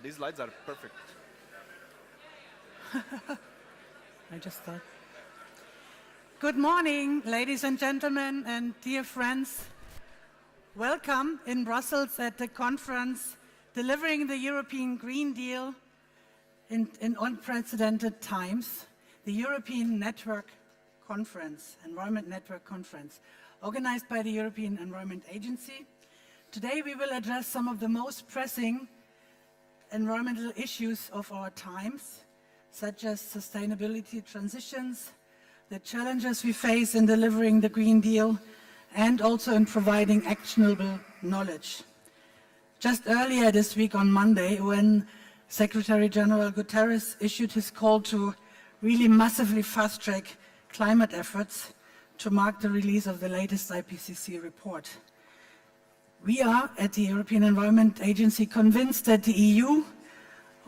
These lights are perfect. I just thought. Good morning, ladies and gentlemen, and dear friends. Welcome in Brussels at the conference Delivering the European Green Deal in Unprecedented Times, the European Network Conference, Environment Network Conference, organized by the European Environment Agency. Today we will address some of the most pressing environmental issues of our times, such as sustainability transitions, the challenges we face in delivering the Green Deal, and also in providing actionable knowledge. Just earlier this week on Monday, when Secretary General Guterres issued his call to really massively fast-track climate efforts to mark the release of the latest IPCC report. We are, at the European Environment Agency, convinced that the EU,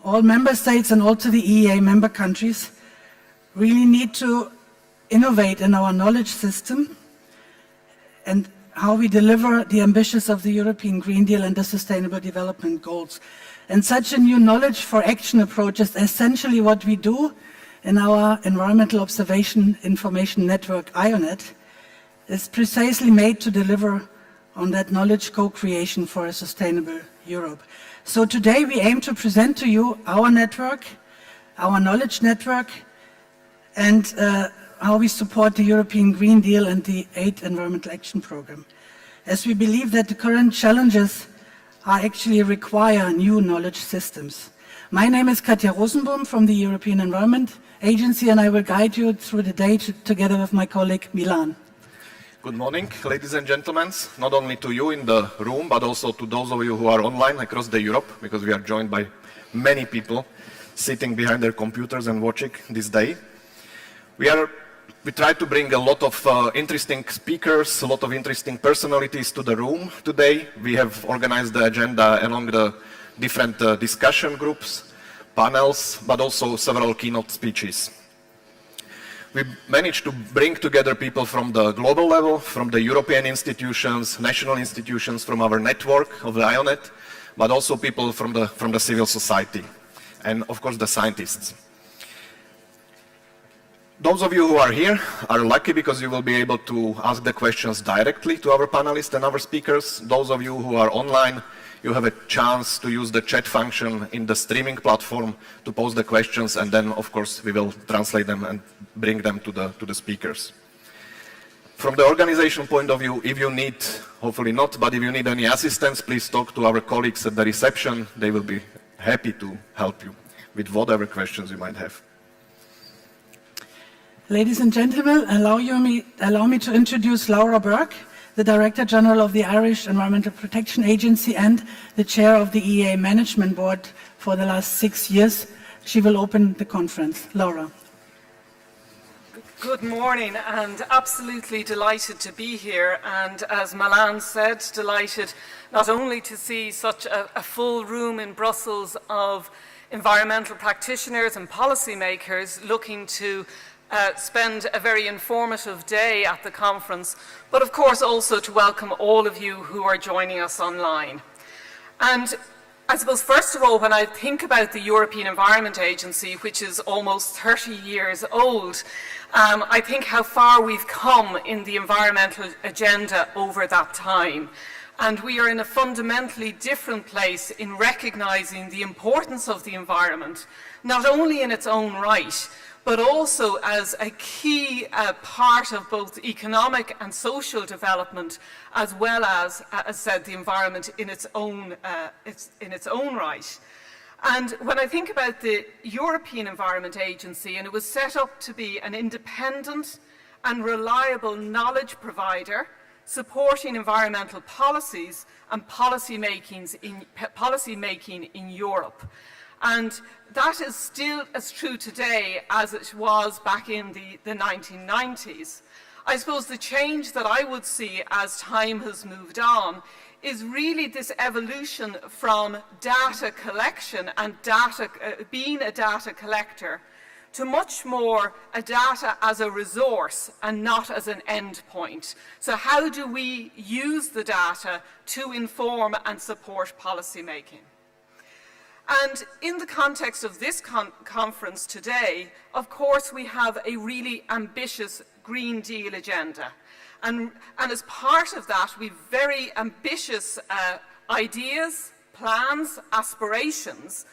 all member states and also the EEA member countries really need to innovate in our knowledge system and how we deliver the ambitions of the European Green Deal and the Sustainable Development Goals. And such a new knowledge for action approach is essentially what we do in our Environmental Observation Information Network, IONET, is precisely made to deliver on that knowledge co-creation for a sustainable Europe. So today we aim to present to you our network, our knowledge network, and how we support the European Green Deal and the 8th Environmental Action Programme, as we believe that the current challenges actually require new knowledge systems. My name is Katja Rosenboom from the European Environment Agency, and I will guide you through the day together with my colleague Milan. Good morning, ladies and gentlemen, not only to you in the room, but also to those of you who are online across the Europe, because we are joined by many people sitting behind their computers and watching this day. We try to bring a lot of interesting speakers, a lot of interesting personalities to the room today. We have organized the agenda along the different discussion groups, panels, but also several keynote speeches. We managed to bring together people from the global level, from the European institutions, national institutions, from our network of the IONET, but also people from the civil society, and of course the scientists. Those of you who are here are lucky because you will be able to ask the questions directly to our panelists and our speakers. Those of you who are online, you have a chance to use the chat function in the streaming platform to pose the questions, and then of course we will translate them and bring them to the speakers. From the organization point of view, if you need, hopefully not, but if you need any assistance, please talk to our colleagues at the reception. They will be happy to help you with whatever questions you might have. Ladies and gentlemen, allow me to introduce Laura Burke, the Director General of the Irish Environmental Protection Agency and the Chair of the EEA Management Board for the last 6 years. She will open the conference. Laura. Good morning, and absolutely delighted to be here. And as Milan said, delighted not only to see such a full room in Brussels of environmental practitioners and policymakers looking to spend a very informative day at the conference, but of course also to welcome all of you who are joining us online. And I suppose, first of all, when I think about the European Environment Agency, which is almost 30 years old, I think how far we've come in the environmental agenda over that time. And we are in a fundamentally different place in recognizing the importance of the environment, not only in its own right, but also as a key part of both economic and social development, as well as said, the environment in its own right. And when I think about the European Environment Agency, and it was set up to be an independent and reliable knowledge provider, supporting environmental policies and policy making in Europe. And that is still as true today as it was back in the 1990s. I suppose the change that I would see as time has moved on is really this evolution from data collection and being a data collector to much more a data as a resource and not as an end point. So how do we use the data to inform and support policy making? And in the context of this conference today, of course, we have a really ambitious Green Deal agenda. And as part of that, we've very ambitious ideas, plans, aspirations.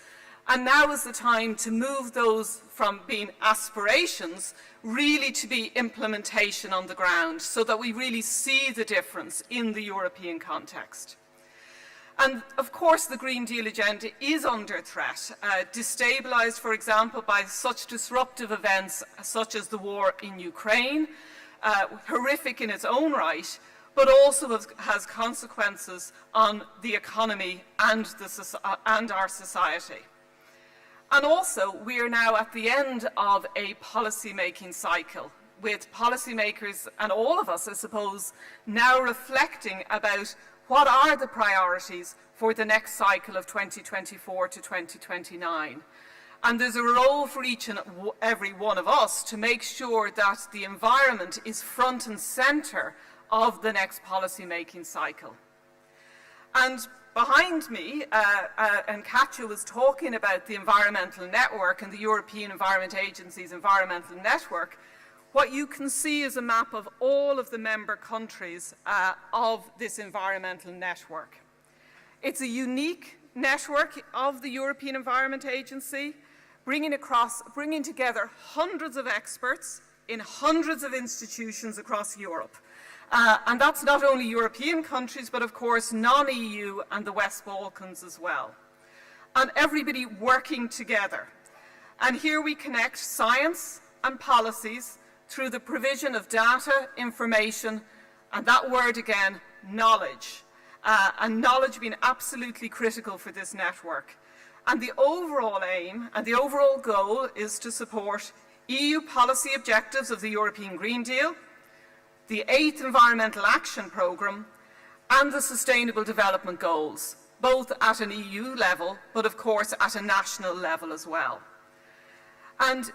And now is the time to move those from being aspirations really to be implementation on the ground, so that we really see the difference in the European context. And of course, the Green Deal agenda is under threat, destabilised, for example, by such disruptive events such as the war in Ukraine, horrific in its own right, but also has consequences on the economy and our society. And also, we are now at the end of a policy-making cycle, with policymakers and all of us, I suppose, now reflecting about what are the priorities for the next cycle of 2024 to 2029. And there's a role for each and every one of us to make sure that the environment is front and centre of the next policy-making cycle. And behind me, and Katja was talking about the environmental network and the European Environment Agency's environmental network. What you can see is a map of all of the member countries of this environmental network. It's a unique network of the European Environment Agency, bringing together hundreds of experts in hundreds of institutions across Europe. And that's not only European countries, but of course non-EU and the West Balkans as well. And everybody working together. And here we connect science and policies through the provision of data, information, and that word again, knowledge. And knowledge being absolutely critical for this network. And the overall aim and the overall goal is to support EU policy objectives of the European Green Deal, the 8th Environmental Action Programme, and the Sustainable Development Goals, both at an EU level, but of course at a national level as well. And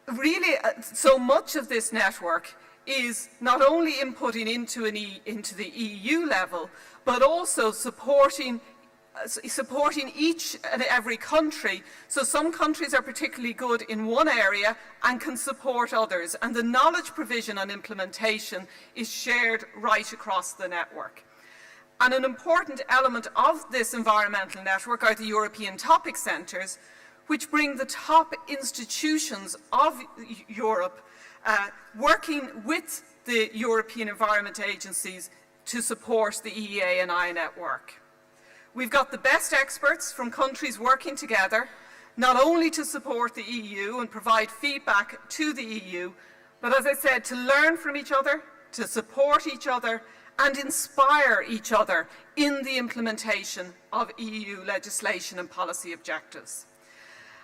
really, so much of this network is not only inputting into the EU level, but also supporting each and every country. So some countries are particularly good in one area and can support others. And the knowledge provision and implementation is shared right across the network. And an important element of this environmental network are the European topic centres, which bring the top institutions of Europe working with the European Environment Agencies to support the EEA and I network. We've got the best experts from countries working together, not only to support the EU and provide feedback to the EU, but as I said, to learn from each other, to support each other, and inspire each other in the implementation of EU legislation and policy objectives.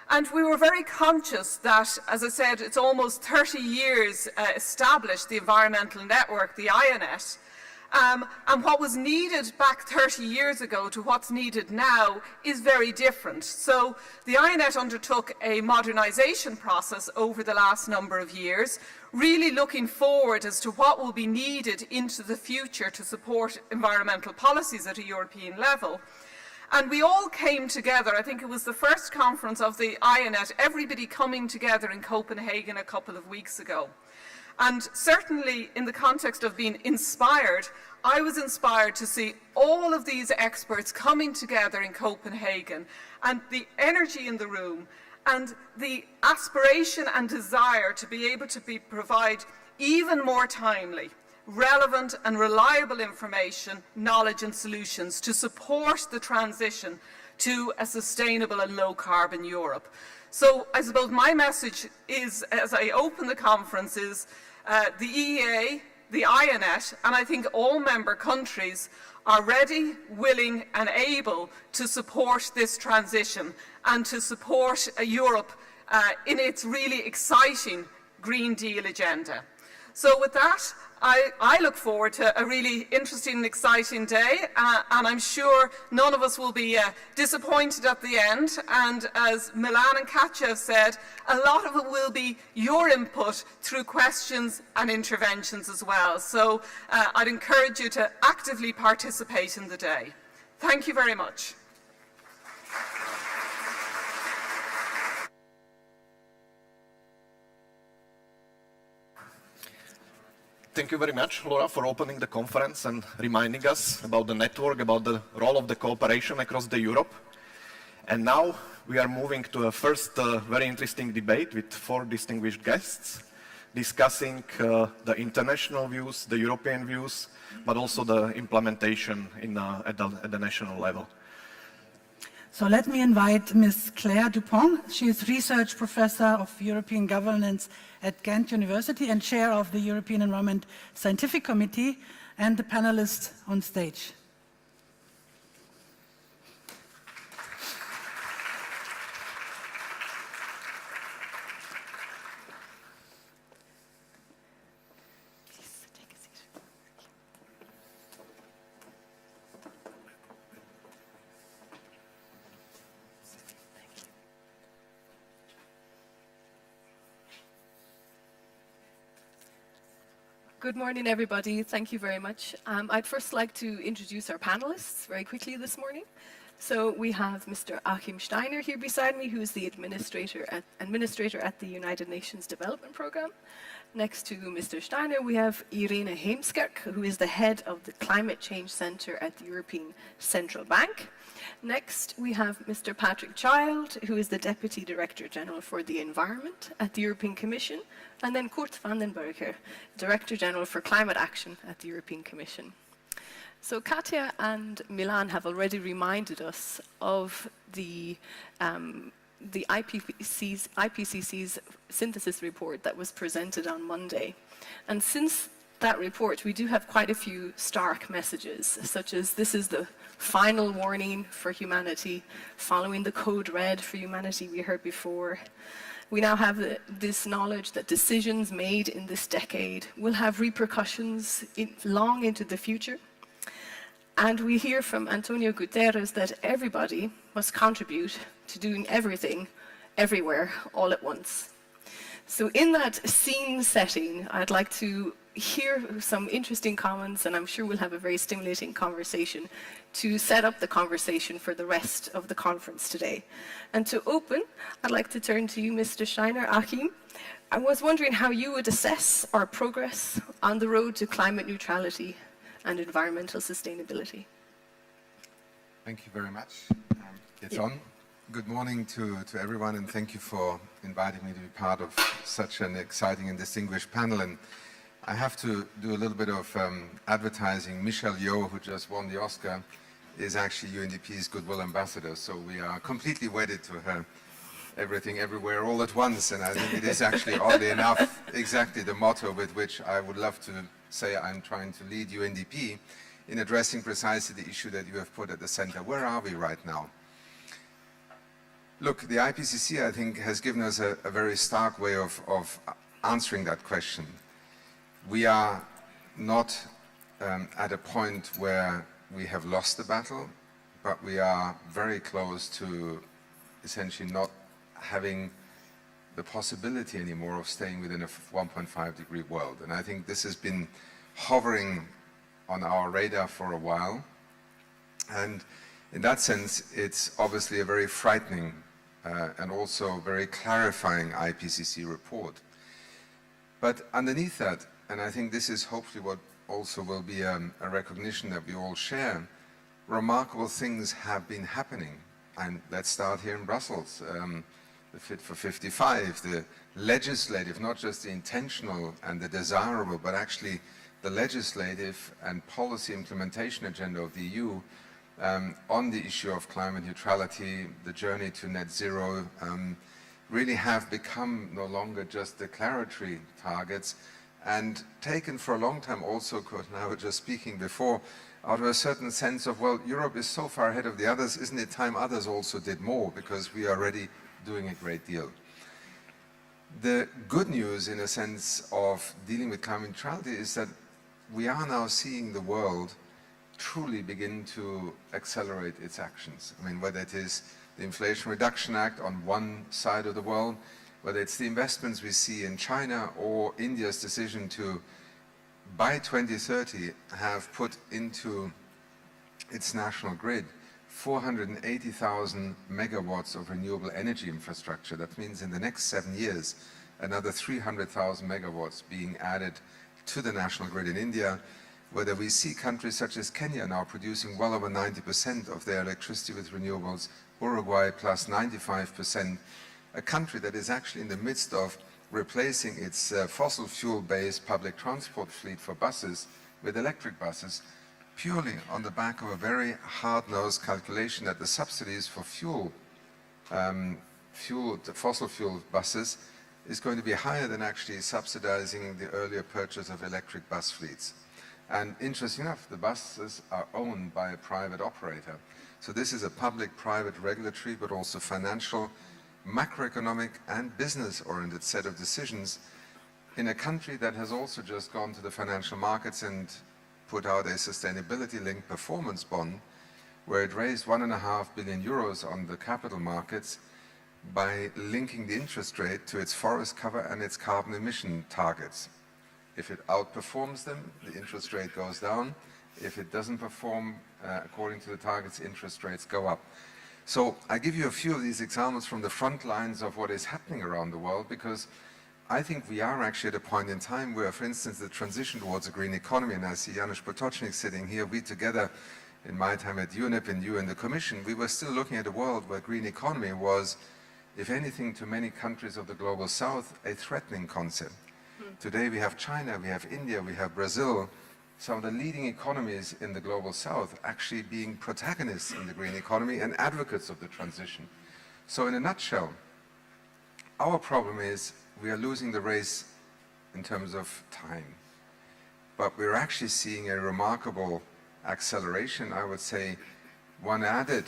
And we were very conscious that, as I said, it's almost 30 years established, the environmental network, the INET, and what was needed back 30 years ago to what's needed now is very different. So the INET undertook a modernisation process over the last number of years, really looking forward as to what will be needed into the future to support environmental policies at a European level. And we all came together, I think it was the first conference of the INET, everybody coming together in Copenhagen a couple of weeks ago. And certainly in the context of being inspired, I was inspired to see all of these experts coming together in Copenhagen, and the energy in the room and the aspiration and desire to be able to provide even more timely, relevant and reliable information, knowledge and solutions to support the transition to a sustainable and low carbon Europe. So I suppose my message is, as I open the conference, is the EEA, the INET, and I think all member countries are ready, willing and able to support this transition and to support Europe in its really exciting Green Deal agenda. So with that, I look forward to a really interesting and exciting day, and I'm sure none of us will be disappointed at the end. And as Milan and Katja have said, a lot of it will be your input through questions and interventions as well. So I'd encourage you to actively participate in the day. Thank you very much. thank you very much, Laura, for opening the conference and reminding us about the network, about the role of the cooperation across the Europe. And now we are moving to a first very interesting debate with 4 distinguished guests, discussing the international views, the European views, but also the implementation at the national level. So let me invite Ms. Claire Dupont. She is Research Professor of European Governance at Ghent University and Chair of the European Environment Scientific Committee, and the panelists on stage. Good morning, everybody. Thank you very much. I'd first like to introduce our panelists very quickly this morning. So we have Mr. Achim Steiner here beside me, who is the administrator at the United Nations Development Programme. Next to Mr. Steiner, we have Irene Heemskerk, who is the head of the Climate Change Centre at the European Central Bank. Next, we have Mr. Patrick Child, who is the Deputy Director General for the Environment at the European Commission, and then Kurt van den Berger, Director General for Climate Action at the European Commission. So Katja and Milan have already reminded us of the IPCC's synthesis report that was presented on Monday. And since that report, we do have quite a few stark messages, such as this is the final warning for humanity, following the code red for humanity we heard before. We now have this knowledge that decisions made in this decade will have repercussions long into the future. And we hear from Antonio Guterres that everybody must contribute to doing everything, everywhere, all at once. So in that scene setting, I'd like to hear some interesting comments, and I'm sure we'll have a very stimulating conversation to set up the conversation for the rest of the conference today. And to open, I'd like to turn to you, Mr. Steiner. Achim, I was wondering how you would assess our progress on the road to climate neutrality and environmental sustainability. Thank you very much. It's on. Good morning to everyone, and thank you for inviting me to be part of such an exciting and distinguished panel. And I have to do a little bit of advertising. Michelle Yeoh, who just won the Oscar, is actually UNDP's Goodwill Ambassador, so we are completely wedded to her everything, everywhere, all at once, and I think it is actually, oddly enough, exactly the motto with which I would love to say I'm trying to lead UNDP in addressing precisely the issue that you have put at the center. Where are we right now? Look, the IPCC, I think, has given us a very stark way of answering that question. We are not at a point where we have lost the battle, but we are very close to essentially not having the possibility anymore of staying within a 1.5 degree world. And I think this has been hovering on our radar for a while. And in that sense, it's obviously a very frightening and also very clarifying IPCC report. But underneath that, and I think this is hopefully what also will be a recognition that we all share, remarkable things have been happening. And let's start here in Brussels. The Fit for 55, the legislative, not just the intentional and the desirable, but actually the legislative and policy implementation agenda of the EU on the issue of climate neutrality, the journey to net zero, really have become no longer just declaratory targets, and taken for a long time also, Kurt and I were just speaking before, out of a certain sense of, well, Europe is so far ahead of the others, isn't it time others also did more, because we are already doing a great deal. The good news, in a sense, of dealing with climate neutrality is that we are now seeing the world truly begin to accelerate its actions. I mean, whether it is the Inflation Reduction Act on one side of the world, whether it's the investments we see in China or India's decision to, by 2030, have put into its national grid 480,000 megawatts of renewable energy infrastructure. That means in the next 7 years, another 300,000 megawatts being added to the national grid in India, whether we see countries such as Kenya now producing well over 90% of their electricity with renewables, Uruguay plus 95%, a country that is actually in the midst of replacing its fossil fuel-based public transport fleet for buses with electric buses, purely on the back of a very hard-nosed calculation that the subsidies for fossil fuel buses is going to be higher than actually subsidizing the earlier purchase of electric bus fleets. And interesting enough, the buses are owned by a private operator. So this is a public-private regulatory, but also financial, macroeconomic and business-oriented set of decisions in a country that has also just gone to the financial markets and put out a sustainability-linked performance bond, where it raised 1.5 billion euros on the capital markets by linking the interest rate to its forest cover and its carbon emission targets. If it outperforms them, the interest rate goes down. If it doesn't perform according to the targets, interest rates go up. So I give you a few of these examples from the front lines of what is happening around the world, because I think we are actually at a point in time where, for instance, the transition towards a green economy, and I see Janusz Potocznik sitting here, we together in my time at UNEP and you in the Commission, we were still looking at a world where green economy was, if anything, to many countries of the global south, a threatening concept. Today we have China, we have India, we have Brazil, some of the leading economies in the global south actually being protagonists in the green economy and advocates of the transition. So in a nutshell, our problem is we are losing the race in terms of time. But we're actually seeing a remarkable acceleration. I would say one added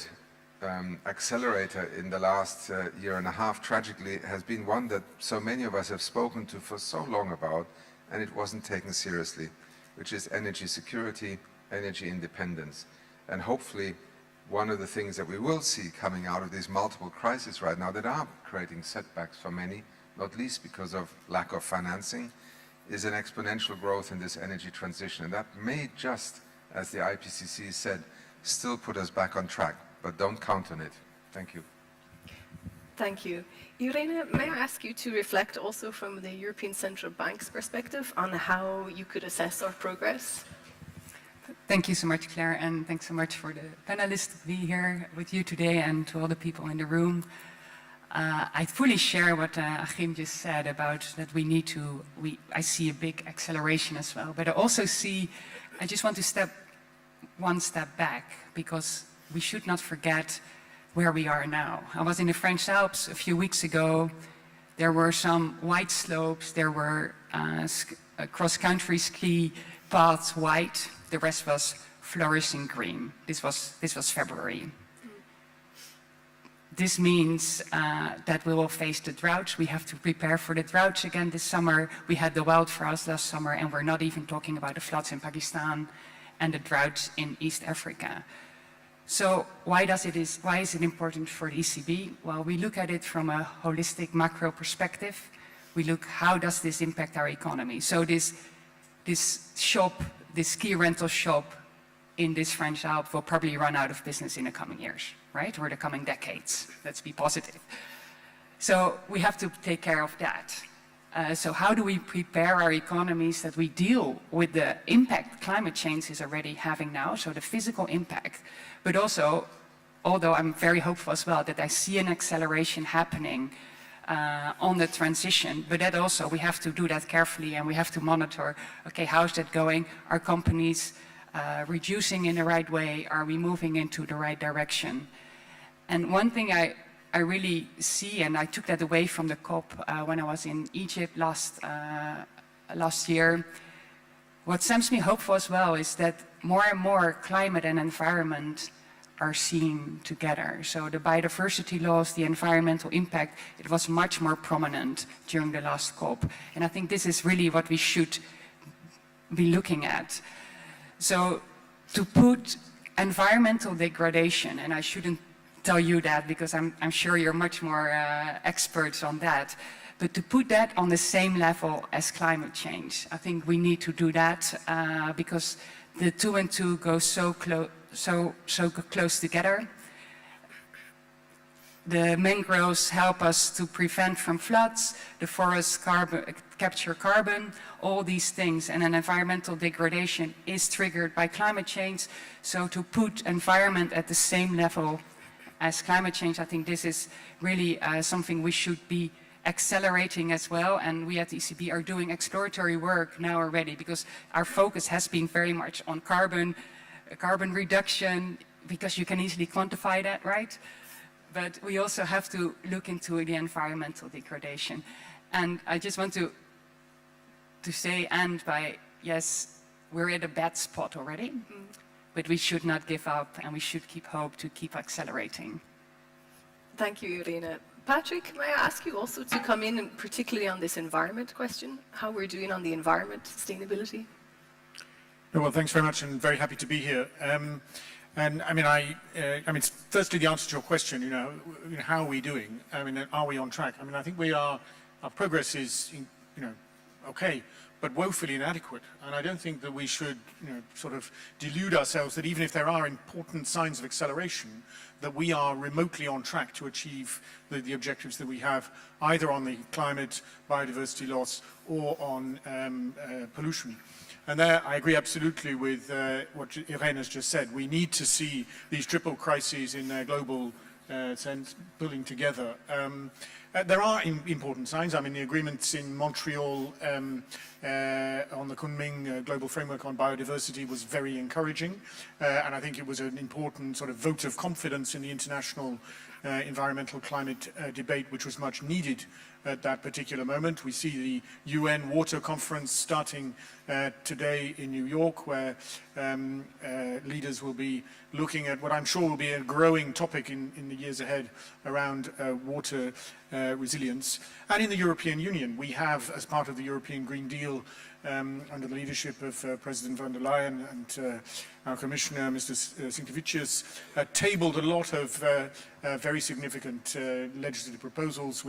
accelerator in the last year and a half, tragically, has been one that so many of us have spoken to for so long about, and it wasn't taken seriously, which is energy security, energy independence. And hopefully, one of the things that we will see coming out of these multiple crises right now that are creating setbacks for many, not least because of lack of financing, is an exponential growth in this energy transition. And that may just, as the IPCC said, still put us back on track. But don't count on it. Thank you. Thank you. Irene, may I ask you to reflect also from the European Central Bank's perspective on how you could assess our progress? Thank you so much, Claire, and thanks so much for the panelists to be here with you today and to all the people in the room. I fully share what Achim just said about that we need to, I see a big acceleration as well, but I also see, I just want to step one step back, because we should not forget where we are now. I was in the French Alps a few weeks ago. There were some white slopes, there were cross-country ski paths white, the rest was flourishing green. This was February. This means that we will face the droughts. We have to prepare for the droughts again this summer. We had the wildfires last summer, and we're not even talking about the floods in Pakistan and the droughts in East Africa. So why is it important for the ECB? Well, we look at it from a holistic macro perspective. We look, how does this impact our economy? So this shop, this ski rental shop in this French Alps will probably run out of business in the coming years, right? Or the coming decades. Let's be positive. So we have to take care of that. So how do we prepare our economies that we deal with the impact climate change is already having now, so the physical impact, but also, although I'm very hopeful as well that I see an acceleration happening on the transition, but that also we have to do that carefully and we have to monitor, okay, how's that going? Are companies reducing in the right way? Are we moving into the right direction? And one thing I really see, and I took that away from the COP when I was in Egypt last year, what sends me hopeful as well is that more and more climate and environment are seen together. So the biodiversity loss, the environmental impact, it was much more prominent during the last COP. And I think this is really what we should be looking at. So to put environmental degradation, and I shouldn't tell you that because I'm sure you're much more experts on that, but to put that on the same level as climate change, I think we need to do that because the two and two go so close together. The mangroves help us to prevent from floods, the forests capture carbon, all these things. And an environmental degradation is triggered by climate change. So to put environment at the same level as climate change, I think this is really something we should be accelerating as well. And we at the ECB are doing exploratory work now already, because our focus has been very much on carbon reduction, because you can easily quantify that, right? But we also have to look into the environmental degradation. And I just want to say, and by, yes, we're at a bad spot already, but we should not give up, and we should keep hope to keep accelerating. Thank you, Irene. Patrick, may I ask you also to come in, and particularly on this environment question, how we're doing on the environment, sustainability? Well, thanks very much, and very happy to be here. And I mean, firstly, the answer to your question, how are we doing? I mean, are we on track? I mean, I think our progress is, okay, but woefully inadequate. And I don't think that we should, sort of delude ourselves that even if there are important signs of acceleration, that we are remotely on track to achieve the objectives that we have, either on the climate, biodiversity loss, or on pollution. And there, I agree absolutely with what Irene has just said. We need to see these triple crises in their global sense pulling together. There are important signs. I mean, the agreements in Montreal on the Kunming Global Framework on Biodiversity was very encouraging. And I think it was an important sort of vote of confidence in the international environmental climate debate, which was much needed at that particular moment. We see the UN Water Conference starting today in New York, where leaders will be looking at what I'm sure will be a growing topic in the years ahead around water resilience. And in the European Union, we have, as part of the European Green Deal, under the leadership of President von der Leyen and our Commissioner, Mr. Sinkevičius, tabled a lot of very significant legislative proposals,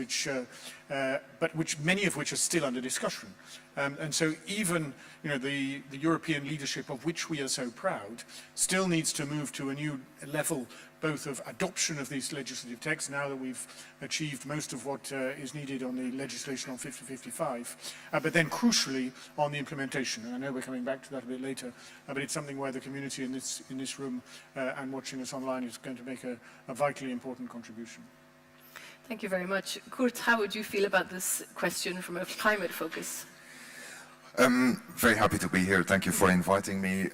but many of which are still under discussion. And so even the European leadership, of which we are so proud, still needs to move to a new level, both of adoption of these legislative texts, now that we've achieved most of what is needed on the legislation on 50/55, but then crucially on the implementation. And I know we're coming back to that a bit later, but it's something where the community in this room and watching us online is going to make a vitally important contribution. Thank you very much. Kurt, how would you feel about this question from a climate focus? Very happy to be here. Thank you for inviting me.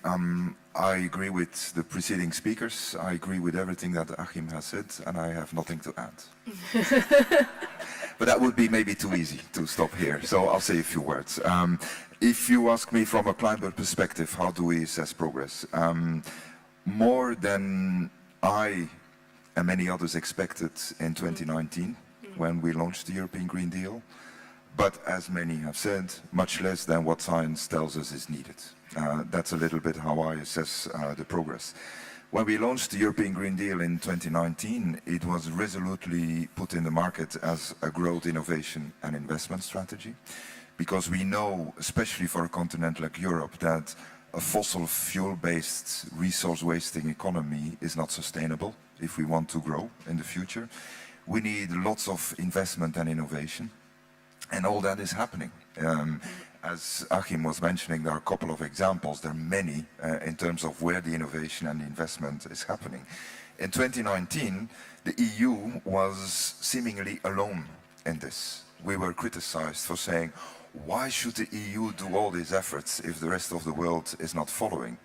I agree with the preceding speakers. I agree with everything that Achim has said, and I have nothing to add. But that would be maybe too easy to stop here, so I'll say a few words. If you ask me from a climate perspective, how do we assess progress? More than I and many others expected in 2019, when we launched the European Green Deal, but as many have said, much less than what science tells us is needed. That's a little bit how I assess the progress. When we launched the European Green Deal in 2019, it was resolutely put in the market as a growth, innovation and investment strategy, because we know, especially for a continent like Europe, that a fossil fuel-based resource-wasting economy is not sustainable if we want to grow in the future. We need lots of investment and innovation. And all that is happening. As Achim was mentioning, there are a couple of examples, there are many in terms of where the innovation and the investment is happening. In 2019, the EU was seemingly alone in this. We were criticized for saying, why should the EU do all these efforts if the rest of the world is not following?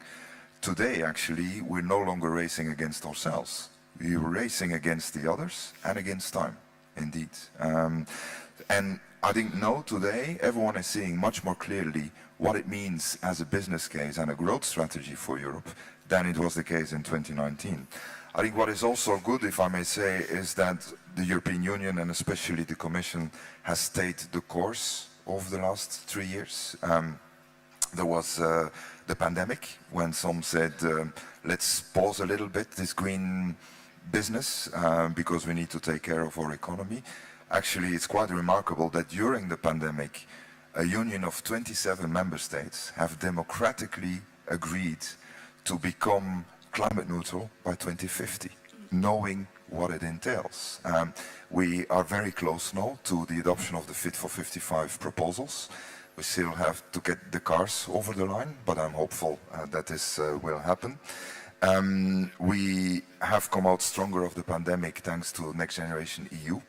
Today, actually, we're no longer racing against ourselves. We're racing against the others and against time, indeed. And I think now, today, everyone is seeing much more clearly what it means as a business case and a growth strategy for Europe than it was the case in 2019. I think what is also good, if I may say, is that the European Union and especially the Commission has stayed the course over the last 3 years. There was the pandemic, when some said, let's pause a little bit this green business because we need to take care of our economy. Actually, it's quite remarkable that during the pandemic, a union of 27 member states have democratically agreed to become climate neutral by 2050, knowing what it entails. We are very close now to the adoption of the Fit for 55 proposals. We still have to get the cars over the line, but I'm hopeful that this will happen. We have come out stronger of the pandemic thanks to Next Generation EU,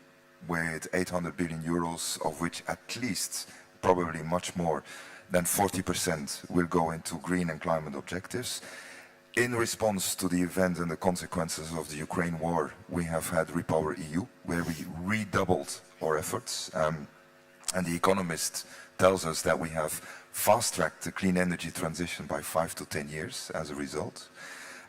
with 800 billion euros, of which at least, probably much more than 40% will go into green and climate objectives. In response to the event and the consequences of the Ukraine war, we have had Repower EU, where we redoubled our efforts. And The Economist tells us that we have fast-tracked the clean energy transition by 5 to 10 years as a result.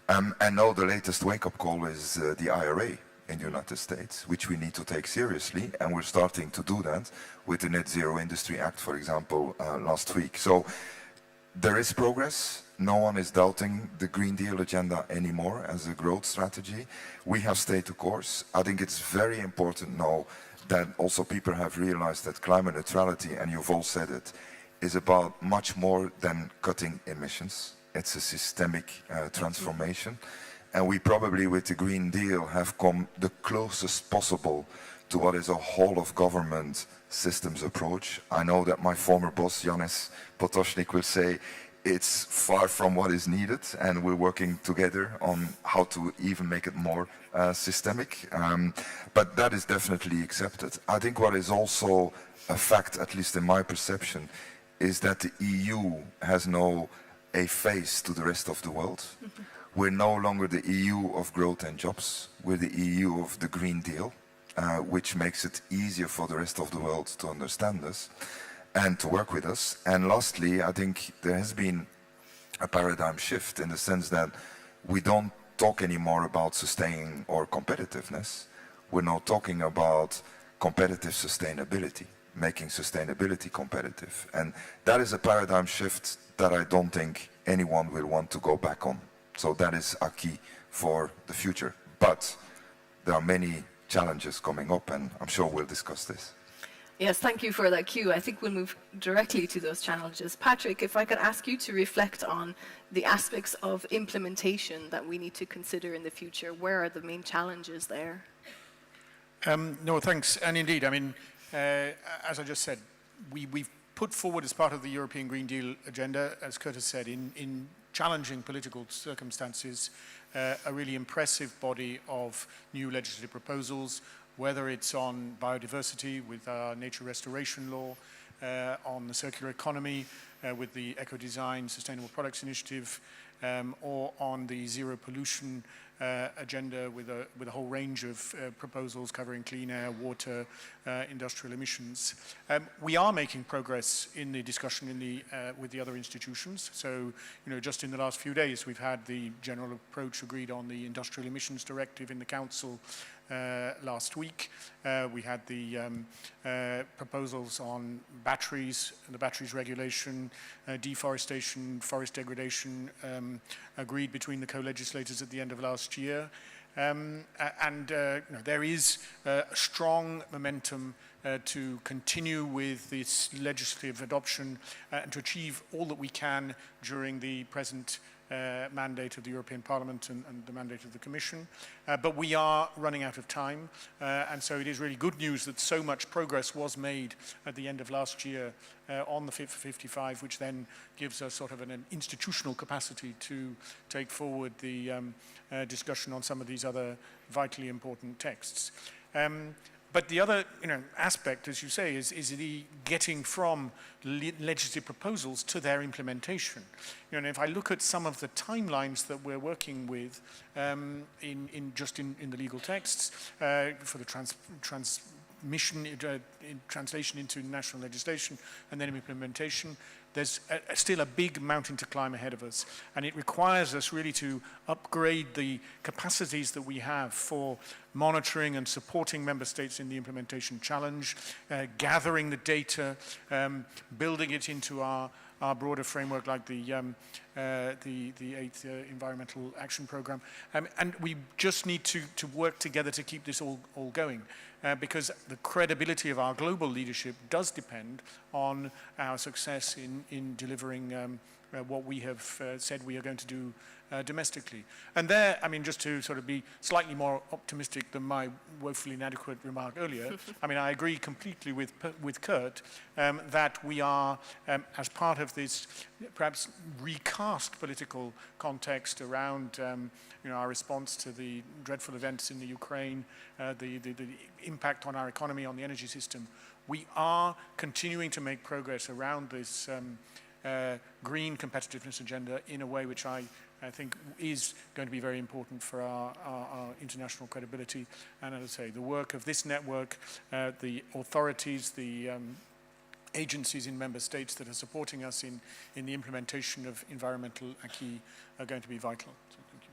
And now the latest wake-up call is the IRA in the United States, which we need to take seriously, and we're starting to do that with the Net Zero Industry Act, for example, last week. So there is progress. No one is doubting the Green Deal agenda anymore as a growth strategy. We have stayed the course. I think it's very important now that also people have realized that climate neutrality, and you've all said it, is about much more than cutting emissions. It's a systemic transformation. And we probably, with the Green Deal, have come the closest possible to what is a whole of government systems approach. I know that my former boss, Janez Potočnik, will say it's far from what is needed, and we're working together on how to even make it more systemic. But that is definitely accepted. I think what is also a fact, at least in my perception, is that the EU has now a face to the rest of the world. We're no longer the EU of growth and jobs. We're the EU of the Green Deal, which makes it easier for the rest of the world to understand us and to work with us. And lastly, I think there has been a paradigm shift in the sense that we don't talk anymore about sustaining our competitiveness. We're now talking about competitive sustainability, making sustainability competitive. And that is a paradigm shift that I don't think anyone will want to go back on. So that is our key for the future. But there are many challenges coming up, and I'm sure we'll discuss this. Yes, thank you for that cue. I think we'll move directly to those challenges. Patrick, if I could ask you to reflect on the aspects of implementation that we need to consider in the future. Where are the main challenges there? No, thanks. And indeed, I mean, as I just said, we've put forward as part of the European Green Deal agenda, as Curtis said, in challenging political circumstances, a really impressive body of new legislative proposals, whether it's on biodiversity with our nature restoration law, on the circular economy with the eco-design sustainable products initiative, or on the zero pollution agenda with a whole range of proposals covering clean air, water, industrial emissions. We are making progress in the discussion with the other institutions. So, just in the last few days, we've had the general approach agreed on the industrial emissions directive in the Council last week. We had the proposals on batteries, the batteries regulation, deforestation, forest degradation, agreed between the co-legislators at the end of last year. There is a strong momentum to continue with this legislative adoption and to achieve all that we can during the present mandate of the European Parliament and the mandate of the Commission. But we are running out of time, and so it is really good news that so much progress was made at the end of last year on the Fit for 55, which then gives us sort of an institutional capacity to take forward the discussion on some of these other vitally important texts. But the other aspect, as you say, is the getting from legislative proposals to their implementation. If I look at some of the timelines that we're working with in the legal texts for the translation into national legislation and then implementation, there's still a big mountain to climb ahead of us, and it requires us really to upgrade the capacities that we have for monitoring and supporting member states in the implementation challenge, gathering the data, building it into our broader framework like the 8th Environmental Action Programme. And we just need to work together to keep this all going. Because the credibility of our global leadership does depend on our success in delivering what we have said we are going to do domestically. And there, I mean, just to sort of be slightly more optimistic than my woefully inadequate remark earlier, I mean, I agree completely with Kurt that we are, as part of this perhaps recast political context around our response to the dreadful events in the Ukraine, the impact on our economy, on the energy system, we are continuing to make progress around this green competitiveness agenda in a way which I think is going to be very important for our international credibility. And as I say, the work of this network, the authorities, the agencies in member states that are supporting us in the implementation of environmental acquis are going to be vital. So thank you.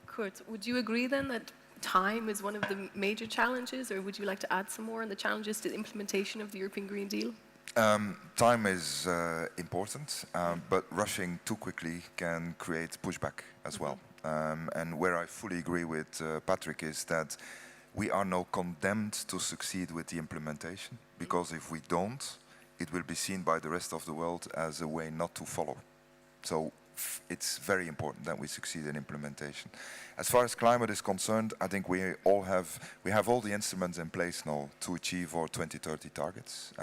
Kurt, would you agree then that time is one of the major challenges, or would you like to add some more on the challenges to the implementation of the European Green Deal? Time is important, but rushing too quickly can create pushback as well. And where I fully agree with Patrick is that we are now condemned to succeed with the implementation, because if we don't, it will be seen by the rest of the world as a way not to follow. So it's very important that we succeed in implementation. As far as climate is concerned, I think we have all the instruments in place now to achieve our 2030 targets.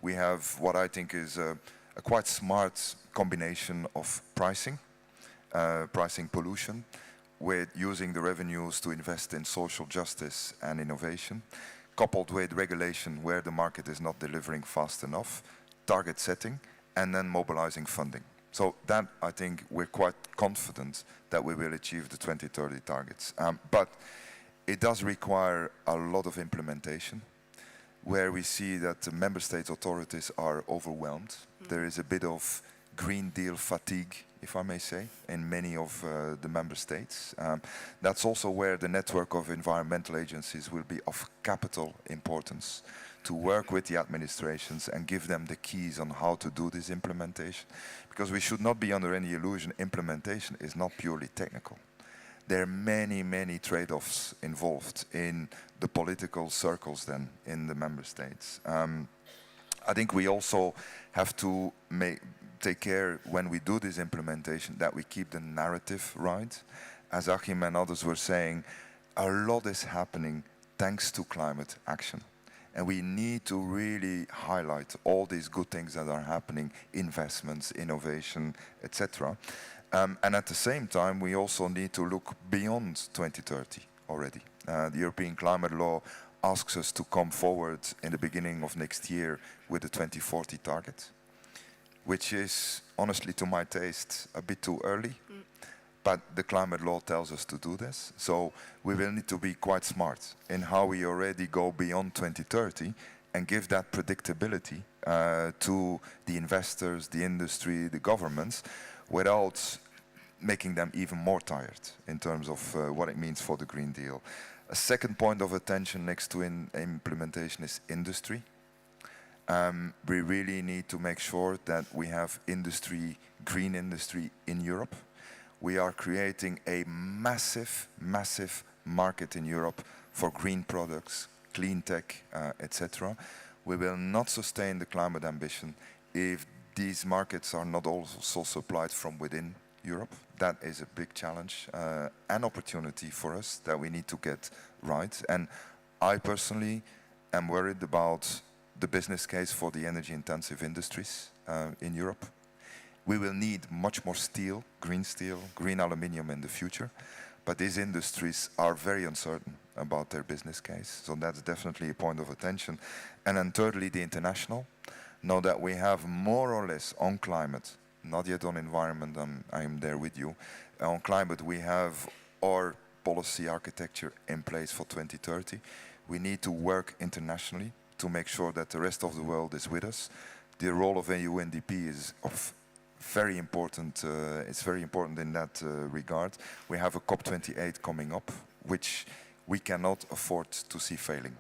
We have what I think is a quite smart combination of pricing pollution, with using the revenues to invest in social justice and innovation, coupled with regulation where the market is not delivering fast enough, target setting, and then mobilizing funding. So that, I think, we're quite confident that we will achieve the 2030 targets. But it does require a lot of implementation, where we see that the member state authorities are overwhelmed. There is a bit of Green Deal fatigue, if I may say, in many of the member states. That's also where the network of environmental agencies will be of capital importance, to work with the administrations and give them the keys on how to do this implementation. Because we should not be under any illusion, implementation is not purely technical. There are many, many trade-offs involved in the political circles then in the member states. I think we also have to take care when we do this implementation that we keep the narrative right. As Achim and others were saying, a lot is happening thanks to climate action. And we need to really highlight all these good things that are happening, investments, innovation, etc. And at the same time, we also need to look beyond 2030 already. The European Climate Law asks us to come forward in the beginning of next year with a 2040 target, which is, honestly, to my taste, a bit too early. But the climate law tells us to do this. So we will need to be quite smart in how we already go beyond 2030 and give that predictability to the investors, the industry, the governments, without making them even more tired in terms of what it means for the Green Deal. A second point of attention next to implementation is industry. We really need to make sure that we have industry, green industry in Europe. We are creating a massive, massive market in Europe for green products, clean tech, etc. We will not sustain the climate ambition if these markets are not also supplied from within Europe. That is a big challenge, an opportunity for us that we need to get right. And I personally am worried about the business case for the energy-intensive industries in Europe. We will need much more steel, green aluminium in the future, but these industries are very uncertain about their business case, so that's definitely a point of attention. And then thirdly, the international. Now that we have more or less on climate, not yet on environment, I am there with you, on climate we have our policy architecture in place for 2030. We need to work internationally to make sure that the rest of the world is with us. The role of UNDP is of very important. It's very important in that regard. We have a COP28 coming up, which we cannot afford to see failing.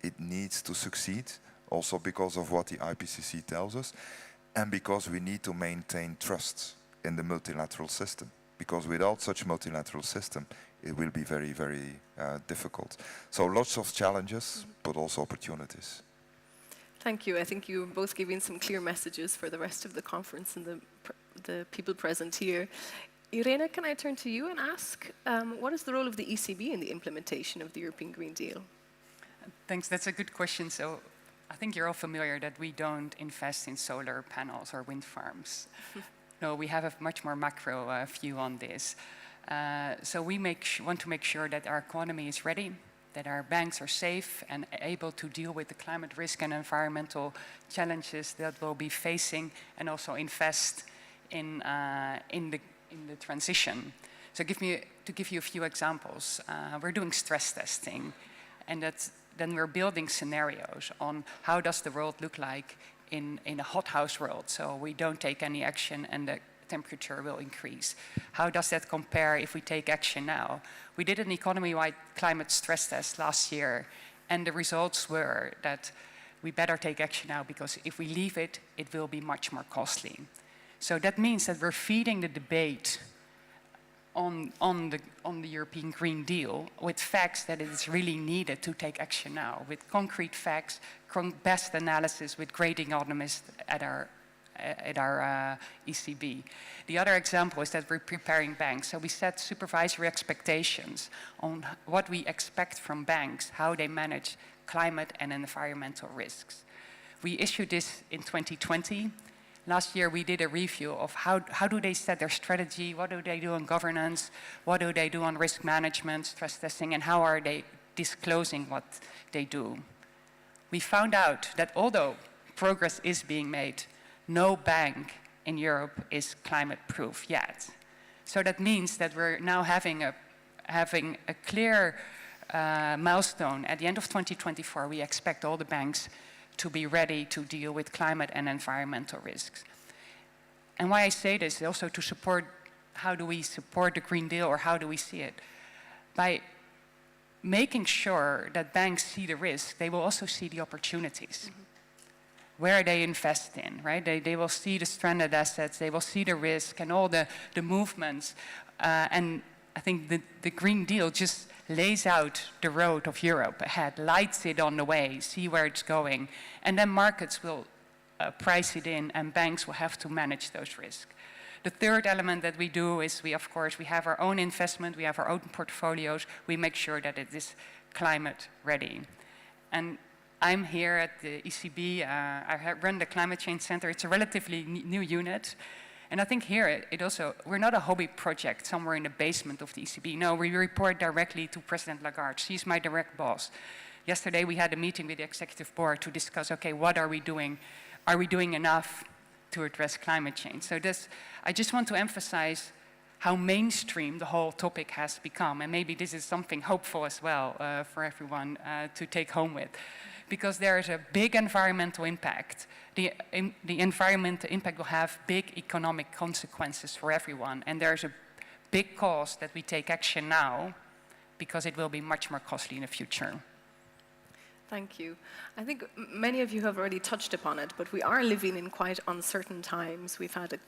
It needs to succeed, also because of what the IPCC tells us, and because we need to maintain trust in the multilateral system. Because without such multilateral system, it will be very, very difficult. So lots of challenges, but also opportunities. Thank you. I think you both giving some clear messages for the rest of the conference and the the people present here. Irene, can I turn to you and ask, what is the role of the ECB in the implementation of the European Green Deal? Thanks, that's a good question. So I think you're all familiar that we don't invest in solar panels or wind farms. No, we have a much more macro view on this. So we want to make sure that our economy is ready, that our banks are safe and able to deal with the climate risk and environmental challenges that we'll be facing, and also invest in the transition. So to give you a few examples, we're doing stress testing, and then we're building scenarios on how does the world look like in a hothouse world, so we don't take any action and the temperature will increase. How does that compare if we take action now? We did an economy-wide climate stress test last year, and the results were that we better take action now, because if we leave it, it will be much more costly. So that means that we're feeding the debate on the European Green Deal with facts that it is really needed to take action now, with concrete facts, best analysis, with great economists at our ECB. The other example is that we're preparing banks. So we set supervisory expectations on what we expect from banks, how they manage climate and environmental risks. We issued this in 2020. Last year we did a review of how do they set their strategy, what do they do on governance, what do they do on risk management, stress testing, and how are they disclosing what they do. We found out that although progress is being made, no bank in Europe is climate-proof yet. So that means that we're now having a clear milestone. At the end of 2024, we expect all the banks to be ready to deal with climate and environmental risks. And why I say this is also to support, how do we support the Green Deal, or how do we see it? By making sure that banks see the risk, they will also see the opportunities. Where they invest in, right? They will see the stranded assets, they will see the risk and all the movements. And I think the Green Deal just lays out the road of Europe ahead, lights it on the way, see where it's going. And then markets will price it in, and banks will have to manage those risks. The third element that we do is we have our own investment, we have our own portfolios, we make sure that it is climate ready. And I'm here at the ECB, I run the Climate Change Center. It's a relatively new unit. And I think here, we're not a hobby project somewhere in the basement of the ECB. No, we report directly to President Lagarde. She's my direct boss. Yesterday, we had a meeting with the executive board to discuss, okay, what are we doing? Are we doing enough to address climate change? So I just want to emphasize how mainstream the whole topic has become. And maybe this is something hopeful as well for everyone to take home with. Because there is a big environmental impact. The environmental impact will have big economic consequences for everyone. And there's a big cause that we take action now, because it will be much more costly in the future. Thank you. I think many of you have already touched upon it, but we are living in quite uncertain times. We've had a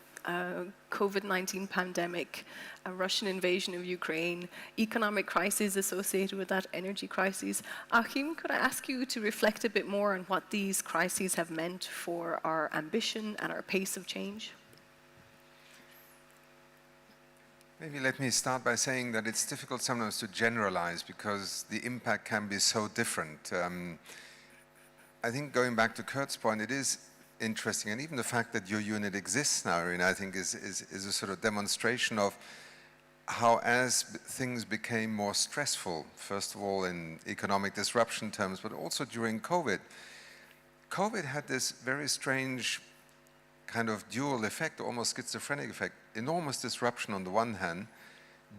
COVID-19 pandemic, a Russian invasion of Ukraine, economic crises associated with that, energy crises. Achim, could I ask you to reflect a bit more on what these crises have meant for our ambition and our pace of change? Maybe let me start by saying that it's difficult sometimes to generalize, because the impact can be so different. I think going back to Kurt's point, it is interesting, and even the fact that your unit exists now, I think is a sort of demonstration of how, as things became more stressful, first of all in economic disruption terms, but also during COVID had this very strange kind of dual effect, almost schizophrenic effect. Enormous disruption on the one hand,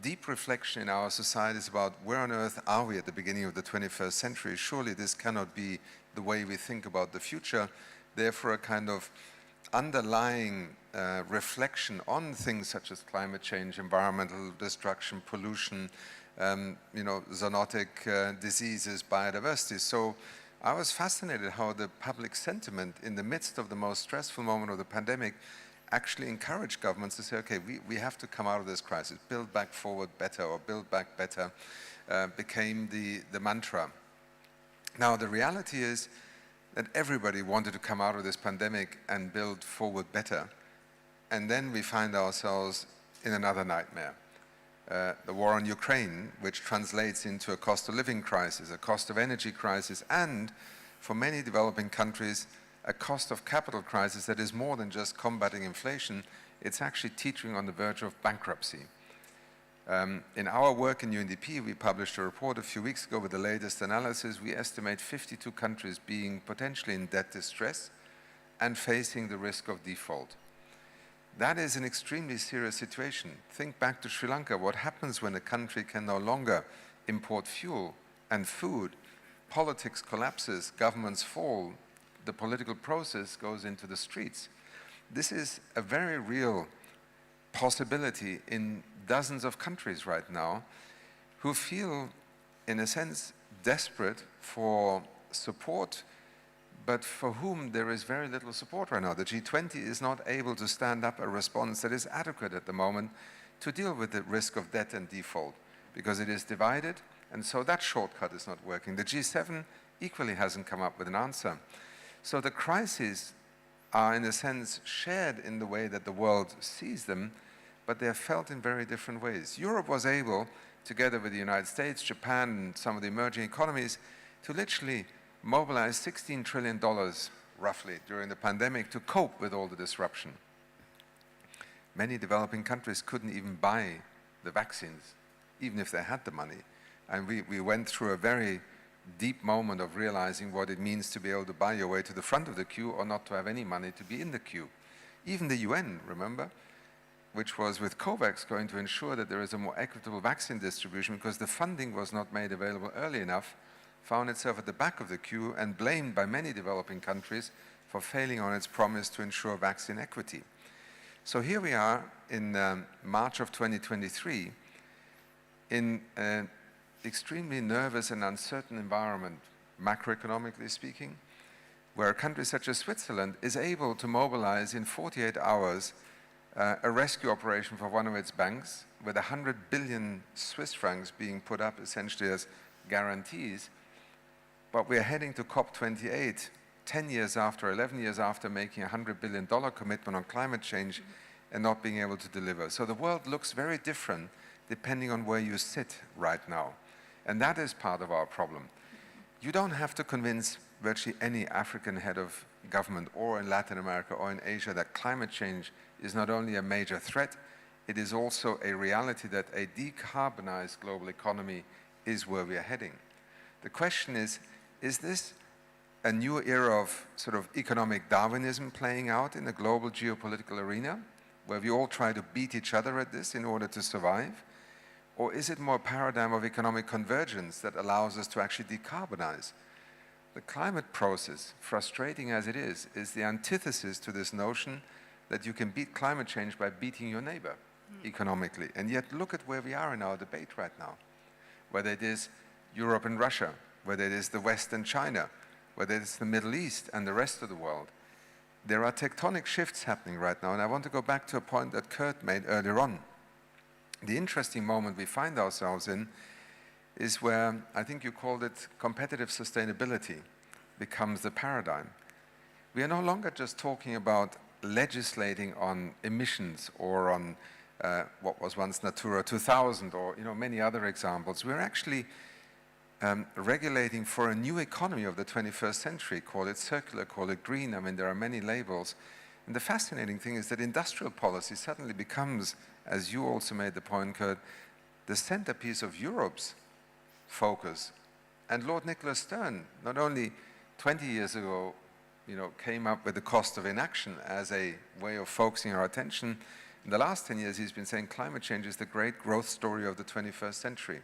deep reflection in our societies about where on earth are we at the beginning of the 21st century. Surely this cannot be the way we think about the future. Therefore, a kind of underlying reflection on things such as climate change, environmental destruction, pollution, zoonotic diseases, biodiversity. So I was fascinated how the public sentiment in the midst of the most stressful moment of the pandemic actually encouraged governments to say, okay, we have to come out of this crisis, build back forward better, or build back better, became the mantra. Now, the reality is that everybody wanted to come out of this pandemic and build forward better, and then we find ourselves in another nightmare. The war on Ukraine, which translates into a cost of living crisis, a cost of energy crisis, and for many developing countries, a cost of capital crisis that is more than just combating inflation. It's actually teetering on the verge of bankruptcy. In our work in UNDP, we published a report a few weeks ago with the latest analysis. We estimate 52 countries being potentially in debt distress and facing the risk of default. That is an extremely serious situation. Think back to Sri Lanka. What happens when a country can no longer import fuel and food? Politics collapses, governments fall, the political process goes into the streets. This is a very real possibility in dozens of countries right now who feel, in a sense, desperate for support, but for whom there is very little support right now. The G20 is not able to stand up a response that is adequate at the moment to deal with the risk of debt and default, because it is divided, and so that shortcut is not working. The G7 equally hasn't come up with an answer. So the crises are, in a sense, shared in the way that the world sees them, but they're felt in very different ways. Europe was able, together with the United States, Japan, and some of the emerging economies, to literally mobilize $16 trillion, roughly, during the pandemic to cope with all the disruption. Many developing countries couldn't even buy the vaccines, even if they had the money. And we went through a very deep moment of realizing what it means to be able to buy your way to the front of the queue or not to have any money to be in the queue. Even the UN, remember, which was with COVAX going to ensure that there is a more equitable vaccine distribution because the funding was not made available early enough, found itself at the back of the queue and blamed by many developing countries for failing on its promise to ensure vaccine equity. So here we are in March of 2023 in an extremely nervous and uncertain environment, macroeconomically speaking, where a country such as Switzerland is able to mobilize in 48 hours a rescue operation for one of its banks with 100 billion Swiss francs being put up essentially as guarantees. But we're heading to COP28, 10 years after, 11 years after making a $100 billion commitment on climate change and not being able to deliver. So the world looks very different depending on where you sit right now. And that is part of our problem. You don't have to convince virtually any African head of government or in Latin America or in Asia that climate change is not only a major threat, it is also a reality that a decarbonized global economy is where we are heading. The question is this a new era of sort of economic Darwinism playing out in the global geopolitical arena, where we all try to beat each other at this in order to survive? Or is it more a paradigm of economic convergence that allows us to actually decarbonize? The climate process, frustrating as it is the antithesis to this notion that you can beat climate change by beating your neighbor economically. And yet look at where we are in our debate right now, whether it is Europe and Russia, whether it is the West and China, whether it's the Middle East and the rest of the world. There are tectonic shifts happening right now, and I want to go back to a point that Kurt made earlier on. The interesting moment we find ourselves in is where, I think you called it competitive sustainability, becomes the paradigm. We are no longer just talking about legislating on emissions or on what was once Natura 2000 or many other examples. We're actually regulating for a new economy of the 21st century, call it circular, call it green. I mean, there are many labels. And the fascinating thing is that industrial policy suddenly becomes, as you also made the point, Kurt, the centerpiece of Europe's focus. And Lord Nicholas Stern, not only 20 years ago, came up with the cost of inaction as a way of focusing our attention. In the last 10 years, he's been saying climate change is the great growth story of the 21st century.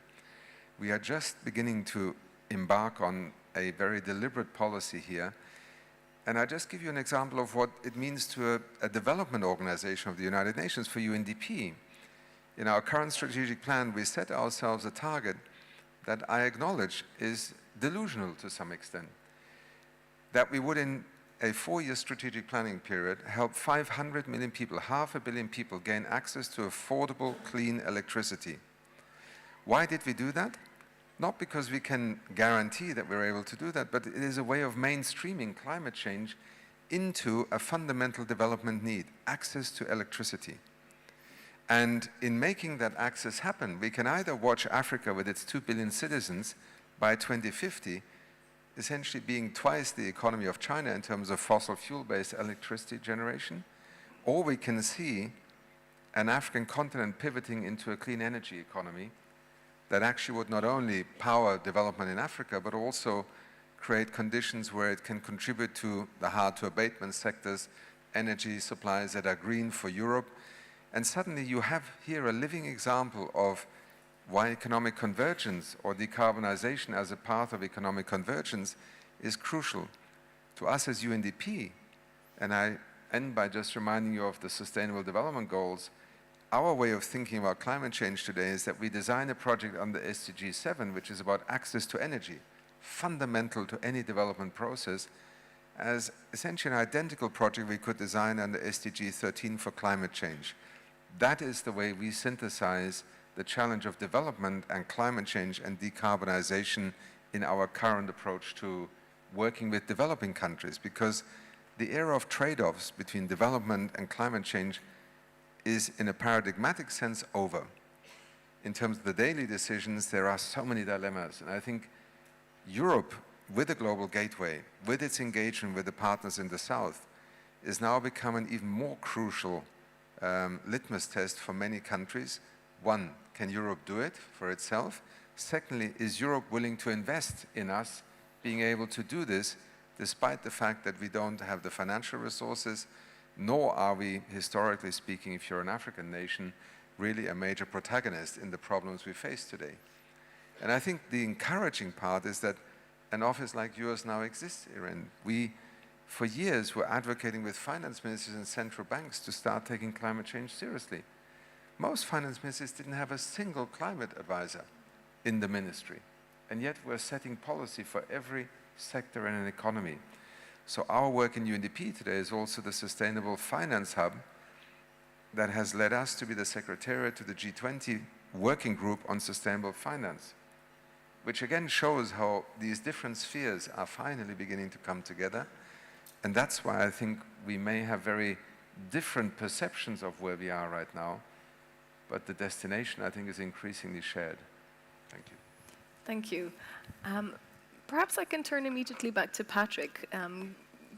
We are just beginning to embark on a very deliberate policy here. And I'll just give you an example of what it means to a development organization of the United Nations, for UNDP. In our current strategic plan, we set ourselves a target that I acknowledge is delusional to some extent. That we would, in a 4-year strategic planning period, help 500 million people, 500 million people, gain access to affordable, clean electricity. Why did we do that? Not because we can guarantee that we're able to do that, but it is a way of mainstreaming climate change into a fundamental development need, access to electricity. And in making that access happen, we can either watch Africa with its 2 billion citizens by 2050 essentially being twice the economy of China in terms of fossil fuel-based electricity generation, or we can see an African continent pivoting into a clean energy economy that actually would not only power development in Africa, but also create conditions where it can contribute to the hard-to-abatement sectors, energy supplies that are green for Europe. And suddenly you have here a living example of why economic convergence or decarbonization as a path of economic convergence is crucial to us as UNDP. And I end by just reminding you of the Sustainable Development Goals. Our way of thinking about climate change today is that we design a project under SDG 7, which is about access to energy, fundamental to any development process, as essentially an identical project we could design under SDG 13 for climate change. That is the way we synthesize the challenge of development and climate change and decarbonization in our current approach to working with developing countries, because the era of trade-offs between development and climate change is, in a paradigmatic sense, over. In terms of the daily decisions, there are so many dilemmas, and I think Europe, with the Global Gateway, with its engagement with the partners in the South, is now becoming an even more crucial litmus test for many countries. One, can Europe do it for itself? Secondly, is Europe willing to invest in us being able to do this, despite the fact that we don't have the financial resources, nor are we, historically speaking, if you're an African nation, really a major protagonist in the problems we face today. And I think the encouraging part is that an office like yours now exists, Irene. We, for years, were advocating with finance ministers and central banks to start taking climate change seriously. Most finance ministers didn't have a single climate advisor in the ministry, and yet we're setting policy for every sector in an economy. So our work in UNDP today is also the Sustainable Finance Hub that has led us to be the secretariat to the G20 Working Group on Sustainable Finance, which again shows how these different spheres are finally beginning to come together. And that's why I think we may have very different perceptions of where we are right now, but the destination, I think, is increasingly shared. Thank you. Thank you. Perhaps I can turn immediately back to Patrick.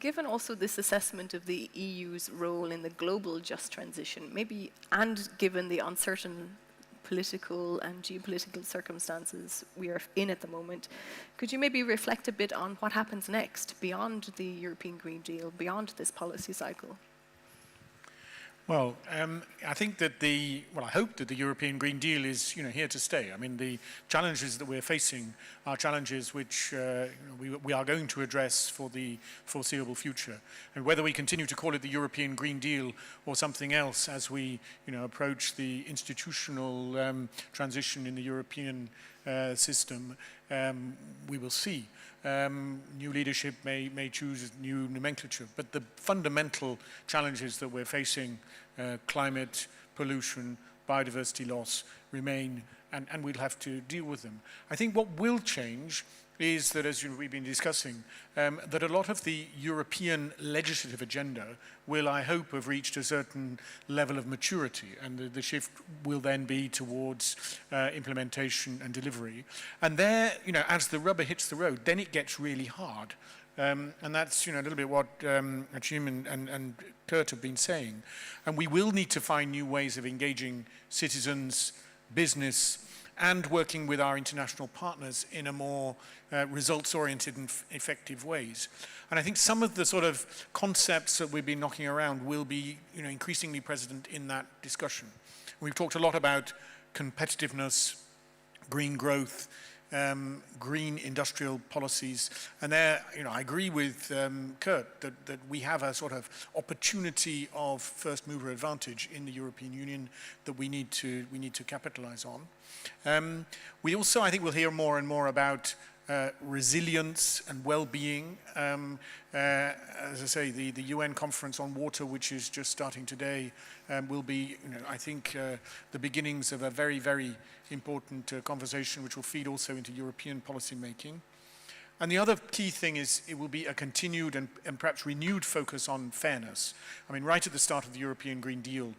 Given also this assessment of the EU's role in the global just transition, maybe, and given the uncertain political and geopolitical circumstances we are in at the moment, could you maybe reflect a bit on what happens next beyond the European Green Deal, beyond this policy cycle? Well, I think that I hope that the European Green Deal is, here to stay. I mean, the challenges that we're facing are challenges which we are going to address for the foreseeable future. And whether we continue to call it the European Green Deal or something else as we, approach the institutional transition in the European system, we will see. New leadership may choose new nomenclature, but the fundamental challenges that we're facing, climate, pollution, biodiversity loss, remain, and we'll have to deal with them. I think what will change is that, as we've been discussing, that a lot of the European legislative agenda will, I hope, have reached a certain level of maturity, and the shift will then be towards implementation and delivery. And there, as the rubber hits the road, then it gets really hard. And that's, a little bit what Achim and Kurt have been saying. And we will need to find new ways of engaging citizens, business, and working with our international partners in a more results-oriented and effective ways. And I think some of the sort of concepts that we've been knocking around will be, increasingly present in that discussion. We've talked a lot about competitiveness, green growth, green industrial policies, and there, I agree with Kurt that we have a sort of opportunity of first mover advantage in the European Union that we need to capitalize on. We also, I think, will hear more and more about resilience and well-being. As I say, the UN conference on water, which is just starting today, will be, I think, the beginnings of a very, very important conversation, which will feed also into European policy making. And the other key thing is it will be a continued and perhaps renewed focus on fairness. I mean, right at the start of the European Green Deal,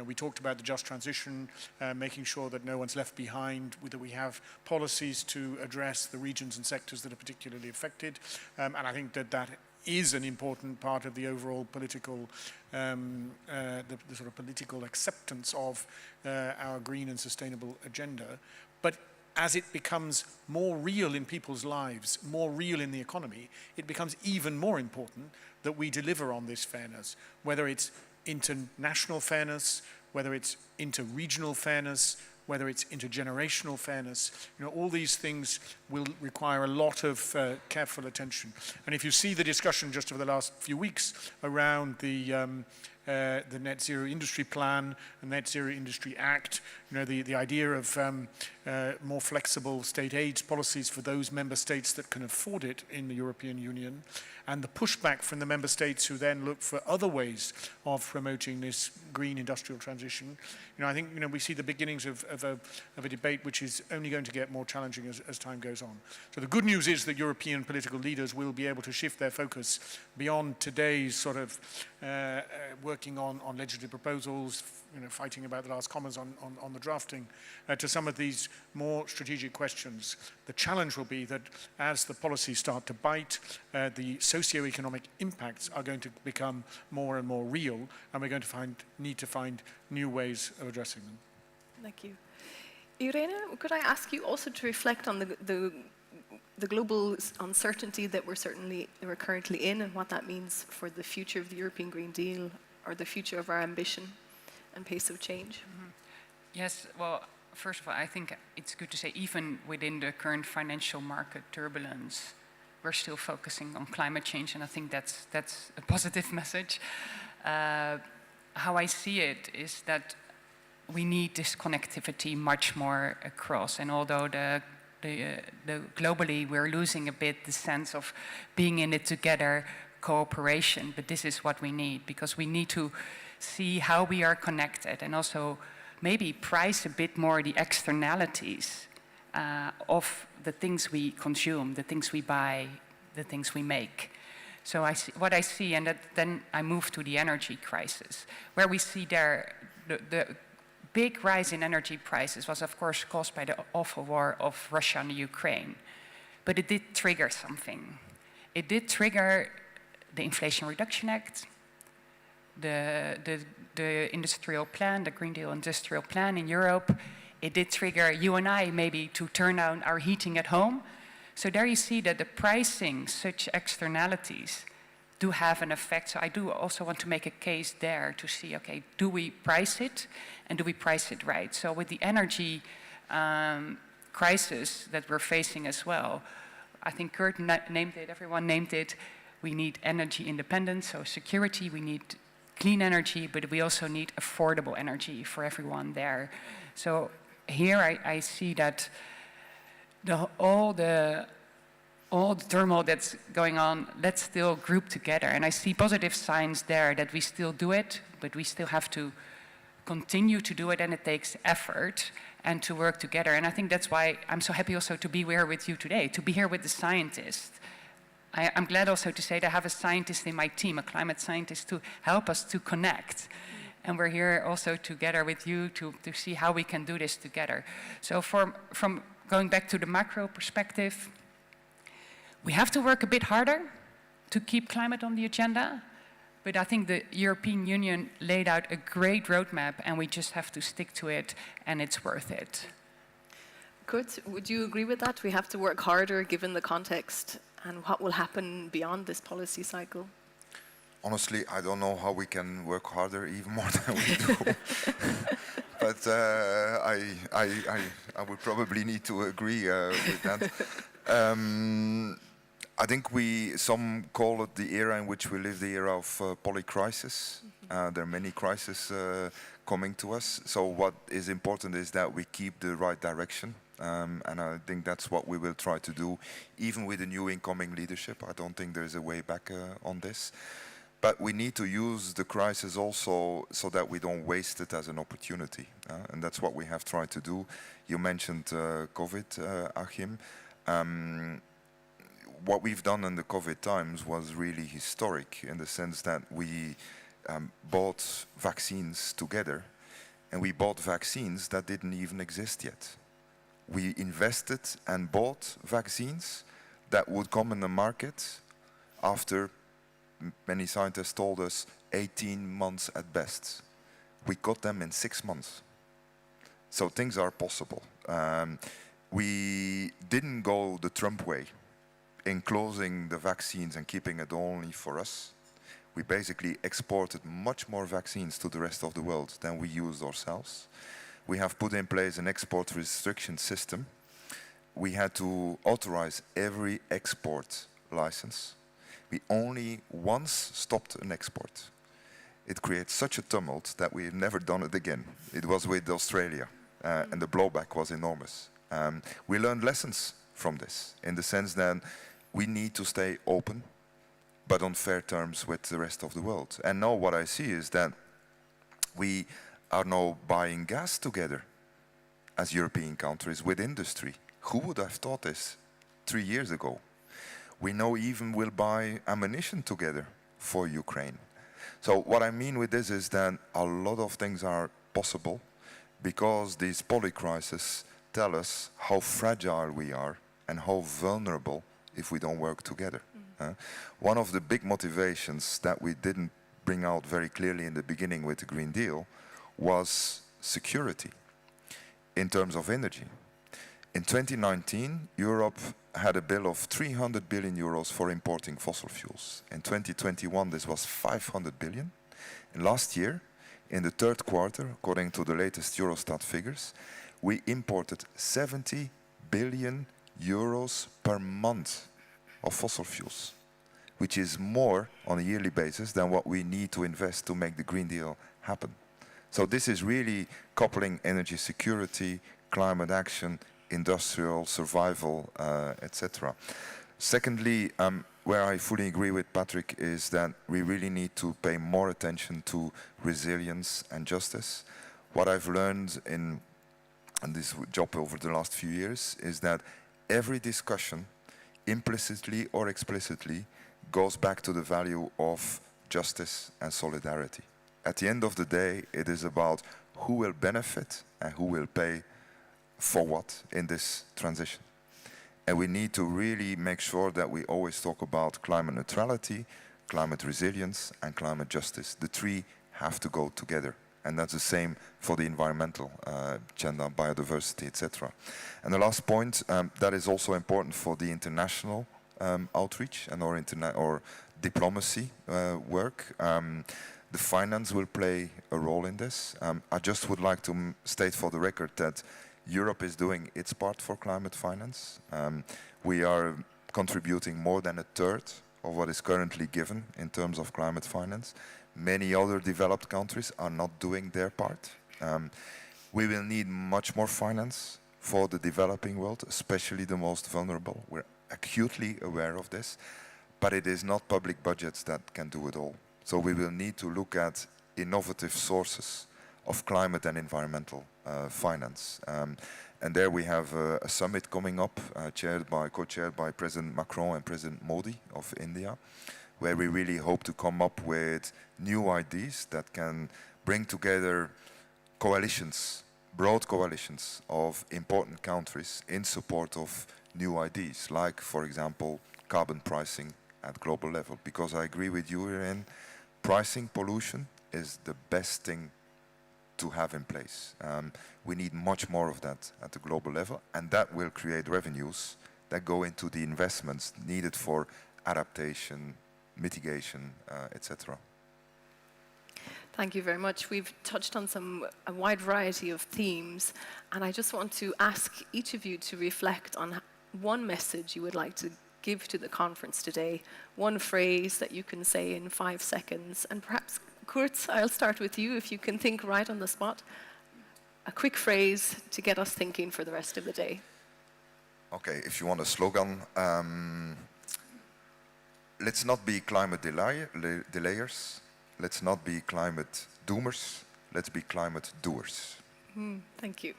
we talked about the just transition, making sure that no one's left behind, that we have policies to address the regions and sectors that are particularly affected. And I think that is an important part of the overall political, the sort of political acceptance of our green and sustainable agenda. But as it becomes more real in people's lives, more real in the economy, it becomes even more important that we deliver on this fairness, whether it's international fairness, whether it's inter-regional fairness, whether it's intergenerational fairness. All these things will require a lot of careful attention. And if you see the discussion just over the last few weeks around the Net Zero Industry Plan, the Net Zero Industry Act, the idea of more flexible state aid policies for those member states that can afford it in the European Union, and the pushback from the member states who then look for other ways of promoting this green industrial transition. I think we see the beginnings of a debate which is only going to get more challenging as time goes on. So the good news is that European political leaders will be able to shift their focus beyond today's sort of working on legislative proposals, fighting about the last comments on the drafting, to some of these more strategic questions. The challenge will be that as the policies start to bite, the socio-economic impacts are going to become more and more real, and we're going to need to find new ways of addressing them. Thank you. Irene, could I ask you also to reflect on the global uncertainty that we're currently in, and what that means for the future of the European Green Deal, or the future of our ambition and pace of change? Mm-hmm. Yes, well, first of all, I think it's good to say even within the current financial market turbulence, we're still focusing on climate change, and I think that's a positive message. How I see it is that we need this connectivity much more across, and although globally we're losing a bit the sense of being in it together, cooperation, but this is what we need, because we need to see how we are connected, and also maybe price a bit more the externalities of the things we consume, the things we buy, the things we make. So what I see, and then I move to the energy crisis, where we see there the big rise in energy prices was of course caused by the awful war of Russia and Ukraine, but it did trigger something. It did trigger the Inflation Reduction Act, the industrial plan, the Green Deal industrial plan in Europe. It did trigger you and I maybe to turn down our heating at home. So there you see that the pricing, such externalities, do have an effect. So I do also want to make a case there to see, okay, do we price it, and do we price it right? So with the energy crisis that we're facing as well, I think Kurt named it, everyone named it, we need energy independence, so security, we need clean energy, but we also need affordable energy for everyone there. So here I see that all the turmoil that's going on, let's still group together. And I see positive signs there that we still do it, but we still have to continue to do it, and it takes effort and to work together. And I think that's why I'm so happy also to be here with you today, to be here with the scientists. I'm glad also to say that I have a scientist in my team, a climate scientist, to help us to connect. And we're here also together with you to see how we can do this together. So from going back to the macro perspective, we have to work a bit harder to keep climate on the agenda, but I think the European Union laid out a great roadmap, and we just have to stick to it, and it's worth it. Kurt, would you agree with that? We have to work harder given the context, and what will happen beyond this policy cycle? Honestly, I don't know how we can work harder even more than we do. But I would probably need to agree with that. I think some call it the era in which we live, the era of polycrisis. There are many crises coming to us. So what is important is that we keep the right direction. And I think that's what we will try to do, even with the new incoming leadership. I don't think there's a way back on this. But we need to use the crisis also so that we don't waste it as an opportunity. And that's what we have tried to do. You mentioned COVID, Achim. what we've done in the COVID times was really historic in the sense that we bought vaccines together, and we bought vaccines that didn't even exist yet. We invested and bought vaccines that would come in the market after, many scientists told us, 18 months at best. We got them in 6 months. So things are possible. We didn't go the Trump way in closing the vaccines and keeping it only for us. We basically exported much more vaccines to the rest of the world than we used ourselves. We have put in place an export restriction system. We had to authorize every export license. We only once stopped an export. It created such a tumult that we've never done it again. It was with Australia, and the blowback was enormous. We learned lessons from this, in the sense that we need to stay open, but on fair terms with the rest of the world. And now what I see is that we are now buying gas together as European countries with industry. Who would have thought this 3 years ago? We now even will buy ammunition together for Ukraine. So what I mean with this is that a lot of things are possible because these polycrises tell us how fragile we are and how vulnerable if we don't work together. One of the big motivations that we didn't bring out very clearly in the beginning with the Green Deal was security in terms of energy. In 2019, Europe had a bill of 300 billion euros for importing fossil fuels. In 2021, this was 500 billion. And last year, in the third quarter, according to the latest Eurostat figures, we imported 70 billion euros per month of fossil fuels, which is more on a yearly basis than what we need to invest to make the Green Deal happen. So this is really coupling energy security, climate action, industrial survival, etc. Secondly, where I fully agree with Patrick is that we really need to pay more attention to resilience and justice. What I've learned in this job over the last few years is that every discussion, implicitly or explicitly, goes back to the value of justice and solidarity. At the end of the day, it is about who will benefit and who will pay for what in this transition. And we need to really make sure that we always talk about climate neutrality, climate resilience, and climate justice. The three have to go together. And that's the same for the environmental agenda, biodiversity, etc. And the last point, that is also important for the international outreach and our diplomacy work. The finance will play a role in this. I just would like to state for the record that Europe is doing its part for climate finance. We are contributing more than a third of what is currently given in terms of climate finance. Many other developed countries are not doing their part. We will need much more finance for the developing world, especially the most vulnerable. We're acutely aware of this, but it is not public budgets that can do it all. So we will need to look at innovative sources of climate and environmental finance. And there we have a summit coming up, co-chaired by President Macron and President Modi of India, where we really hope to come up with new ideas that can bring together coalitions, broad coalitions of important countries in support of new ideas, like, for example, carbon pricing at global level. Because I agree with you, Irene, pricing pollution is the best thing to have in place. We need much more of that at the global level, and that will create revenues that go into the investments needed for adaptation, mitigation, etc. Thank you very much. We've touched on a wide variety of themes, and I just want to ask each of you to reflect on one message you would like to give to the conference today, one phrase that you can say in 5 seconds, and perhaps, Kurz, I'll start with you if you can think right on the spot. A quick phrase to get us thinking for the rest of the day. Okay, if you want a slogan, let's not be climate delayers, let's not be climate doomers, let's be climate doers. Thank you.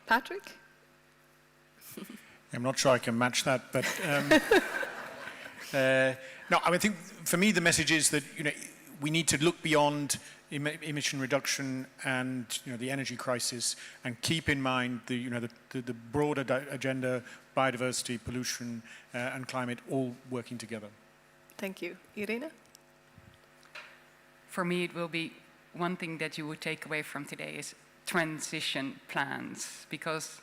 Patrick? I'm not sure I can match that, but no, I think for me the message is that we need to look beyond emission reduction and the energy crisis, and keep in mind the broader agenda, biodiversity, pollution, and climate all working together. Thank you. Irene? For me, it will be one thing that you would take away from today is transition plans, because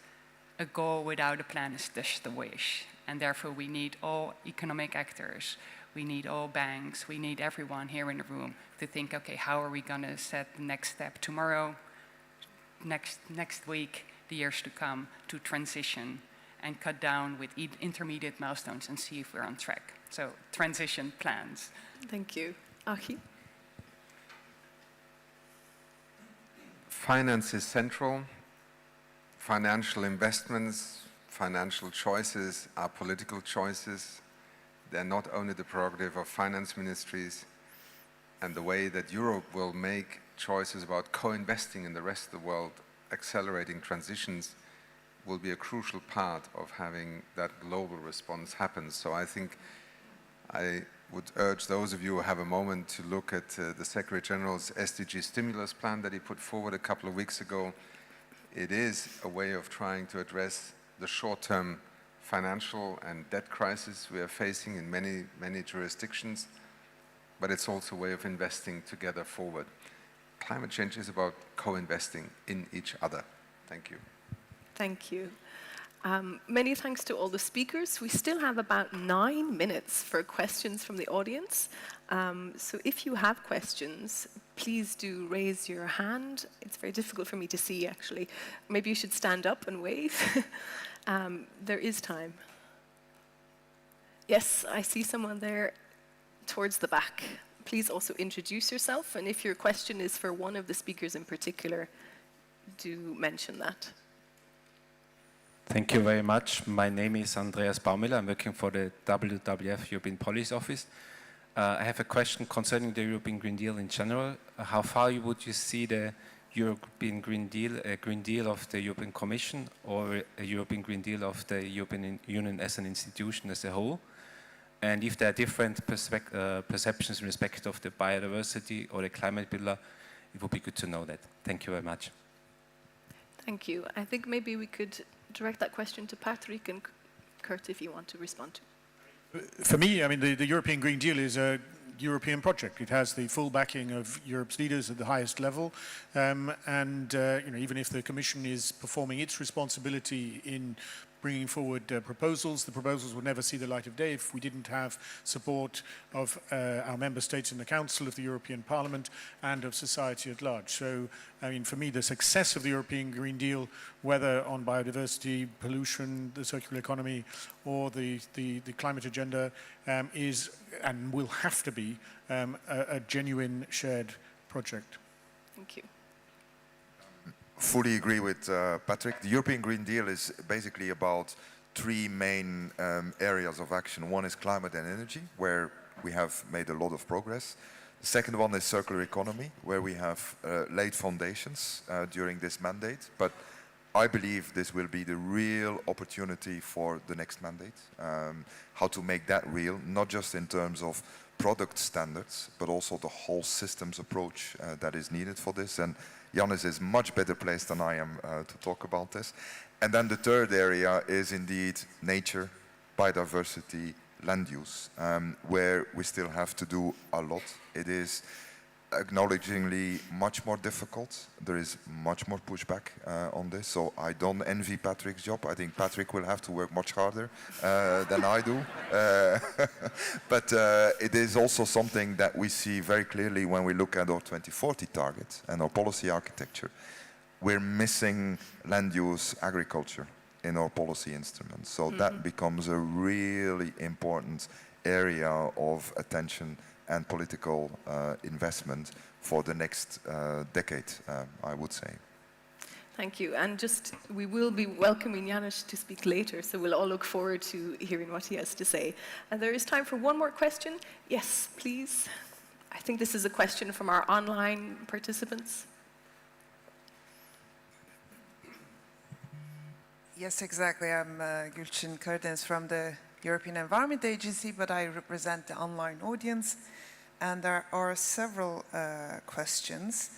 a goal without a plan is just a wish. And therefore, we need all economic actors, we need all banks, we need everyone here in the room to think, okay, how are we going to set the next step tomorrow, next week, the years to come, to transition and cut down with intermediate milestones and see if we're on track. So, transition plans. Thank you. Achi? Finance is central. Financial investments, financial choices are political choices. They're not only the prerogative of finance ministries, and the way that Europe will make choices about co-investing in the rest of the world, accelerating transitions, will be a crucial part of having that global response happen. So I think I would urge those of you who have a moment to look at the Secretary General's SDG stimulus plan that he put forward a couple of weeks ago. It is a way of trying to address the short-term financial and debt crisis we are facing in many jurisdictions, but it's also a way of investing together forward. Climate change is about co-investing in each other. Thank you. Thank you. Many thanks to all the speakers. We still have about 9 minutes for questions from the audience. So if you have questions, please do raise your hand. It's very difficult for me to see, actually. Maybe you should stand up and wave. There is time. Yes, I see someone there towards the back. Please also introduce yourself, and if your question is for one of the speakers in particular, do mention that. Thank you very much. My name is Andreas Baumüller. I'm working for the WWF European Policy Office. I have a question concerning the European Green Deal in general. How far would you see the European Green Deal, a Green Deal of the European Commission, or a European Green Deal of the European Union as an institution as a whole? And if there are different perceptions in respect of the biodiversity or the climate pillar, it would be good to know that. Thank you very much. Thank you. I think maybe we could direct that question to Patrick and Kurt if you want to respond to. For me, I mean, the European Green Deal is a European project. It has the full backing of Europe's leaders at the highest level, and even if the Commission is performing its responsibility in bringing forward proposals, the proposals would never see the light of day if we didn't have support of our member states in the Council, of the European Parliament, and of society at large. So, I mean, for me, the success of the European Green Deal, whether on biodiversity, pollution, the circular economy, or the climate agenda, is and will have to be a genuine shared project. Thank you. Fully agree with Patrick. The European Green Deal is basically about three main areas of action. One is climate and energy, where we have made a lot of progress. The second one is circular economy, where we have laid foundations during this mandate. But I believe this will be the real opportunity for the next mandate. How to make that real, not just in terms of product standards, but also the whole systems approach that is needed for this. And Jannis is much better placed than I am to talk about this. And then the third area is indeed nature, biodiversity, land use, where we still have to do a lot. It is acknowledgingly much more difficult. There is much more pushback on this, so I don't envy Patrick's job. I think Patrick will have to work much harder than I do. But it is also something that we see very clearly when we look at our 2040 target and our policy architecture. We're missing land use agriculture in our policy instruments, so that becomes a really important area of attention and political investment for the next decade, I would say. Thank you. And just, we will be welcoming Jannis to speak later, so we'll all look forward to hearing what he has to say. And there is time for one more question. Yes, please. I think this is a question from our online participants. Yes, exactly. I'm Gülçin Karadeniz from the European Environment Agency, but I represent the online audience. And there are several questions.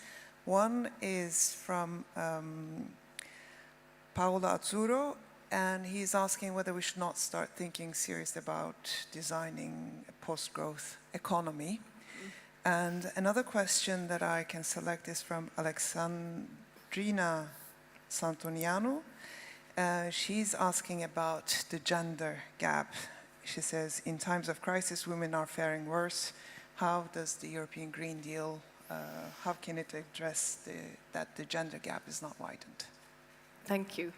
One is from Paolo Azzurro, and he's asking whether we should not start thinking seriously about designing a post-growth economy. And another question that I can select is from Alexandrina Santoniano. She's asking about the gender gap. She says, in times of crisis, women are faring worse. How does the European Green Deal, how can it address that the gender gap is not widened? Thank you.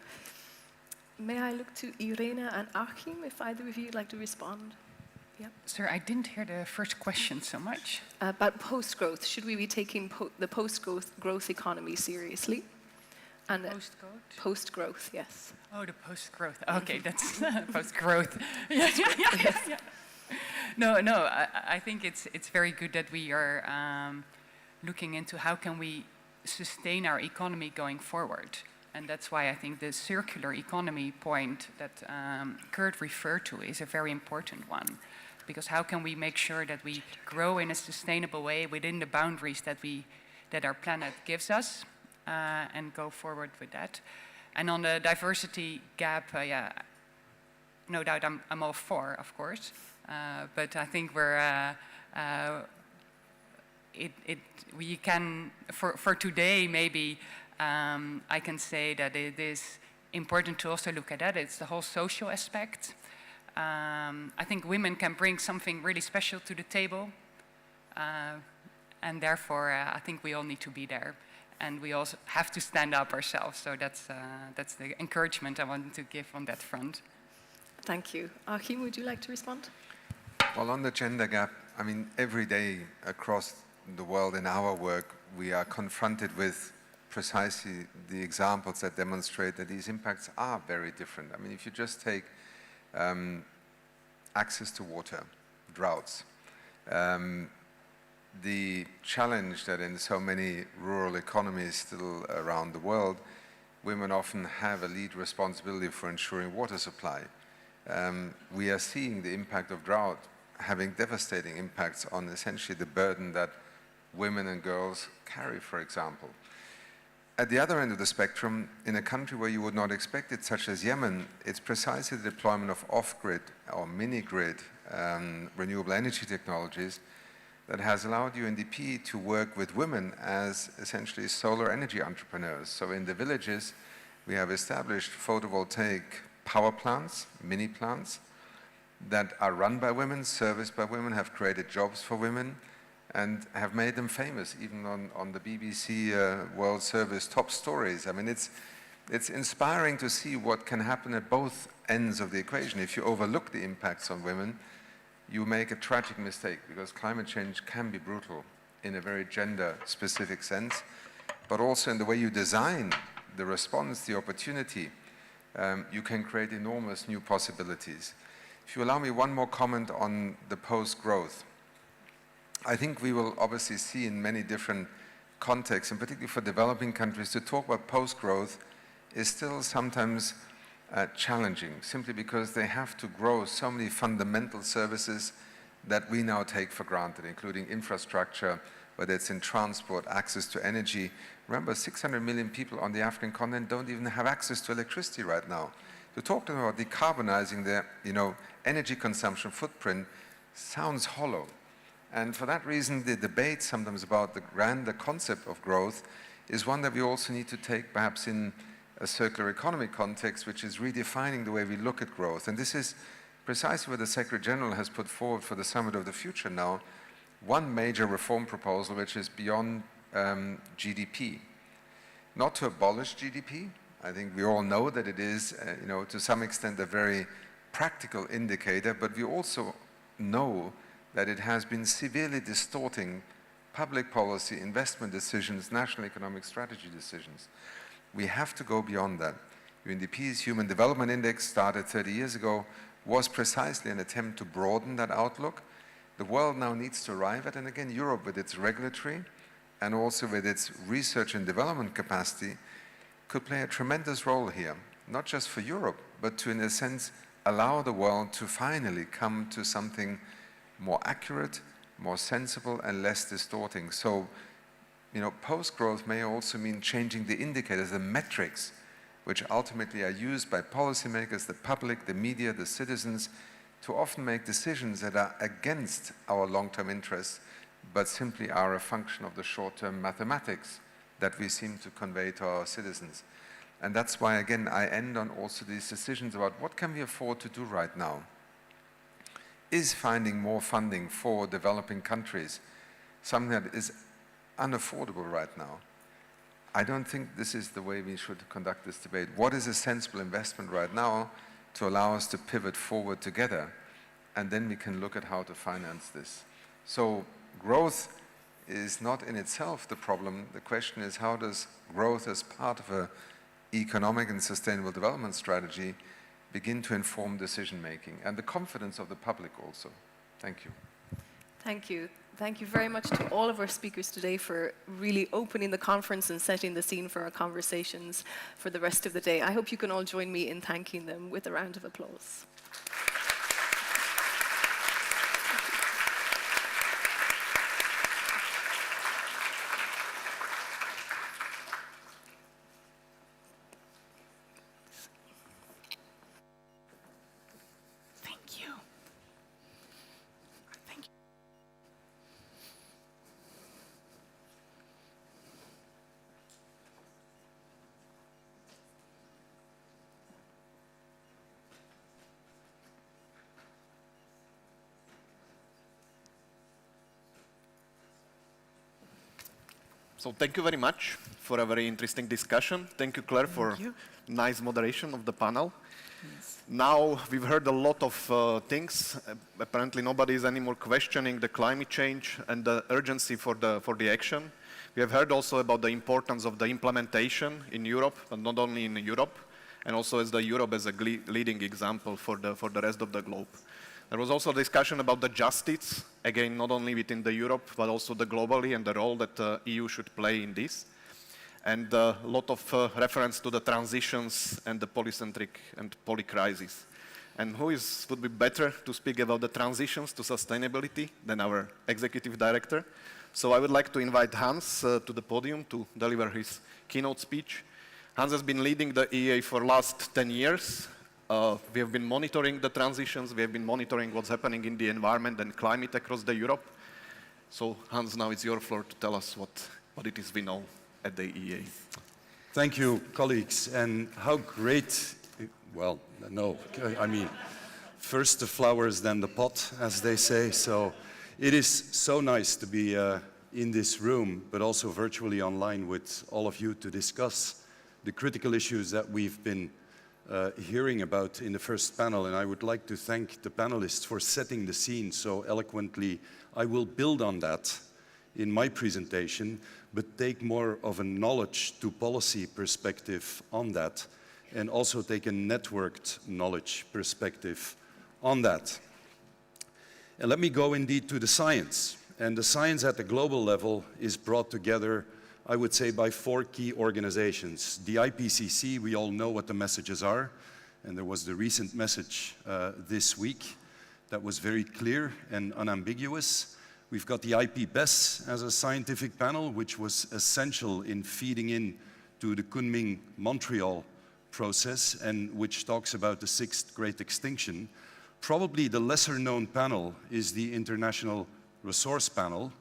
May I look to Irene and Achim, if either of you would like to respond? Yeah. Sir, I didn't hear the first question so much. About post-growth. Should we be taking the post-growth economy seriously? And Post-growth? Post-growth, yes. Oh, the post-growth. Okay, that's post-growth. Yeah. No, I think it's very good that we are looking into how can we sustain our economy going forward. And that's why I think the circular economy point that Kurt referred to is a very important one. Because how can we make sure that we grow in a sustainable way within the boundaries that our planet gives us, and go forward with that. And on the diversity gap, yeah, no doubt I'm all for, of course. But I think we can, for today maybe, I can say that it is important to also look at that. It's the whole social aspect. I think women can bring something really special to the table. And therefore, I think we all need to be there. And we also have to stand up ourselves. So that's the encouragement I want to give on that front. Thank you. Achim, would you like to respond? Well, on the gender gap, I mean, every day across the world in our work, we are confronted with precisely the examples that demonstrate that these impacts are very different. I mean, if you just take access to water, droughts, the challenge that in so many rural economies still around the world, women often have a lead responsibility for ensuring water supply. We are seeing the impact of drought having devastating impacts on essentially the burden that women and girls carry, for example. At the other end of the spectrum, in a country where you would not expect it, such as Yemen, it's precisely the deployment of off-grid or mini-grid renewable energy technologies that has allowed UNDP to work with women as essentially solar energy entrepreneurs. So in the villages, we have established photovoltaic power plants, mini plants, that are run by women, serviced by women, have created jobs for women, and have made them famous, even on the BBC World Service top stories. I mean, it's inspiring to see what can happen at both ends of the equation. If you overlook the impacts on women, you make a tragic mistake, because climate change can be brutal in a very gender-specific sense, but also in the way you design the response, the opportunity, you can create enormous new possibilities. If you allow me one more comment on the post-growth, I think we will obviously see in many different contexts, and particularly for developing countries, to talk about post-growth is still sometimes challenging, simply because they have to grow so many fundamental services that we now take for granted, including infrastructure, whether it's in transport, access to energy. Remember, 600 million people on the African continent don't even have access to electricity right now. To talk to them about decarbonizing their energy consumption footprint sounds hollow. And for that reason, the debate sometimes about the grander concept of growth is one that we also need to take perhaps in a circular economy context, which is redefining the way we look at growth. And this is precisely what the Secretary General has put forward for the Summit of the Future now, one major reform proposal which is beyond GDP. Not to abolish GDP. I think we all know that it is, to some extent a very practical indicator, but we also know that it has been severely distorting public policy, investment decisions, national economic strategy decisions. We have to go beyond that. UNDP's Human Development Index, started 30 years ago, was precisely an attempt to broaden that outlook. The world now needs to arrive at, and again, Europe with its regulatory and also with its research and development capacity could play a tremendous role here. not just for Europe, but to, in a sense, allow the world to finally come to something more accurate, more sensible, and less distorting. So, you know, post-growth may also mean changing the indicators, the metrics, which ultimately are used by policymakers, the public, the media, the citizens, to often make decisions that are against our long-term interests, but simply are a function of the short-term mathematics that we seem to convey to our citizens. And that's why, again, I end on also these decisions about what can we afford to do right now. Is finding more funding for developing countries something that is unaffordable right now? I don't think this is the way we should conduct this debate. What is a sensible investment right now to allow us to pivot forward together? And then we can look at how to finance this. So growth is not in itself the problem. The question is, how does growth as part of an economic and sustainable development strategy begin to inform decision-making and the confidence of the public also. Thank you. Thank you. Thank you very much to all of our speakers today for really opening the conference and setting the scene for our conversations for the rest of the day. I hope you can all join me in thanking them with a round of applause. So thank you very much for a very interesting discussion. Thank you, Claire, for nice moderation of the panel. Yes. Now we've heard a lot of things. Apparently nobody is anymore questioning the climate change and the urgency for the action. We have heard also about the importance of the implementation in Europe, but not only in Europe, and also as the Europe as a leading example for the rest of the globe. There was also a discussion about the justice, again, not only within the Europe, but also the globally and the role that the EU should play in this. And a lot of reference to the transitions and the polycentric and polycrisis. And would be better to speak about the transitions to sustainability than our executive director. So I would like to invite Hans to the podium to deliver his keynote speech. Hans has been leading the EEA for the last 10 years. We have been monitoring the transitions. We have been monitoring what's happening in the environment and climate across the Europe. So Hans, now it's your floor to tell us what it is we know at the EEA. Thank you, colleagues. And how great, well, no, I mean, first the flowers, then the pot, as they say. So it is so nice to be in this room, but also virtually online with all of you to discuss the critical issues that we've been hearing about in the first panel, and I would like to thank the panelists for setting the scene so eloquently. I will build on that in my presentation, but take more of a knowledge to policy perspective on that, and also take a networked knowledge perspective on that. And let me go indeed to the science. And the science at the global level is brought together, I would say, by 4 key organizations. The IPCC, we all know what the messages are, and there was the recent message this week that was very clear and unambiguous. We've got the IPBES as a scientific panel, which was essential in feeding in to the Kunming-Montreal process, and which talks about the 6th great extinction. Probably the lesser-known panel is the International Resource Panel,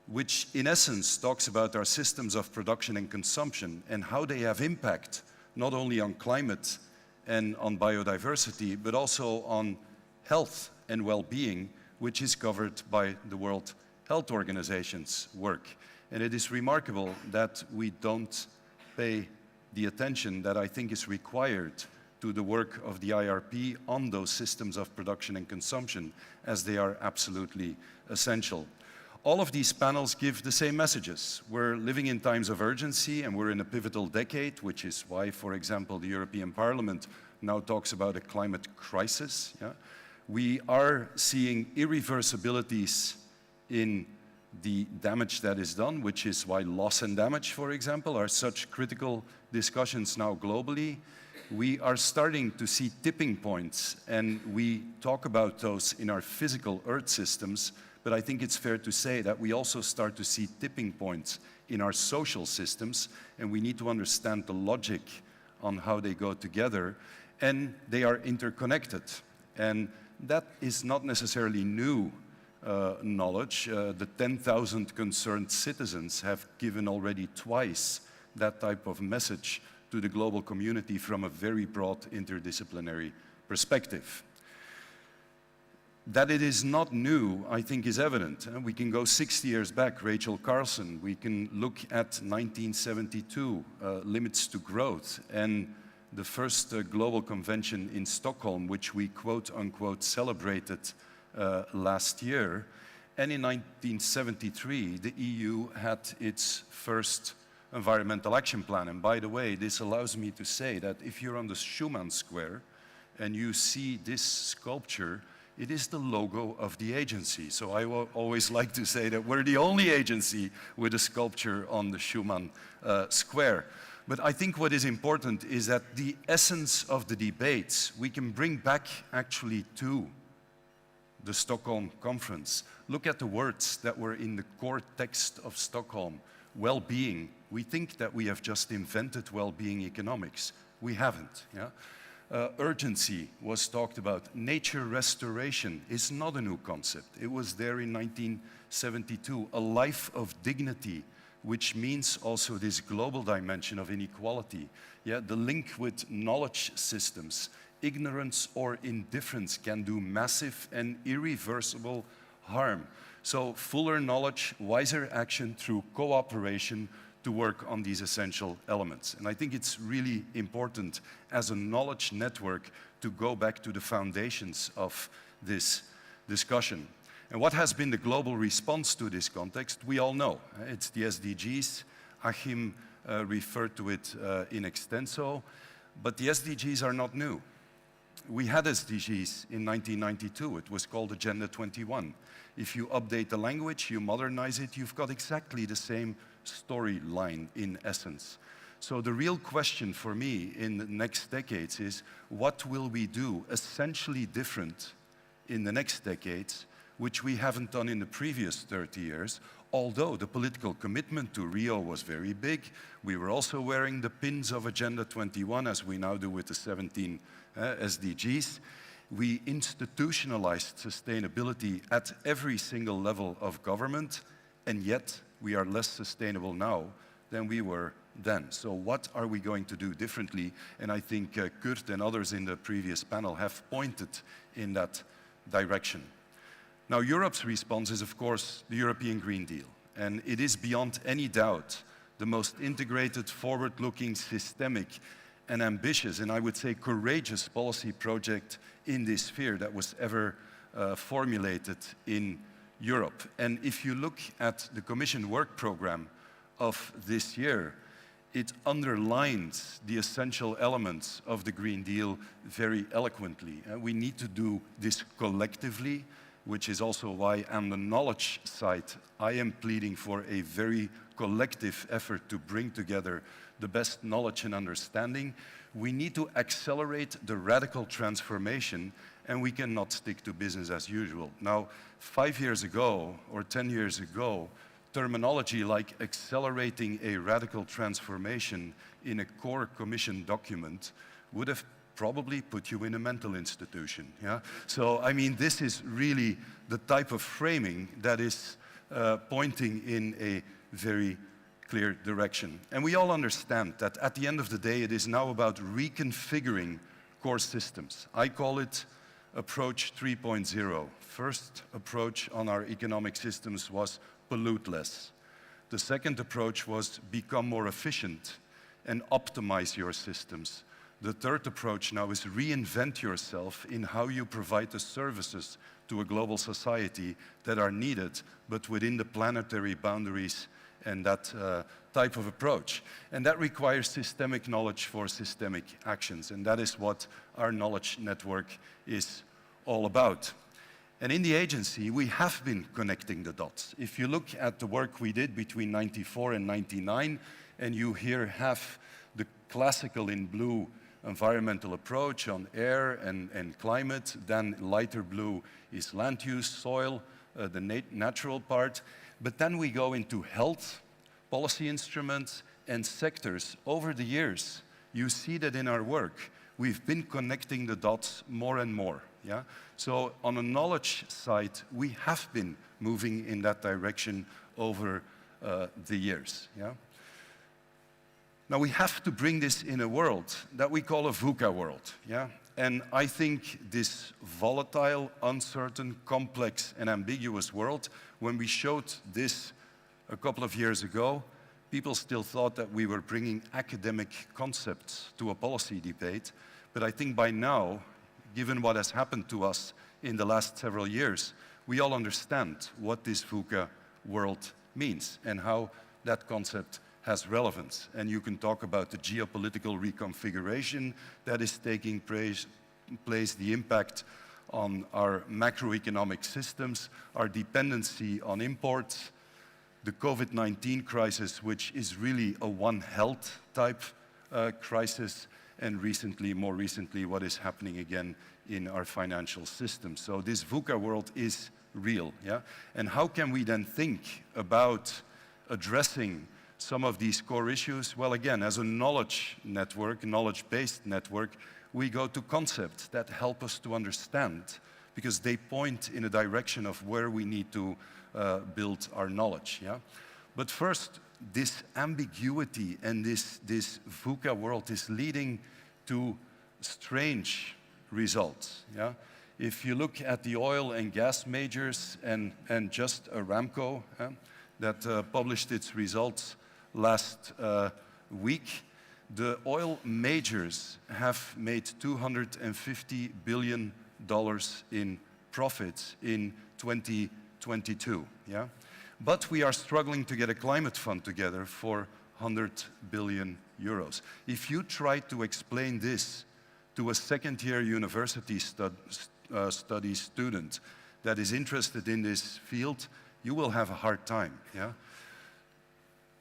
which in essence talks about our systems of production and consumption and how they have impact not only on climate and on biodiversity, but also on health and well-being, which is covered by the World Health Organization's work. And it is remarkable that we don't pay the attention that I think is required to the work of the IRP on those systems of production and consumption, as they are absolutely essential. All of these panels give the same messages. We're living in times of urgency, and we're in a pivotal decade, which is why, for example, the European Parliament now talks about a climate crisis. Yeah? We are seeing irreversibilities in the damage that is done, which is why loss and damage, for example, are such critical discussions now globally. we are starting to see tipping points, and we talk about those in our physical Earth systems, but I think it's fair to say that we also start to see tipping points in our social systems, and we need to understand the logic on how they go together, and they are interconnected. And that is not necessarily new knowledge. The 10,000 concerned citizens have given already twice that type of message to the global community from a very broad interdisciplinary perspective. That it is not new, I think, is evident. We can go 60 years back, Rachel Carson. We can look at 1972, limits to growth, and the first global convention in Stockholm, which we quote-unquote celebrated last year. And in 1973, the EU had its first environmental action plan. And by the way, this allows me to say that if you're on the Schumann Square and you see this sculpture, it is the logo of the agency. So I always like to say that we're the only agency with a sculpture on the Schumann Square. But I think what is important is that the essence of the debates we can bring back actually to the Stockholm Conference. Look at the words that were in the core text of Stockholm. Well-being. We think that we have just invented well-being economics. We haven't. Yeah? Urgency was talked about. Nature restoration is not a new concept. It was there in 1972. A life of dignity, which means also this global dimension of inequality. Yeah, the link with knowledge systems. Ignorance or indifference can do massive and irreversible harm. So fuller knowledge, wiser action through cooperation to work on these essential elements. And I think it's really important as a knowledge network to go back to the foundations of this discussion. And what has been the global response to this context? We all know. It's the SDGs. Achim referred to it in extenso. But the SDGs are not new. We had SDGs in 1992. It was called Agenda 21. If you update the language, you modernize it, you've got exactly the same storyline in essence. So the real question for me in the next decades is, what will we do essentially different in the next decades, which we haven't done in the previous 30 years, although the political commitment to Rio was very big. We were also wearing the pins of Agenda 21, as we now do with the 17 SDGs. We institutionalized sustainability at every single level of government, and yet we are less sustainable now than we were then. So what are we going to do differently? And I think Kurt and others in the previous panel have pointed in that direction. Now, Europe's response is, of course, the European Green Deal. And it is beyond any doubt the most integrated, forward-looking, systemic, and ambitious, and I would say courageous policy project in this sphere that was ever formulated in Europe. And if you look at the Commission work program of this year, it underlines the essential elements of the Green Deal very eloquently. We need to do this collectively, which is also why on the knowledge side, I am pleading for a very collective effort to bring together the best knowledge and understanding. We need to accelerate the radical transformation, and we cannot stick to business as usual. Now, 5 years ago, or 10 years ago, terminology like accelerating a radical transformation in a core Commission document would have probably put you in a mental institution. Yeah? So, I mean, this is really the type of framing that is pointing in a very clear direction. And we all understand that at the end of the day, it is now about reconfiguring core systems. I call it approach 3.0. First approach on our economic systems was pollute less. The second approach was become more efficient and optimize your systems. The third approach now is reinvent yourself in how you provide the services to a global society that are needed, but within the planetary boundaries and that type of approach. And that requires systemic knowledge for systemic actions, and that is what our knowledge network is all about. And in the agency, we have been connecting the dots. If you look at the work we did between 94 and 99, and you here have the classical in blue environmental approach on air and climate. Then lighter blue is land use, soil, the natural part. But then we go into health, policy instruments, and sectors. Over the years, you see that in our work, we've been connecting the dots more and more. Yeah? So on a knowledge side, we have been moving in that direction over the years. Yeah? Now we have to bring this in a world that we call a VUCA world. Yeah? And I think this volatile, uncertain, complex, and ambiguous world, when we showed this a couple of years ago, people still thought that we were bringing academic concepts to a policy debate. But I think by now, given what has happened to us in the last several years, we all understand what this VUCA world means and how that concept has relevance. And you can talk about the geopolitical reconfiguration that is taking place, the impact on our macroeconomic systems, our dependency on imports, the COVID-19 crisis, which is really a One Health type crisis, and more recently, what is happening again in our financial system. So this VUCA world is real, yeah? And how can we then think about addressing some of these core issues? Well, again, as a knowledge network, knowledge-based network, we go to concepts that help us to understand, because they point in a direction of where we need to build our knowledge. Yeah? But first, this ambiguity and this VUCA world is leading to strange results. Yeah? If you look at the oil and gas majors and just Aramco, that published its results last week, the oil majors have made $250 billion in profits in 2022. Yeah? But we are struggling to get a climate fund together for 100 billion euros. If you try to explain this to a second-year university studies student that is interested in this field, you will have a hard time. Yeah?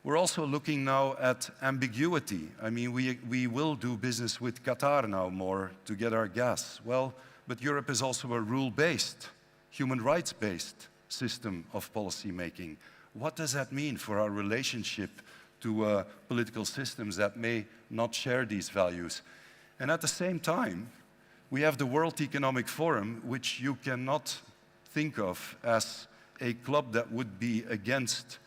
We're also looking now at ambiguity. I mean, we will do business with Qatar now more to get our gas. Well, but Europe is also a rule-based, human rights-based system of policy making. What does that mean for our relationship to political systems that may not share these values? And at the same time, we have the World Economic Forum, which you cannot think of as a club that would be against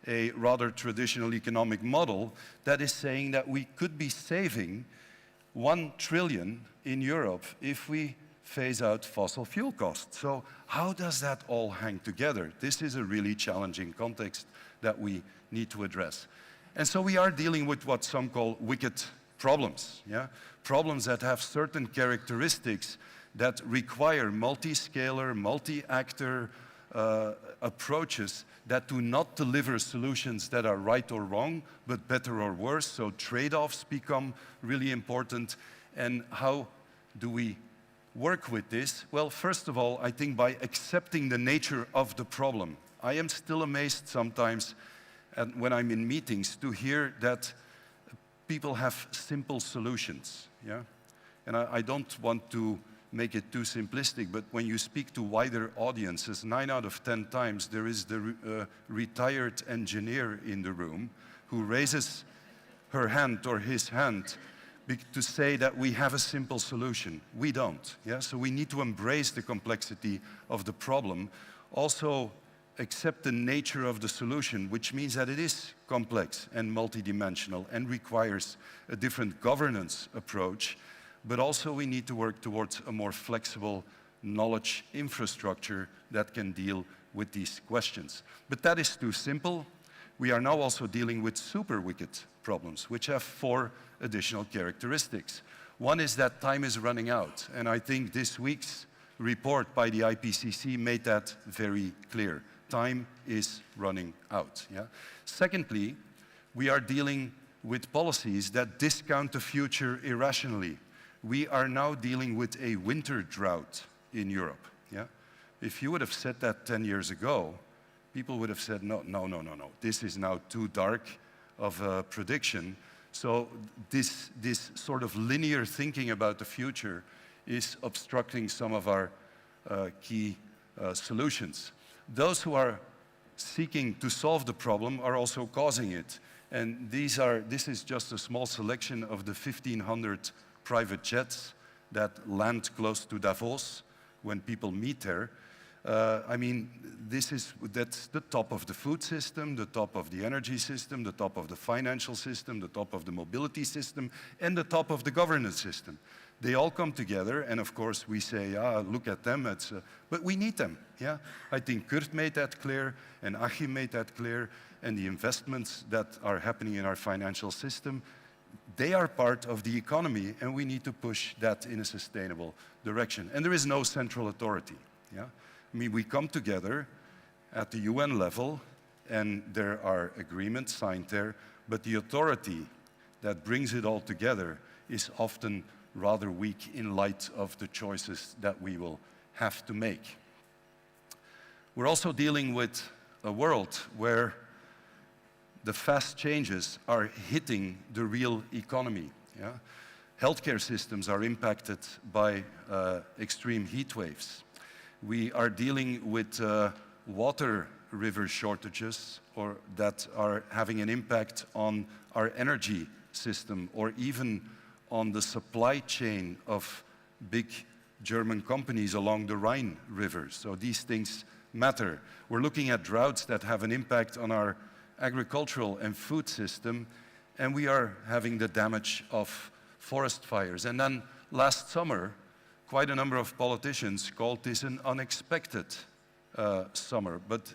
a rather traditional economic model, that is saying that we could be saving 1 trillion in Europe if we phase out fossil fuel costs. So how does that all hang together? This is a really challenging context that we need to address. And so we are dealing with what some call wicked problems. Yeah? Problems that have certain characteristics that require multi-scalar, multi-actor approaches that do not deliver solutions that are right or wrong, but better or worse. So trade-offs become really important. And how do we work with this? Well, first of all, I think by accepting the nature of the problem. I am still amazed sometimes when I'm in meetings to hear that people have simple solutions. Yeah? And I don't want to make it too simplistic, but when you speak to wider audiences, 9 out of 10 times there is the retired engineer in the room who raises her hand or his hand to say that we have a simple solution. We don't. Yeah? So we need to embrace the complexity of the problem, also accept the nature of the solution, which means that it is complex and multidimensional and requires a different governance approach. But also we need to work towards a more flexible knowledge infrastructure that can deal with these questions. But that is too simple. We are now also dealing with super wicked problems, which have 4 additional characteristics. One is that time is running out, and I think this week's report by the IPCC made that very clear. Time is running out. Yeah? Secondly, we are dealing with policies that discount the future irrationally. We are now dealing with a winter drought in Europe. Yeah? If you would have said that 10 years ago, people would have said, no, this is now too dark of a prediction. So this sort of linear thinking about the future is obstructing some of our key solutions. Those who are seeking to solve the problem are also causing it. And this is just a small selection of the 1,500 private jets that land close to Davos when people meet there. I mean, that's the top of the food system, the top of the energy system, the top of the financial system, the top of the mobility system, and the top of the governance system. They all come together, and of course we say, look at them, but we need them. Yeah? I think Kurt made that clear, and Achim made that clear, and the investments that are happening in our financial system, they are part of the economy, and we need to push that in a sustainable direction. And there is no central authority. Yeah? I mean, we come together at the UN level, and there are agreements signed there, but the authority that brings it all together is often rather weak in light of the choices that we will have to make. We're also dealing with a world where the fast changes are hitting the real economy. Yeah? Healthcare systems are impacted by extreme heat waves. We are dealing with water river shortages that are having an impact on our energy system, or even on the supply chain of big German companies along the Rhine River. So these things matter. We're looking at droughts that have an impact on our agricultural and food system, and we are having the damage of forest fires. And then last summer, quite a number of politicians called this an unexpected summer, but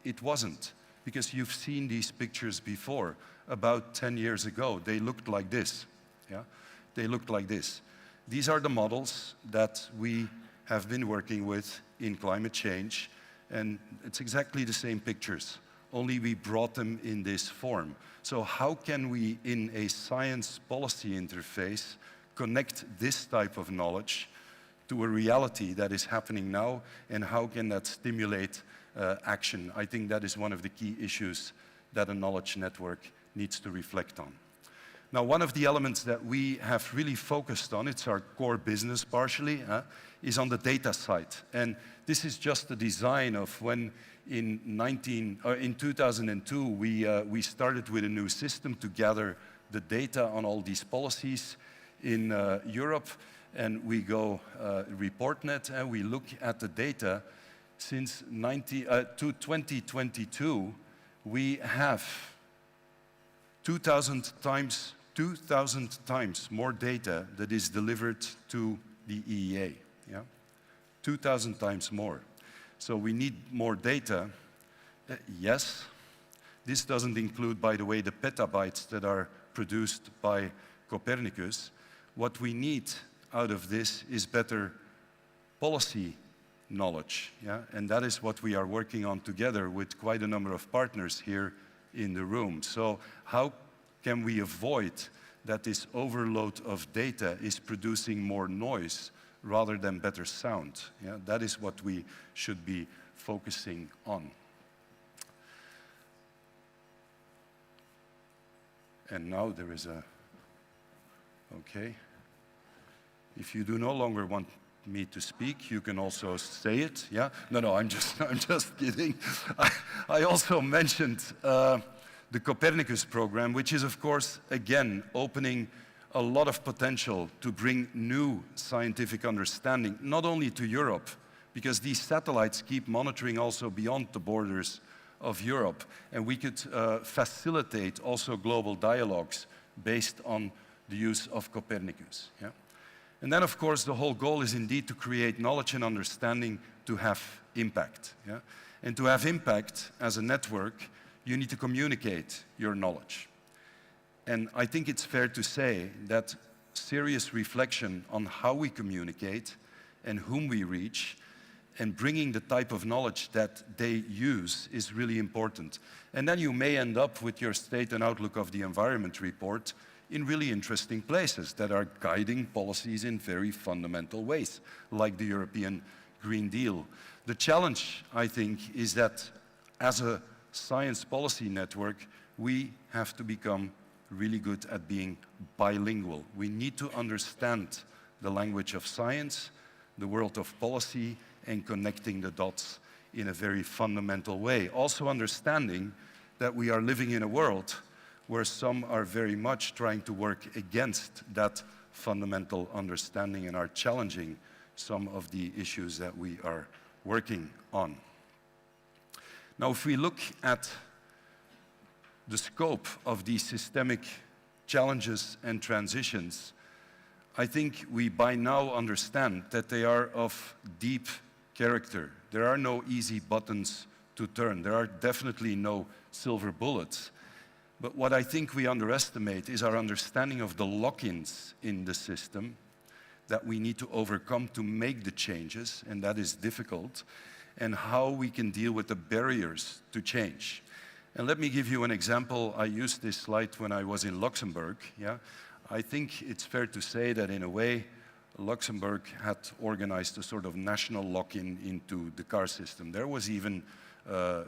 it wasn't, because you've seen these pictures before. About 10 years ago, they looked like this. Yeah? They looked like this. These are the models that we have been working with in climate change, and it's exactly the same pictures, only we brought them in this form. So how can we, in a science policy interface, connect this type of knowledge to a reality that is happening now, and how can that stimulate action? I think that is one of the key issues that a knowledge network needs to reflect on. Now, one of the elements that we have really focused on, it's our core business partially, is on the data side. And this is just the design of when in 2002 we started with a new system to gather the data on all these policies in Europe. And we go ReportNet, and we look at the data. Since 2022, we have 2,000 times more data that is delivered to the EEA. Yeah? 2,000 times more. So we need more data. Yes. This doesn't include, by the way, the petabytes that are produced by Copernicus. What we need out of this is better policy knowledge, yeah? And that is what we are working on together with quite a number of partners here in the room. So how can we avoid that this overload of data is producing more noise rather than better sound? Yeah? That is what we should be focusing on. And now there is okay. If you do no longer want me to speak, you can also say it. Yeah? No, I'm just kidding. I also mentioned the Copernicus program, which is, of course, again, opening a lot of potential to bring new scientific understanding, not only to Europe, because these satellites keep monitoring also beyond the borders of Europe, and we could facilitate also global dialogues based on the use of Copernicus. Yeah? And then, of course, the whole goal is indeed to create knowledge and understanding to have impact. Yeah? And to have impact as a network, you need to communicate your knowledge. And I think it's fair to say that serious reflection on how we communicate and whom we reach and bringing the type of knowledge that they use is really important. And then you may end up with your State and Outlook of the Environment report in really interesting places that are guiding policies in very fundamental ways, like the European Green Deal. The challenge, I think, is that as a science policy network, we have to become really good at being bilingual. We need to understand the language of science, the world of policy, and connecting the dots in a very fundamental way. Also understanding that we are living in a world where some are very much trying to work against that fundamental understanding and are challenging some of the issues that we are working on. Now, if we look at the scope of these systemic challenges and transitions, I think we by now understand that they are of deep character. There are no easy buttons to turn. There are definitely no silver bullets. But what I think we underestimate is our understanding of the lock-ins in the system that we need to overcome to make the changes, and that is difficult, and how we can deal with the barriers to change. And let me give you an example. I used this slide when I was in Luxembourg. Yeah? I think it's fair to say that in a way, Luxembourg had organized a sort of national lock-in into the car system. There was even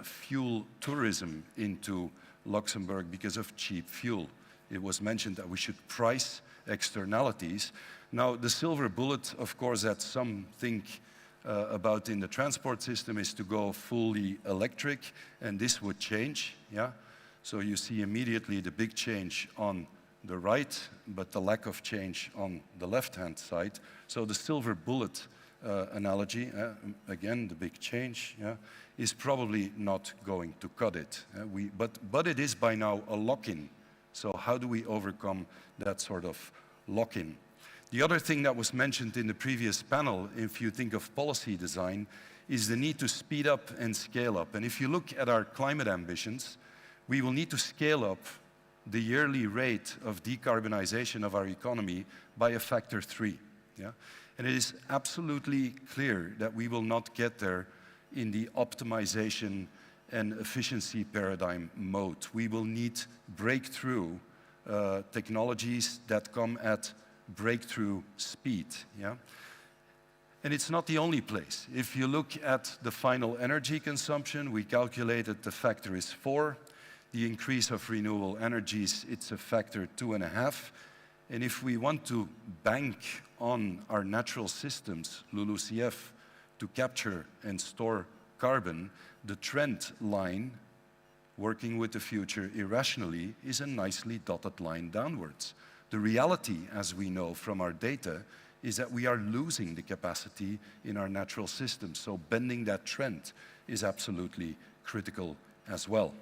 fuel tourism into Luxembourg because of cheap fuel. It was mentioned that we should price externalities. Now, the silver bullet, of course, that some think about in the transport system is to go fully electric, and this would change, yeah? So you see immediately the big change on the right, but the lack of change on the left-hand side. So the silver bullet analogy, again, the big change, yeah, is probably not going to cut it. But it is by now a lock-in. So how do we overcome that sort of lock-in? The other thing that was mentioned in the previous panel, if you think of policy design, is the need to speed up and scale up. And if you look at our climate ambitions, we will need to scale up the yearly rate of decarbonization of our economy by a factor 3. Yeah? And it is absolutely clear that we will not get there in the optimization and efficiency paradigm mode. We will need breakthrough technologies that come at breakthrough speed. Yeah? And it's not the only place. If you look at the final energy consumption, we calculated the factor is 4. The increase of renewable energies, it's a factor 2.5. And if we want to bank on our natural systems, LULUCF, to capture and store carbon, the trend line, working with the future irrationally, is a nicely dotted line downwards. The reality, as we know from our data, is that we are losing the capacity in our natural systems. So bending that trend is absolutely critical as well.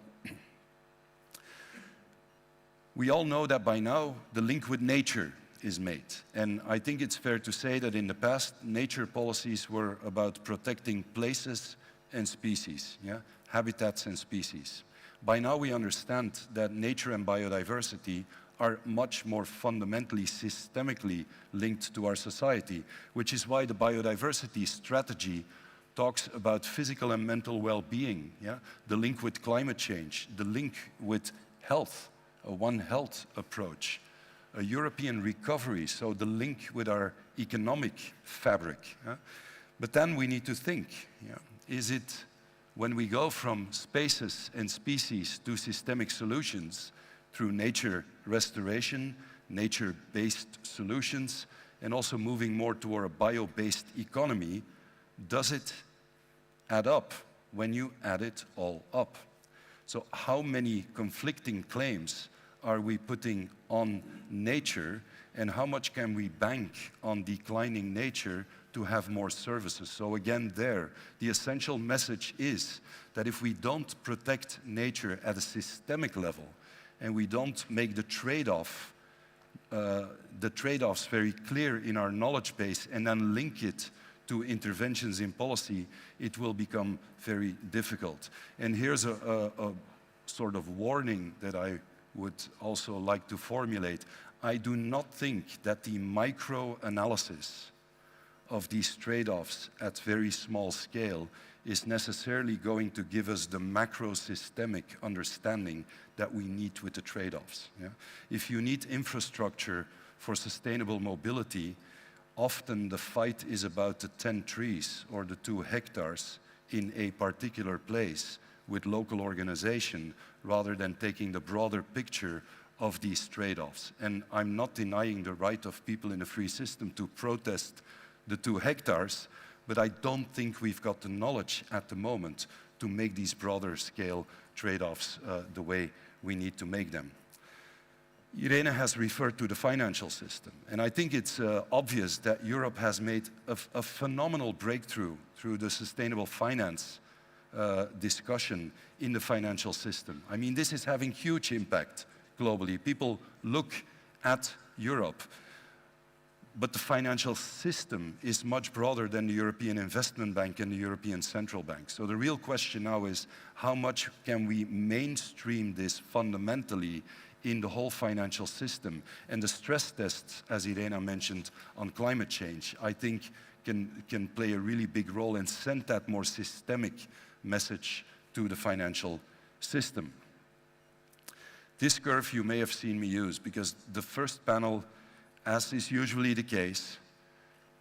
We all know that by now the link with nature is made. And I think it's fair to say that in the past, nature policies were about protecting places and species, yeah? Habitats and species. By now we understand that nature and biodiversity are much more fundamentally, systemically linked to our society, which is why the biodiversity strategy talks about physical and mental well-being, yeah? The link with climate change, the link with health, a One Health approach, a European recovery, so the link with our economic fabric. Yeah? But then we need to think, yeah, is it when we go from spaces and species to systemic solutions through nature restoration, nature-based solutions, and also moving more toward a bio-based economy, does it add up when you add it all up? So how many conflicting claims are we putting on nature, and how much can we bank on declining nature to have more services? So again there, the essential message is that if we don't protect nature at a systemic level, and we don't make the trade-offs very clear in our knowledge base, and then link it to interventions in policy, it will become very difficult. And here's a sort of warning that I would also like to formulate. I do not think that the micro-analysis of these trade-offs at very small scale is necessarily going to give us the macro-systemic understanding that we need with the trade-offs. Yeah? If you need infrastructure for sustainable mobility, often the fight is about the 10 trees or the 2 hectares in a particular place with local organization, rather than taking the broader picture of these trade-offs. And I'm not denying the right of people in a free system to protest the 2 hectares, but I don't think we've got the knowledge at the moment to make these broader scale trade-offs the way we need to make them. Irene has referred to the financial system, and I think it's obvious that Europe has made a phenomenal breakthrough through the sustainable finance discussion in the financial system. I mean, this is having huge impact globally. People look at Europe, but the financial system is much broader than the European Investment Bank and the European Central Bank. So the real question now is, how much can we mainstream this fundamentally in the whole financial system? And the stress tests, as Irena mentioned, on climate change, I think can play a really big role and send that more systemic message to the financial system. This curve you may have seen me use, because the first panel, as is usually the case,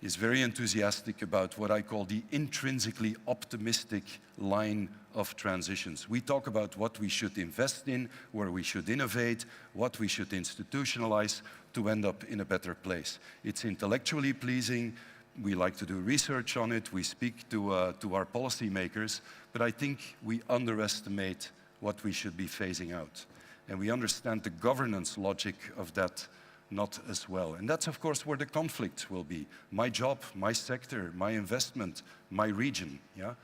is very enthusiastic about what I call the intrinsically optimistic line of transitions. We talk about what we should invest in, where we should innovate, what we should institutionalize to end up in a better place. It's intellectually pleasing. We like to do research on it. We speak to our policymakers, but I think we underestimate what we should be phasing out. And we understand the governance logic of that not as well. And that's, of course, where the conflict will be. My job, my sector, my investment, my region, yeah?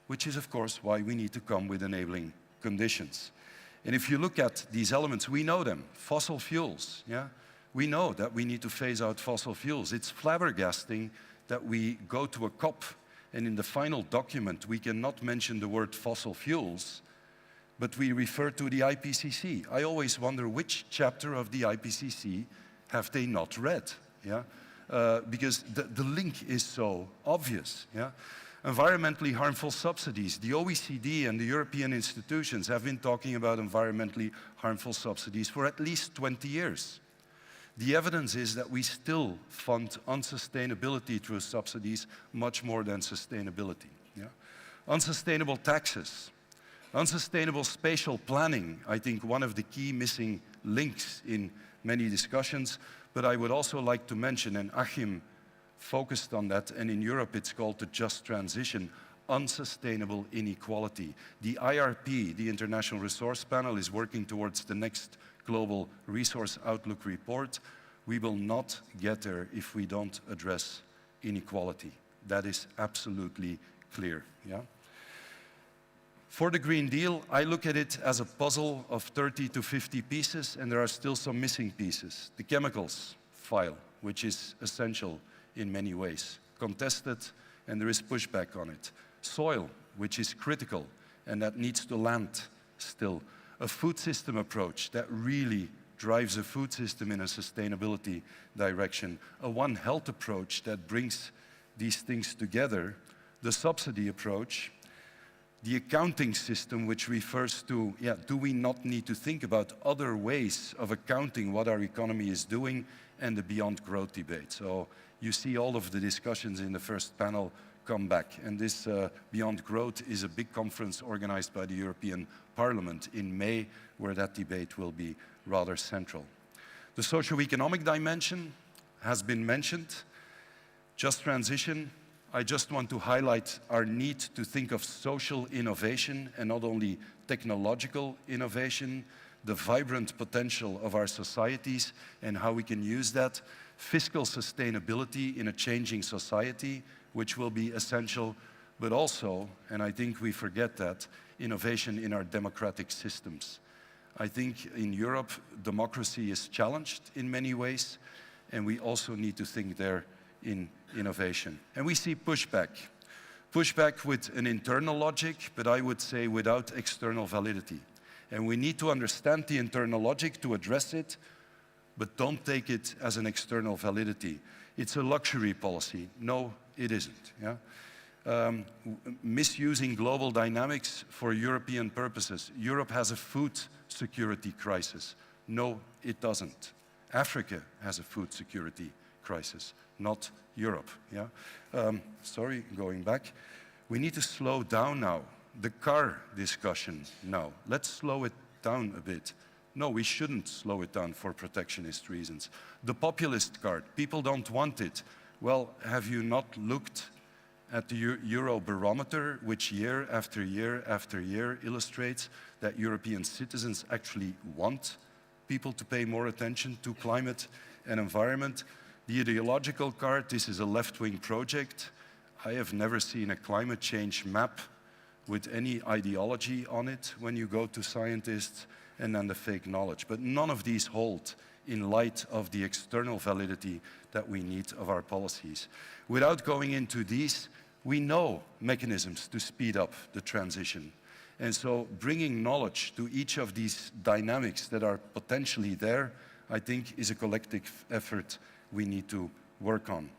Which is, of course, why we need to come with enabling conditions. And if you look at these elements, we know them. Fossil fuels, yeah? We know that we need to phase out fossil fuels. It's flabbergasting that we go to a COP, and in the final document, we cannot mention the word fossil fuels, but we refer to the IPCC. I always wonder which chapter of the IPCC have they not read, yeah? Because the link is so obvious, yeah? Environmentally harmful subsidies. The OECD and the European institutions have been talking about environmentally harmful subsidies for at least 20 years. The evidence is that we still fund unsustainability through subsidies much more than sustainability, yeah? Unsustainable taxes. Unsustainable spatial planning, I think one of the key missing links in many discussions, but I would also like to mention, and Achim focused on that, and in Europe it's called the just transition, unsustainable inequality. The IRP, the International Resource Panel, is working towards the next Global Resource Outlook report. We will not get there if we don't address inequality. That is absolutely clear, yeah? For the Green Deal, I look at it as a puzzle of 30 to 50 pieces, and there are still some missing pieces. The chemicals file, which is essential in many ways, contested, and there is pushback on it. Soil, which is critical, and that needs to land still. A food system approach that really drives a food system in a sustainability direction. A One Health approach that brings these things together. The subsidy approach. The accounting system, which refers to, yeah, do we not need to think about other ways of accounting what our economy is doing, and the beyond growth debate. So you see all of the discussions in the first panel come back. And this Beyond Growth is a big conference organized by the European Parliament in May, where that debate will be rather central. The socio-economic dimension has been mentioned. Just transition. I just want to highlight our need to think of social innovation and not only technological innovation, the vibrant potential of our societies and how we can use that, fiscal sustainability in a changing society, which will be essential, but also, and I think we forget that, innovation in our democratic systems. I think in Europe, democracy is challenged in many ways, and we also need to think there in innovation. And we see pushback. Pushback with an internal logic, but I would say without external validity. And we need to understand the internal logic to address it, but don't take it as an external validity. It's a luxury policy. No, it isn't. Yeah? Misusing global dynamics for European purposes. Europe has a food security crisis. No, it doesn't. Africa has a food security crisis, not Europe. Yeah? Sorry, going back. We need to slow down now. The car discussion now. Let's slow it down a bit. No, we shouldn't slow it down for protectionist reasons. The populist card, people don't want it. Well, have you not looked at the Eurobarometer, which year after year after year illustrates that European citizens actually want people to pay more attention to climate and environment? The ideological card, this is a left-wing project. I have never seen a climate change map with any ideology on it when you go to scientists, and then the fake knowledge. But none of these hold in light of the external validity that we need of our policies. Without going into these, we know mechanisms to speed up the transition. And so bringing knowledge to each of these dynamics that are potentially there, I think is a collective effort we need to work on.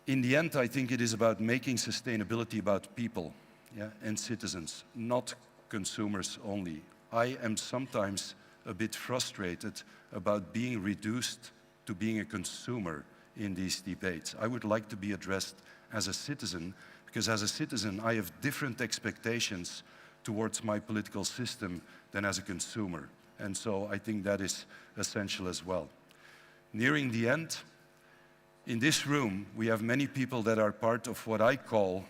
In the end, I think it is about making sustainability about people, yeah, and citizens, not consumers only. I am sometimes a bit frustrated about being reduced to being a consumer in these debates. I would like to be addressed as a citizen, because as a citizen I have different expectations towards my political system than as a consumer. And so I think that is essential as well. Nearing the end, in this room we have many people that are part of what I call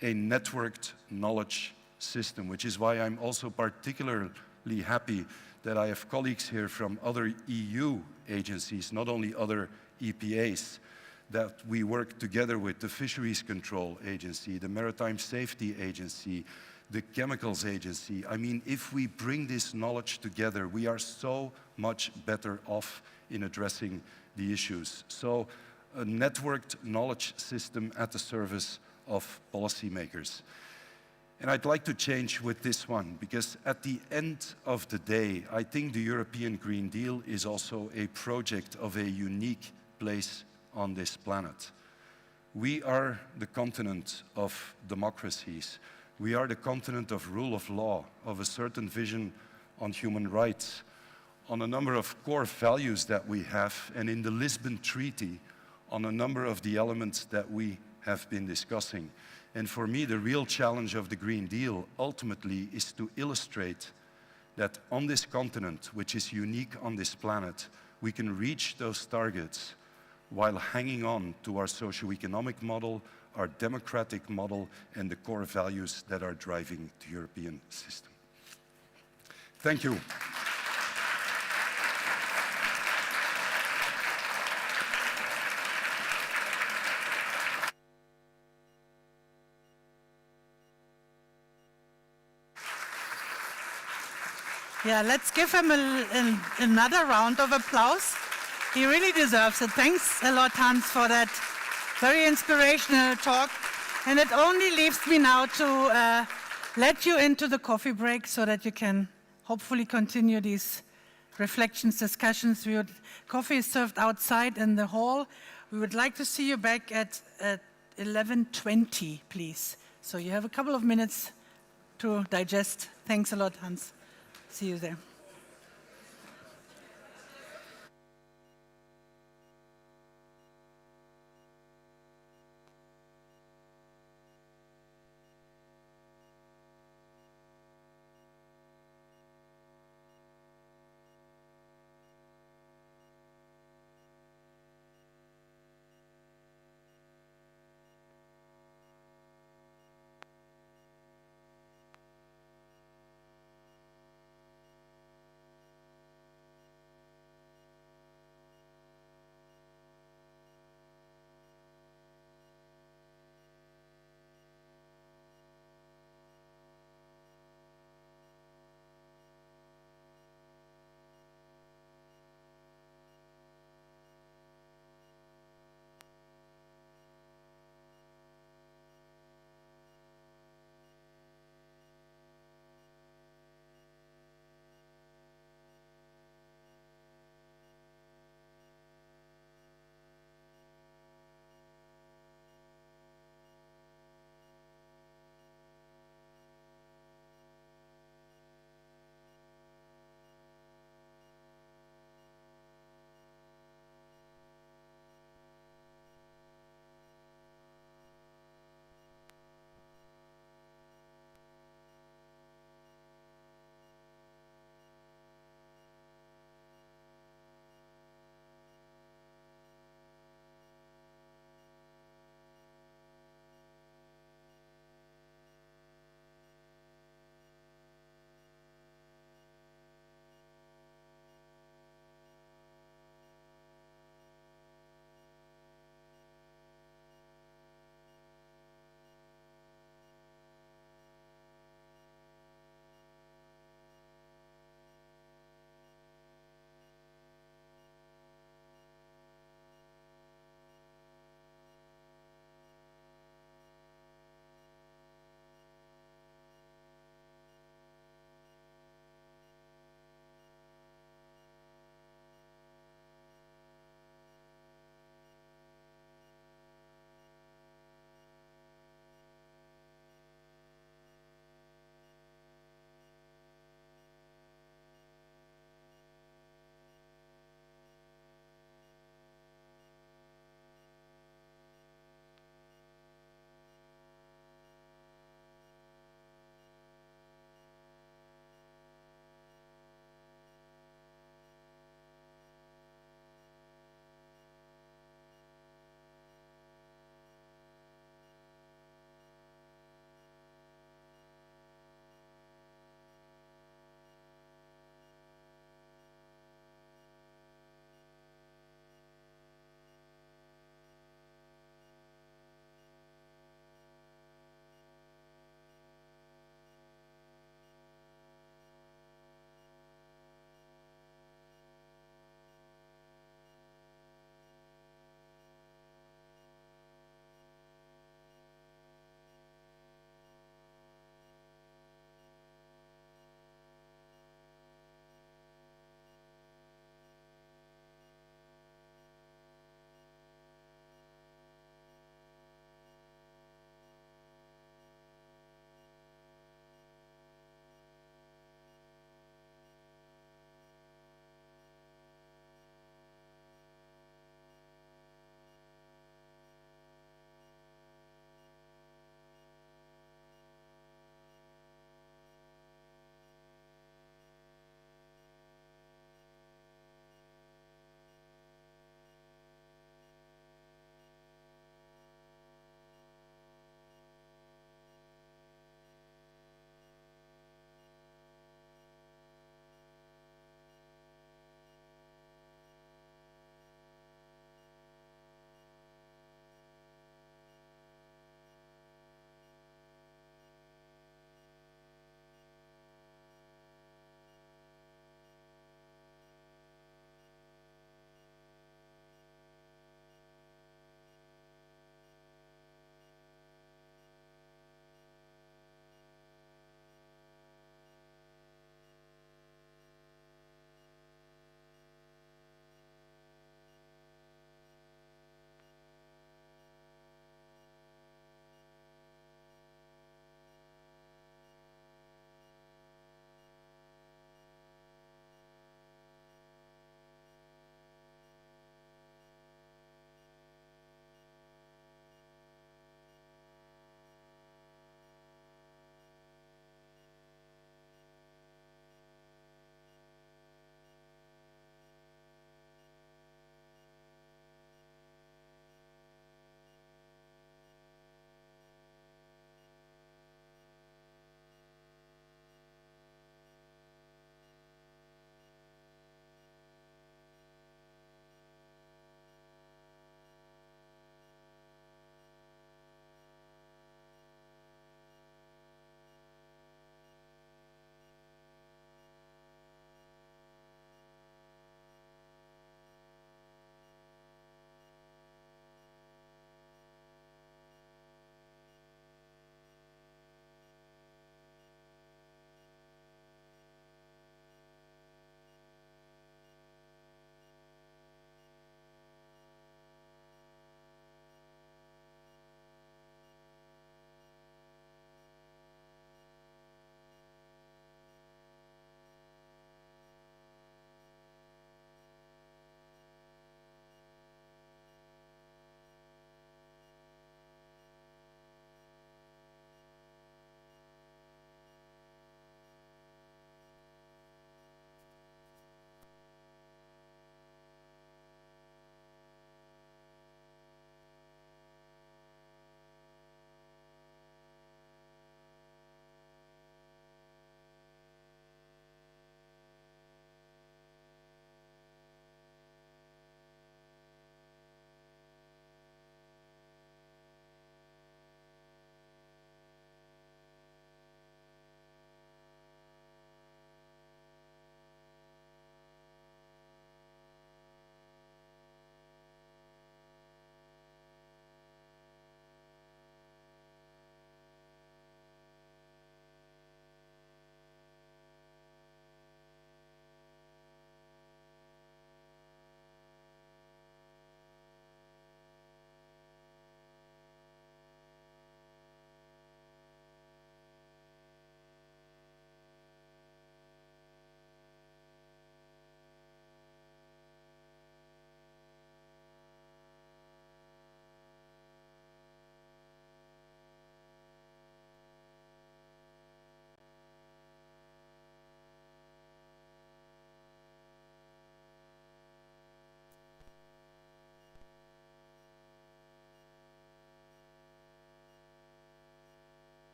a networked knowledge system, which is why I'm also particularly happy that I have colleagues here from other EU agencies, not only other EPAs, that we work together with the Fisheries Control Agency, the Maritime Safety Agency, the Chemicals Agency. I mean, if we bring this knowledge together, we are so much better off in addressing the issues. So a networked knowledge system at the service of policymakers. And I'd like to change with this one, because at the end of the day, I think the European Green Deal is also a project of a unique place on this planet. We are the continent of democracies. We are the continent of rule of law, of a certain vision on human rights, on a number of core values that we have, and in the Lisbon Treaty, on a number of the elements that we have been discussing. And for me, the real challenge of the Green Deal ultimately is to illustrate that on this continent, which is unique on this planet, we can reach those targets while hanging on to our socio-economic model, our democratic model, and the core values that are driving the European system. Thank you. Yeah, let's give him another round of applause. He really deserves it. Thanks a lot, Hans, for that very inspirational talk. And it only leaves me now to let you into the coffee break so that you can hopefully continue these reflections, discussions. Coffee is served outside in the hall. We would like to see you back at 11:20, please. So you have a couple of minutes to digest. Thanks a lot, Hans. See you there.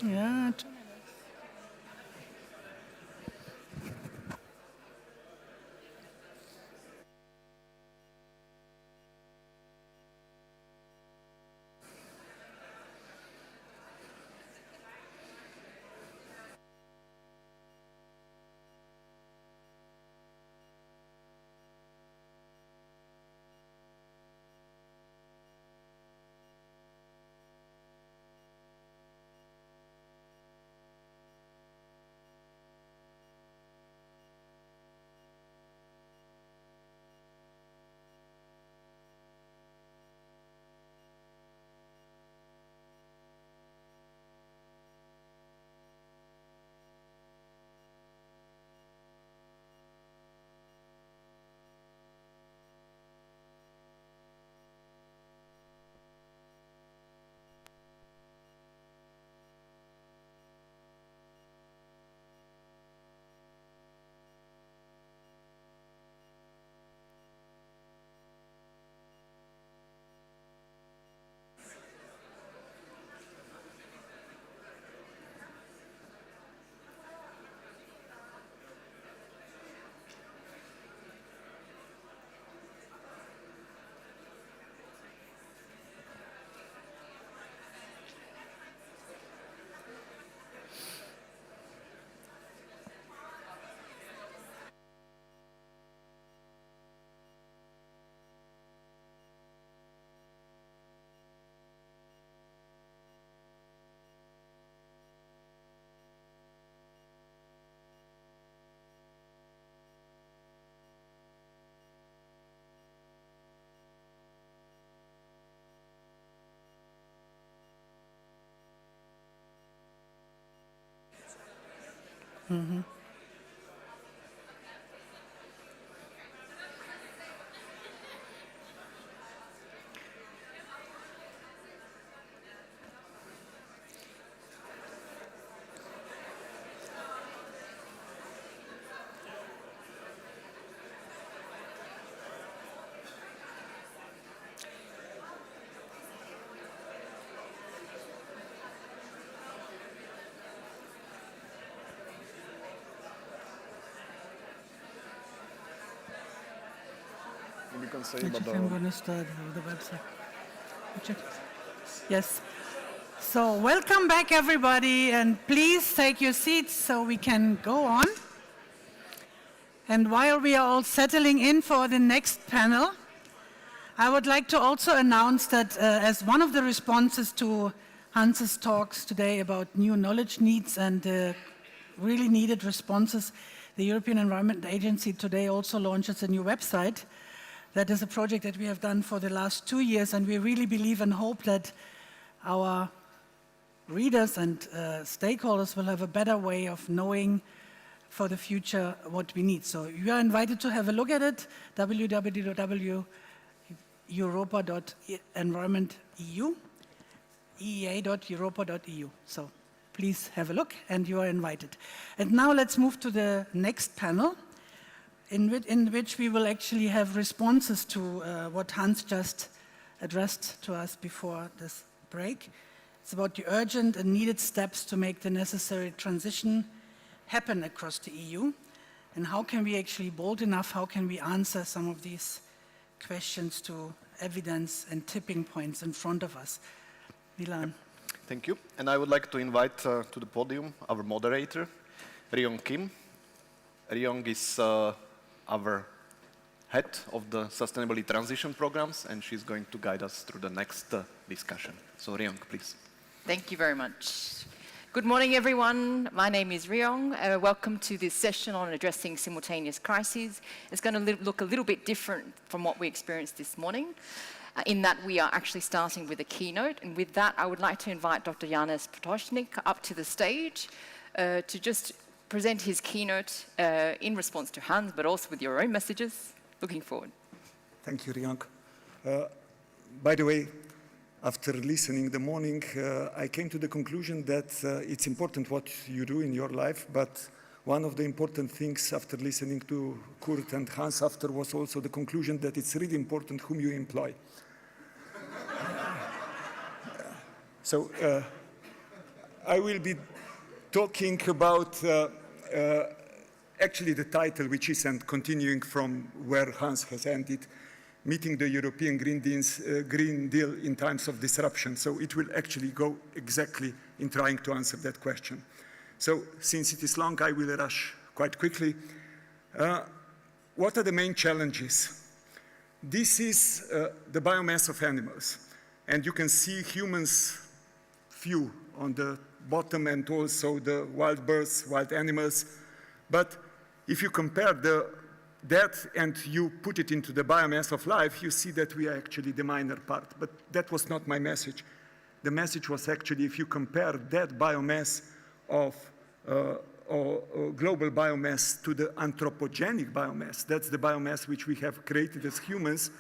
Yeah. Mm-hmm. You can say, I think I'm going to start with the website. Check. Yes. So welcome back, everybody, and please take your seats so we can go on. And while we are all settling in for the next panel, I would like to also announce that as one of the responses to Hans's talks today about new knowledge needs and really needed responses, the European Environment Agency today also launches a new website. That is a project that we have done for the last 2 years, and we really believe and hope that our readers and stakeholders will have a better way of knowing for the future what we need. So you are invited to have a look at it, www.europa.environment.eu, eea.europa.eu. So please have a look, and you are invited. And now let's move to the next panel, in which we will actually have responses to what Hans just addressed to us before this break. It's about the urgent and needed steps to make the necessary transition happen across the EU. And how can we actually bold enough, how can we answer some of these questions to evidence and tipping points in front of us? Milan. Thank you. And I would like to invite to the podium our moderator, Ryong Kim. Ryong is our head of the Sustainability Transition Programs, and she's going to guide us through the next discussion. So Ryong, please. Thank you very much. Good morning, everyone. My name is Ryong. Welcome to this session on addressing simultaneous crises. It's going to look a little bit different from what we experienced this morning, in that we are actually starting with a keynote. And with that, I would like to invite Dr. Janez Potočnik up to the stage to just present his keynote in response to Hans, but also with your own messages. Looking forward. Thank you, Ryong. By the way, after listening the morning, I came to the conclusion that it's important what you do in your life, but one of the important things after listening to Kurt and Hans after was also the conclusion that it's really important whom you employ. So I will be talking about actually the title, which is, and continuing from where Hans has ended, meeting the European Green Deal in times of disruption. So it will actually go exactly in trying to answer that question. So since it is long, I will rush quite quickly. What are the main challenges? This is the biomass of animals. And you can see humans few on the bottom and also the wild birds, wild animals. But if you compare that and you put it into the biomass of life, you see that we are actually the minor part. But that was not my message. The message was actually if you compare that biomass of global biomass to the anthropogenic biomass, that's the biomass which we have created as humans,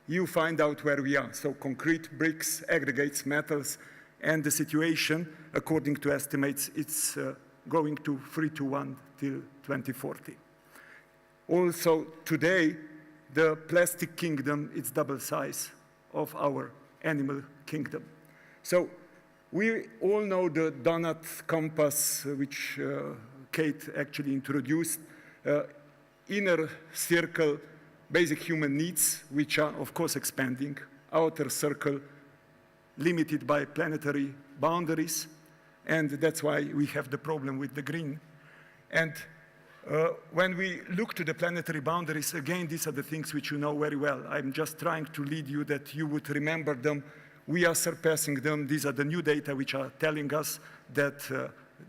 you find out where we are. So concrete, bricks, aggregates, metals, and the situation, according to estimates, it's going to 3 to 1 till 2040. Also, today, the plastic kingdom is double size of our animal kingdom. So we all know the donut compass, which Kate actually introduced, inner circle, basic human needs, which are, of course, expanding, outer circle, limited by planetary boundaries, and that's why we have the problem with the green. And when we look to the planetary boundaries, again, these are the things which you know very well. I'm just trying to lead you that you would remember them. We are surpassing them. These are the new data which are telling us that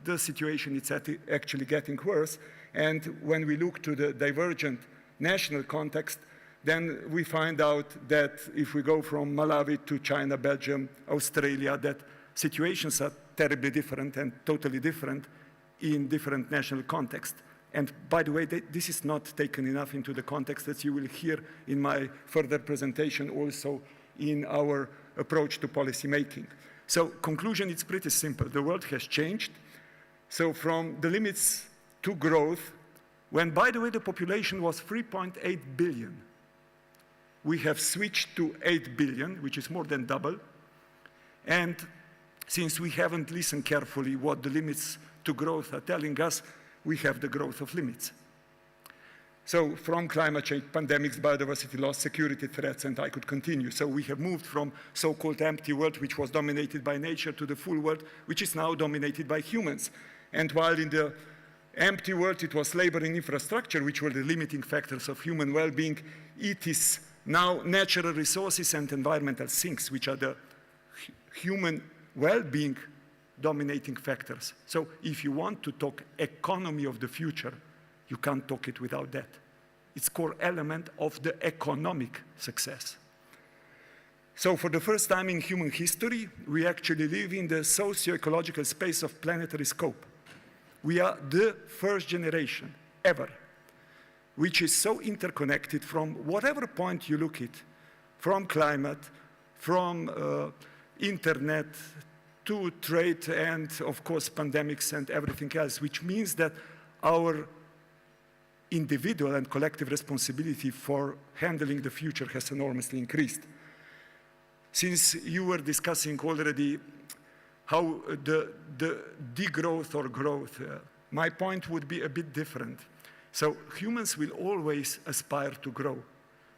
the situation is actually getting worse. And when we look to the divergent national context, then we find out that if we go from Malawi to China, Belgium, Australia, that situations are terribly different and totally different in different national contexts. And by the way, this is not taken enough into the context, as you will hear in my further presentation, also in our approach to policy making. So conclusion, it's pretty simple. The world has changed. So from the limits to growth, when, by the way, the population was 3.8 billion, we have switched to 8 billion, which is more than double. And since we haven't listened carefully what the limits to growth are telling us, we have the growth of limits. So from climate change, pandemics, biodiversity loss, security threats, and I could continue. So we have moved from so-called empty world, which was dominated by nature, to the full world, which is now dominated by humans. And while in the empty world it was labor and infrastructure, which were the limiting factors of human well-being, it is now natural resources and environmental sinks, which are the human well-being dominating factors. So if you want to talk economy of the future, you can't talk it without that. It's core element of the economic success. So for the first time in human history, we actually live in the socio-ecological space of planetary scope. We are the first generation ever, which is so interconnected from whatever point you look at, from climate, from internet, to trade, and of course pandemics and everything else, which means that our individual and collective responsibility for handling the future has enormously increased. Since you were discussing already how the degrowth or growth, my point would be a bit different. So humans will always aspire to grow,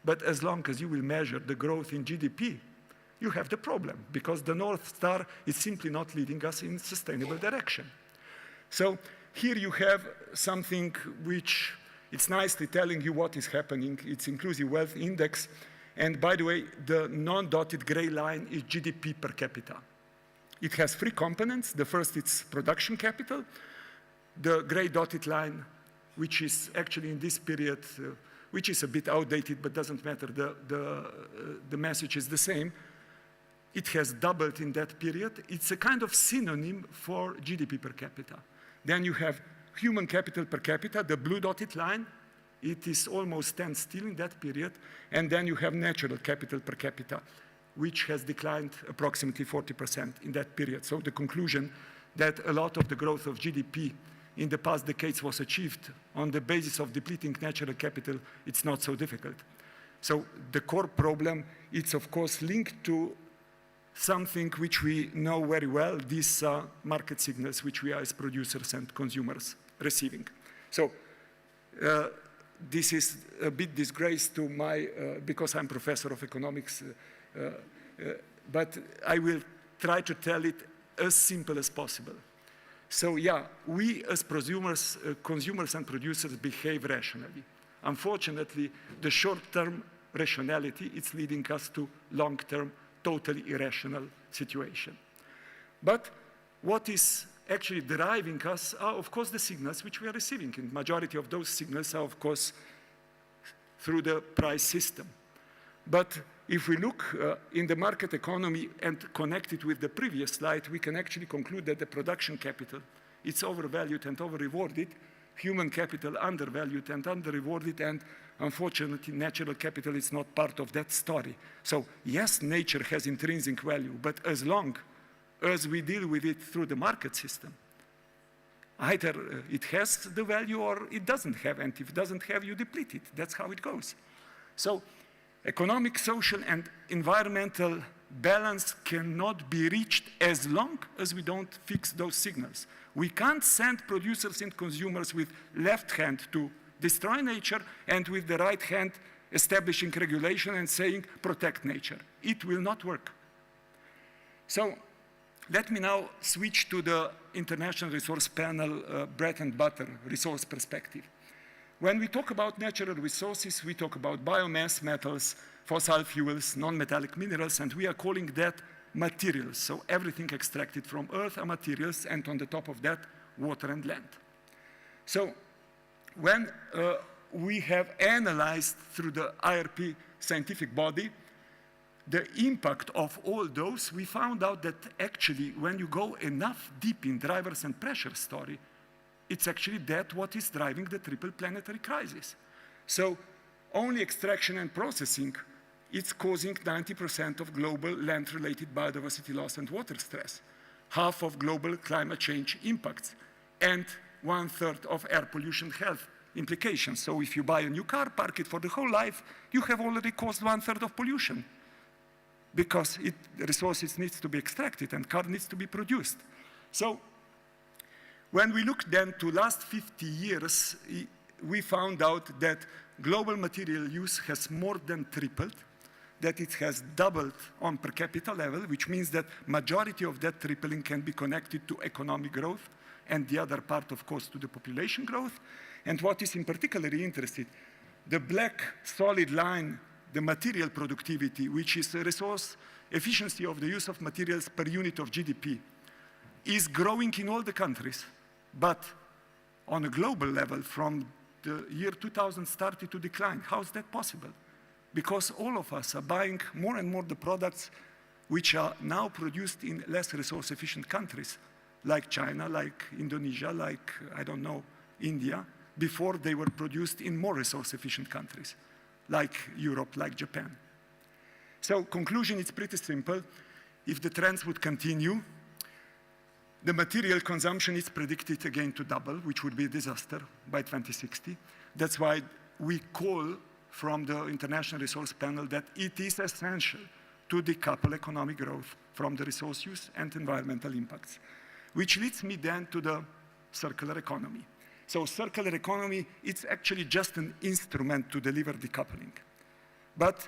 but as long as you will measure the growth in GDP, you have the problem, because the North Star is simply not leading us in sustainable direction. So here you have something which it's nicely telling you what is happening. It's Inclusive Wealth Index. And by the way, the non-dotted gray line is GDP per capita. It has 3 components. The first is production capital. The gray dotted line, which is actually in this period, which is a bit outdated, but doesn't matter, the message is the same. It has doubled in that period. It's a kind of synonym for GDP per capita. Then you have human capital per capita, the blue dotted line. It is almost standstill in that period. And then you have natural capital per capita, which has declined approximately 40% in that period. So the conclusion that a lot of the growth of GDP in the past decades was achieved on the basis of depleting natural capital, it's not so difficult. So the core problem, it's of course linked to something which we know very well, these market signals which we as producers and consumers receiving. So this is a bit disgrace to my, because I'm professor of economics, but I will try to tell it as simple as possible. So yeah, we as consumers and producers behave rationally. Unfortunately, the short-term rationality is leading us to long-term, totally irrational situation. But what is actually driving us are, of course, the signals which we are receiving. And the majority of those signals are, of course, through the price system. But if we look in the market economy and connect it with the previous slide, we can actually conclude that the production capital is overvalued and over-rewarded, human capital undervalued and under-rewarded, and unfortunately, natural capital is not part of that story. So yes, nature has intrinsic value, but as long as we deal with it through the market system, either it has the value or it doesn't have, and if it doesn't have, you deplete it. That's how it goes. So economic, social, and environmental balance cannot be reached as long as we don't fix those signals. We can't send producers and consumers with left hand to destroy nature and with the right hand establishing regulation and saying protect nature. It will not work. So let me now switch to the International Resource Panel bread and butter resource perspective. When we talk about natural resources, we talk about biomass, metals, fossil fuels, non-metallic minerals, and we are calling that materials. So everything extracted from earth are materials, and on the top of that, water and land. So when we have analyzed through the IRP scientific body the impact of all those, we found out that actually when you go enough deep in drivers and pressure story, it's actually that what is driving the triple planetary crisis. So only extraction and processing is causing 90% of global land-related biodiversity loss and water stress, half of global climate change impacts, and 1/3 of air pollution health implications. So if you buy a new car, park it for the whole life, you have already caused 1/3 of pollution because resources needs to be extracted and car needs to be produced. So when we look then to last 50 years, we found out that global material use has more than tripled, that it has doubled on per capita level, which means that majority of that tripling can be connected to economic growth, and the other part, of course, to the population growth. And what is in particularly interesting, the black solid line, the material productivity, which is the resource efficiency of the use of materials per unit of GDP, is growing in all the countries, but on a global level from the year 2000 started to decline. How is that possible? Because all of us are buying more and more the products which are now produced in less resource efficient countries, like China, like Indonesia, like, I don't know, India, before they were produced in more resource efficient countries, like Europe, like Japan. So conclusion is pretty simple. If the trends would continue, the material consumption is predicted again to double, which would be a disaster by 2060. That's why we call from the International Resource Panel that it is essential to decouple economic growth from the resource use and environmental impacts, which leads me then to the circular economy. So circular economy, it's actually just an instrument to deliver decoupling. But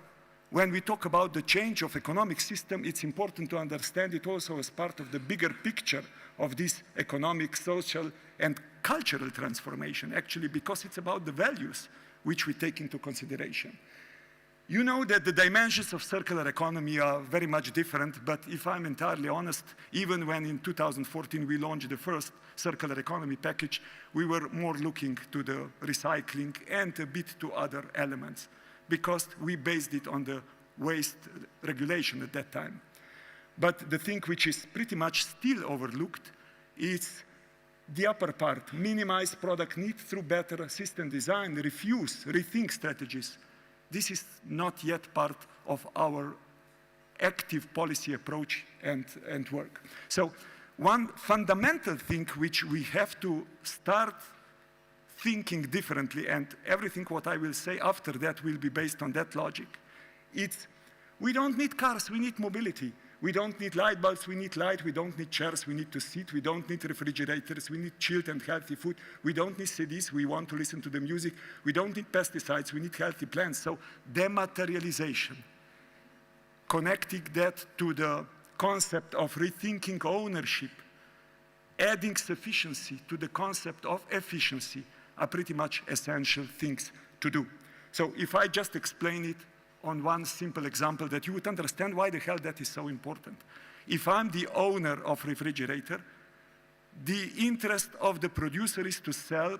when we talk about the change of economic system, it's important to understand it also as part of the bigger picture of this economic, social, and cultural transformation, actually, because it's about the values which we take into consideration. You know that the dimensions of circular economy are very much different, but if I'm entirely honest, even when in 2014 we launched the first circular economy package, we were more looking to the recycling and a bit to other elements, because we based it on the waste regulation at that time. But the thing which is pretty much still overlooked is the upper part: minimize product need through better system design, rethink strategies. This is not yet part of our active policy approach and work. So one fundamental thing which we have to start thinking differently, and everything what I will say after that will be based on that logic, it's we don't need cars, we need mobility. We don't need light bulbs, we need light. We don't need chairs, we need to sit. We don't need refrigerators, we need chilled and healthy food. We don't need CDs, we want to listen to the music. We don't need pesticides, we need healthy plants. So dematerialization, connecting that to the concept of rethinking ownership, adding sufficiency to the concept of efficiency are pretty much essential things to do. So if I just explain it on one simple example that you would understand why the hell that is so important. If I'm the owner of refrigerator, the interest of the producer is to sell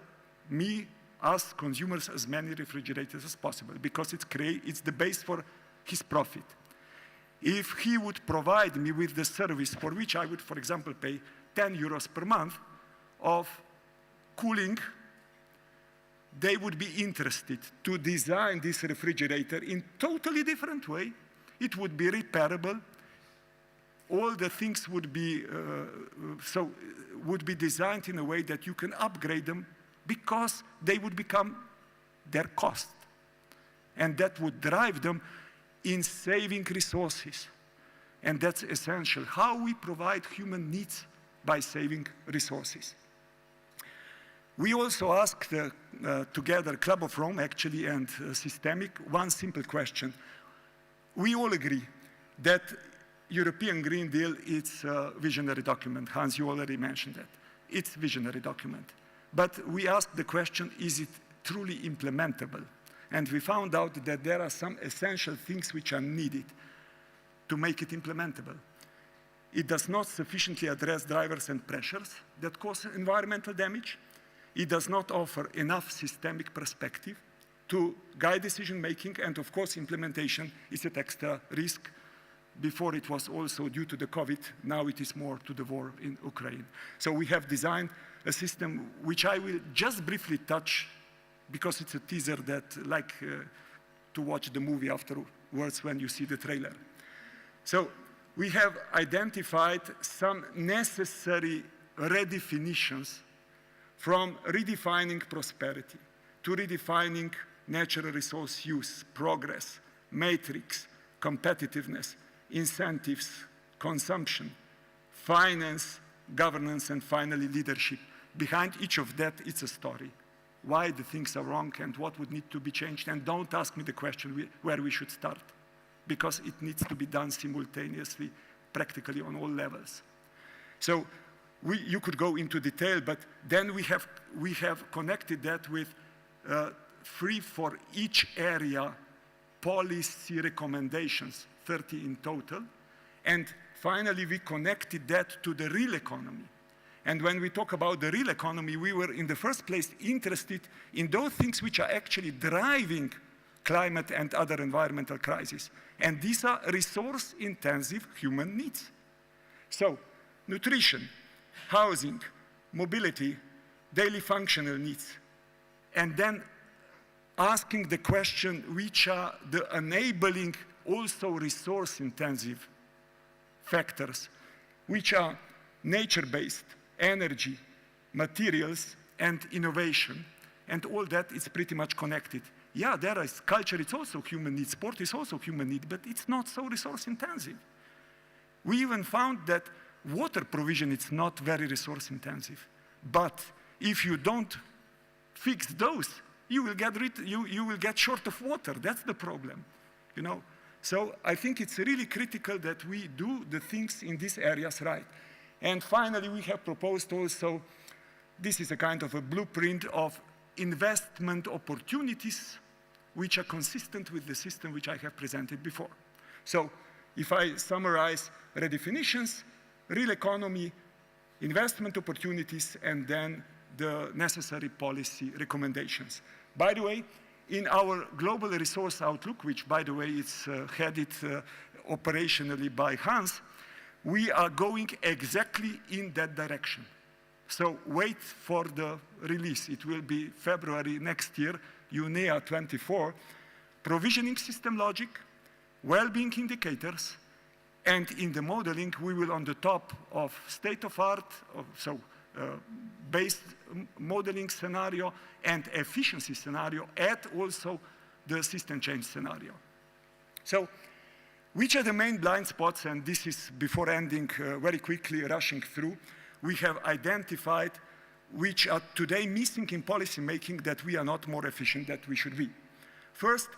me, us consumers, as many refrigerators as possible because it's the base for his profit. If he would provide me with the service for which I would, for example, pay 10 euros per month of cooling, they would be interested to design this refrigerator in totally different way. It would be repairable. All the things would be designed in a way that you can upgrade them because they would become their cost. And that would drive them in saving resources. And that's essential. How we provide human needs by saving resources. We also asked together, Club of Rome actually, and Systemic, one simple question. We all agree that European Green Deal is a visionary document. Hans, you already mentioned that. It's a visionary document. But we asked the question, is it truly implementable? And we found out that there are some essential things which are needed to make it implementable. It does not sufficiently address drivers and pressures that cause environmental damage. It does not offer enough systemic perspective to guide decision-making, and of course, implementation is at extra risk. Before it was also due to the COVID, now it is more to the war in Ukraine. So we have designed a system which I will just briefly touch because it's a teaser that like to watch the movie afterwards when you see the trailer. So we have identified some necessary redefinitions from redefining prosperity to redefining natural resource use, progress, matrix, competitiveness, incentives, consumption, finance, governance, and finally leadership. Behind each of that, it's a story. Why the things are wrong and what would need to be changed. And don't ask me the question where we should start, because it needs to be done simultaneously, practically on all levels. So you could go into detail, but then we have connected that with three for each area policy recommendations, 30 in total. And finally, we connected that to the real economy. And when we talk about the real economy, we were in the first place interested in those things which are actually driving climate and other environmental crises. And these are resource-intensive human needs. So, nutrition, housing, mobility, daily functional needs. And then asking the question, which are the enabling, also resource-intensive factors, which are nature-based, energy, materials, and innovation. And all that is pretty much connected. Yeah, there is culture, it's also human need. Sport is also human need, but it's not so resource-intensive. We even found that water provision is not very resource-intensive. But if you don't fix those, you will get short of water. That's the problem, you know. So I think it's really critical that we do the things in these areas right. And finally, we have proposed also, this is a kind of a blueprint of investment opportunities which are consistent with the system which I have presented before. So if I summarize redefinitions, real economy, investment opportunities, and then the necessary policy recommendations. By the way, in our global resource outlook, which by the way is headed operationally by Hans, we are going exactly in that direction. So wait for the release. It will be February next year, UNEA 24, provisioning system logic, well-being indicators, and in the modeling, we will on the top of state-of-art, based modeling scenario and efficiency scenario, add also the system change scenario. So Which are the main blind spots? And this is before ending, very quickly rushing through. We have identified which are today missing in policy making that we are not more efficient than we should be. First,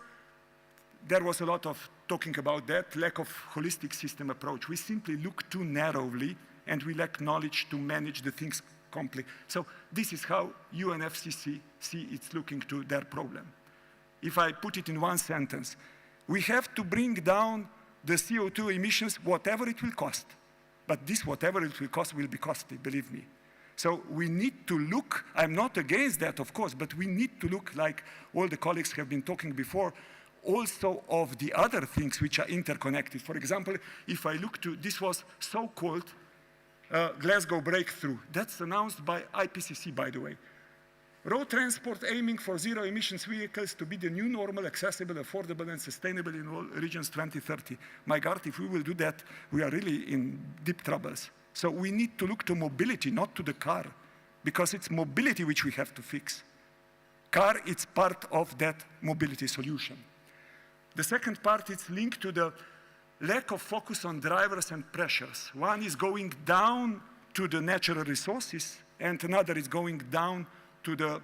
there was a lot of talking about that, lack of holistic system approach. We simply look too narrowly and we lack knowledge to manage the things completely. So this is how UNFCCC is looking to their problem. If I put it in one sentence, we have to bring down the CO2 emissions, whatever it will cost. But this, whatever it will cost, will be costly, believe me. So we need to look, I'm not against that, of course, but we need to look, like all the colleagues have been talking before, also of the other things which are interconnected. For example, if I look to, this was so-called Glasgow breakthrough. That's announced by IPCC, by the way. Road transport aiming for zero emissions vehicles to be the new normal, accessible, affordable, and sustainable in all regions 2030. My God, if we will do that, we are really in deep troubles. So we need to look to mobility, not to the car, because it's mobility which we have to fix. Car, it's part of that mobility solution. The second part is linked to the lack of focus on drivers and pressures. One is going down to the natural resources, and another is going down to the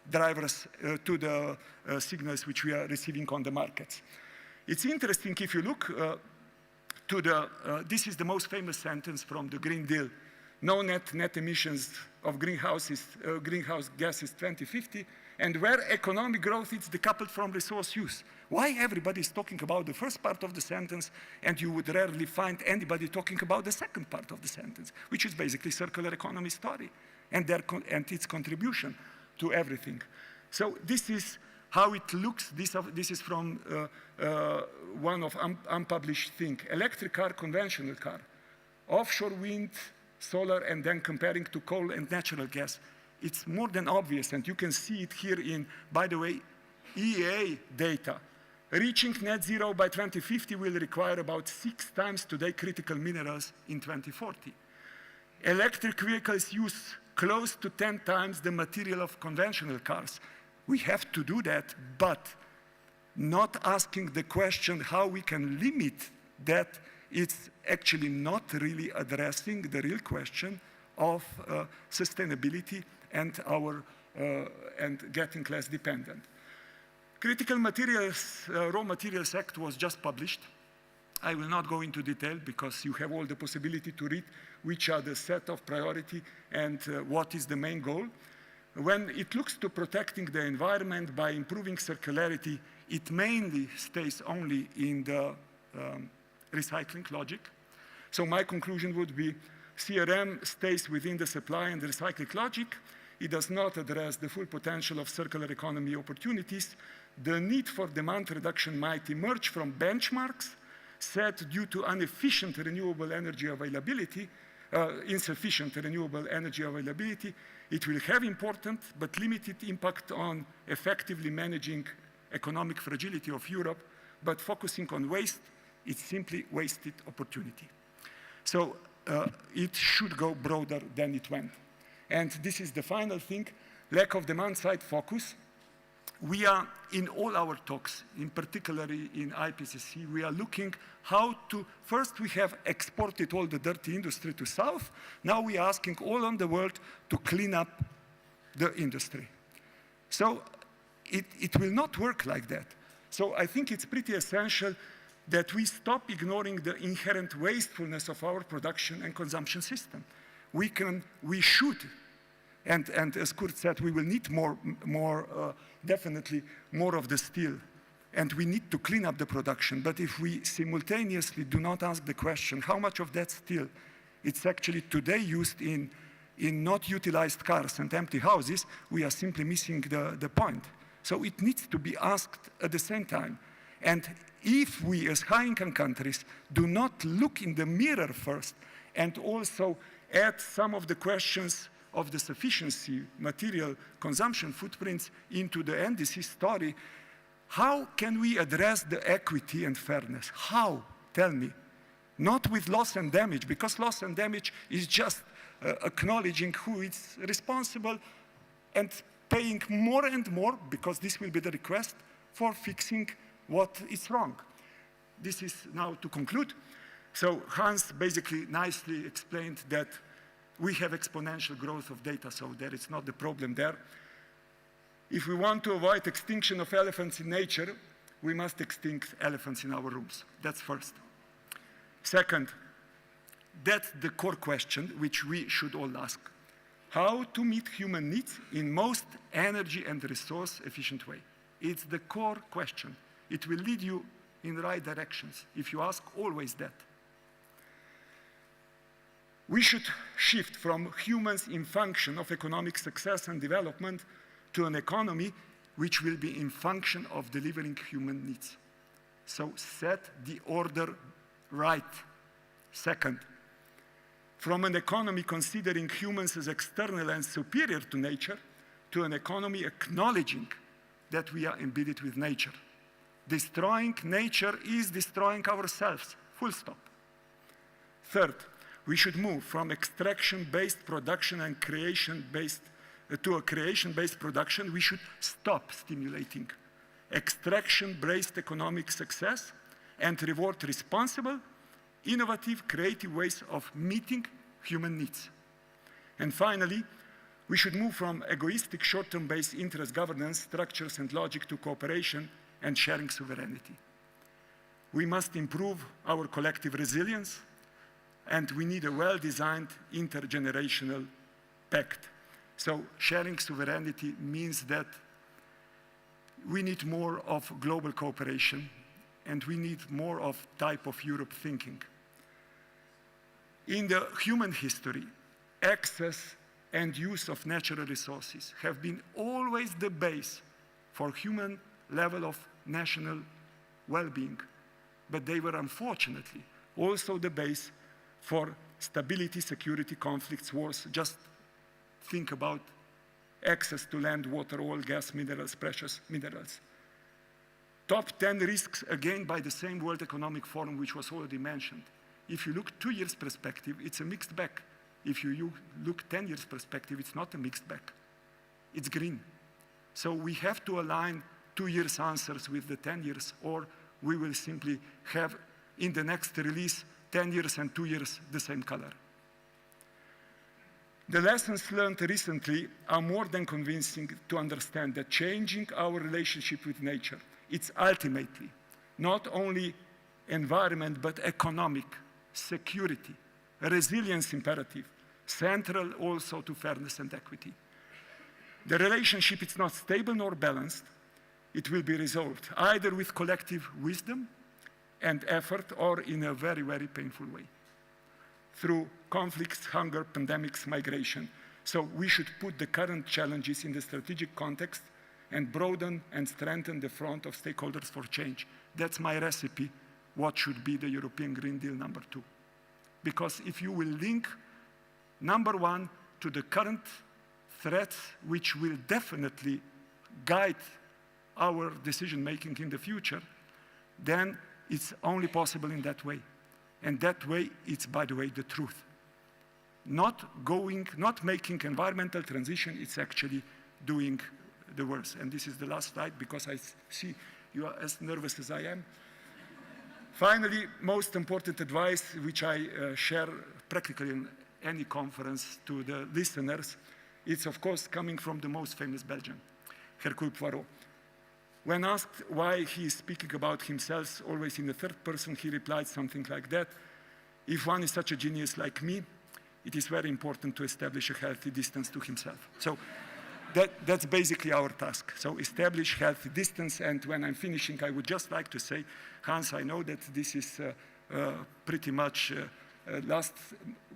drivers, to the signals which we are receiving on the markets. It's interesting if you look to the, this is the most famous sentence from the Green Deal, no net emissions of greenhouse gases 2050, and where economic growth is decoupled from resource use. Why everybody is talking about the first part of the sentence, and you would rarely find anybody talking about the second part of the sentence, which is basically circular economy story and its contribution to everything. So this is how it looks. This is from one of unpublished thing. Electric car, conventional car, offshore wind, solar, and then comparing to coal and natural gas. It's more than obvious, and you can see it here in, by the way, EA data. Reaching net zero by 2050 will require about 6 times today critical minerals in 2040. Electric vehicles use close to 10 times the material of conventional cars. We have to do that, but not asking the question how we can limit that, it's actually not really addressing the real question of sustainability and and getting less dependent. Critical Materials, Raw Materials Act was just published. I will not go into detail because you have all the possibility to read which are the set of priority and what is the main goal. When it looks to protecting the environment by improving circularity, it mainly stays only in the recycling logic. So my conclusion would be CRM stays within the supply and the recycling logic. It does not address the full potential of circular economy opportunities. The need for demand reduction might emerge from benchmarks set due to inefficient renewable energy availability, insufficient renewable energy availability. It will have important but limited impact on effectively managing economic fragility of Europe, but focusing on waste, it's simply wasted opportunity. So it should go broader than it went. And this is the final thing, lack of demand-side focus. We are, in all our talks, in particularly in IPCC, we are looking how to, first we have exported all the dirty industry to South, now we are asking all on the world to clean up the industry. So it will not work like that. So I think it's pretty essential that we stop ignoring the inherent wastefulness of our production and consumption system. We should, and as Kurt said, we will need definitely more of the steel, and we need to clean up the production. But if we simultaneously do not ask the question, how much of that steel it's actually today used in not utilized cars and empty houses, we are simply missing the point. So it needs to be asked at the same time. And if we as high-income countries do not look in the mirror first and also add some of the questions of the sufficiency, material consumption footprints into the NDC story, how can we address the equity and fairness? How? Tell me. Not with loss and damage, because loss and damage is just acknowledging who is responsible and paying more and more, because this will be the request, for fixing what is wrong. this is now to conclude. So Hans basically nicely explained that we have exponential growth of data, so there is not the problem there. If we want to avoid extinction of elephants in nature, we must extinct elephants in our rooms. That's first. Second, that's the core question which we should all ask. How to meet human needs in most energy and resource efficient way? It's the core question. It will lead you in the right directions if you ask always that. We should shift from humans in function of economic success and development to an economy which will be in function of delivering human needs. So set the order right. Second, from an economy considering humans as external and superior to nature to an economy acknowledging that we are embedded with nature. Destroying nature is destroying ourselves, full stop. Third, we should move from extraction-based production and creation-based to a creation-based production. We should stop stimulating extraction-based economic success and reward responsible, innovative, creative ways of meeting human needs. And finally, we should move from egoistic short-term based interest governance structures and logic to cooperation and sharing sovereignty. We must improve our collective resilience, and we need a well-designed intergenerational pact. So sharing sovereignty means that we need more of global cooperation, and we need more of type of Europe thinking. In the human history, access and use of natural resources have been always the base for human level of national well-being, but they were unfortunately also the base for stability, security, conflicts, wars. Just think about access to land, water, oil, gas, minerals, precious minerals. Top 10 risks, again, by the same World Economic Forum, which was already mentioned. If you look 2 years perspective, it's a mixed bag. If you look 10 years perspective, it's not a mixed bag. It's green. So we have to align 2 years answers with the 10 years, or we will simply have in the next release 10 years and 2 years the same color. The lessons learned recently are more than convincing to understand that changing our relationship with nature, it's ultimately not only environment, but economic, security, resilience imperative, central also to fairness and equity. The relationship is not stable nor balanced. It will be resolved either with collective wisdom and effort or in a very, very painful way, through conflicts, hunger, pandemics, migration. So we should put the current challenges in the strategic context and broaden and strengthen the front of stakeholders for change. That's my recipe, what should be the European Green Deal number 2. Because if you will link number 1 to the current threats, which will definitely guide our decision-making in the future, then it's only possible in that way. And that way, it's, by the way, the truth. Not making environmental transition, it's actually doing the worst. And this is the last slide, because I see you are as nervous as I am. Finally, most important advice, which I share practically in any conference to the listeners, it's of course coming from the most famous Belgian, Hercule Poirot. When asked why he is speaking about himself always in the third person, he replied something like that: if one is such a genius like me, it is very important to establish a healthy distance to himself. So that's basically our task. So establish healthy distance, and when I'm finishing, I would just like to say, Hans, I know that this is pretty much last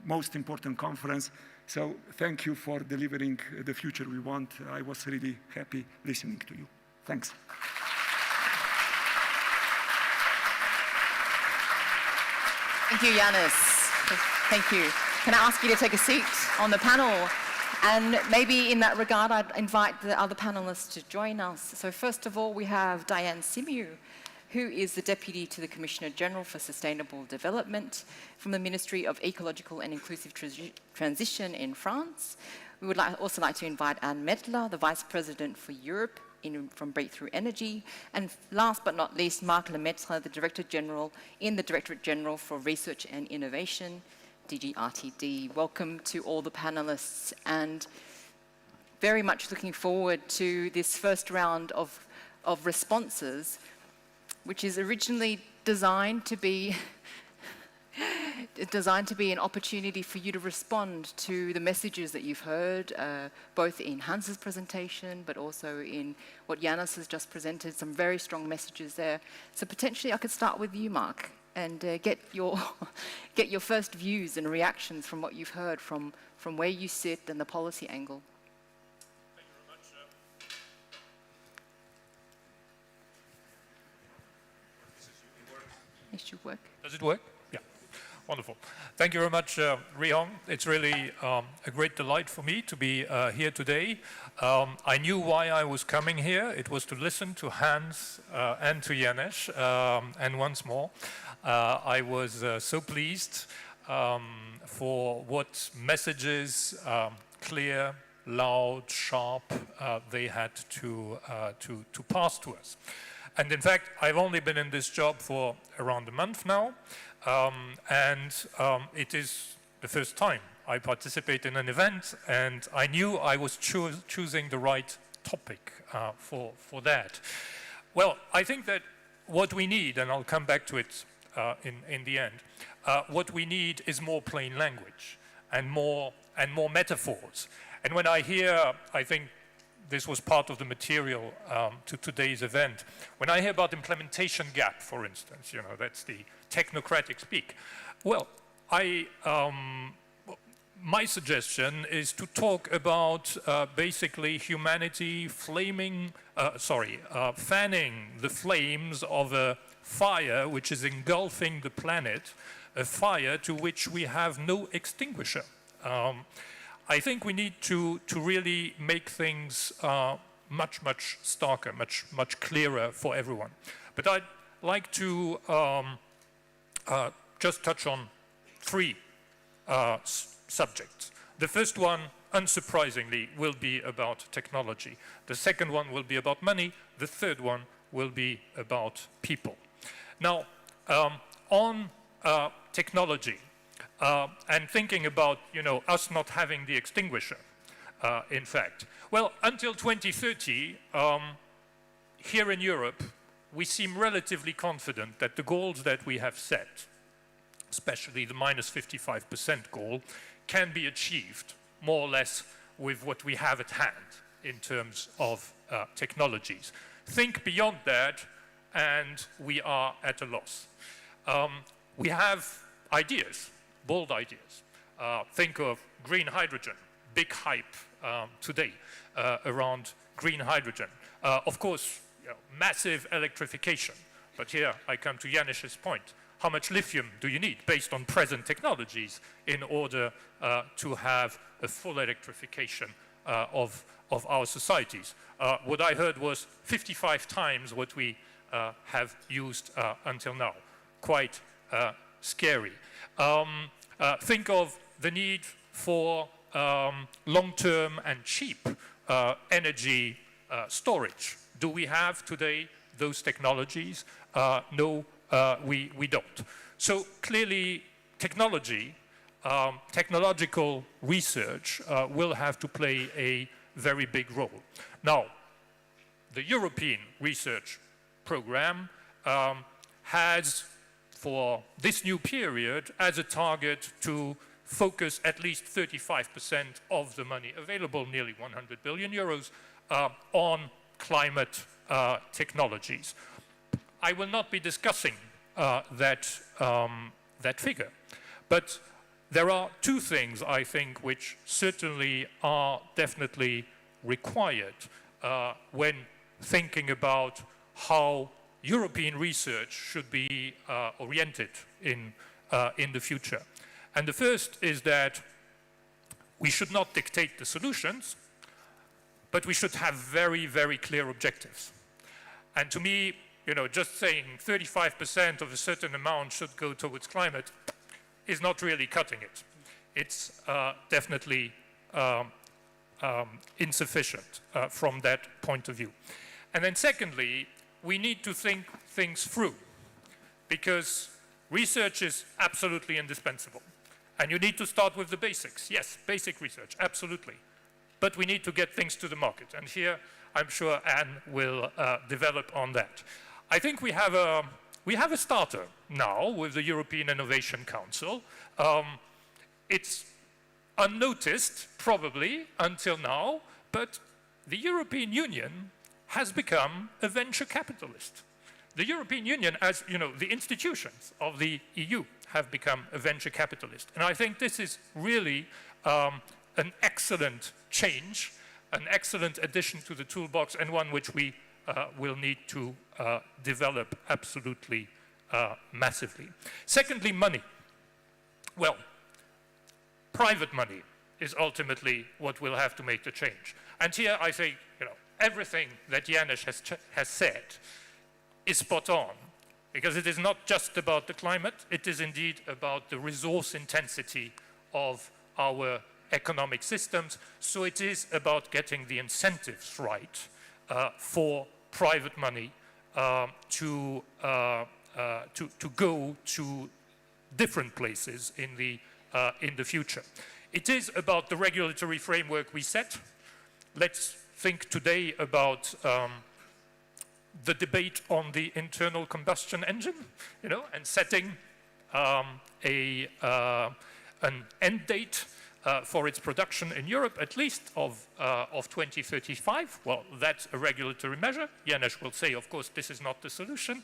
most important conference, so thank you for delivering the future we want. I was really happy listening to you. Thanks. Thank you, Yanis. Thank you. Can I ask you to take a seat on the panel? And maybe in that regard, I'd invite the other panelists to join us. So first of all, we have Diane Simiu, who is the Deputy to the Commissioner General for Sustainable Development from the Ministry of Ecological and Inclusive Transition in France. We would also like to invite Anne Medler, the Vice President for Europe from Breakthrough Energy. And last but not least, Marc Lemaitre, the Director General in the Directorate General for Research and Innovation, DG RTD. Welcome to all the panelists, and very much looking forward to this first round of responses, which is originally designed to be an opportunity for you to respond to the messages that you've heard, both in Hans's presentation, but also in what Yanis has just presented, some very strong messages there. So potentially I could start with you, Marc, and get your first views and reactions from what you've heard from where you sit and the policy angle. Thank you very much. It should work. Does it work? Yeah. Wonderful. Thank you very much, Rihong. It's really a great delight for me to be here today. I knew why I was coming here. It was to listen to Hans and to Janes. And once more, I was so pleased for what messages, clear, loud, sharp, they had to pass to us. And in fact, I've only been in this job for around a month now, and it is the first time I participate in an event, and I knew I was choosing the right topic for that. Well, I think that what we need, and I'll come back to it in the end, what we need is more plain language and more metaphors. And when I hear, I think this was part of the material to today's event. When I hear about implementation gap, for instance, that's the technocratic speak. Well, my suggestion is to talk about basically humanity fanning the flames of a fire which is engulfing the planet, a fire to which we have no extinguisher. I think we need to really make things much starker, much clearer for everyone. But I'd like to just touch on three subjects. The first one, unsurprisingly, will be about technology. The second one will be about money. The third one will be about people. Now, on technology, and thinking about, us not having the extinguisher, in fact. Well, until 2030, here in Europe, we seem relatively confident that the goals that we have set, especially the minus 55% goal, can be achieved more or less with what we have at hand in terms of technologies. Think beyond that, and we are at a loss. We have ideas. Bold ideas. Think of green hydrogen, big hype today around green hydrogen. Of course, massive electrification. But here I come to Janish's point. How much lithium do you need based on present technologies in order to have a full electrification of our societies? What I heard was 55 times what we have used until now. Quite scary. Think of the need for long-term and cheap energy storage. Do we have today those technologies? No, we don't. So clearly, technology, technological research will have to play a very big role. Now, the European research program has, for this new period, as a target to focus at least 35% of the money available, nearly 100 billion euros, on climate technologies. I will not be discussing that figure, but there are two things, I think, which certainly are definitely required when thinking about how European research should be oriented in the future. And the first is that we should not dictate the solutions, but we should have very, very clear objectives. And to me, just saying 35% of a certain amount should go towards climate is not really cutting it. It's definitely insufficient from that point of view. And then secondly, we need to think things through, because research is absolutely indispensable. And you need to start with the basics. Yes, basic research, absolutely. But we need to get things to the market. And here, I'm sure Anne will develop on that. I think we have a starter now with the European Innovation Council. It's unnoticed, probably, until now, but the European Union has become a venture capitalist. The European Union, as you know, the institutions of the EU have become a venture capitalist. And I think this is really an excellent change, an excellent addition to the toolbox, and one which we will need to develop absolutely massively. Secondly, money. Well, private money is ultimately what will have to make the change. And here I say, you know, everything that Janusz has said is spot on, because it is not just about the climate, it is indeed about the resource intensity of our economic systems. So it is about getting the incentives right for private money to go to different places in the future. It is about the regulatory framework we set. Let's think today about the debate on the internal combustion engine, you know, and setting an end date for its production in Europe, at least of 2035. Well, that's a regulatory measure. Janusz will say, of course, this is not the solution.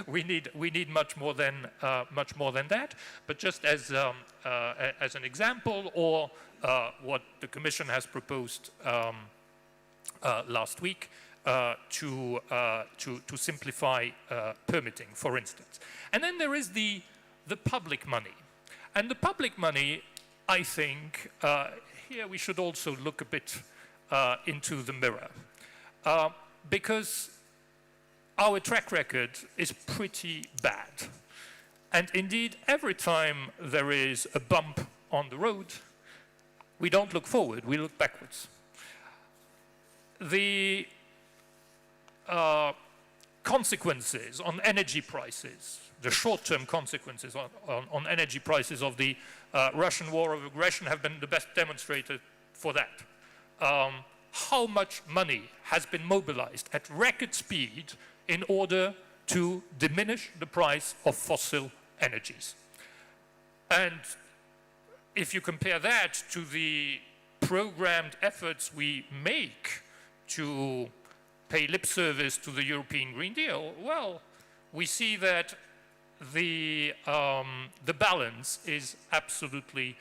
we need much more than that. But just as an example, or what the Commission has proposed last week to simplify permitting, for instance. And then there is the public money, and the public money, I think, here we should also look a bit into the mirror, because our track record is pretty bad. And indeed, every time there is a bump on the road, we don't look forward, we look backwards. The consequences on energy prices, the short-term consequences on energy prices of the Russian war of aggression have been the best demonstrator for that. How much money has been mobilized at record speed in order to diminish the price of fossil energies. And if you compare that to the programmed efforts we make to pay lip service to the European Green Deal, well, we see that the balance is absolutely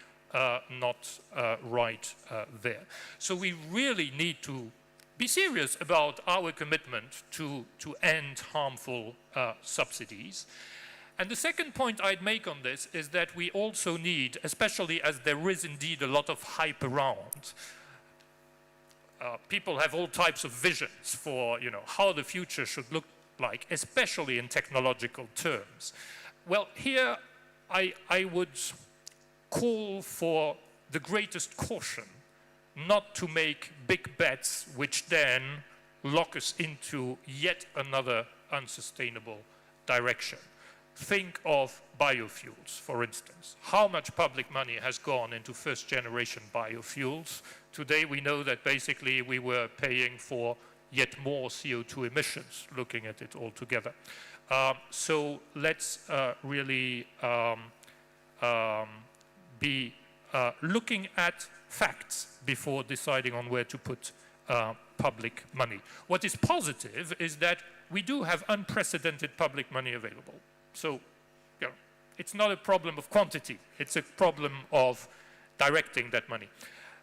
not right there. So we really need to be serious about our commitment to end harmful subsidies. And the second point I'd make on this is that we also need, especially as there is indeed a lot of hype around, people have all types of visions for, you know, how the future should look like, especially in technological terms. Well, here I would call for the greatest caution not to make big bets which then lock us into yet another unsustainable direction. Think of biofuels, for instance. How much public money has gone into first-generation biofuels? Today we know that basically we were paying for yet more CO2 emissions, looking at it all together. So let's really be looking at facts before deciding on where to put public money. What is positive is that we do have unprecedented public money available. So, you know, it's not a problem of quantity, it's a problem of directing that money.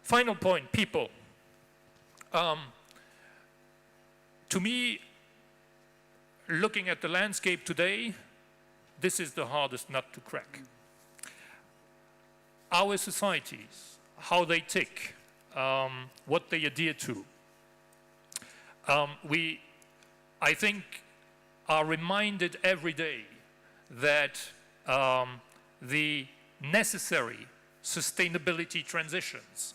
Final point, people. To me, looking at the landscape today, this is the hardest nut to crack. Our societies, how they tick, what they adhere to. We, I think, are reminded every day that the necessary sustainability transitions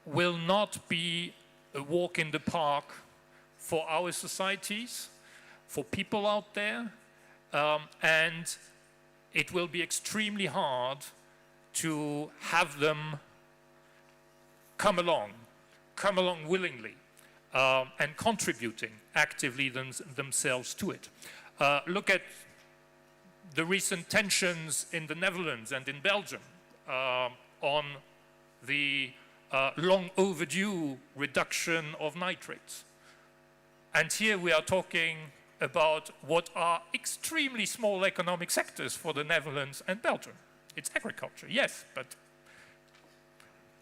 will not be a walk in the park for our societies, for people out there, and it will be extremely hard to have them come along willingly and contributing actively themselves to it. Look at the recent tensions in the Netherlands and in Belgium on the long overdue reduction of nitrates. And here we are talking about what are extremely small economic sectors for the Netherlands and Belgium. It's agriculture, yes, but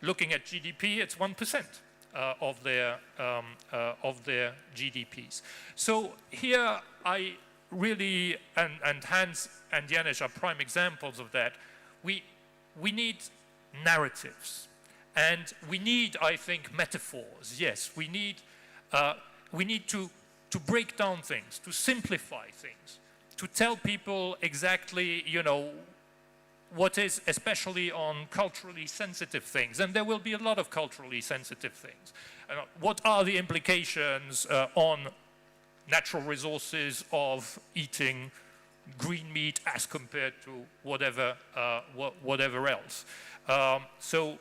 looking at GDP, it's 1% of their GDPs. So here I really, and Hans and Janusz are prime examples of that, we need narratives. And we need, I think, metaphors. Yes, we need to break down things, to simplify things, to tell people exactly, you know, what is, especially on culturally sensitive things, and there will be a lot of culturally sensitive things. What are the implications on natural resources of eating green meat as compared to whatever else? So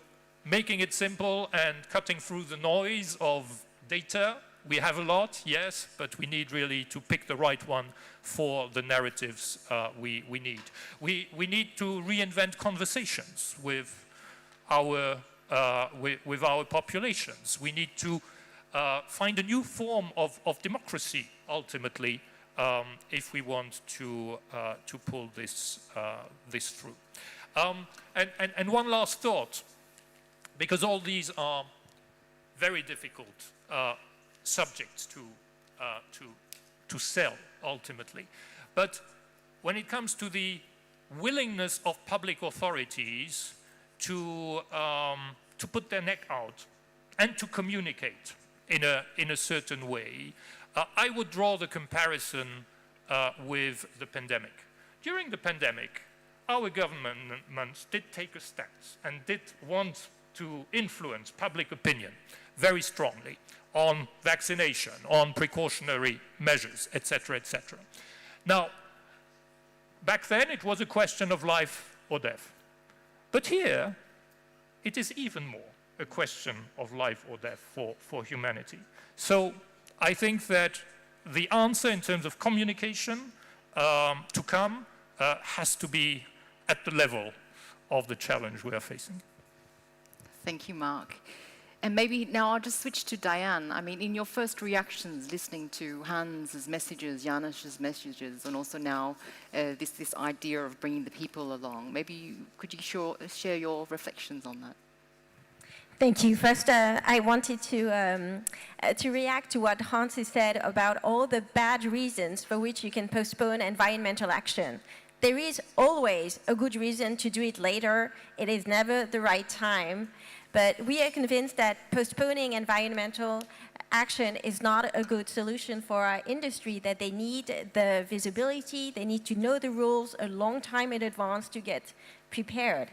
making it simple and cutting through the noise of data. We have a lot, yes, but we need really to pick the right one for the narratives we need. We need to reinvent conversations with our populations. We need to find a new form of democracy, ultimately, if we want to pull this through. And one last thought, because all these are very difficult subjects to sell ultimately. But when it comes to the willingness of public authorities to put their neck out and to communicate in a certain way, I would draw the comparison with the pandemic. During the pandemic, our governments did take a stance and did want to influence public opinion very strongly on vaccination, on precautionary measures, etc., etc. Now, back then it was a question of life or death. But here, it is even more a question of life or death for humanity. So I think that the answer in terms of communication to come has to be at the level of the challenge we are facing. Thank you, Mark. And maybe now I'll just switch to Diane. I mean, in your first reactions, listening to Hans's messages, Janusz's messages, and also now this idea of bringing the people along, maybe could you share your reflections on that? Thank you. First, I wanted to react to what Hans has said about all the bad reasons for which you can postpone environmental action. There is always a good reason to do it later. It is never the right time. But we are convinced that postponing environmental action is not a good solution for our industry, that they need the visibility, they need to know the rules a long time in advance to get prepared.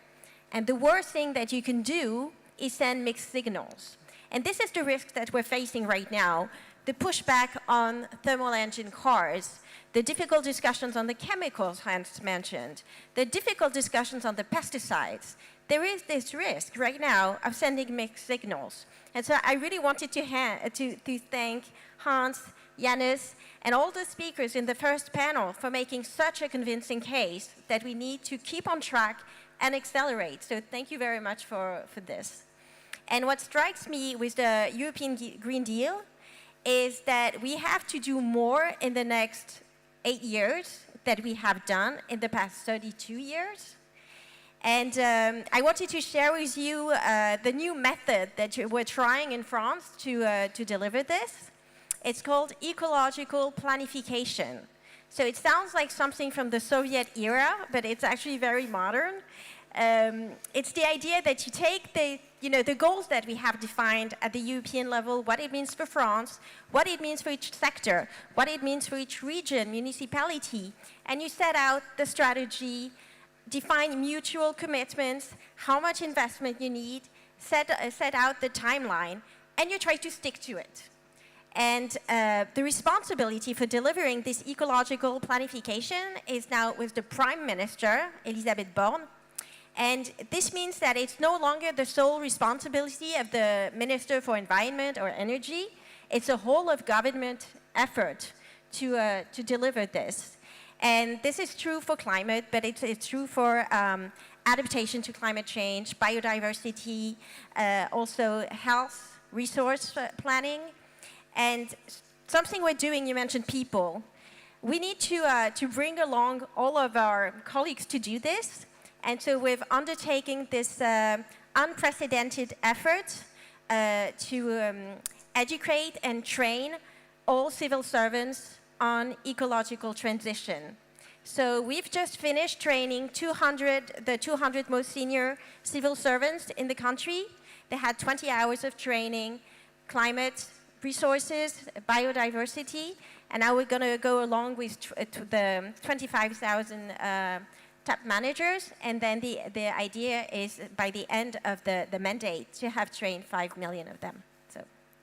And the worst thing that you can do is send mixed signals. And this is the risk that we're facing right now. The pushback on thermal engine cars, the difficult discussions on the chemicals Hans mentioned, the difficult discussions on the pesticides. There is this risk right now of sending mixed signals. And so I really wanted to thank Hans, Janusz, and all the speakers in the first panel for making such a convincing case that we need to keep on track and accelerate. So thank you very much for this. And what strikes me with the European Green Deal is that we have to do more in the next 8 years that we have done in the past 32 years. And I wanted to share with you the new method that we're trying in France to deliver this. It's called ecological planification. So it sounds like something from the Soviet era, but it's actually very modern. It's the idea that you take the goals that we have defined at the European level, what it means for France, what it means for each sector, what it means for each region, municipality, and you set out the strategy, define mutual commitments, how much investment you need, set out the timeline, and you try to stick to it. And the responsibility for delivering this ecological planification is now with the Prime Minister, Elisabeth Borne. And this means that it's no longer the sole responsibility of the Minister for Environment or Energy. It's a whole of government effort to deliver this. And this is true for climate, but it's true for adaptation to climate change, biodiversity, also health, resource planning. And something we're doing, you mentioned people. We need to bring along all of our colleagues to do this. And so we've undertaken this unprecedented effort to educate and train all civil servants on ecological transition. So we've just finished training the 200 most senior civil servants in the country. They had 20 hours of training, climate, resources, biodiversity, and now we're going to go along with the 25,000 top managers, and then the idea is by the end of the mandate to have trained 5 million of them. So,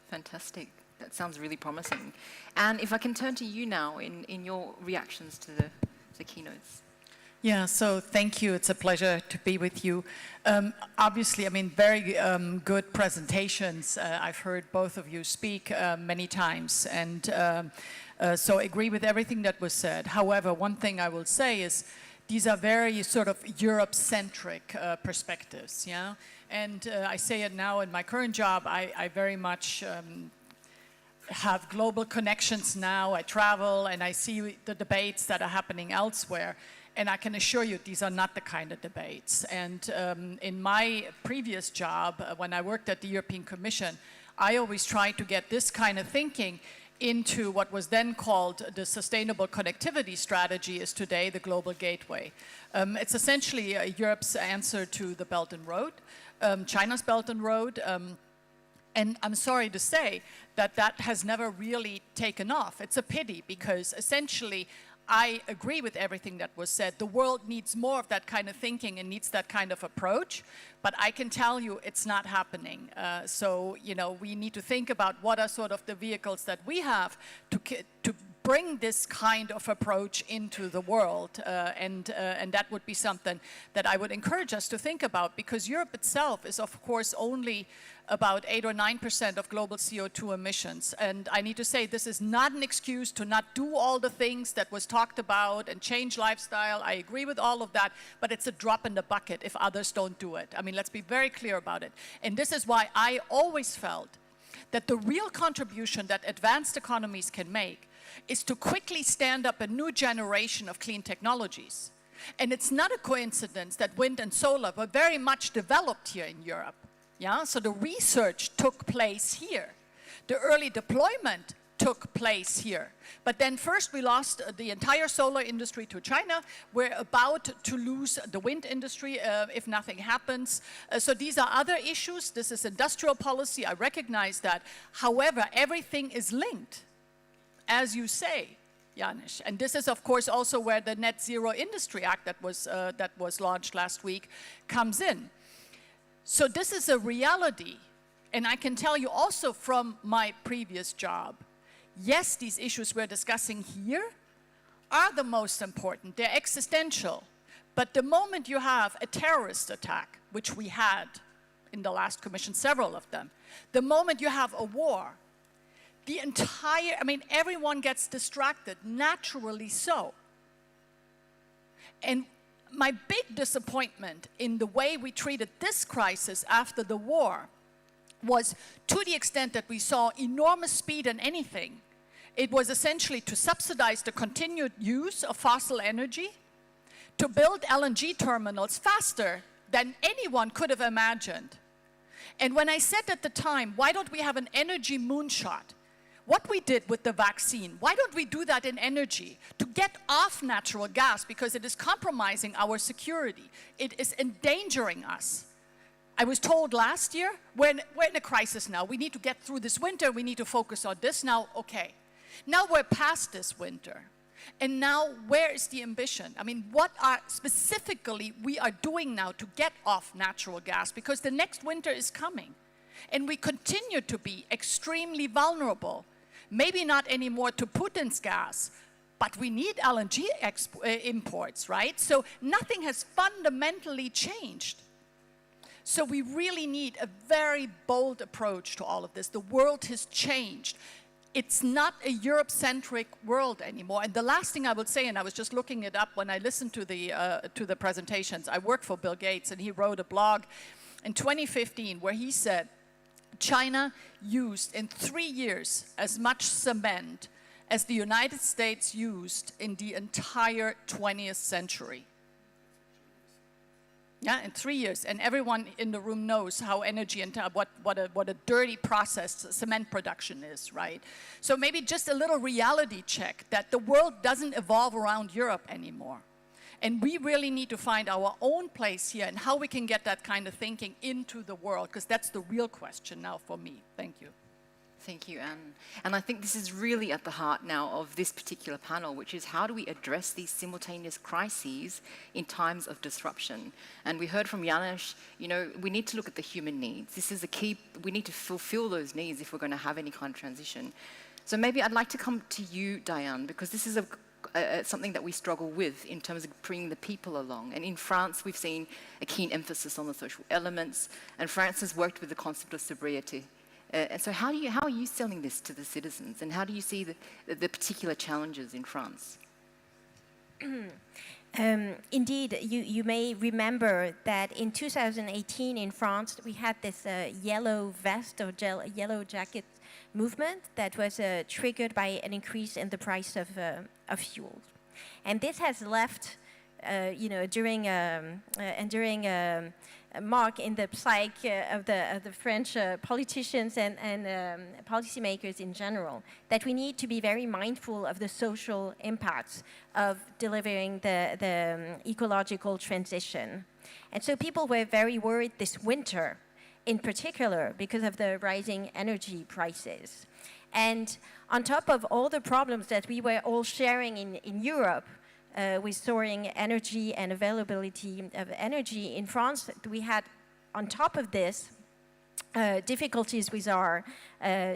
fantastic. That sounds really promising. And if I can turn to you now in your reactions to the keynotes. Yeah, so thank you. It's a pleasure to be with you. Obviously, I mean, very good presentations. I've heard both of you speak many times, and so I agree with everything that was said. However, one thing I will say is these are very sort of Europe-centric perspectives, yeah? And I say it now in my current job, I very much have global connections now. I travel and I see the debates that are happening elsewhere. And I can assure you, these are not the kind of debates. And in my previous job, when I worked at the European Commission, I always tried to get this kind of thinking into what was then called the Sustainable Connectivity Strategy, is today the Global Gateway. It's essentially Europe's answer to the Belt and Road, China's Belt and Road. And I'm sorry to say that that has never really taken off. It's a pity, because essentially I agree with everything that was said. The world needs more of that kind of thinking and needs that kind of approach, but I can tell you it's not happening. So, you know, we need to think about what are sort of the vehicles that we have to bring this kind of approach into the world, and that would be something that I would encourage us to think about, because Europe itself is, of course, only about 8 or 9% of global CO2 emissions. And I need to say, this is not an excuse to not do all the things that was talked about and change lifestyle. I agree with all of that, but it's a drop in the bucket if others don't do it. I mean, let's be very clear about it. And this is why I always felt that the real contribution that advanced economies can make is to quickly stand up a new generation of clean technologies. And it's not a coincidence that wind and solar were very much developed here in Europe. Yeah? So the research took place here. The early deployment took place here. But then first we lost the entire solar industry to China. We're about to lose the wind industry if nothing happens. So these are other issues. This is industrial policy. I recognize that. However, everything is linked, as you say, Janusz. And this is, of course, also where the Net Zero Industry Act that was launched last week comes in. So this is a reality. And I can tell you also from my previous job, yes, these issues we're discussing here are the most important. They're existential. But the moment you have a terrorist attack, which we had in the last commission, several of them, the moment you have a war, the entire, I mean, everyone gets distracted, naturally so. And my big disappointment in the way we treated this crisis after the war was, to the extent that we saw enormous speed in anything, it was essentially to subsidize the continued use of fossil energy, to build LNG terminals faster than anyone could have imagined. And when I said at the time, why don't we have an energy moonshot? What we did with the vaccine, why don't we do that in energy? To get off natural gas, because it is compromising our security. It is endangering us. I was told last year, we're in a crisis now. We need to get through this winter. We need to focus on this now. Okay. Now we're past this winter. And now where is the ambition? I mean, what are specifically we are doing now to get off natural gas? Because the next winter is coming. And we continue to be extremely vulnerable. Maybe not anymore to Putin's gas, but we need LNG imports, right? So nothing has fundamentally changed. So we really need a very bold approach to all of this. The world has changed. It's not a Europe-centric world anymore. And the last thing I would say, and I was just looking it up when I listened to the presentations, I work for Bill Gates, and he wrote a blog in 2015 where he said China used in 3 years as much cement as the United States used in the entire 20th century. Yeah, in 3 years. And everyone in the room knows how energy and what a dirty process cement production is, right? So maybe just a little reality check that the world doesn't evolve around Europe anymore. And we really need to find our own place here and how we can get that kind of thinking into the world, because that's the real question now for me. Thank you. Thank you, Anne. And I think this is really at the heart now of this particular panel, which is how do we address these simultaneous crises in times of disruption? And we heard from Janusz, you know, we need to look at the human needs. This is a key, we need to fulfill those needs if we're going to have any kind of transition. So maybe I'd like to come to you, Diane, because this is something that we struggle with in terms of bringing the people along. And in France, we've seen a keen emphasis on the social elements, and France has worked with the concept of sobriety. And so how are you selling this to the citizens, and how do you see the particular challenges in France? Indeed, you may remember that in 2018 in France, we had this yellow vest or yellow jacket movement that was triggered by an increase in the price of fuel. And this has left, you know, during mark in the psyche of the French politicians and policymakers in general, that we need to be very mindful of the social impacts of delivering the ecological transition. And so people were very worried this winter, in particular, because of the rising energy prices. And on top of all the problems that we were all sharing in Europe, with soaring energy and availability of energy in France, we had, on top of this, difficulties with our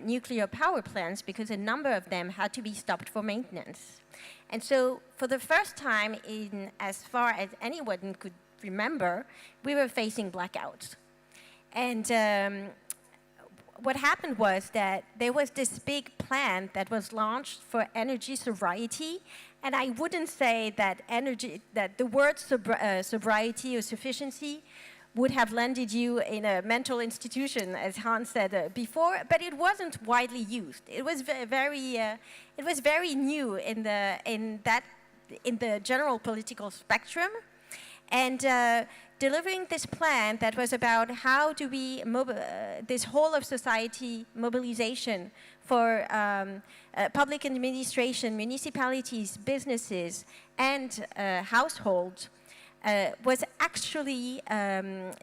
nuclear power plants because a number of them had to be stopped for maintenance. And so, for the first time in as far as anyone could remember, we were facing blackouts. And what happened was that there was this big plan that was launched for energy sobriety. And I wouldn't say that the word sobriety or sufficiency would have landed you in a mental institution, as Hans said before, but it wasn't widely used. It was very new in the general political spectrum, and delivering this plan that was about how do we this whole of society mobilization for public administration, municipalities, businesses, and households was actually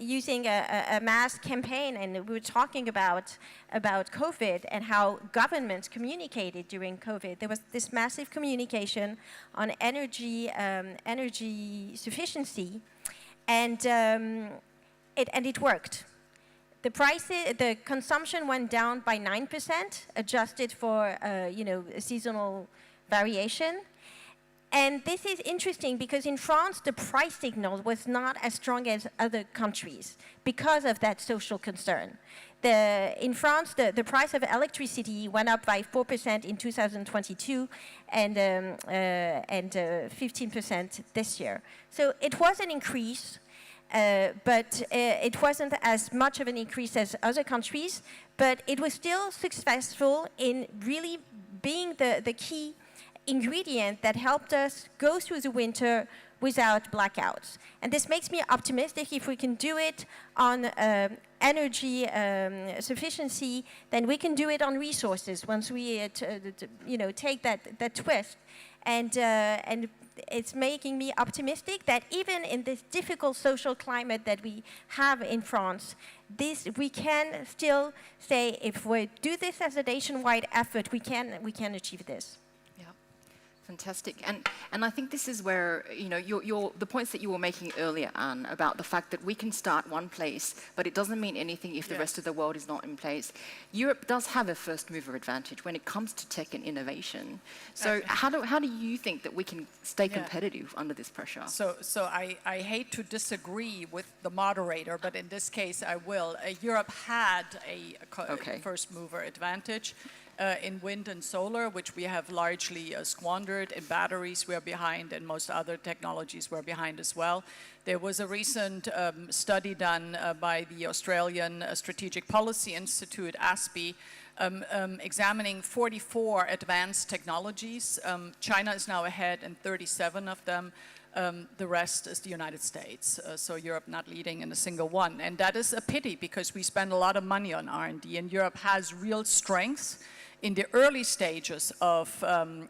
using a mass campaign. And we were talking about COVID and how governments communicated during COVID. There was this massive communication on energy sufficiency, and it worked. The consumption went down by 9%, adjusted for seasonal variation. And this is interesting because in France, the price signal was not as strong as other countries because of that social concern. In France, the price of electricity went up by 4% in 2022 and 15% this year. So it was an increase. But it wasn't as much of an increase as other countries, but it was still successful in really being the key ingredient that helped us go through the winter without blackouts. And this makes me optimistic. If we can do it on energy sufficiency, then we can do it on resources once we take that twist. And it's making me optimistic that even in this difficult social climate that we have in France, we can still say if we do this as a nationwide effort, we can achieve this. Yeah. Fantastic. And I think this is where, you know, the points that you were making earlier, Anne, about the fact that we can start one place, but it doesn't mean anything if the rest of the world is not in place. Europe does have a first mover advantage when it comes to tech and innovation. So how do you think that we can stay competitive under this pressure? So I hate to disagree with the moderator, but in this case I will. Europe had a first mover advantage. In wind and solar, which we have largely squandered. In batteries, we're behind, and most other technologies we're behind as well. There was a recent study done by the Australian Strategic Policy Institute, ASPI, examining 44 advanced technologies. China is now ahead in 37 of them. The rest is the United States, so Europe not leading in a single one. And that is a pity, because we spend a lot of money on R&D, and Europe has real strengths in the early stages of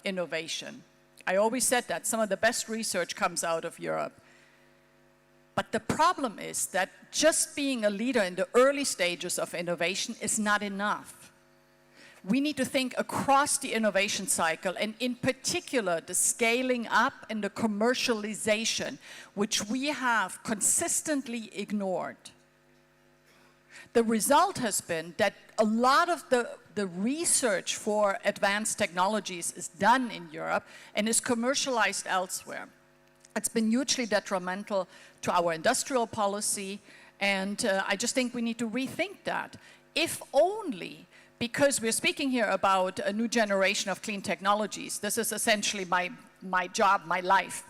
innovation. I always said that some of the best research comes out of Europe. But the problem is that just being a leader in the early stages of innovation is not enough. We need to think across the innovation cycle, and in particular the scaling up and the commercialization, which we have consistently ignored. The result has been that a lot of the research for advanced technologies is done in Europe and is commercialized elsewhere. It's been hugely detrimental to our industrial policy, and I just think we need to rethink that. If only because we're speaking here about a new generation of clean technologies. This is essentially my job, my life.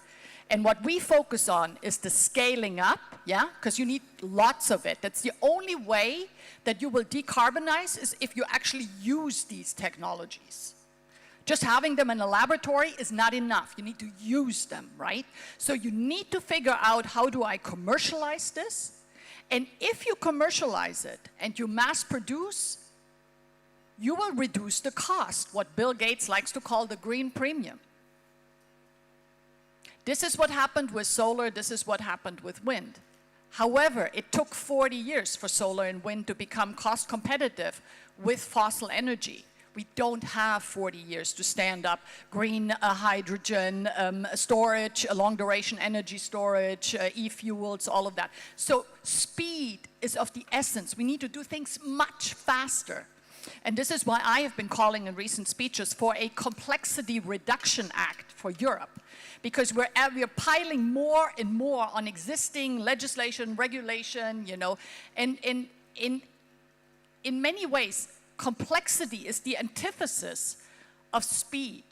And what we focus on is the scaling up, yeah? Because you need lots of it. That's the only way that you will decarbonize, is if you actually use these technologies. Just having them in a laboratory is not enough. You need to use them, right? So you need to figure out, how do I commercialize this? And if you commercialize it and you mass produce, you will reduce the cost, what Bill Gates likes to call the green premium. This is what happened with solar, this is what happened with wind. However, it took 40 years for solar and wind to become cost competitive with fossil energy. We don't have 40 years to stand up green hydrogen storage, long duration energy storage, e-fuels, all of that. So speed is of the essence. We need to do things much faster. And this is why I have been calling in recent speeches for a complexity reduction act for Europe. Because we're piling more and more on existing legislation, regulation, you know, and in many ways, complexity is the antithesis of speed.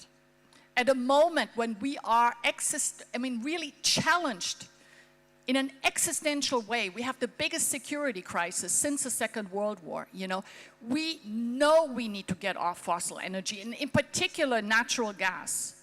At a moment when we are really challenged in an existential way, we have the biggest security crisis since the Second World War, you know. We know we need to get off fossil energy, and in particular natural gas.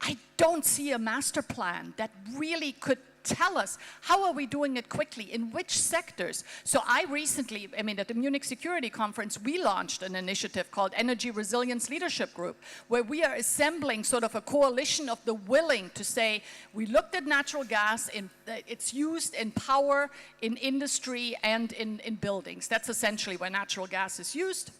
I don't see a master plan that really could tell us how are we doing it quickly, in which sectors. So I recently, at the Munich Security Conference, we launched an initiative called Energy Resilience Leadership Group, where we are assembling sort of a coalition of the willing to say, we looked at natural gas, it's used in power, in industry, and in buildings. That's essentially where natural gas is used.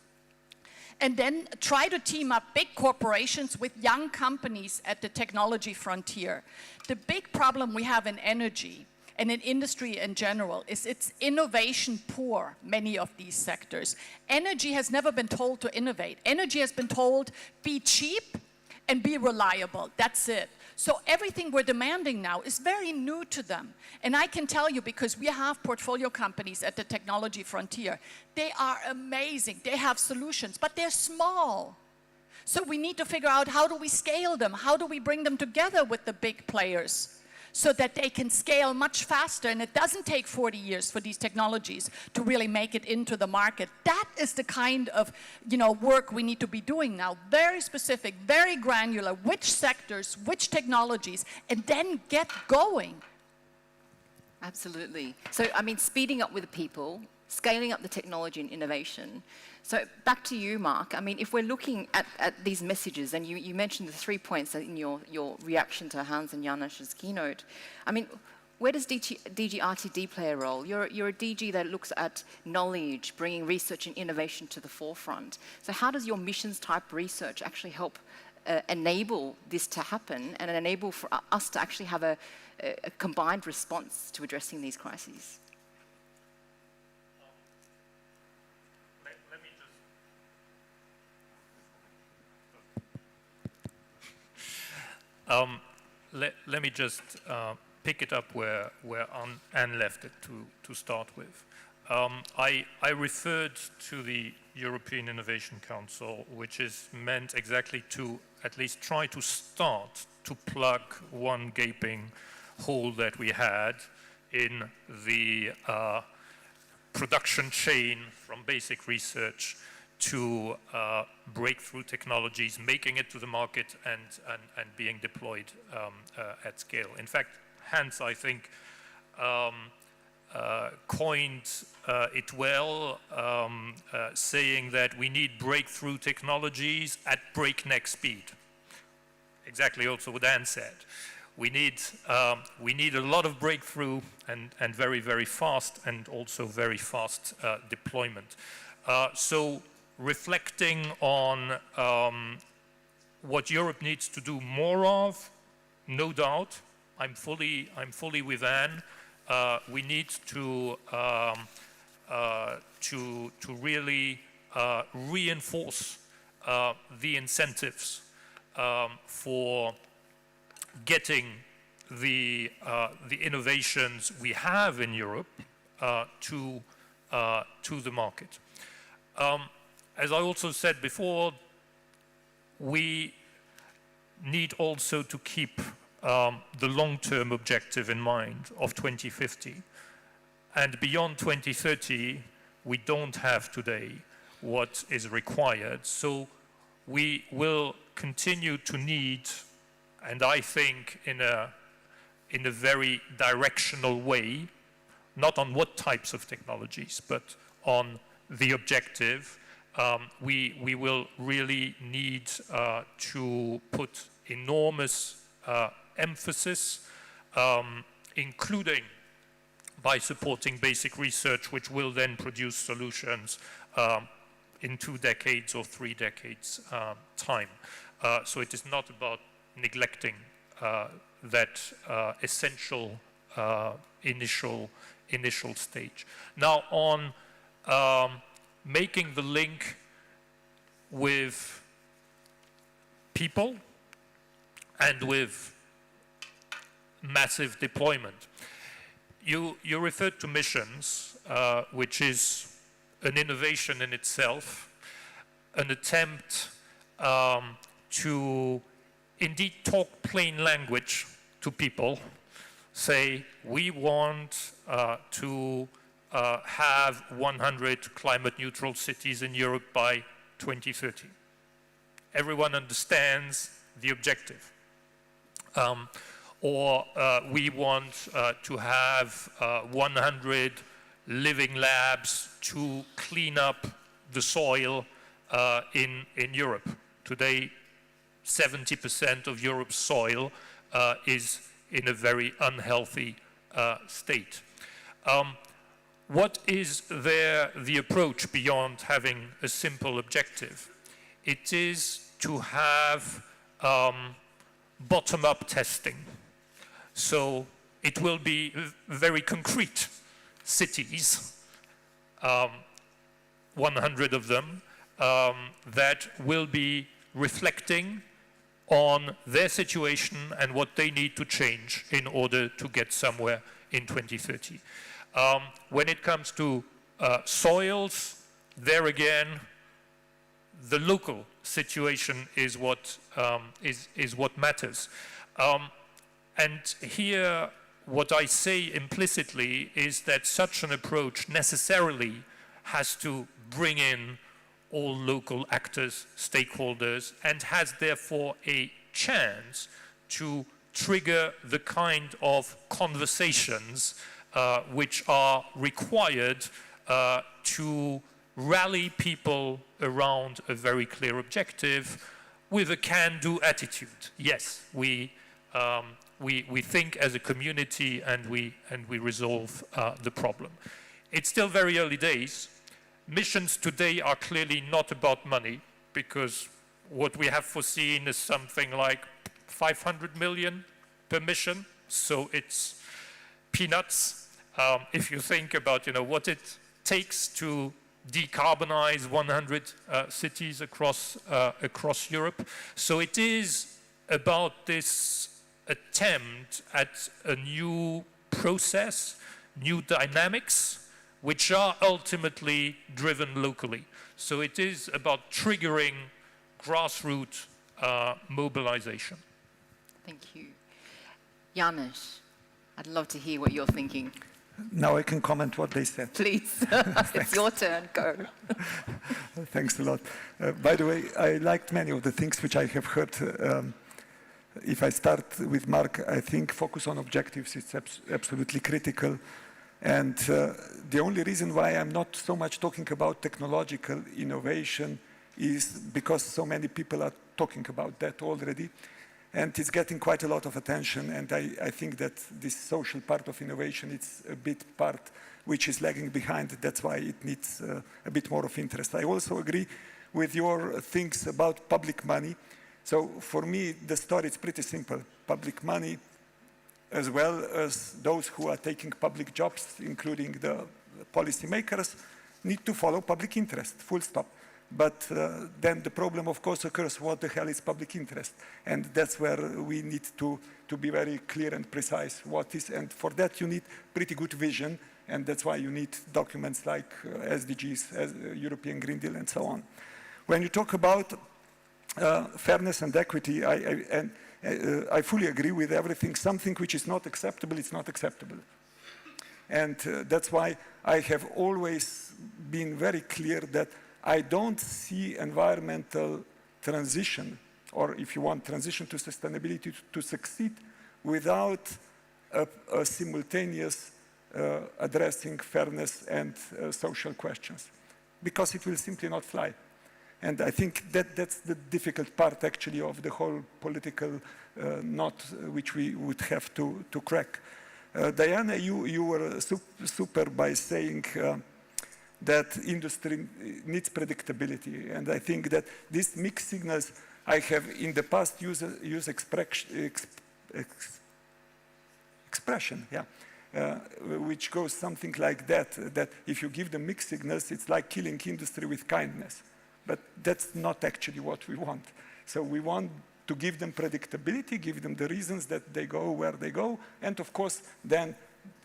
And then try to team up big corporations with young companies at the technology frontier. The big problem we have in energy and in industry in general is it's innovation poor, many of these sectors. Energy has never been told to innovate. Energy has been told, be cheap and be reliable. That's it. So everything we're demanding now is very new to them. And I can tell you, because we have portfolio companies at the technology frontier, they are amazing. They have solutions, but they're small. So we need to figure out, how do we scale them? How do we bring them together with the big players so that they can scale much faster? And it doesn't take 40 years for these technologies to really make it into the market. That is the kind of, work we need to be doing now. Very specific, very granular, which sectors, which technologies, and then get going. Absolutely. So, speeding up with the people, scaling up the technology and innovation. So back to you, Mark. If we're looking at these messages, and you mentioned the 3 points in your reaction to Hans and Janus's keynote, where does DG RTD play a role? You're a DG that looks at knowledge, bringing research and innovation to the forefront. So how does your missions type research actually help enable this to happen and enable for us to actually have a combined response to addressing these crises? Let me just pick it up where Anne left it to start with. I referred to the European Innovation Council, which is meant exactly to at least try to start to plug one gaping hole that we had in the production chain from basic research to breakthrough technologies, making it to the market and being deployed at scale. In fact, Hans, I think, coined it well, saying that we need breakthrough technologies at breakneck speed. Exactly also what Anne said. We need a lot of breakthrough and very, very fast, and also very fast deployment. So reflecting on what Europe needs to do more of, no doubt, I'm fully with Anne. We need to really reinforce the incentives for getting the innovations we have in Europe to the market. As I also said before, we need also to keep the long-term objective in mind of 2050. And beyond 2030, we don't have today what is required. So we will continue to need, and I think in a very directional way, not on what types of technologies, but on the objective, we will really need to put enormous emphasis, including by supporting basic research, which will then produce solutions in 2 decades or 3 decades time. So it is not about neglecting that essential initial stage. Now on making the link with people and with massive deployment. You referred to missions, which is an innovation in itself, an attempt to indeed talk plain language to people, say we want to have 100 climate neutral cities in Europe by 2030. Everyone understands the objective. Or we want to have 100 living labs to clean up the soil in Europe. Today, 70% of Europe's soil is in a very unhealthy state. What is there the approach beyond having a simple objective? It is to have bottom-up testing. So it will be very concrete cities, 100 of them, that will be reflecting on their situation and what they need to change in order to get somewhere in 2030. When it comes to soils, there again, the local situation is what matters. And here, what I say implicitly is that such an approach necessarily has to bring in all local actors, stakeholders, and has therefore a chance to trigger the kind of conversations which are required to rally people around a very clear objective with a can-do attitude. Yes, we think as a community and we resolve the problem. It's still very early days. Missions today are clearly not about money because what we have foreseen is something like 500 million per mission, so it's peanuts. If you think about what it takes to decarbonize 100 cities across Europe. So it is about this attempt at a new process, new dynamics, which are ultimately driven locally. So it is about triggering grassroots mobilization. Thank you. Janusz, I'd love to hear what you're thinking. Now I can comment what they said. Please, it's your turn, go. Thanks a lot. By the way, I liked many of the things which I have heard. If I start with Mark, I think focus on objectives is absolutely critical. And the only reason why I'm not so much talking about technological innovation is because so many people are talking about that already. And it's getting quite a lot of attention, and I think that this social part of innovation, it's a bit part which is lagging behind. That's why it needs a bit more of interest. I also agree with your things about public money. So for me, the story is pretty simple. Public money, as well as those who are taking public jobs, including the policymakers, need to follow public interest, full stop. But then the problem, of course, occurs, what the hell is public interest? And that's where we need to be very clear and precise what is. And for that, you need pretty good vision. And that's why you need documents like SDGs, as European Green Deal, and so on. When you talk about fairness and equity, I fully agree with everything. Something which is not acceptable, it's not acceptable. And that's why I have always been very clear that I don't see environmental transition, or if you want, transition to sustainability to succeed without a simultaneous addressing fairness and social questions, because it will simply not fly. And I think that's the difficult part, actually, of the whole political knot which we would have to crack. Diana, you were super by saying that industry needs predictability. And I think that these mixed signals, I have in the past used expression, which goes something like that if you give them mixed signals, it's like killing industry with kindness. But that's not actually what we want. So we want to give them predictability, give them the reasons that they go where they go, and of course, then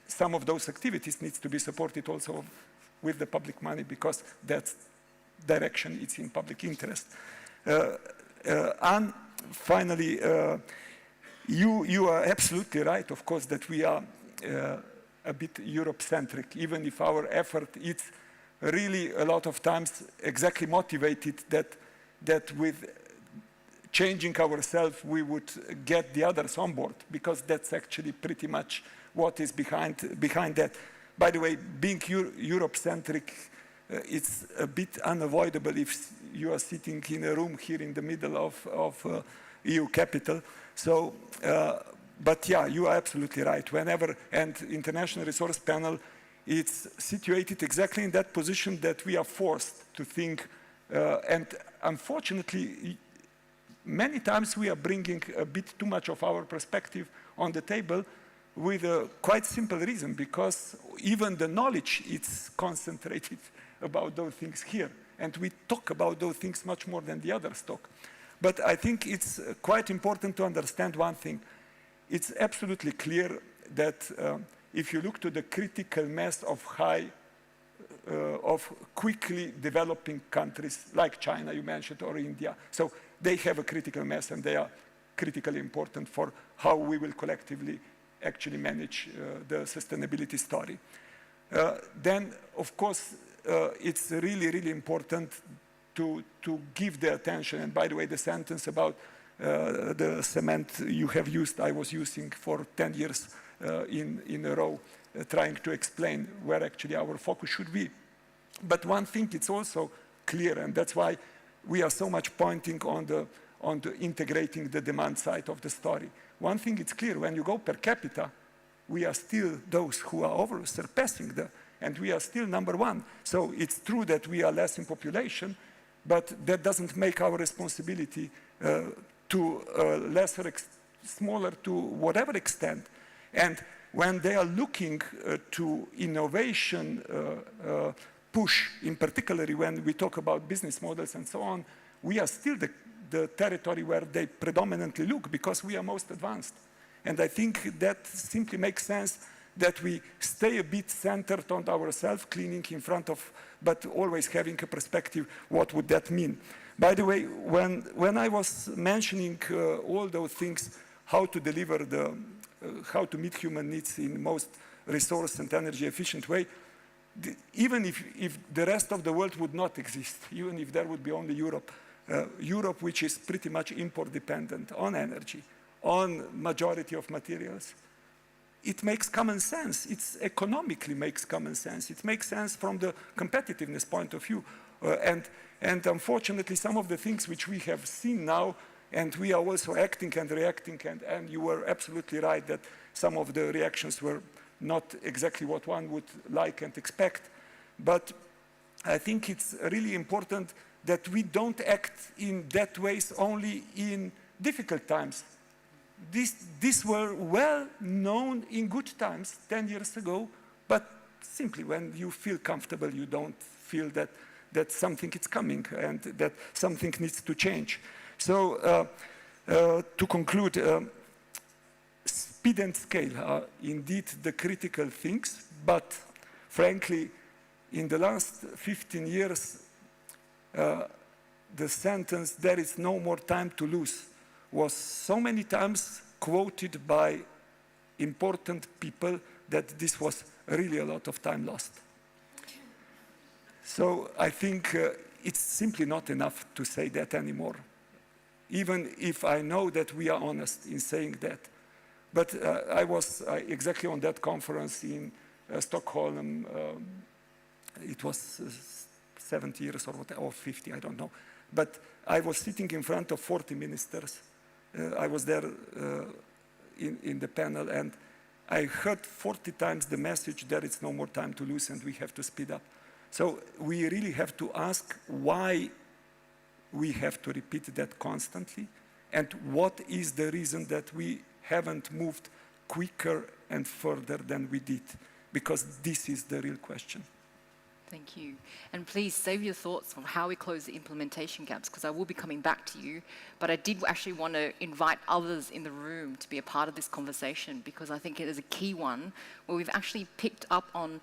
some of those activities needs to be supported also with the public money, because that's direction, it's in public interest. And finally, you are absolutely right, of course, that we are a bit Europe-centric, even if our effort is really a lot of times exactly motivated that with changing ourselves, we would get the others on board, because that's actually pretty much what is behind that. By the way, being Europe-centric, it's a bit unavoidable if you are sitting in a room here in the middle of EU capital. So, but yeah, you are absolutely right. Whenever, and International Resource Panel, it's situated exactly in that position that we are forced to think, and unfortunately, many times we are bringing a bit too much of our perspective on the table, with a quite simple reason, because even the knowledge is concentrated about those things here. And we talk about those things much more than the others talk. But I think it's quite important to understand one thing. It's absolutely clear that if you look to the critical mass of quickly developing countries like China, you mentioned, or India, so they have a critical mass and they are critically important for how we will collectively actually manage the sustainability story. Then, of course, it's really, really important to give the attention. And by the way, the sentence about the cement you have used, I was using for 10 years in a row, trying to explain where actually our focus should be. But one thing it's also clear, and that's why we are so much pointing on the integrating the demand side of the story. One thing it's clear, when you go per capita, we are still those who are surpassing and we are still #1. So it's true that we are less in population, but that doesn't make our responsibility to smaller to whatever extent. And when they are looking to innovation push, in particular when we talk about business models and so on, we are still the territory where they predominantly look because we are most advanced. And I think that simply makes sense that we stay a bit centered on ourselves, cleaning in front of, but always having a perspective, what would that mean? By the way, when I was mentioning all those things, how to deliver how to meet human needs in the most resource and energy efficient way, even if the rest of the world would not exist, even if there would be only Europe, Europe which is pretty much import dependent on energy, on majority of materials, it makes common sense. It economically makes common sense. It makes sense from the competitiveness point of view. And unfortunately, some of the things which we have seen now, and we are also acting and reacting, and you were absolutely right that some of the reactions were not exactly what one would like and expect. But I think it's really important that we don't act in that ways only in difficult times. These were well known in good times 10 years ago, but simply when you feel comfortable, you don't feel that something is coming and that something needs to change. So to conclude, speed and scale are indeed the critical things, but frankly, in the last 15 years, the sentence, "there is no more time to lose," was so many times quoted by important people that this was really a lot of time lost. So I think it's simply not enough to say that anymore, even if I know that we are honest in saying that. But I was exactly on that conference in Stockholm. It was 70 years or 50, I don't know. But I was sitting in front of 40 ministers. I was there in the panel, and I heard 40 times the message, "there is no more time to lose and we have to speed up." So we really have to ask why we have to repeat that constantly, and what is the reason that we haven't moved quicker and further than we did, because this is the real question. Thank you. And please save your thoughts on how we close the implementation gaps, because I will be coming back to you. But I did actually want to invite others in the room to be a part of this conversation, because I think it is a key one where we've actually picked up on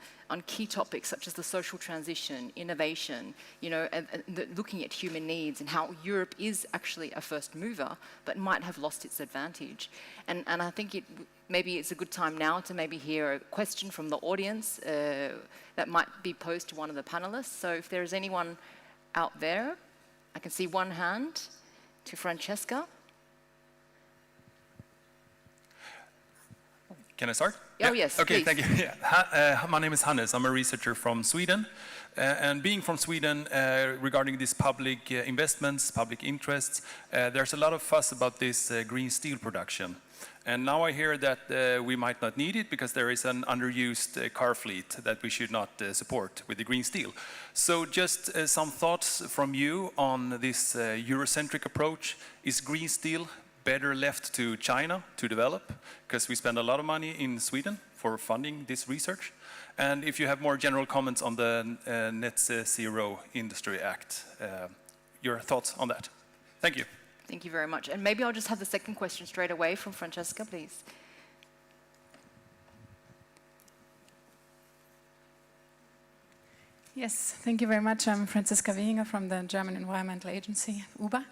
key topics such as the social transition, innovation, you know, and looking at human needs and how Europe is actually a first mover, but might have lost its advantage. And I think maybe it's a good time now to maybe hear a question from the audience that might be posed to one of the panelists. So if there is anyone out there, I can see one hand to Francesca. Can I start? Oh, yes, okay, please. thank you. Yeah. My name is Hannes. I'm a researcher from Sweden. And being from Sweden, regarding these public investments, public interests, there's a lot of fuss about this green steel production. And now I hear that we might not need it because there is an underused car fleet that we should not support with the green steel. So just some thoughts from you on this Eurocentric approach. Is green steel better left to China to develop? Because we spend a lot of money in Sweden for funding this research. And if you have more general comments on the Net Zero Industry Act, your thoughts on that. Thank you. Thank you very much. And maybe I'll just have the second question straight away from Francesca, please. Yes, thank you very much. I'm Franziska Wehinger from the German Environmental Agency, UBA.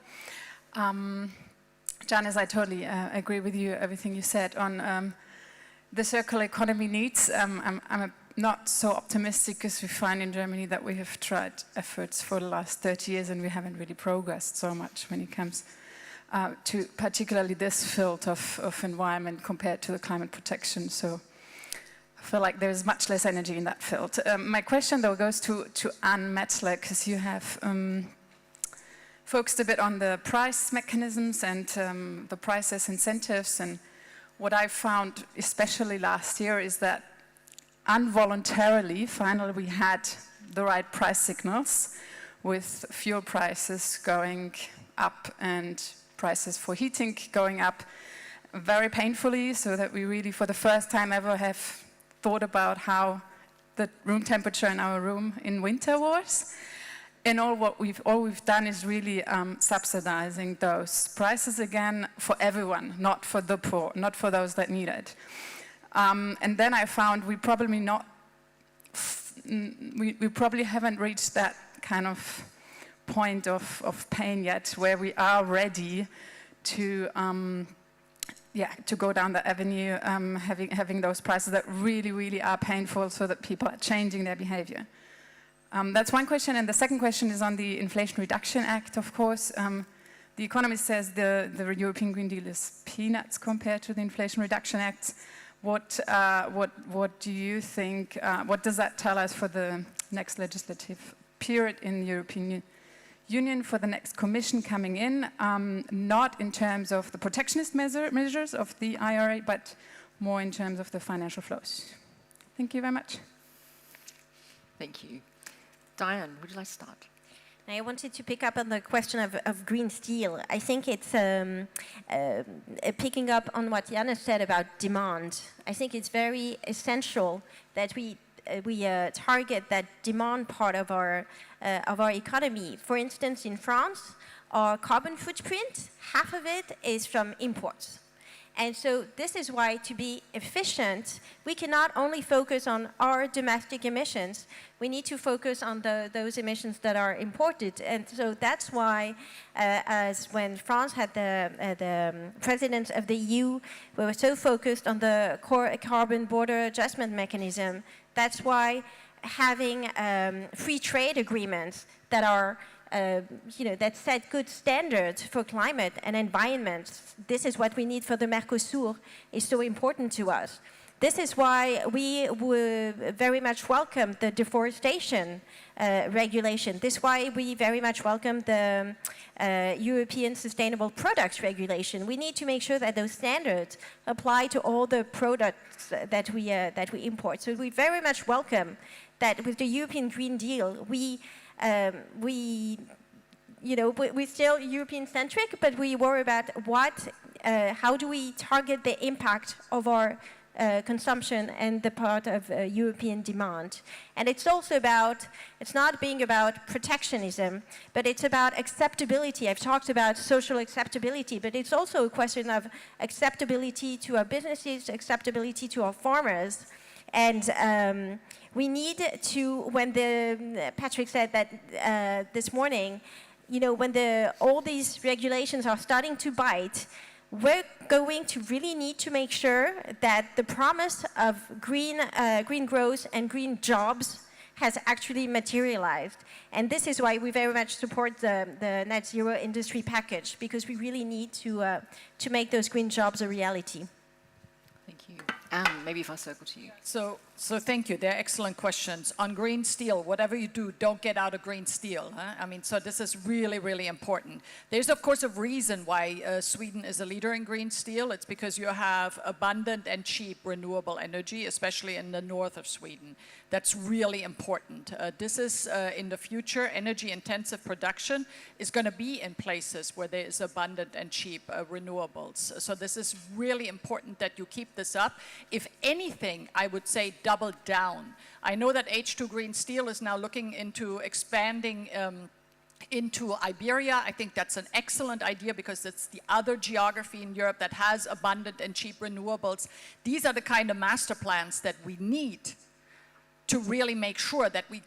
Janis, I totally agree with you, everything you said on the circular economy needs. I'm not so optimistic because we find in Germany that we have tried efforts for the last 30 years and we haven't really progressed so much when it comes to particularly this field of environment compared to the climate protection. So I feel like there's much less energy in that field. My question though goes to Anne Metzler, because you have focused a bit on the price mechanisms and the prices incentives. And what I found, especially last year, is that involuntarily, finally we had the right price signals, with fuel prices going up and prices for heating going up very painfully, so that we really, for the first time ever, have thought about how the room temperature in our room in winter was. And all we've done is really subsidizing those prices again for everyone, not for the poor, not for those that need it. And then I found we probably haven't reached that kind of point of pain yet, where we are ready to go down the avenue, having those prices that really, really are painful, so that people are changing their behavior. That's one question, and the second question is on the Inflation Reduction Act, of course. The Economist says the European Green Deal is peanuts compared to the Inflation Reduction Act. What do you think, what does that tell us for the next legislative period in the European Union, for the next Commission coming in, not in terms of the protectionist measures of the IRA, but more in terms of the financial flows? Thank you very much. Thank you. Diane, would you like to start? I wanted to pick up on the question of green steel. I think it's picking up on what Janus said about demand. I think it's very essential that we target that demand part of our economy. For instance, in France, our carbon footprint, half of it is from imports. And so this is why, to be efficient, we cannot only focus on our domestic emissions, we need to focus on those emissions that are imported. And so that's why, as when France had the president of the EU, we were so focused on the core carbon border adjustment mechanism. That's why having free trade agreements that are that set good standards for climate and environment, this is what we need for the Mercosur, is so important to us. This is why we would very much welcome the deforestation regulation. This is why we very much welcome the European Sustainable Products Regulation. We need to make sure that those standards apply to all the products that we import. So we very much welcome that with the European Green Deal, we're still European-centric, but we worry about how do we target the impact of our consumption and the part of European demand. And it's also about, it's not being about protectionism, but it's about acceptability. I've talked about social acceptability, but it's also a question of acceptability to our businesses, acceptability to our farmers. And we need to, when Patrick said that this morning, when all these regulations are starting to bite, we're going to really need to make sure that the promise of green growth and green jobs has actually materialized. And this is why we very much support the Net Zero Industry Package, because we really need to make those green jobs a reality. Thank you. Anne, maybe if I circle to you. So thank you. They're excellent questions. On green steel, whatever you do, don't get out of green steel. Huh? I mean, so this is really, really important. There's, of course, a reason why Sweden is a leader in green steel. It's because you have abundant and cheap renewable energy, especially in the north of Sweden. That's really important. This is, in the future, energy-intensive production is going to be in places where there is abundant and cheap renewables. So this is really important that you keep this up. If anything, I would say double down. I know that H2 Green Steel is now looking into expanding into Iberia. I think that's an excellent idea because it's the other geography in Europe that has abundant and cheap renewables. These are the kind of master plans that we need to really make sure that we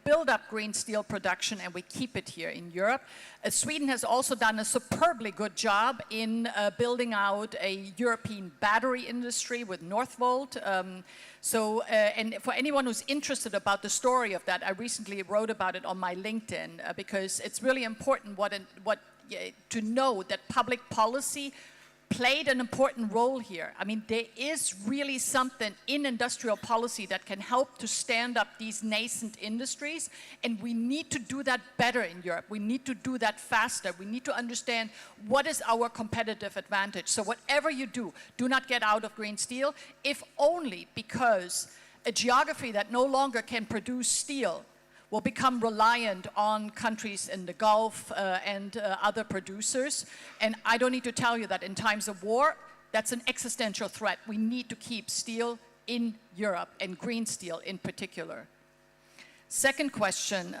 build up green steel production and we keep it here in Europe. Sweden has also done a superbly good job in building out a European battery industry with Northvolt. And for anyone who's interested about the story of that, I recently wrote about it on my LinkedIn because it's really important to know that public policy played an important role here. I mean, there is really something in industrial policy that can help to stand up these nascent industries, and we need to do that better in Europe. We need to do that faster. We need to understand what is our competitive advantage. So whatever you do not get out of green steel, if only because a geography that no longer can produce steel will become reliant on countries in the Gulf and other producers. And I don't need to tell you that in times of war, that's an existential threat. We need to keep steel in Europe, and green steel in particular. Second question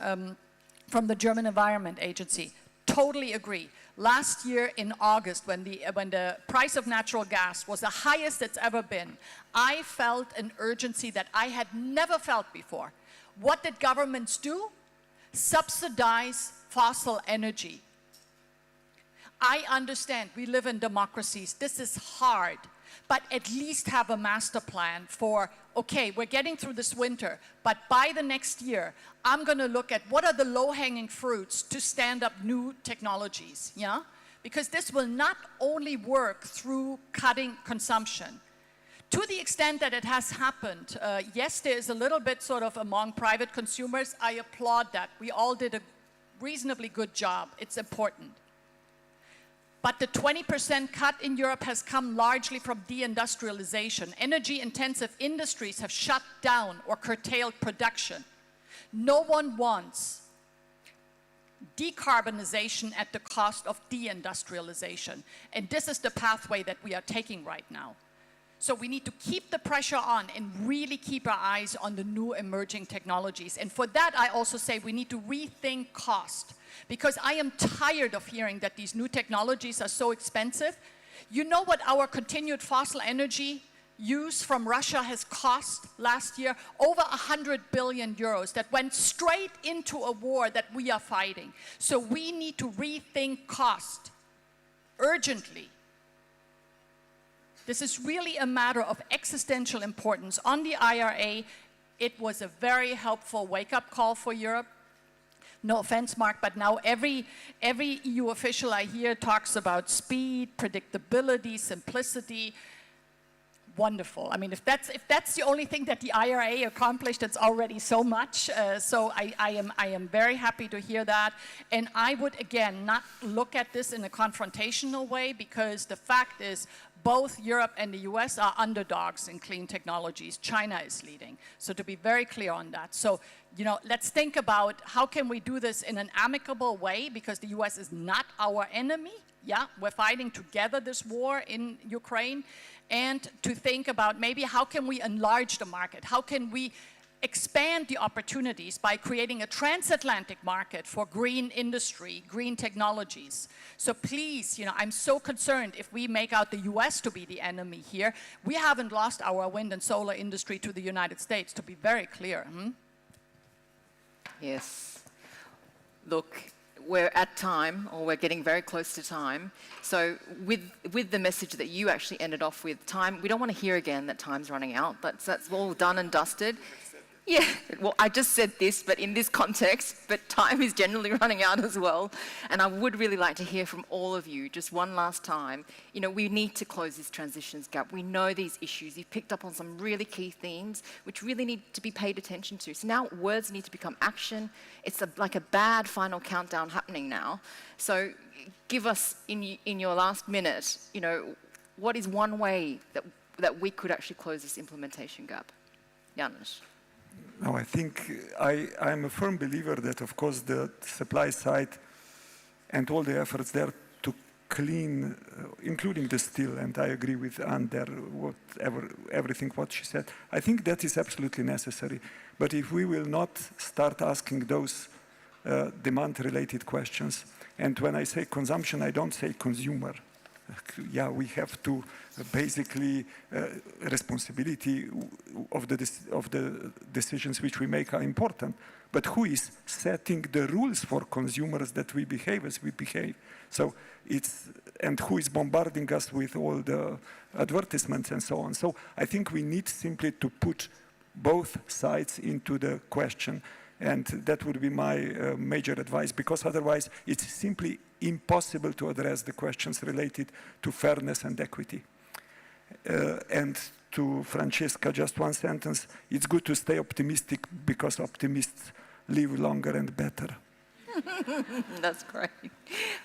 from the German Environment Agency. Totally agree. Last year in August, when the price of natural gas was the highest it's ever been, I felt an urgency that I had never felt before. What did governments do? Subsidize fossil energy. I understand we live in democracies. This is hard, but at least have a master plan for, okay, we're getting through this winter, but by the next year, I'm going to look at what are the low-hanging fruits to stand up new technologies, yeah? Because this will not only work through cutting consumption. To the extent that it has happened, yes, there is a little bit sort of among private consumers. I applaud that. We all did a reasonably good job. It's important. But the 20% cut in Europe has come largely from deindustrialization. Energy-intensive industries have shut down or curtailed production. No one wants decarbonization at the cost of deindustrialization. And this is the pathway that we are taking right now. So we need to keep the pressure on and really keep our eyes on the new emerging technologies. And for that, I also say we need to rethink cost. Because I am tired of hearing that these new technologies are so expensive. You know what our continued fossil energy use from Russia has cost last year? Over 100 billion euros that went straight into a war that we are fighting. So we need to rethink cost urgently. This is really a matter of existential importance. On the IRA, it was a very helpful wake-up call for Europe. No offense, Mark, but now every EU official I hear talks about speed, predictability, simplicity. Wonderful. I mean, if that's the only thing that the IRA accomplished, it's already so much. So I am very happy to hear that. And I would, again, not look at this in a confrontational way, because the fact is both Europe and the US are underdogs in clean technologies. China is leading. So to be very clear on that. So, you know, let's think about how can we do this in an amicable way, because the US is not our enemy. Yeah, we're fighting together this war in Ukraine. And to think about maybe how can we enlarge the market? How can we expand the opportunities by creating a transatlantic market for green industry, green technologies? So please, you know, I'm so concerned if we make out the US to be the enemy here. We haven't lost our wind and solar industry to the United States, to be very clear. Yes. Look, we're at time, or we're getting very close to time. So with the message that you actually ended off with, time, we don't want to hear again that time's running out. That's all done and dusted. Yeah, well, I just said this, but in this context, but time is generally running out as well. And I would really like to hear from all of you, just one last time. You know, we need to close this transitions gap. We know these issues. You've picked up on some really key themes, which really need to be paid attention to. So now words need to become action. It's like a bad final countdown happening now. So give us, in your last minute, you know, what is one way that we could actually close this implementation gap? Janusz. No, I think I'm a firm believer that, of course, the supply side and all the efforts there to clean, including the steel, and I agree with Anne there, everything what she said, I think that is absolutely necessary. But if we will not start asking those demand-related questions, and when I say consumption, I don't say consumer. Yeah, we have to basically responsibility of the decisions which we make are important. But who is setting the rules for consumers that we behave as we behave? So and who is bombarding us with all the advertisements and so on? So I think we need simply to put both sides into the question. And that would be my major advice, because otherwise it's simply impossible to address the questions related to fairness and equity. And to Francesca, just one sentence. It's good to stay optimistic, because optimists live longer and better. That's great.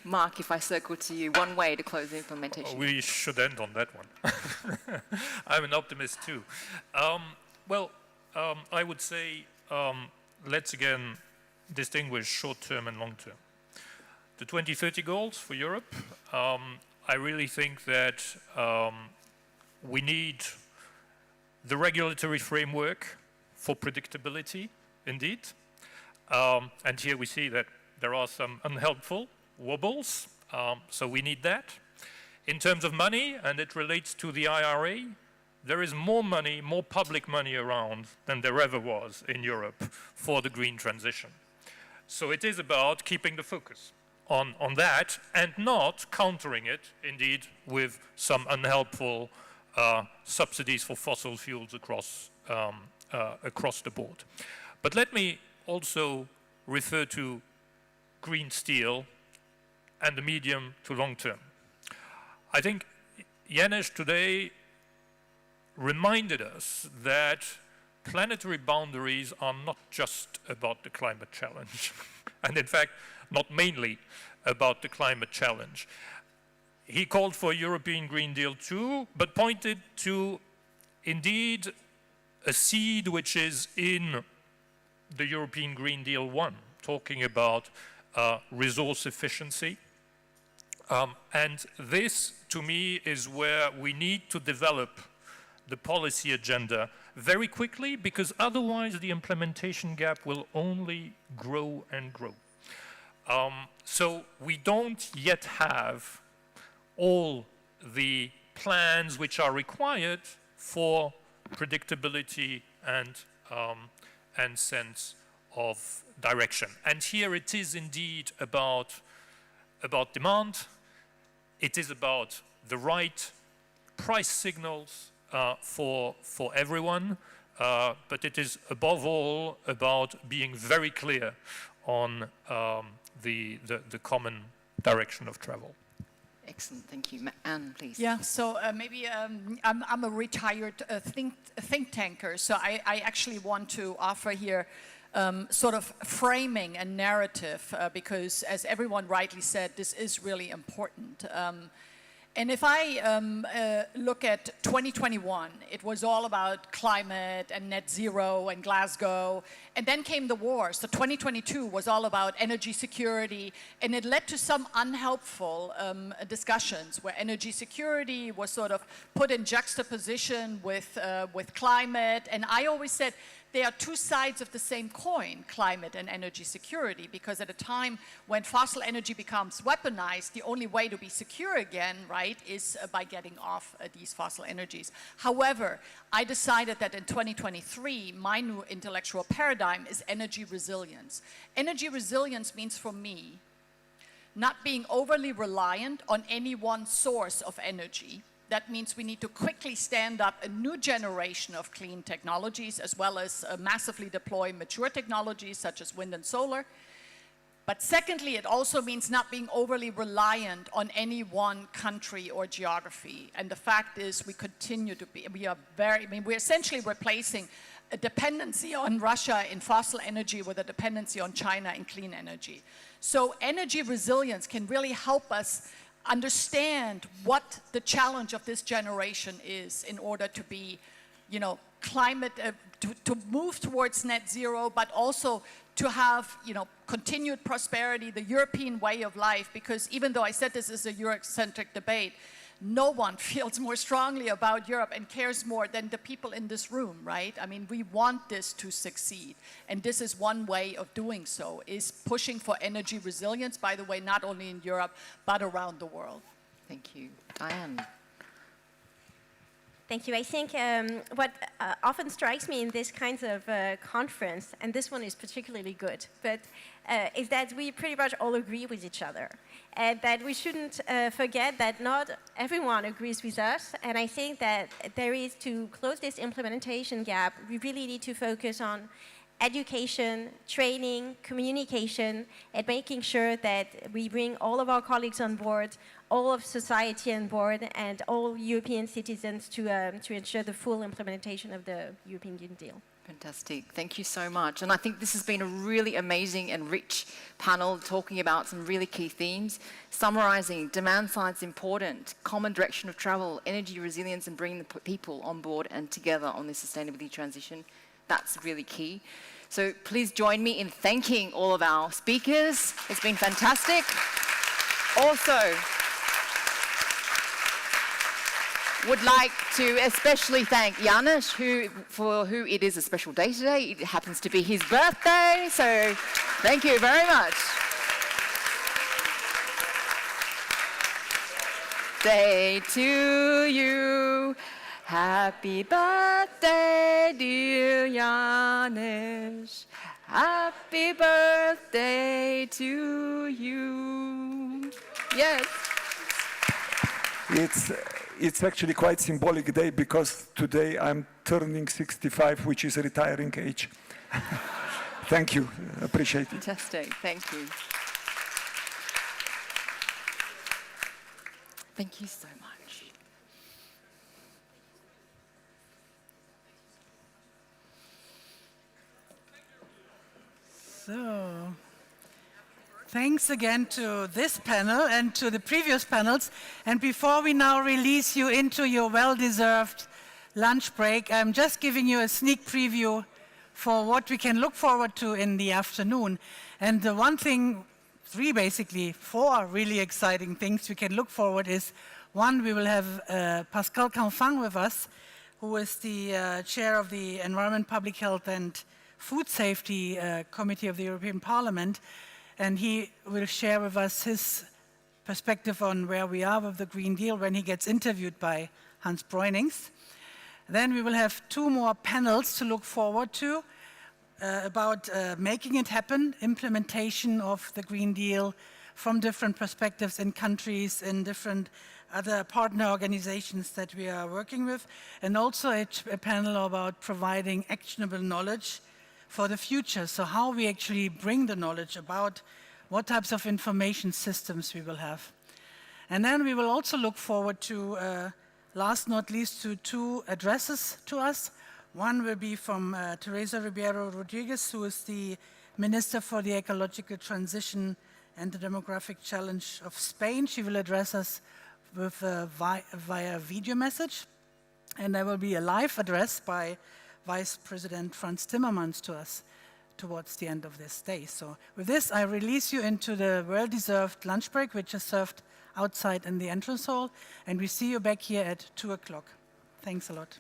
Mark, if I circle to you, one way to close the implementation. We should end on that one. I'm an optimist too. I would say let's again distinguish short-term and long-term. The 2030 goals for Europe, I really think that we need the regulatory framework for predictability, indeed. And here we see that there are some unhelpful wobbles, so we need that. In terms of money, and it relates to the IRA, there is more money, more public money around than there ever was in Europe for the green transition. So it is about keeping the focus on that and not countering it, indeed, with some unhelpful subsidies for fossil fuels across the board. But let me also refer to green steel and the medium to long term. I think Janusz today reminded us that planetary boundaries are not just about the climate challenge, and in fact, not mainly about the climate challenge. He called for a European Green Deal too, but pointed to, indeed, a seed which is in the European Green Deal 1, talking about resource efficiency. And this, to me, is where we need to develop the policy agenda very quickly, because otherwise the implementation gap will only grow and grow. So we don't yet have all the plans which are required for predictability and sense of direction. And here it is indeed about demand. It is about the right price signals for everyone, but it is above all about being very clear on the common direction of travel. Excellent, thank you. Anne, please. Yeah, so maybe I'm a retired think tanker, so I actually want to offer here sort of framing a narrative because, as everyone rightly said, this is really important. And if I look at 2021, it was all about climate and net zero and Glasgow, and then came the war. So 2022 was all about energy security, and it led to some unhelpful discussions where energy security was sort of put in juxtaposition with climate. And I always said, they are two sides of the same coin, climate and energy security, because at a time when fossil energy becomes weaponized, the only way to be secure again, right, is by getting off these fossil energies. However, I decided that in 2023, my new intellectual paradigm is energy resilience. Energy resilience means for me, not being overly reliant on any one source of energy. That means we need to quickly stand up a new generation of clean technologies, as well as massively deploy mature technologies such as wind and solar. But secondly, it also means not being overly reliant on any one country or geography. And the fact is, we continue to be, we're essentially replacing a dependency on Russia in fossil energy with a dependency on China in clean energy. So energy resilience can really help us understand what the challenge of this generation is in order to be, climate, to move towards net zero, but also to have, continued prosperity, the European way of life, because even though I said this is a Eurocentric debate, no one feels more strongly about Europe and cares more than the people in this room, right? I mean, we want this to succeed. And this is one way of doing so, is pushing for energy resilience, by the way, not only in Europe, but around the world. Thank you. Diane. Thank you. I think what often strikes me in this kinds of conference, and this one is particularly good, but is that we pretty much all agree with each other. And that we shouldn't forget that not everyone agrees with us. And I think that there is, to close this implementation gap, we really need to focus on education, training, communication, and making sure that we bring all of our colleagues on board, all of society on board, and all European citizens to ensure the full implementation of the European Green Deal. Fantastic. Thank you so much. And I think this has been a really amazing and rich panel talking about some really key themes, summarizing demand side's important, common direction of travel, energy resilience, and bringing the people on board and together on this sustainability transition. That's really key. So please join me in thanking all of our speakers. It's been fantastic. Also, would like to especially thank Janusz, for who it is a special day today. It happens to be his birthday, so thank you very much. Day to you. Happy birthday, dear Janusz. Happy birthday to you. Yes. It's actually quite symbolic day because today I'm turning 65, which is a retiring age. Thank you. Appreciate it. Fantastic. Thank you. Thank you so much. So, thanks again to this panel and to the previous panels. And before we now release you into your well-deserved lunch break, I'm just giving you a sneak preview for what we can look forward to in the afternoon. And the one thing, four really exciting things we can look forward is, one, we will have Pascal Canfin with us, who is the chair of the Environment, Public Health and Food Safety Committee of the European Parliament, and he will share with us his perspective on where we are with the Green Deal when he gets interviewed by Hans Breunings. Then we will have two more panels to look forward to about making it happen, implementation of the Green Deal from different perspectives in countries, in different other partner organizations that we are working with, and also a panel about providing actionable knowledge for the future. So how we actually bring the knowledge about what types of information systems we will have. And then we will also look forward to, last not least, to two addresses to us. One will be from Teresa Ribeiro Rodriguez, who is the Minister for the Ecological Transition and the Demographic Challenge of Spain. She will address us with via video message. And there will be a live address by Vice President Franz Timmermans to us towards the end of this day. So with this, I release you into the well-deserved lunch break, which is served outside in the entrance hall. And we see you back here at 2 o'clock. Thanks a lot.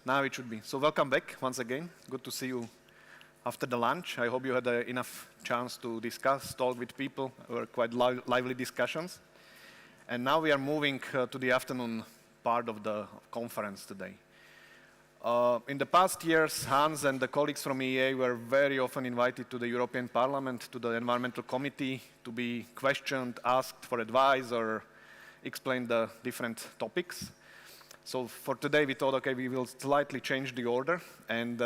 now it should be. So welcome back once again. Good to see you after the lunch. I hope you had enough chance to discuss, talk with people. There were quite lively discussions. And now we are moving to the afternoon part of the conference today. In the past years, Hans and the colleagues from EEA were very often invited to the European Parliament, to the Environmental Committee, to be questioned, asked for advice, or explain the different topics. So for today, we thought, okay, we will slightly change the order, and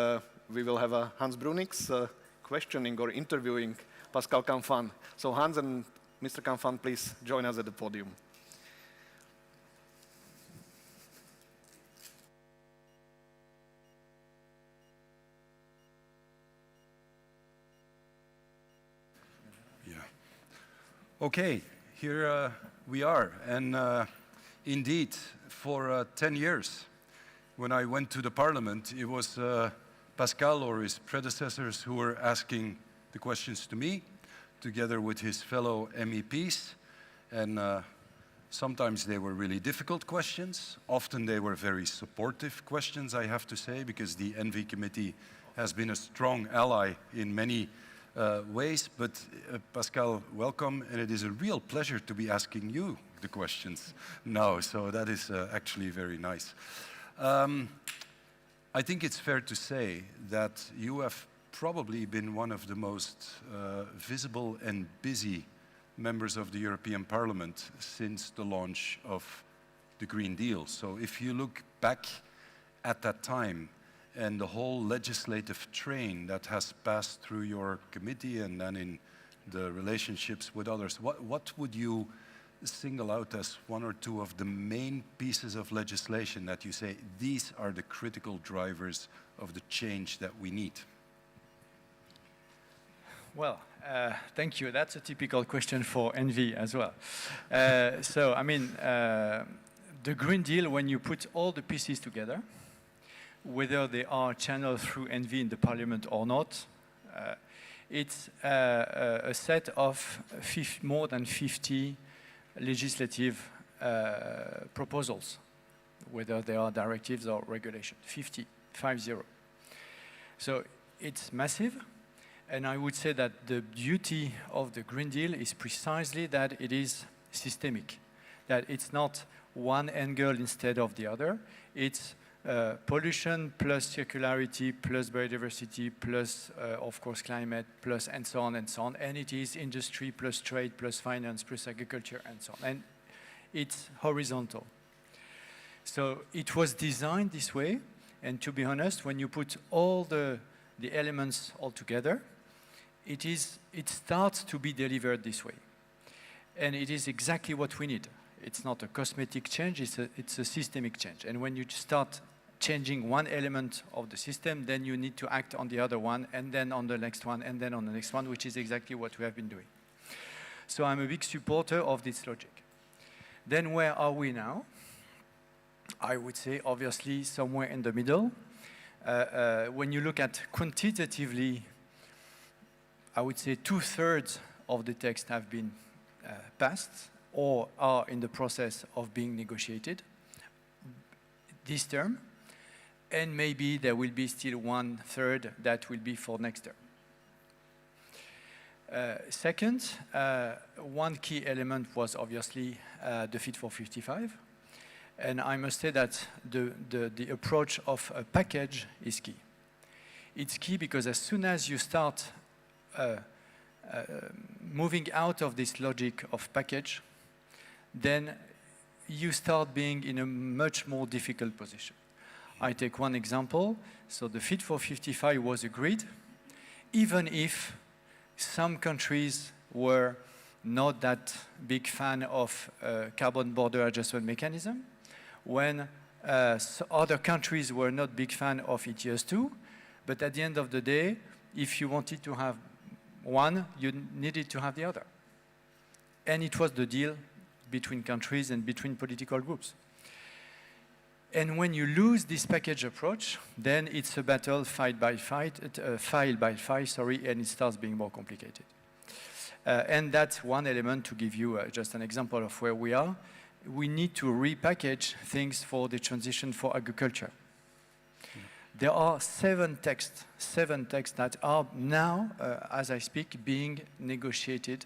we will have Hans Brunix questioning or interviewing Pascal Canfin. So Hans and Mr. Canfin, please join us at the podium. Okay, here we are, and indeed, for 10 years, when I went to the Parliament, it was Pascal or his predecessors who were asking the questions to me, together with his fellow MEPs, and sometimes they were really difficult questions. Often they were very supportive questions, I have to say, because the ENVI committee has been a strong ally in many ways, but Pascal, welcome, and it is a real pleasure to be asking you the questions now, so that is actually very nice. I think it's fair to say that you have probably been one of the most visible and busy members of the European Parliament since the launch of the Green Deal. So if you look back at that time, and the whole legislative train that has passed through your committee and then in the relationships with others, what would you single out as one or two of the main pieces of legislation that you say, these are the critical drivers of the change that we need? Well, thank you. That's a typical question for ENVI as well. So, I mean, the Green Deal, when you put all the pieces together, whether they are channeled through ENVI in the Parliament or not, it's a set of more than 50 legislative proposals, whether they are directives or regulation, 50. So it's massive, and I would say that the beauty of the Green Deal is precisely that it is systemic, that it's not one angle instead of the other. It's pollution plus circularity plus biodiversity plus, of course, climate plus and so on, and it is industry plus trade plus finance plus agriculture and so on, and it's horizontal. So it was designed this way, and to be honest, when you put all the elements all together, it starts to be delivered this way, and it is exactly what we need. It's not a cosmetic change, it's a systemic change. And when you start changing one element of the system, then you need to act on the other one, and then on the next one, and then on the next one, which is exactly what we have been doing. So I'm a big supporter of this logic. Then where are we now? I would say, obviously, somewhere in the middle. When you look at quantitatively, I would say 2/3 of the text have been passed or are in the process of being negotiated this term, and maybe there will be still 1/3 that will be for next term. Second, one key element was obviously the Fit for 55, and I must say that the approach of a package is key. It's key because as soon as you start moving out of this logic of package, then you start being in a much more difficult position. I take one example. So the Fit for 55 was agreed, even if some countries were not that big fan of carbon border adjustment mechanism, when other countries were not big fan of ETS2, but at the end of the day, if you wanted to have one, you needed to have the other. And it was the deal between countries and between political groups. And when you lose this package approach, then it's a battle file by file, and it starts being more complicated. And that's one element to give you just an example of where we are. We need to repackage things for the transition for agriculture. There are seven texts that are now, as I speak, being negotiated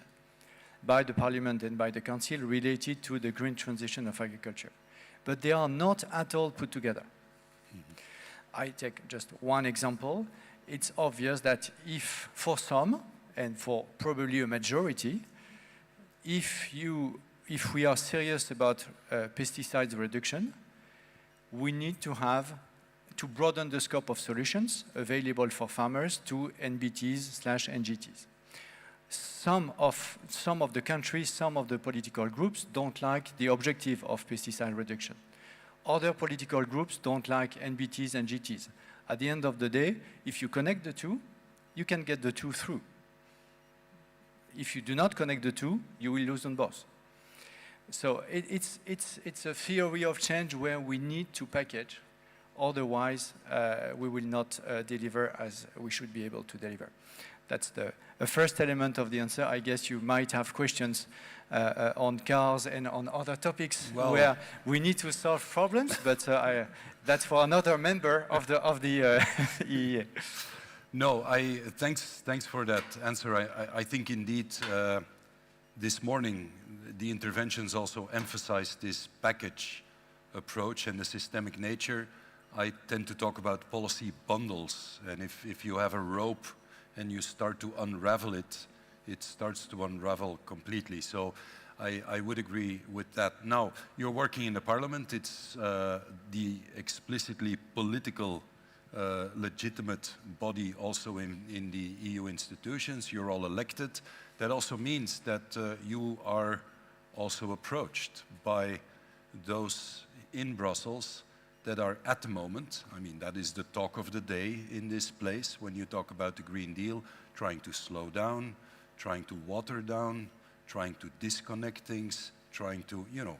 by the Parliament and by the Council related to the green transition of agriculture. But they are not at all put together. I take just one example. It's obvious that if for some, and for probably a majority, if we are serious about pesticides reduction, we need to broaden the scope of solutions available for farmers to NBTs/NGTs. Some of the countries, some of the political groups don't like the objective of pesticide reduction. Other political groups don't like NBTs and GTs. At the end of the day, if you connect the two, you can get the two through. If you do not connect the two, you will lose on both. So it's a theory of change where we need to package, otherwise we will not deliver as we should be able to deliver. That's the first element of the answer. I guess you might have questions on cars and on other topics where we need to solve problems, but that's for another member of the EEA. No, thanks for that answer. I think indeed this morning the interventions also emphasized this package approach and the systemic nature. I tend to talk about policy bundles, and if you have a rope and you start to unravel it, it starts to unravel completely. So I would agree with that. Now, you're working in the Parliament. It's the explicitly political legitimate body also in the EU institutions. You're all elected. That also means that you are also approached by those in Brussels that are at the moment, I mean, that is the talk of the day in this place when you talk about the Green Deal, trying to slow down, trying to water down, trying to disconnect things, trying to, you know,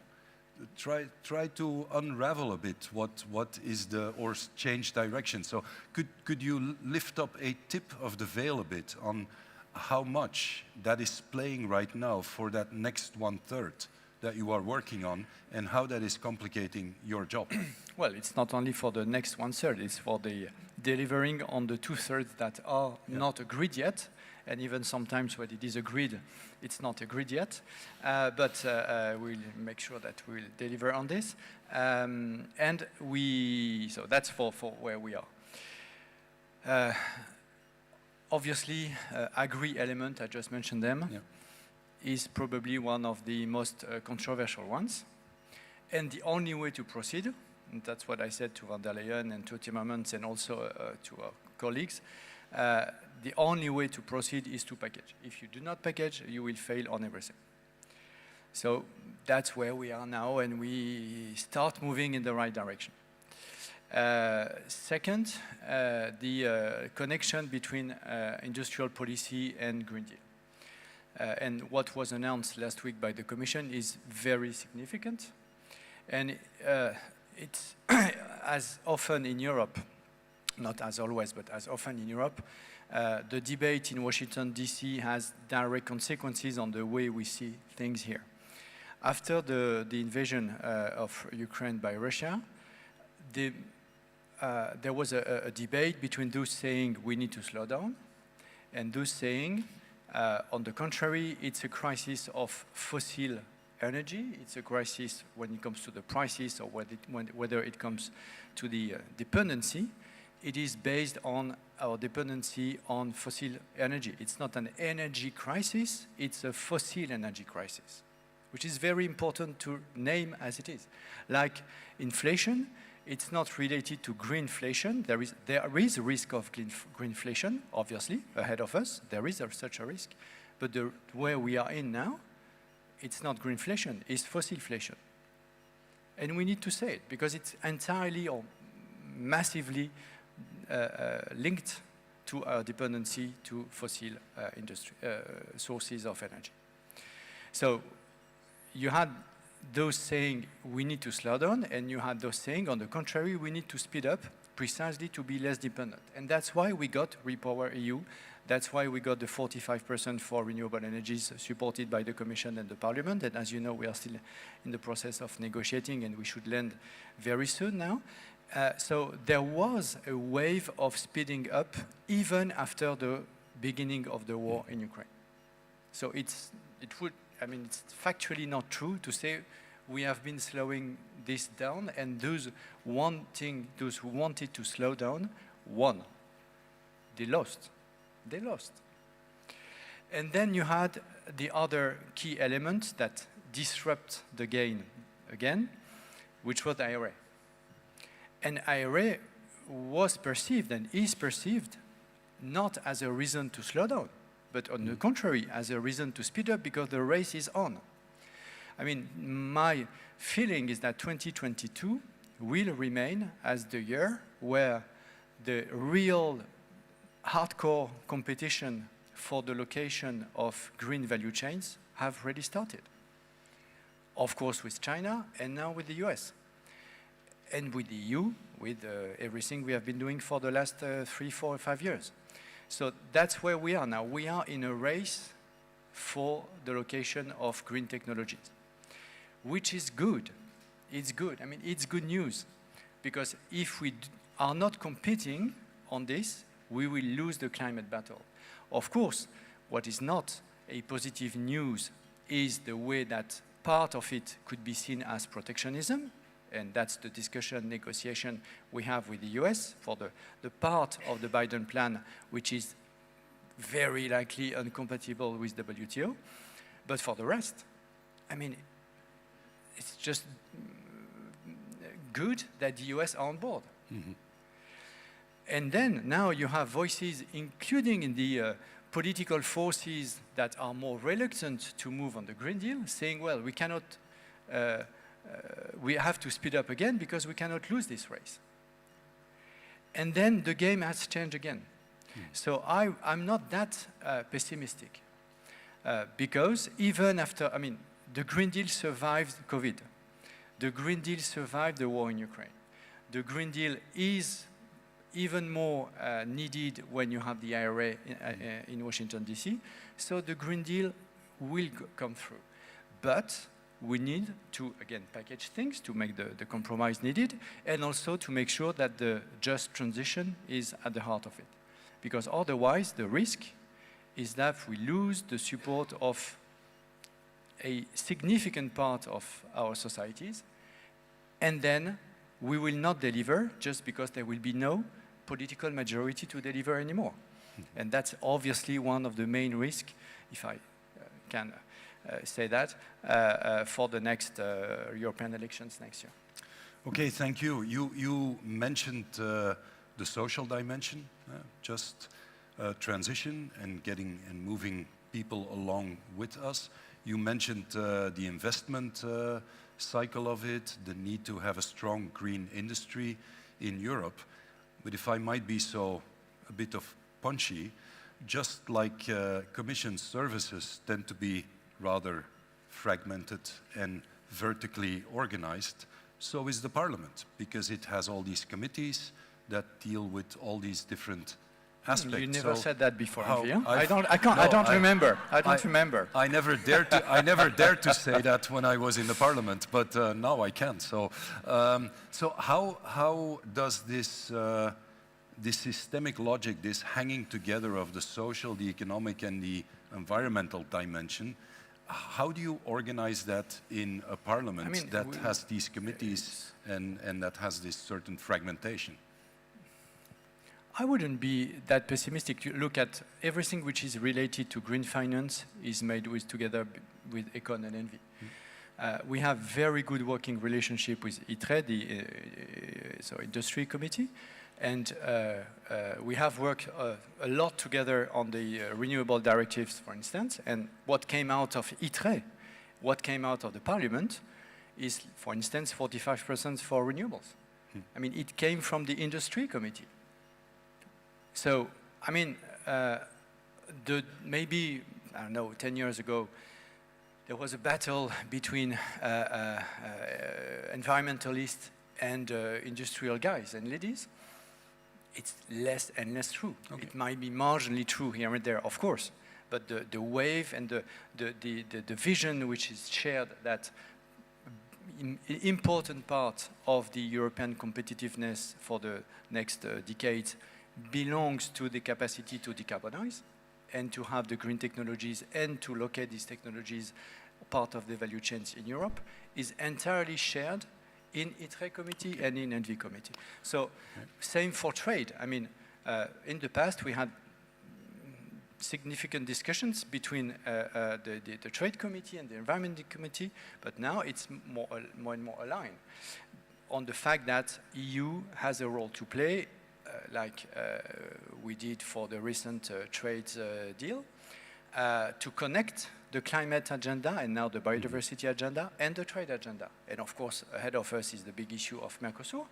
try to unravel a bit what is or change direction. So could you lift up a tip of the veil a bit on how much that is playing right now for that next 1/3 that you are working on, and how that is complicating your job? Well, it's not only for the next 1/3, it's for the delivering on the 2/3 that are not agreed yet, and even sometimes when it is agreed, it's not agreed yet, but we'll make sure that we'll deliver on this. So that's for where we are. Obviously, agri-element, I just mentioned them, is probably one of the most controversial ones. And the only way to proceed, and that's what I said to van der Leyen and to Timmermans and also to our colleagues, the only way to proceed is to package. If you do not package, you will fail on everything. So that's where we are now, and we start moving in the right direction. Second, the connection between industrial policy and Green Deal. And what was announced last week by the Commission is very significant. And it's as often in Europe, not as always, but as often in Europe, the debate in Washington, D.C. has direct consequences on the way we see things here. After the invasion of Ukraine by Russia, there was a debate between those saying we need to slow down and those saying, on the contrary, it's a crisis of fossil energy. It's a crisis when it comes to the prices or whether it comes to the dependency. It is based on our dependency on fossil energy. It's not an energy crisis, it's a fossil energy crisis, which is very important to name as it is. Like inflation, it's not related to greenflation. There is a risk of greenflation, obviously, ahead of us. There is such a risk. But where we are in now, it's not greenflation, it's fossilflation. And we need to say it, because it's entirely or massively linked to our dependency to fossil sources of energy. So you had those saying we need to slow down, and you had those saying, on the contrary, we need to speed up precisely to be less dependent. And that's why we got Repower EU. That's why we got the 45% for renewable energies supported by the Commission and the Parliament. And as you know, we are still in the process of negotiating, and we should land very soon now. So there was a wave of speeding up even after the beginning of the war in Ukraine. So it's factually not true to say we have been slowing this down, and those who wanted to slow down won. They lost. They lost. And then you had the other key element that disrupt the game again, which was the IRA. And IRA was perceived and is perceived not as a reason to slow down, but on the contrary, as a reason to speed up because the race is on. I mean, my feeling is that 2022 will remain as the year where the real hardcore competition for the location of green value chains have already started. Of course with China and now with the US. And with the EU, with everything we have been doing for the last 3, 4, 5 years. So that's where we are now. We are in a race for the location of green technologies, which is good. It's good. I mean, it's good news. Because if we are not competing on this, we will lose the climate battle. Of course, what is not a positive news is the way that part of it could be seen as protectionism, and that's the discussion, negotiation we have with the US for the part of the Biden plan which is very likely incompatible with WTO. But for the rest, I mean, it's just good that the US are on board. Mm-hmm. And then now you have voices, including in the political forces that are more reluctant to move on the Green Deal, saying, well, we cannot we have to speed up again because we cannot lose this race. And then the game has changed again. So I'm not that pessimistic because even after, I mean, the Green Deal survived COVID. The Green Deal survived the war in Ukraine. The Green Deal is even more needed when you have the IRA in Washington, D.C. So the Green Deal will come through. But we need to, again, package things to make the compromise needed, and also to make sure that the just transition is at the heart of it. Because otherwise, the risk is that we lose the support of a significant part of our societies, and then we will not deliver just because there will be no political majority to deliver anymore. And that's obviously one of the main risks, if I can say that, for the next European elections next year. Okay, thank you. You mentioned the social dimension, just transition and getting and moving people along with us. You mentioned the investment cycle of it, the need to have a strong green industry in Europe. But if I might be so a bit of punchy, just like Commission services tend to be rather fragmented and vertically organized, so is the Parliament, because it has all these committees that deal with all these different aspects. You never said that before, how have you? I don't remember. I never dared to say that when I was in the Parliament, but now I can. So, so how does this this systemic logic, this hanging together of the social, the economic, and the environmental dimension, how do you organize that in a Parliament that has these committees and that has this certain fragmentation? I wouldn't be that pessimistic. You look at everything which is related to green finance is made together with Econ and Envy. We have very good working relationship with ITRE, the industry committee, and we have worked a lot together on the renewable directives, for instance. And what came out of ITRE, what came out of the Parliament, is, for instance, 45% for renewables. I mean, it came from the industry committee. So, I mean, maybe, I don't know, 10 years ago, there was a battle between environmentalists and industrial guys and ladies. It's less and less true. Okay. It might be marginally true here and there, of course, but the wave and the vision which is shared that important part of the European competitiveness for the next decades belongs to the capacity to decarbonize and to have the green technologies and to locate these technologies part of the value chains in Europe, is entirely shared in ITRE committee and in ENVI committee. So same for trade. I mean, in the past we had significant discussions between the trade committee and the environment committee, but now it's more and more aligned on the fact that EU has a role to play, like we did for the recent trade deal, to connect the climate agenda and now the biodiversity agenda and the trade agenda. And of course, ahead of us is the big issue of Mercosur.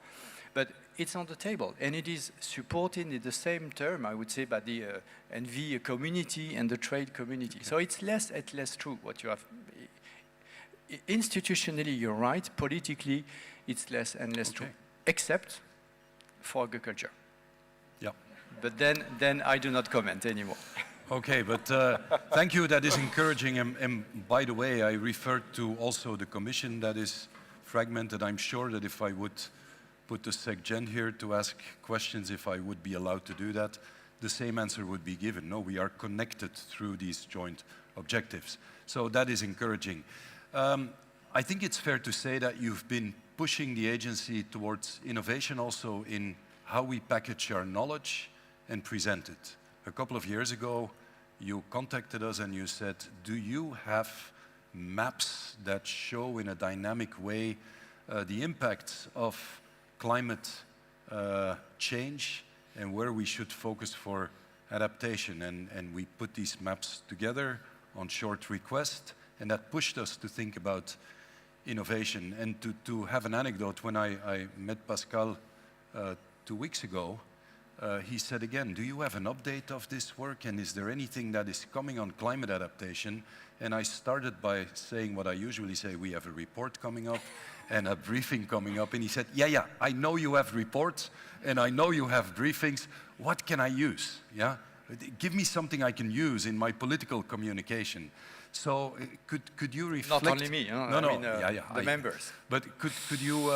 But it's on the table, and it is supported in the same term, I would say, by the ENVI community and the trade community. So it's less and less true what you have. Institutionally, you're right. Politically, it's less and less true, except for agriculture. Yeah. But then I do not comment anymore. Okay, but thank you. That is encouraging. And by the way, I referred to also the Commission that is fragmented. I'm sure that if I would put the SecGen here to ask questions, if I would be allowed to do that, the same answer would be given. No, we are connected through these joint objectives. So that is encouraging. I think it's fair to say that you've been pushing the agency towards innovation also in how we package our knowledge and present it. A couple of years ago, you contacted us and you said, do you have maps that show in a dynamic way the impacts of climate change and where we should focus for adaptation? And we put these maps together on short request, and that pushed us to think about innovation. And to have an anecdote, when I met Pascal 2 weeks ago, he said again, do you have an update of this work, and is there anything that is coming on climate adaptation? And I started by saying what I usually say, we have a report coming up and a briefing coming up. And he said, yeah, I know you have reports and I know you have briefings. What can I use? Yeah, give me something I can use in my political communication. So could you reflect? Not only me, the members. But could you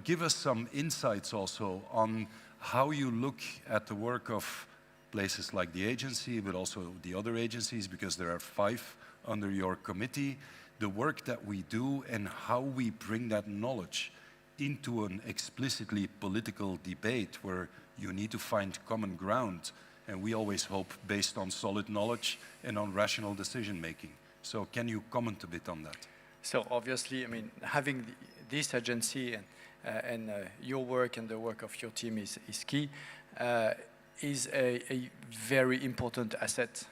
give us some insights also on how you look at the work of places like the agency, but also the other agencies, because there are 5 under your committee, the work that we do and how we bring that knowledge into an explicitly political debate where you need to find common ground, and we always hope based on solid knowledge and on rational decision making. So can you comment a bit on that? So obviously, I mean, having this agency and your work and the work of your team is key, is a very important asset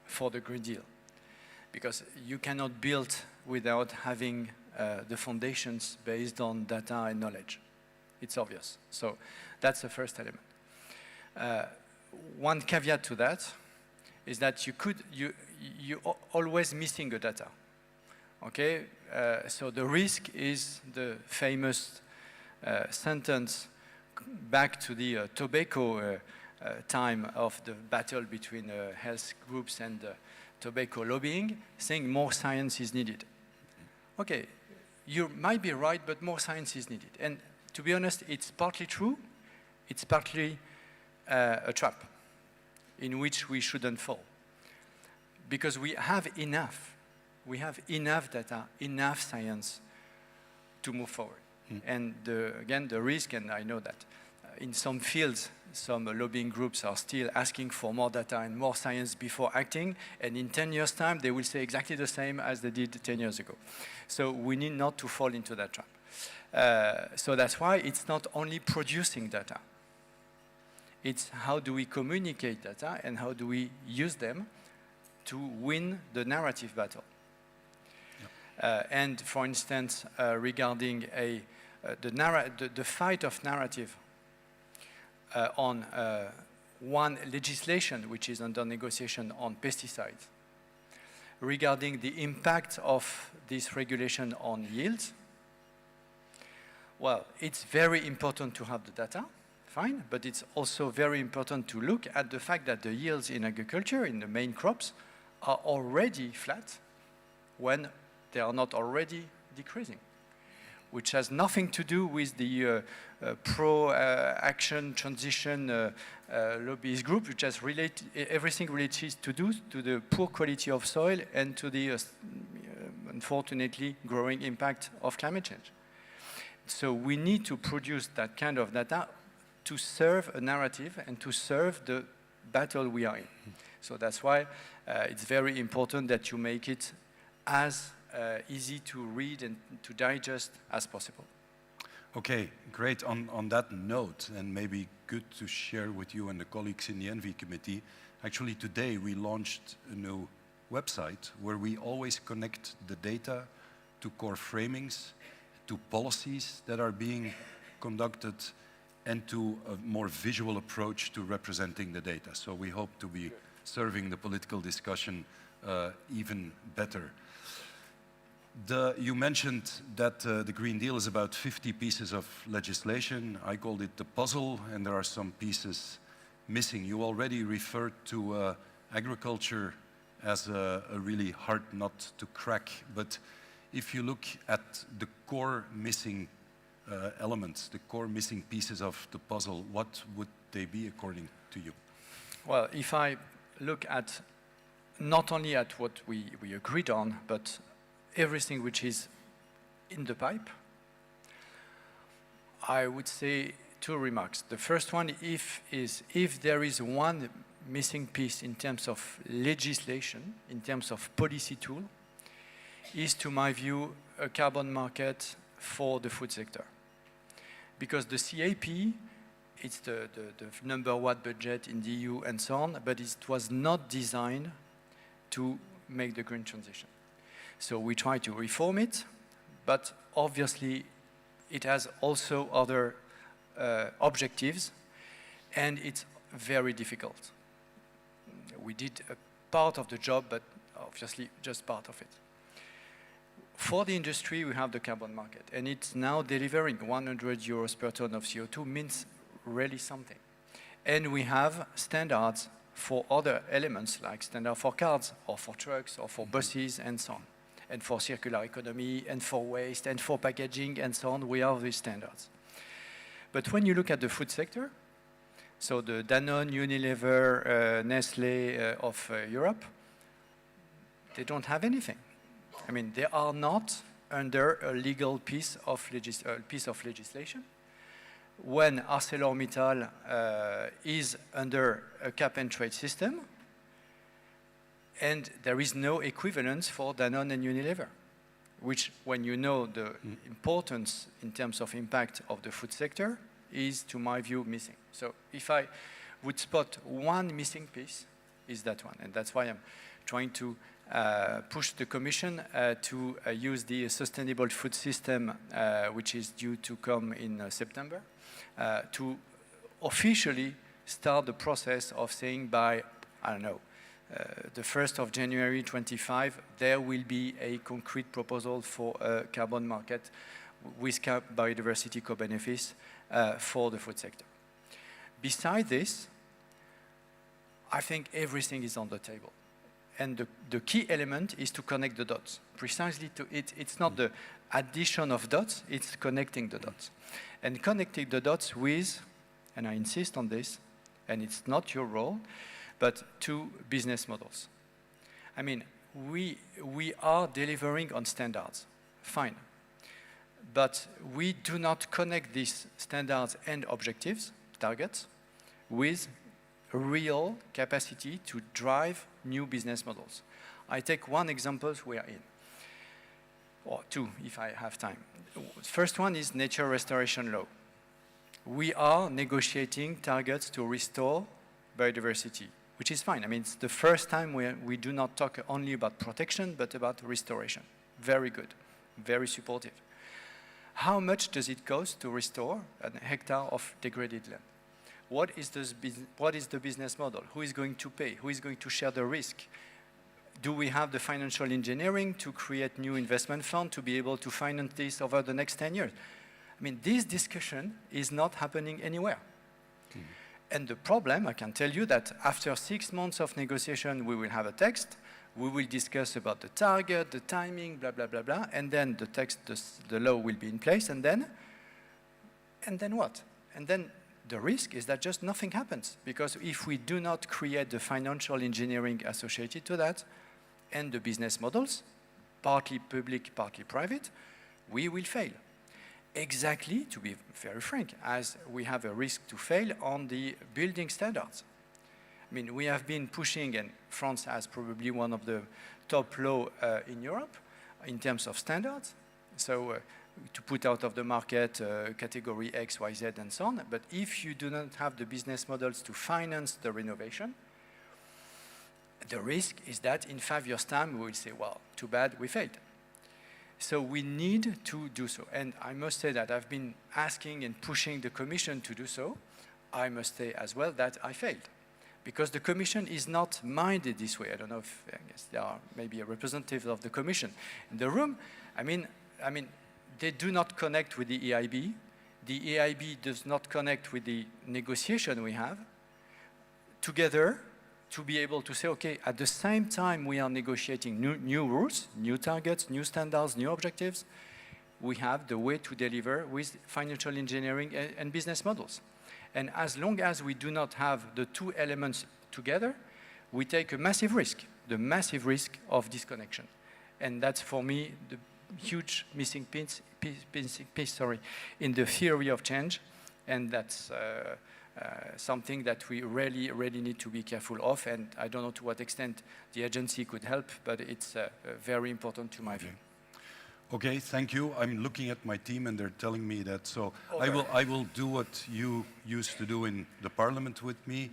for the Green Deal. Because you cannot build without having the foundations based on data and knowledge. It's obvious. So that's the first element. One caveat to that is that you're always missing the data. Okay, so the risk is the famous sentence back to the tobacco time of the battle between health groups and tobacco lobbying, saying more science is needed. Okay, you might be right, but more science is needed. And to be honest, it's partly true, it's partly a trap in which we shouldn't fall. Because we have enough data, enough science to move forward. And again, the risk, and I know that in some fields, some lobbying groups are still asking for more data and more science before acting, and in 10 years' time, they will say exactly the same as they did 10 years ago. So we need not to fall into that trap. So that's why it's not only producing data. It's how do we communicate data and how do we use them to win the narrative battle. And for instance, regarding the fight of narrative on one legislation which is under negotiation on pesticides, regarding the impact of this regulation on yields, well, it's very important to have the data, fine, but it's also very important to look at the fact that the yields in agriculture, in the main crops, are already flat when they are not already decreasing. which has nothing to do with the pro-action transition lobbyist group, which has everything related to the poor quality of soil and to the, unfortunately, growing impact of climate change. So we need to produce that kind of data to serve a narrative and to serve the battle we are in. So that's why it's very important that you make it as easy to read and to digest as possible. Okay, great. On that note, and maybe good to share with you and the colleagues in the Envy Committee, actually today we launched a new website where we always connect the data to core framings, to policies that are being conducted, and to a more visual approach to representing the data. So we hope to be serving the political discussion even better. You mentioned that the Green Deal is about 50 pieces of legislation. I called it the puzzle, and there are some pieces missing. You already referred to agriculture as a really hard nut to crack, but if you look at the core missing elements, the core missing pieces of the puzzle, what would they be according to you? Well, if I look at not only at what we agreed on, but everything which is in the pipe, I would say two remarks. The first one is if there is one missing piece in terms of legislation, in terms of policy tool, is, to my view, a carbon market for the food sector. Because the CAP, it's the number one budget in the EU and so on, but it was not designed to make the green transition. So we try to reform it, but obviously it has also other objectives, and it's very difficult. We did a part of the job, but obviously just part of it. For the industry, we have the carbon market, and it's now delivering 100 euros per ton of CO2, means really something. And we have standards for other elements, like standard for cars, or for trucks, or for buses, and so on. And for circular economy, and for waste, and for packaging, and so on, we have these standards. But when you look at the food sector, so the Danone, Unilever, Nestlé of Europe, they don't have anything. I mean, they are not under a legal piece of legislation. When ArcelorMittal is under a cap and trade system, and there is no equivalence for Danone and Unilever, which, when you know the importance in terms of impact of the food sector, is, to my view, missing. So if I would spot one missing piece, is that one. And that's why I'm trying to push the Commission to use the sustainable food system, which is due to come in September, to officially start the process of saying by, I don't know, the 1st of January 25, there will be a concrete proposal for a carbon market with biodiversity co-benefits for the food sector. Besides this, I think everything is on the table. And the key element is to connect the dots. Precisely to it, it's not the addition of dots, it's connecting the dots. And connecting the dots with, and I insist on this, and it's not your role, but two business models. I mean, we are delivering on standards, fine. But we do not connect these standards and objectives, targets, with real capacity to drive new business models. I take one example we are in, or two if I have time. First one is nature restoration law. We are negotiating targets to restore biodiversity, which is fine. I mean, it's the first time we do not talk only about protection, but about restoration. Very good, very supportive. How much does it cost to restore a hectare of degraded land? What is the business model? Who is going to pay? Who is going to share the risk? Do we have the financial engineering to create new investment fund to be able to finance this over the next 10 years? I mean, this discussion is not happening anywhere. And the problem, I can tell you that after 6 months of negotiation, we will have a text. We will discuss about the target, the timing, blah, blah, blah, blah, and then the text, the law will be in place, and then what? And then the risk is that just nothing happens, because if we do not create the financial engineering associated to that, and the business models, partly public, partly private, we will fail. Exactly, to be very frank, as we have a risk to fail on the building standards. I mean, we have been pushing, and France has probably one of the top law in Europe in terms of standards. So to put out of the market category X, Y, Z, and so on. But if you do not have the business models to finance the renovation, the risk is that in 5 years' time, we will say, well, too bad, we failed. So we need to do so. And I must say that I've been asking and pushing the Commission to do so. I must say as well that I failed, because the Commission is not minded this way. I don't know if, I guess there are maybe a representative of the Commission in the room. I mean, they do not connect with the EIB. The EIB does not connect with the negotiation we have. Together, to be able to say, okay, at the same time we are negotiating new rules, new targets, new standards, new objectives, we have the way to deliver with financial engineering and business models. And as long as we do not have the two elements together, we take a massive risk, the massive risk of disconnection. And that's, for me, the huge missing piece in the theory of change. And that's something that we really need to be careful of. And I don't know to what extent the agency could help, but it's very important to my view. Okay, thank you. I'm looking at my team and they're telling me that, so I will do what you used to do in the Parliament with me.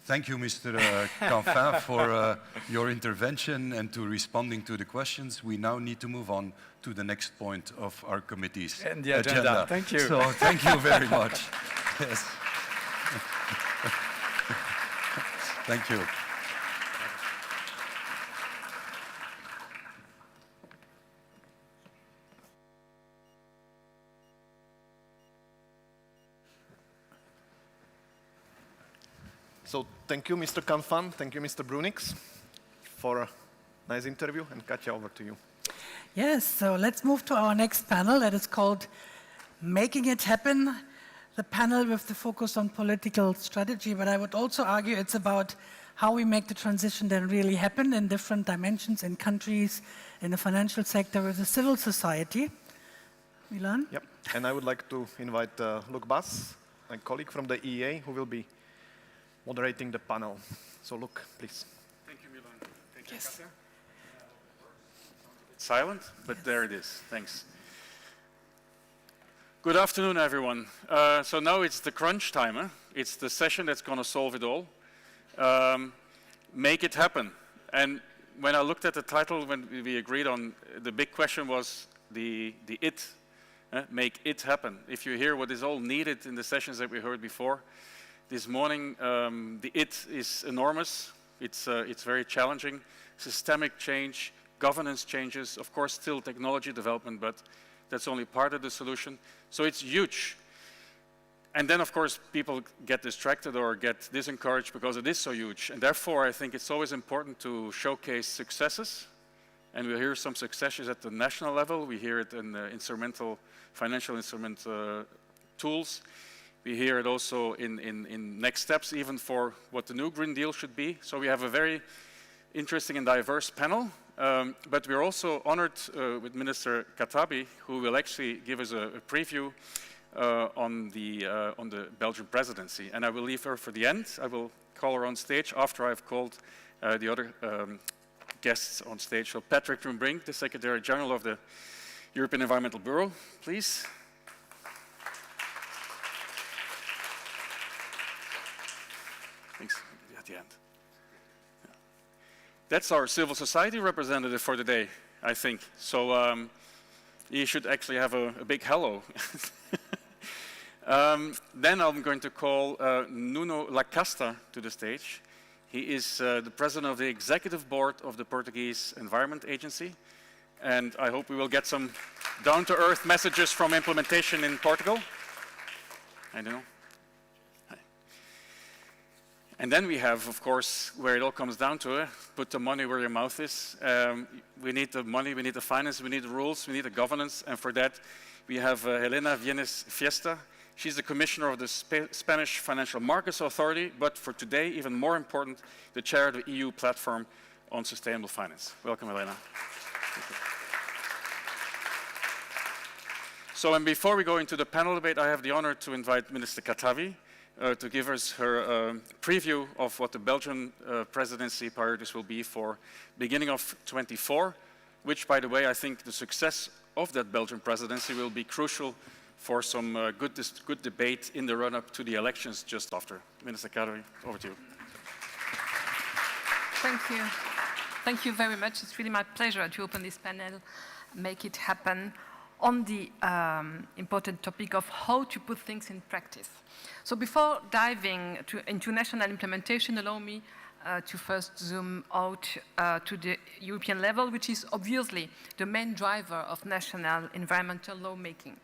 Thank you, Mr. Canfin, for your intervention and to responding to the questions. We now need to move on to the next point of our committee's and the agenda. Thank you. So thank you very much. Yes. Thank you. So thank you, Mr. Canfin. Thank you, Mr. Brunix, for a nice interview. And Katja, over to you. Yes, so let's move to our next panel that is called Making It Happen, the panel with the focus on political strategy. But I would also argue it's about how we make the transition then really happen in different dimensions, in countries, in the financial sector, with the civil society. Milan? Yep. And I would like to invite Luc Bas, my colleague from the EEA, who will be moderating the panel. So Luc, please. Thank you, Milan. Thank you, Yes. Katja. It's silent, but there it is. Thanks. Good afternoon, everyone. So now it's the crunch time. Huh? It's the session that's going to solve it all. Make it happen. And when I looked at the title, when we agreed on, the big question was the it. Make it happen. If you hear what is all needed in the sessions that we heard before, this morning, the it is enormous. It's very challenging. Systemic change, governance changes, of course, still technology development, but that's only part of the solution. So it's huge. And then, of course, people get distracted or get disencouraged because it is so huge. And therefore, I think it's always important to showcase successes. And we hear some successes at the national level. We hear it in financial instrument tools. We hear it also in next steps, even for what the new Green Deal should be. So we have a very interesting and diverse panel. But we're also honored with Minister Khattabi, who will actually give us a preview on the Belgian presidency. And I will leave her for the end. I will call her on stage after I've called the other guests on stage. So Patrick Rumbrink, the Secretary General of the European Environmental Bureau, please. Thanks. At the end. Yeah. That's our civil society representative for the day, I think. So he should actually have a big hello. Then I'm going to call Nuno Lacasta to the stage. He is the president of the executive board of the Portuguese Environment Agency. And I hope we will get some down-to-earth messages from implementation in Portugal. I don't know. And then we have, of course, where it all comes down to it, put the money where your mouth is. We need the money, we need the finance, we need the rules, we need the governance, and for that we have Helena Vienes Fiesta. She's the commissioner of the Spanish Financial Markets Authority, but for today, even more important, the chair of the EU platform on sustainable finance. Welcome, Helena. So, and before we go into the panel debate, I have the honor to invite Minister Katavi to give us her preview of what the Belgian presidency priorities will be for beginning of 24, which, by the way, I think the success of that Belgian presidency will be crucial for some good debate in the run-up to the elections just after. Minister Katavi, over to you. Thank you. Thank you very much. It's really my pleasure to open this panel, make it happen, on the important topic of how to put things in practice. So before diving into national implementation, allow me to first zoom out to the European level, which is obviously the main driver of national environmental lawmaking.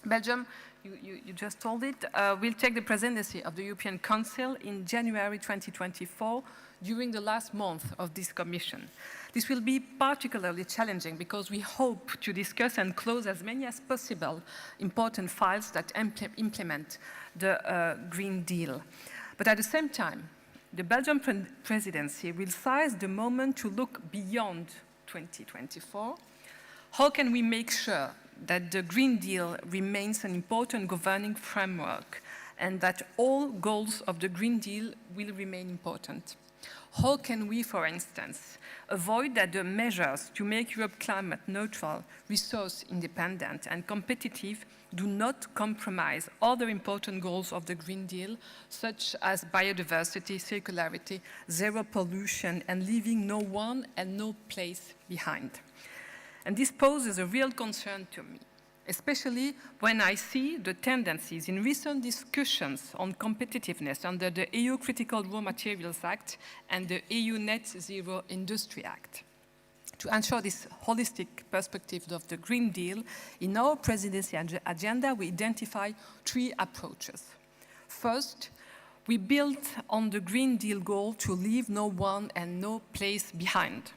Belgium, you just told it, will take the presidency of the European Council in January 2024 during the last month of this Commission. This will be particularly challenging because we hope to discuss and close as many as possible important files that implement the Green Deal. But at the same time, the Belgian presidency will seize the moment to look beyond 2024. How can we make sure that the Green Deal remains an important governing framework and that all goals of the Green Deal will remain important? How can we, for instance, avoid that the measures to make Europe climate neutral, resource independent and competitive do not compromise other important goals of the Green Deal, such as biodiversity, circularity, zero pollution, and leaving no one and no place behind? And this poses a real concern to me, especially when I see the tendencies in recent discussions on competitiveness under the EU Critical Raw Materials Act and the EU Net Zero Industry Act. To ensure this holistic perspective of the Green Deal, in our presidency agenda, we identify three approaches. First, we build on the Green Deal goal to leave no one and no place behind.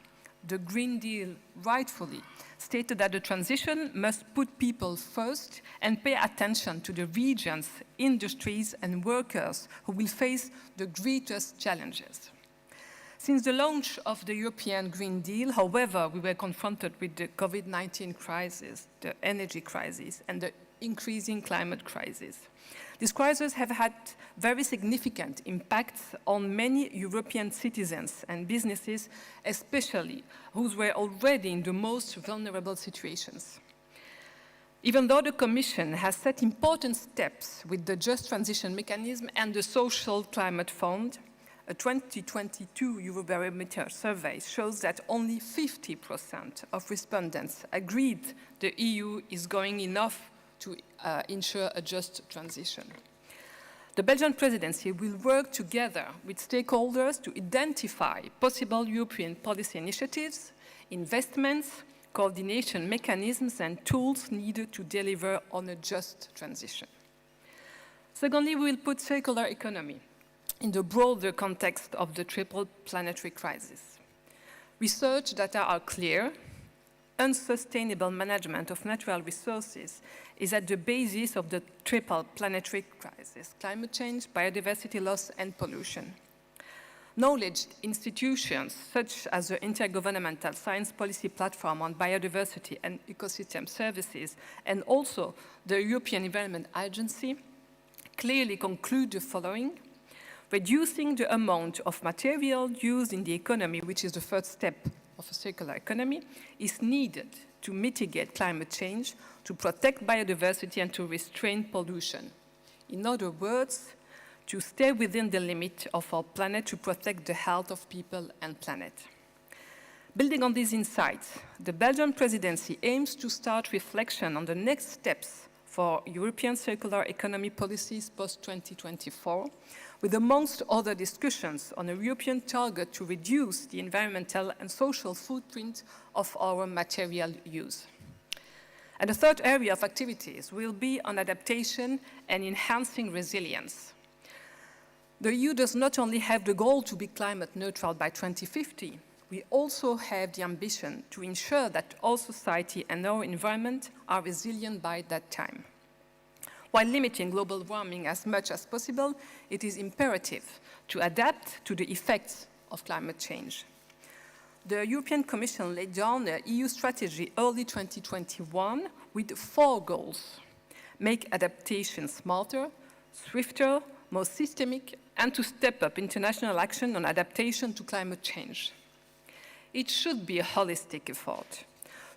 The Green Deal rightfully stated that the transition must put people first and pay attention to the regions, industries, and workers who will face the greatest challenges. Since the launch of the European Green Deal, however, we were confronted with the COVID-19 crisis, the energy crisis, and the increasing climate crisis. These crises have had very significant impacts on many European citizens and businesses, especially those who were already in the most vulnerable situations. Even though the Commission has set important steps with the Just Transition Mechanism and the Social Climate Fund, a 2022 Eurobarometer survey shows that only 50% of respondents agreed the EU is going enough to ensure a just transition. The Belgian presidency will work together with stakeholders to identify possible European policy initiatives, investments, coordination mechanisms, and tools needed to deliver on a just transition. Secondly, we will put circular economy in the broader context of the triple planetary crisis. Research data are clear. Unsustainable management of natural resources is at the basis of the triple planetary crisis: climate change, biodiversity loss, and pollution. Knowledge institutions, such as the Intergovernmental Science Policy Platform on Biodiversity and Ecosystem Services, and also the European Environment Agency, clearly conclude the following: reducing the amount of material used in the economy, which is the first step of a circular economy, is needed to mitigate climate change, to protect biodiversity, and to restrain pollution. In other words, to stay within the limit of our planet to protect the health of people and planet. Building on these insights, the Belgian presidency aims to start reflection on the next steps for European circular economy policies post-2024, with amongst other discussions on a European target to reduce the environmental and social footprint of our material use. And the third area of activities will be on adaptation and enhancing resilience. The EU does not only have the goal to be climate neutral by 2050, we also have the ambition to ensure that our society and our environment are resilient by that time. While limiting global warming as much as possible, it is imperative to adapt to the effects of climate change. The European Commission laid down an EU strategy early 2021 with 4 goals: make adaptation smarter, swifter, more systemic, and to step up international action on adaptation to climate change. It should be a holistic effort.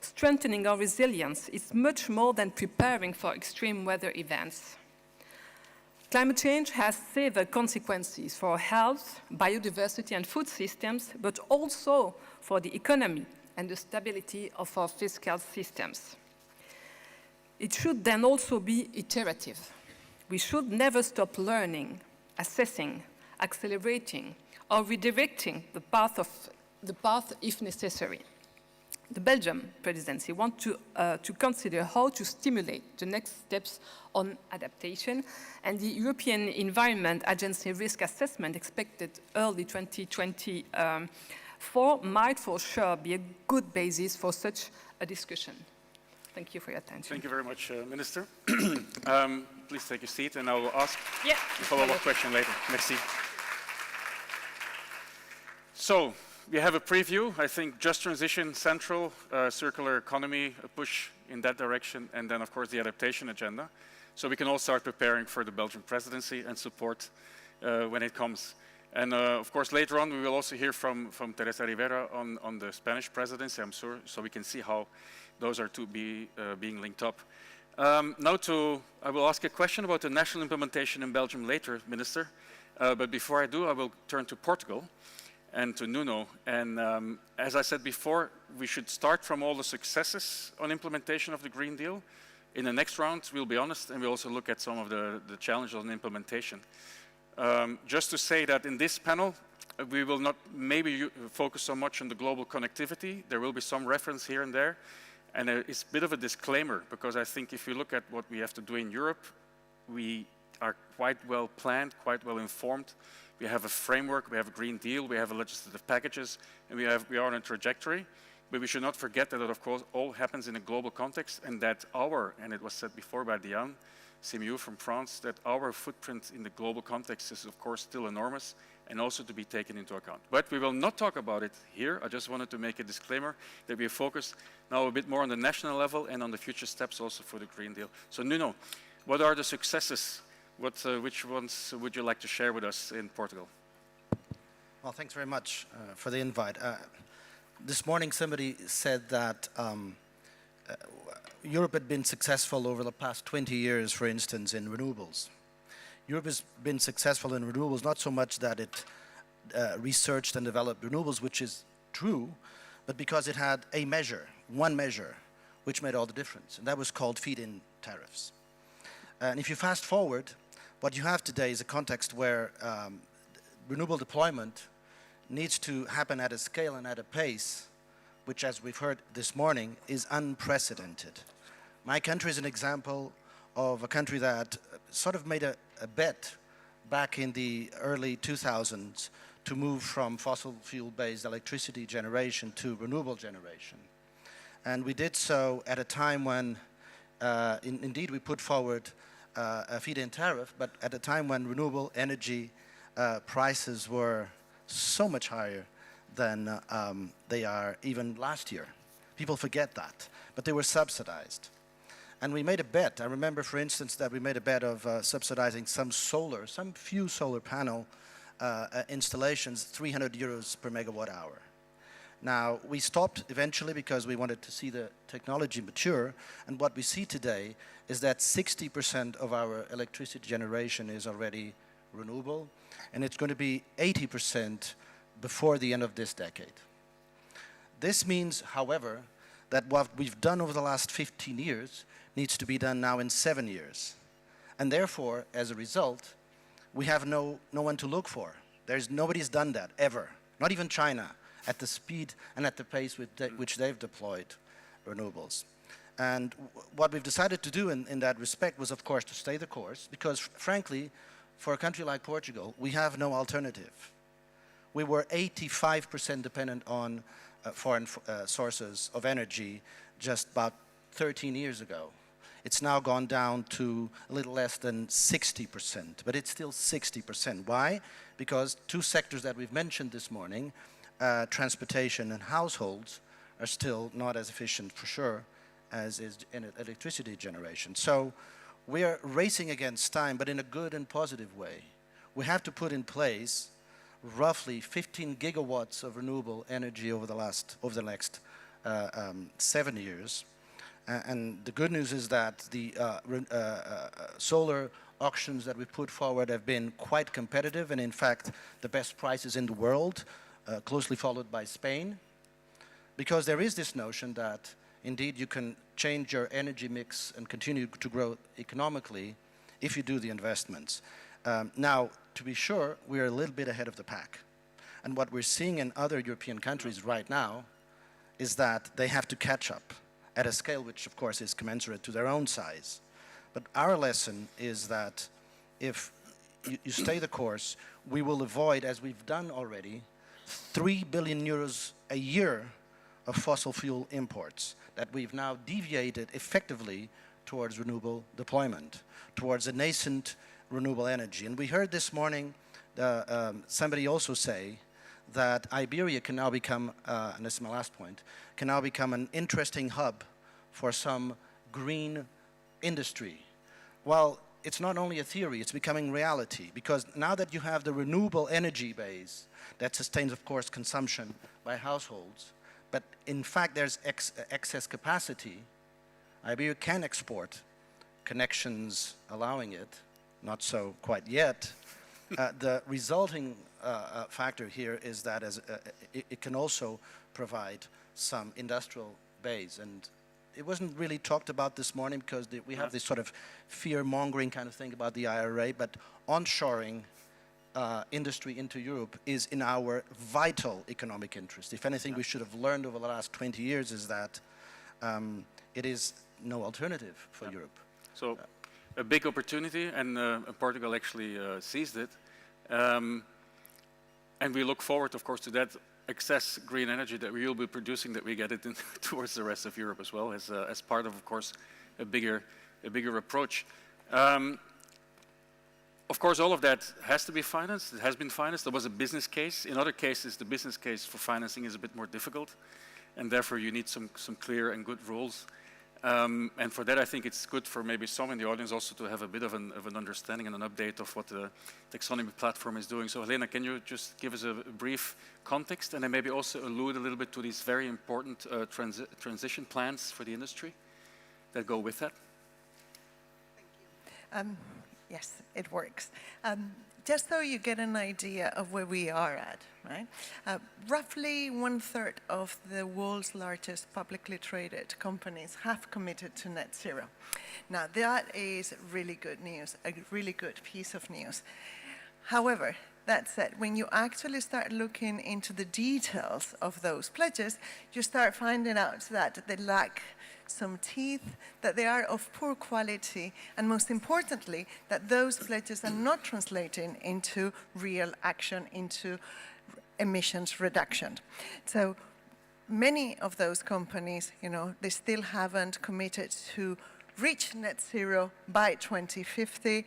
Strengthening our resilience is much more than preparing for extreme weather events. Climate change has severe consequences for our health, biodiversity and food systems, but also for the economy and the stability of our fiscal systems. It should then also be iterative. We should never stop learning, assessing, accelerating, or redirecting the path if necessary. The Belgian presidency wants to consider how to stimulate the next steps on adaptation, and the European Environment Agency risk assessment expected early 2024 might for sure be a good basis for such a discussion. Thank you for your attention. Thank you very much, Minister. Please take your seat, and I will ask a follow-up question later. Merci. So, we have a preview. I think just transition, central, circular economy, a push in that direction, and then, of course, the adaptation agenda. So we can all start preparing for the Belgian presidency and support when it comes. And, of course, later on, we will also hear from Teresa Rivera on the Spanish presidency, I'm sure, so we can see how those are to be being linked up. Now I will ask a question about the national implementation in Belgium later, Minister. But before I do, I will turn to Portugal and to Nuno. And as I said before, we should start from all the successes on implementation of the Green Deal. In the next round, we'll be honest, and we'll also look at some of the challenges on implementation. Just to say that in this panel, we will not maybe focus so much on the global connectivity. There will be some reference here and there. And it's a bit of a disclaimer, because I think if you look at what we have to do in Europe, we are quite well planned, quite well informed. We have a framework, we have a Green Deal, we have legislative packages, and we are on a trajectory. But we should not forget that, of course, all happens in a global context, and that and it was said before by Diane Simiou from France, that our footprint in the global context is, of course, still enormous, and also to be taken into account. But we will not talk about it here. I just wanted to make a disclaimer that we focus now a bit more on the national level and on the future steps also for the Green Deal. So Nuno, what are the successes? Which ones would you like to share with us in Portugal? Well, thanks very much for the invite. This morning somebody said that Europe had been successful over the past 20 years, for instance, in renewables. Europe has been successful in renewables, not so much that it researched and developed renewables, which is true, but because it had a measure, one measure, which made all the difference, and that was called feed-in tariffs. And if you fast forward, what you have today is a context where renewable deployment needs to happen at a scale and at a pace which, as we've heard this morning, is unprecedented. My country is an example of a country that sort of made a bet back in the early 2000s to move from fossil fuel-based electricity generation to renewable generation. And we did so at a time when, indeed, we put forward a feed-in tariff, but at a time when renewable energy prices were so much higher than they are even last year. People forget that, but they were subsidized. And we made a bet. I remember, for instance, that we made a bet of subsidizing some few solar panel installations, 300 euros per megawatt hour. Now, we stopped eventually because we wanted to see the technology mature, and what we see today is that 60% of our electricity generation is already renewable, and it's going to be 80% before the end of this decade. This means, however, that what we've done over the last 15 years needs to be done now in 7 years. And therefore, as a result, we have no one to look for. Nobody's done that, ever. Not even China, at the speed and at the pace with which they've deployed renewables. And what we've decided to do in that respect was, of course, to stay the course, because frankly, for a country like Portugal, we have no alternative. We were 85% dependent on foreign sources of energy just about 13 years ago. It's now gone down to a little less than 60%, but it's still 60%. Why? Because two sectors that we've mentioned this morning, transportation and households, are still not as efficient for sure as is in electricity generation. So we are racing against time, but in a good and positive way. We have to put in place roughly 15 gigawatts of renewable energy over the next 7 years. And the good news is that the solar auctions that we put forward have been quite competitive, and in fact the best prices in the world, closely followed by Spain, because there is this notion that indeed you can change your energy mix and continue to grow economically if you do the investments. Now, to be sure, we're a little bit ahead of the pack. And what we're seeing in other European countries right now is that they have to catch up at a scale which, of course, is commensurate to their own size. But our lesson is that if you stay the course, we will avoid, as we've done already, 3 billion euros a year of fossil fuel imports that we've now deviated effectively towards renewable deployment, towards a nascent renewable energy. And we heard this morning somebody also say that Iberia can now become, and this is my last point, can now become an interesting hub for some green industry. Well, it's not only a theory, it's becoming reality, because now that you have the renewable energy base that sustains, of course, consumption by households, but in fact there's excess capacity, Iberia can export, connections allowing it, not so quite yet. The resulting factor here is that it can also provide some industrial base. And it wasn't really talked about this morning because we have this sort of fear-mongering kind of thing about the IRA, but onshoring industry into Europe is in our vital economic interest. If anything we should have learned over the last 20 years is that it is no alternative for Europe. So a big opportunity, and Portugal actually seized it. And we look forward, of course, to that excess green energy that we will be producing, that we get it in towards the rest of Europe as well, as part of course, a bigger approach. Of course, all of that has to be financed. It has been financed. There was a business case. In other cases, the business case for financing is a bit more difficult, and therefore you need some clear and good rules. And for that, I think it's good for maybe some in the audience also to have a bit of an understanding and an update of what the taxonomy platform is doing. So Helena, can you just give us a brief context and then maybe also allude a little bit to these very important transition plans for the industry that go with that? Thank you. Yes, it works. Just so you get an idea of where we are at, right? Roughly 1/3 of the world's largest publicly traded companies have committed to net zero. Now, that is really good news, a really good piece of news. However, that said, when you actually start looking into the details of those pledges, you start finding out that they lack some teeth, that they are of poor quality, and most importantly, that those pledges are not translating into real action, into emissions reduction. So many of those companies, they still haven't committed to reach net zero by 2050.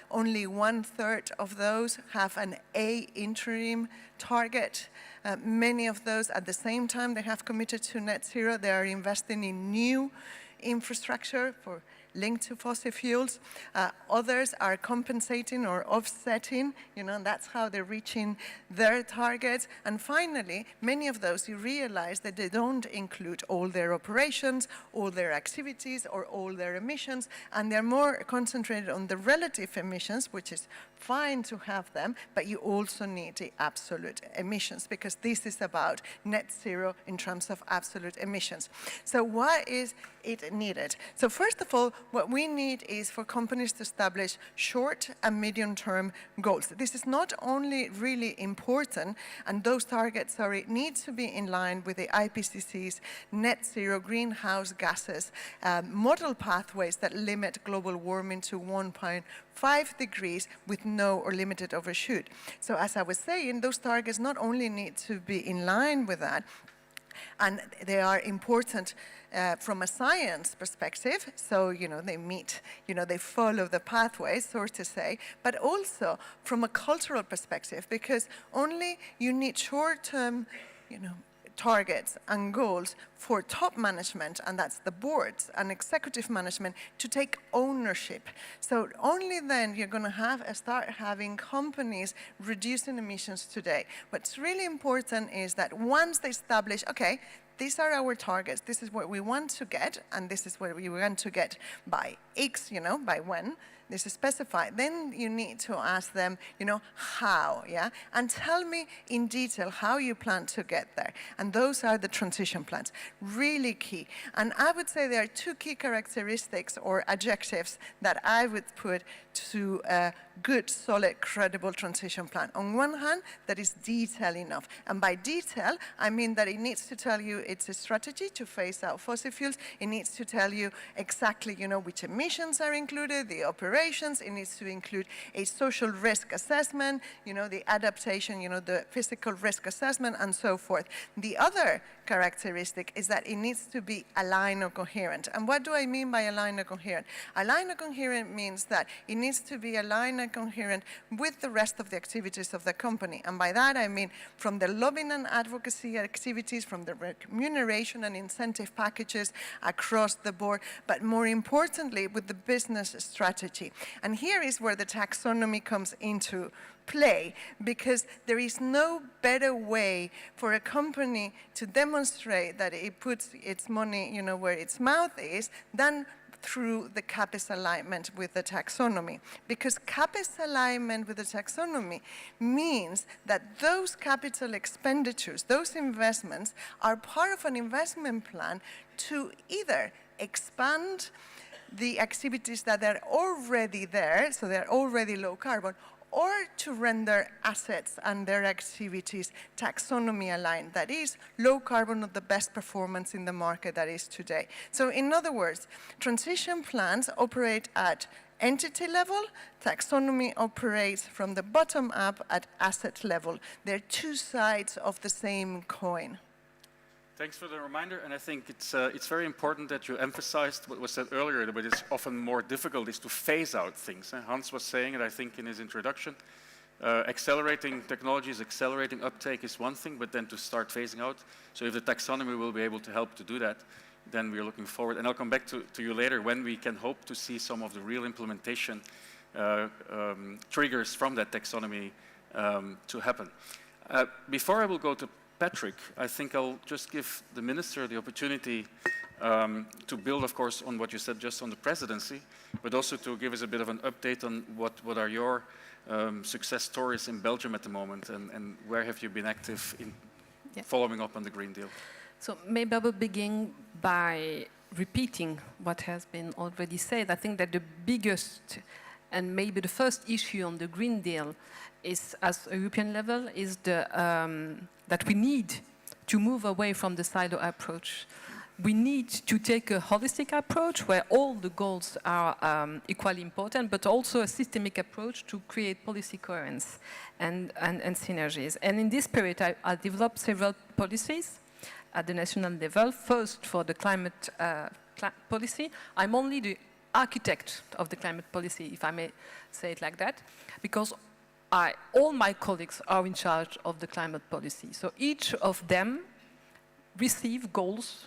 Only 1/3 of those have an A interim target. Many of those, at the same time they have committed to net zero, they are investing in new infrastructure linked to fossil fuels. Others are compensating or offsetting, and that's how they're reaching their targets. And finally, many of those, you realize that they don't include all their operations, all their activities, or all their emissions, and they're more concentrated on the relative emissions, which is fine to have them, but you also need the absolute emissions, because this is about net zero in terms of absolute emissions. So why is it needed? So first of all, what we need is for companies to establish short and medium-term goals. This is not only really important, and those targets, need to be in line with the IPCC's net zero greenhouse gases model pathways that limit global warming to 1.5 degrees with no or limited overshoot. So as I was saying, those targets not only need to be in line with that, and they are important from a science perspective, so they meet, they follow the pathways, so to say, but also from a cultural perspective, because only you need short-term, targets and goals for top management, and that's the boards and executive management, to take ownership. So only then you're going to start having companies reducing emissions today. What's really important is that once they establish, okay, these are our targets, this is what we want to get, and this is what we want to get by X, by when, this is specified, then you need to ask them, how, yeah? And tell me in detail how you plan to get there. And those are the transition plans, really key. And I would say there are two key characteristics or adjectives that I would put to a good, solid, credible transition plan. On one hand, that is detailed enough. And by detail, I mean that it needs to tell you it's a strategy to phase out fossil fuels. It needs to tell you exactly, which emissions are included, the operations. It needs to include a social risk assessment, the adaptation, the physical risk assessment, and so forth. The other characteristic is that it needs to be aligned or coherent. And what do I mean by aligned or coherent? Aligned or coherent means that it needs to be aligned and coherent with the rest of the activities of the company. And by that I mean from the lobbying and advocacy activities, from the remuneration and incentive packages across the board, but more importantly with the business strategy. And here is where the taxonomy comes into play, because there is no better way for a company to demonstrate that it puts its money, where its mouth is, than through the CAPES alignment with the taxonomy. Because CAPES alignment with the taxonomy means that those capital expenditures, those investments, are part of an investment plan to either expand the activities that are already there, so they're already low carbon, or to render assets and their activities taxonomy aligned, that is, low carbon of the best performance in the market that is today. So in other words, transition plans operate at entity level, taxonomy operates from the bottom up at asset level. They're two sides of the same coin. Thanks for the reminder, and I think it's very important that you emphasized what was said earlier, but it's often more difficult is to phase out things. Hans was saying it, I think, in his introduction. Accelerating technologies, accelerating uptake is one thing, but then to start phasing out. So if the taxonomy will be able to help to do that, then we're looking forward. And I'll come back to you later when we can hope to see some of the real implementation triggers from that taxonomy to happen. Before I will go to Patrick, I think I'll just give the Minister the opportunity to build, of course, on what you said just on the presidency, but also to give us a bit of an update on what are your success stories in Belgium at the moment, and where have you been active in following up on the Green Deal? So maybe I will begin by repeating what has been already said. I think that the biggest and maybe the first issue on the Green Deal is, at a European level, is that we need to move away from the silo approach. We need to take a holistic approach where all the goals are equally important, but also a systemic approach to create policy coherence and synergies. And in this spirit, I developed several policies at the national level. First, for the climate policy, I'm only the architect of the climate policy, if I may say it like that, because all my colleagues are in charge of the climate policy. So each of them receive goals,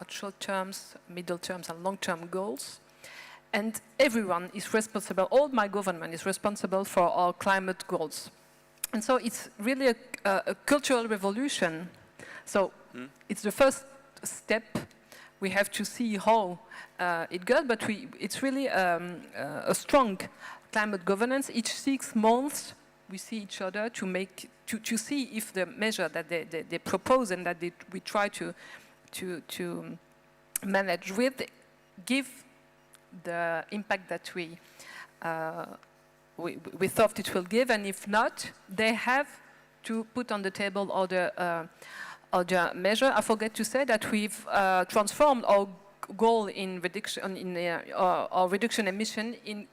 short terms, middle terms, and long-term goals. And everyone is responsible, all my government is responsible for our climate goals. And so it's really a cultural revolution. So it's the first step. We have to see how it goes, but it's really a strong climate governance. Each 6 months, we see each other to see if the measure that they propose and that we try to manage with give the impact that we thought it will give, and if not, they have to put on the table other measure. I forget to say that we've transformed our goal in reduction our reduction emission in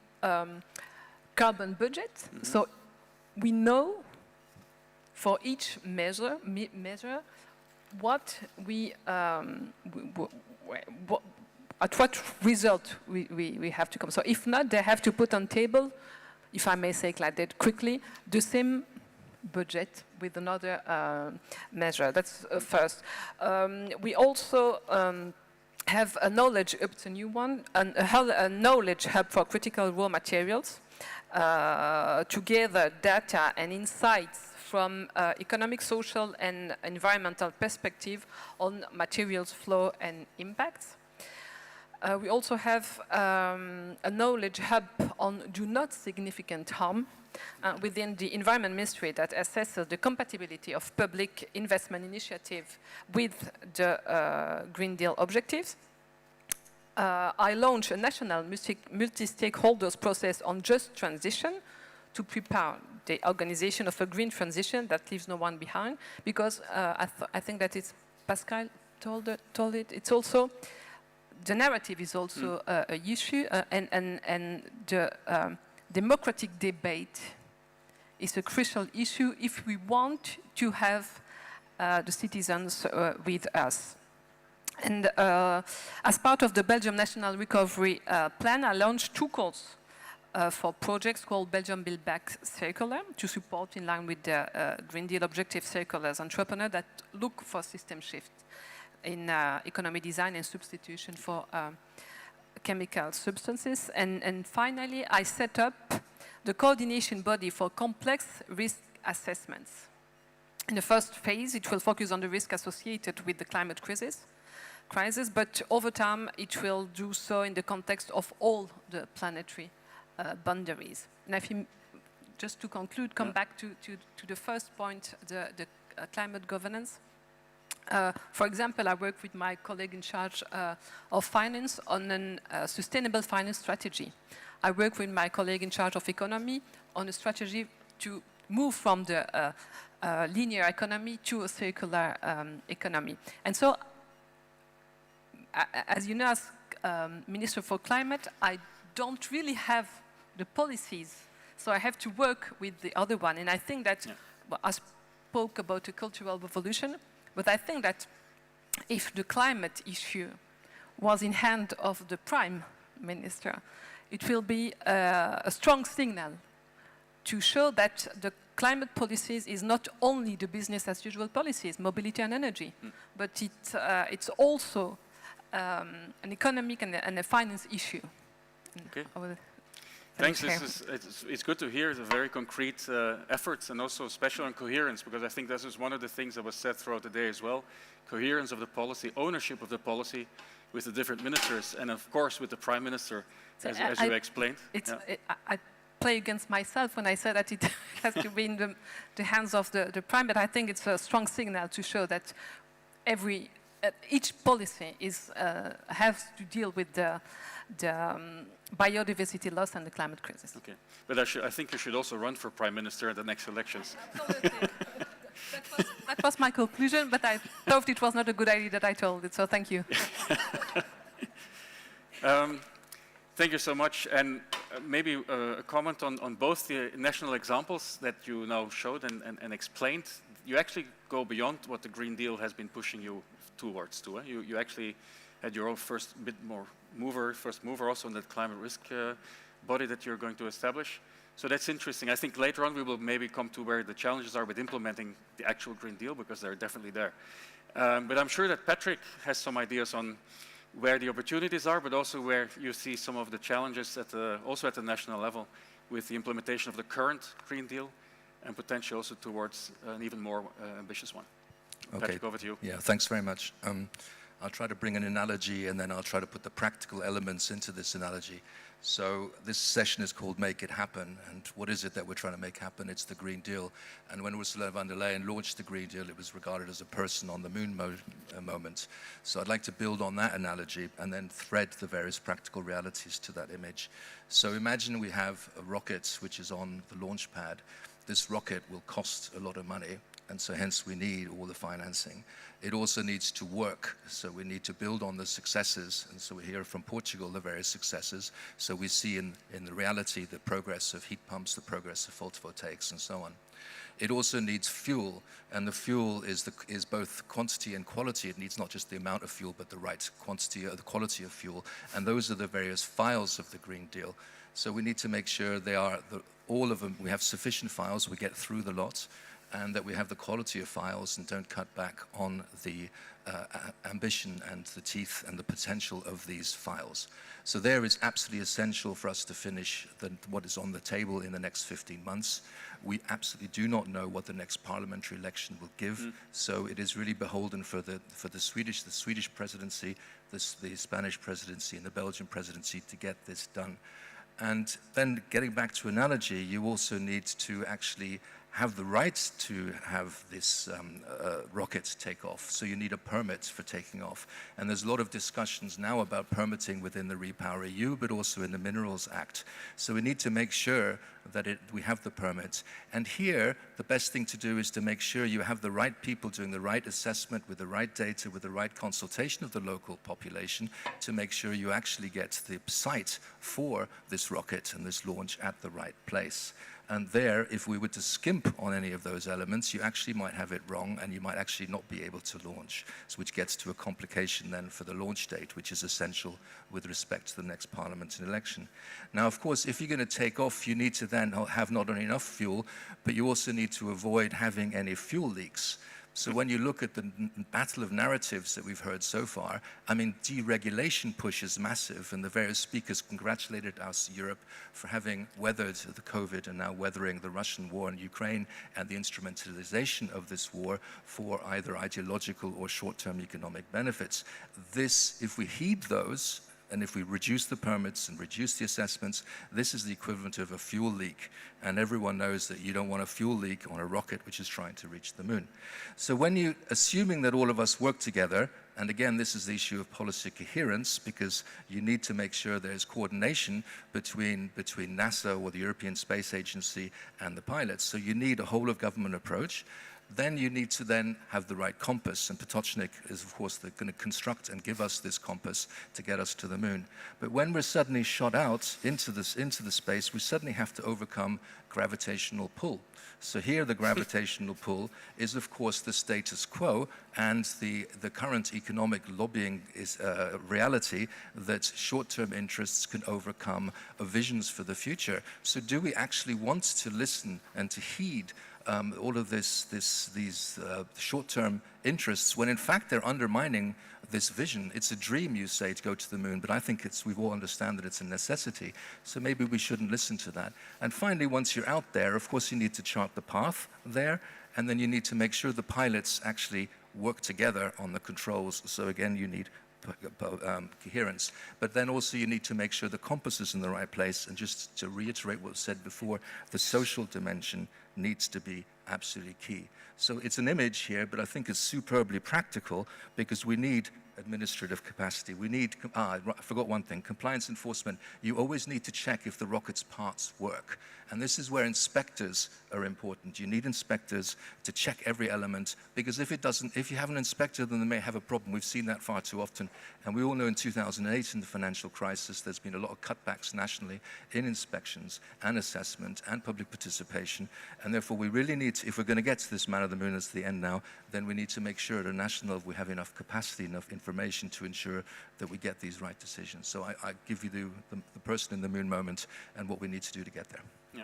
carbon budget. So we know for each measure what at what result we have to come. So if not, they have to put on table, if I may say it like that quickly, the same budget with another measure. That's first. We also have a knowledge, it's a new one, a knowledge hub for critical raw materials to gather data and insights from economic, social, and environmental perspective on materials flow and impacts. We also have a knowledge hub on do not significant harm within the Environment Ministry that assesses the compatibility of public investment initiative with the Green Deal objectives. I launched a national multi-stakeholders process on just transition to prepare the organization of a green transition that leaves no one behind, because I think that it's, Pascal told it, it's also, the narrative is also a issue, and the democratic debate is a crucial issue if we want to have the citizens with us. And as part of the Belgium National Recovery Plan, I launched 2 calls for projects called Belgium Build Back Circular to support, in line with the Green Deal objective, circulars entrepreneurs that look for system shift in economic design and substitution for chemical substances. And finally, I set up the coordination body for complex risk assessments. In the first phase, it will focus on the risk associated with the climate crisis, but over time, it will do so in the context of all the planetary boundaries. And I think, just to conclude, come back to the first point, the climate governance. For example, I work with my colleague in charge of finance on a sustainable finance strategy. I work with my colleague in charge of economy on a strategy to move from the linear economy to a circular economy. And so, as you know, as Minister for Climate, I don't really have the policies, so I have to work with the other one. And I think that, well, I spoke about a cultural revolution, but I think that if the climate issue was in hand of the Prime Minister, it will be a strong signal to show that the climate policies is not only the business as usual policies, mobility and energy, but it's also an economic and a finance issue. Okay. Thanks. It's good to hear the very concrete efforts, and also especially on coherence, because I think this is one of the things that was said throughout the day as well. Coherence of the policy, ownership of the policy with the different ministers, and of course with the Prime Minister, so as you explained. I play against myself when I say that it has to be in the hands of the Prime, but I think it's a strong signal to show that each policy has to deal with the biodiversity loss and the climate crisis. Okay, but I think you should also run for Prime Minister at the next elections. That was my conclusion, but I thought it was not a good idea that I told it, so thank you. Thank you so much, and maybe a comment on both the national examples that you now showed and explained. You actually go beyond what the Green Deal has been pushing you towards. You actually had your own first mover also on that climate risk body that you're going to establish. So that's interesting. I think later on we will maybe come to where the challenges are with implementing the actual Green Deal, because they're definitely there. But I'm sure that Patrick has some ideas on where the opportunities are, but also where you see some of the challenges also at the national level with the implementation of the current Green Deal and potentially also towards an even more ambitious one. Okay. Patrick, over to you. Yeah, thanks very much. I'll try to bring an analogy, and then I'll try to put the practical elements into this analogy. So this session is called Make It Happen, and what is it that we're trying to make happen? It's the Green Deal. And when Ursula von der Leyen launched the Green Deal, it was regarded as a person on the moon moment. So I'd like to build on that analogy and then thread the various practical realities to that image. So imagine we have a rocket which is on the launch pad. This rocket will cost a lot of money, and so hence we need all the financing. It also needs to work, so we need to build on the successes, and so we hear from Portugal the various successes. So we see in the reality the progress of heat pumps, the progress of photovoltaics, and so on. It also needs fuel, and the fuel is both quantity and quality. It needs not just the amount of fuel, but the right quantity or the quality of fuel, and those are the various files of the Green Deal. So we need to make sure they are, all of them, we have sufficient files, we get through the lot, and that we have the quality of files and don't cut back on the ambition and the teeth and the potential of these files. So there is absolutely essential for us to finish what is on the table in the next 15 months. We absolutely do not know what the next parliamentary election will give, so it is really beholden for the Swedish presidency, the Spanish presidency and the Belgian presidency to get this done. And then getting back to analogy, you also need to actually have the right to have this rocket take off. So you need a permit for taking off. And there's a lot of discussions now about permitting within the REPowerEU, but also in the Minerals Act. So we need to make sure that we have the permit. And here, the best thing to do is to make sure you have the right people doing the right assessment with the right data, with the right consultation of the local population to make sure you actually get the site for this rocket and this launch at the right place. And there, if we were to skimp on any of those elements, you actually might have it wrong and you might actually not be able to launch, which gets to a complication then for the launch date, which is essential with respect to the next parliament and election. Now, of course, if you're going to take off, you need to then have not only enough fuel, but you also need to avoid having any fuel leaks. So when you look at the battle of narratives that we've heard so far, I mean, deregulation push is massive, and the various speakers congratulated us, Europe, for having weathered the COVID and now weathering the Russian war in Ukraine and the instrumentalization of this war for either ideological or short-term economic benefits. This, if we heed those, and if we reduce the permits and reduce the assessments, this is the equivalent of a fuel leak. And everyone knows that you don't want a fuel leak on a rocket which is trying to reach the moon. So when you, assuming that all of us work together, and again, this is the issue of policy coherence, because you need to make sure there's coordination between NASA or the European Space Agency and the pilots. So you need a whole of government approach. Then you need to then have the right compass, and Potočnik is, of course, going to construct and give us this compass to get us to the moon. But when we're suddenly shot out into the space, we suddenly have to overcome gravitational pull. So here the gravitational pull is, of course, the status quo and the current economic lobbying is a reality that short-term interests can overcome visions for the future. So do we actually want to listen and to heed all of these short-term interests, when in fact they're undermining this vision? It's a dream, you say, to go to the moon, but I think we all understand that it's a necessity, so maybe we shouldn't listen to that. And finally, once you're out there, of course you need to chart the path there, and then you need to make sure the pilots actually work together on the controls, so again you need coherence. But then also you need to make sure the compass is in the right place, and just to reiterate what was said before, the social dimension needs to be absolutely key. So it's an image here, but I think it's superbly practical, because we need administrative capacity. We need, I forgot one thing, compliance enforcement. You always need to check if the rocket's parts work. And this is where inspectors are important. You need inspectors to check every element, because if you have an inspector, then they may have a problem. We've seen that far too often. And we all know in 2008, in the financial crisis, there's been a lot of cutbacks nationally in inspections and assessment and public participation. And therefore, we really need to, if we're going to get to this man of the moon as the end now, then we need to make sure at a national level we have enough capacity, enough information to ensure that we get these right decisions. So I give you the person in the moon moment and what we need to do to get there. Yeah.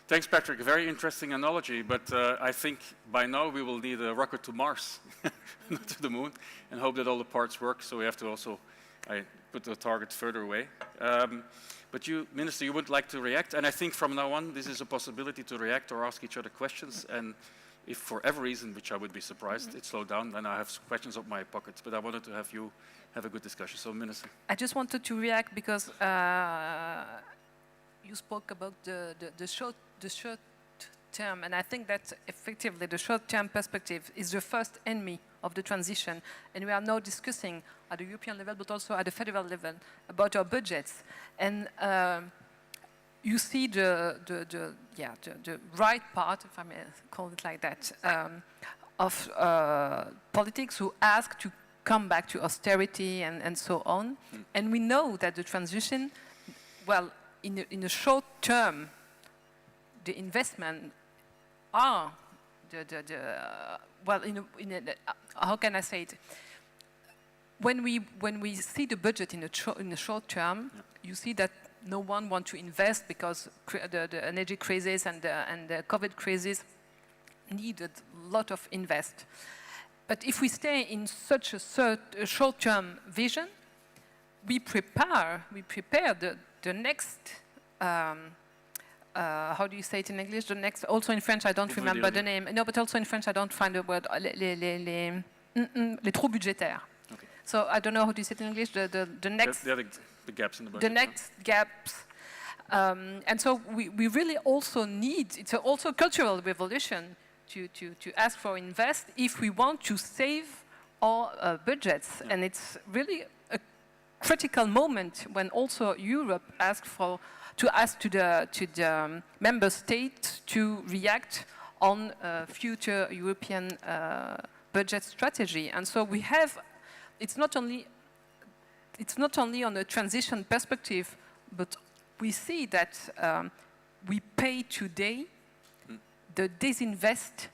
Thanks, Patrick. A very interesting analogy, but I think by now we will need a rocket to Mars, not to the moon, and hope that all the parts work. So we have to also put the target further away. But you, Minister, you would like to react, and I think from now on this is a possibility to react or ask each other questions. And if for every reason, which I would be surprised, it slowed down, then I have questions of my pockets. But I wanted to have you have a good discussion. So, Minister. I just wanted to react because you spoke about the short term, and I think that effectively the short-term perspective is the first enemy of the transition, and we are now discussing at the European level, but also at the federal level, about our budgets. And you see the right part, if I may call it like that, of politics who ask to come back to austerity and so on. And we know that the transition, well, in the short term, the investment are how can I say it? When we see the budget in the short term, you see that no one wants to invest because the energy crisis and the COVID crisis needed a lot of invest. But if we stay in such a short-term vision, we prepare the next. How do you say it in English? The next, also in French, I don't remember the name. No, but also in French, I don't find the word. Les trous budgétaires. Okay. So I don't know how to say it in English. The next. The gaps in the budget. The next gaps. And so we really also need. It's also a cultural revolution to ask for invest if we want to save our budgets, and it's really a critical moment when also Europe asks to the member states to react on future European budget strategy. And so we have, it's not only on a transition perspective, but we see that we pay today the disinvest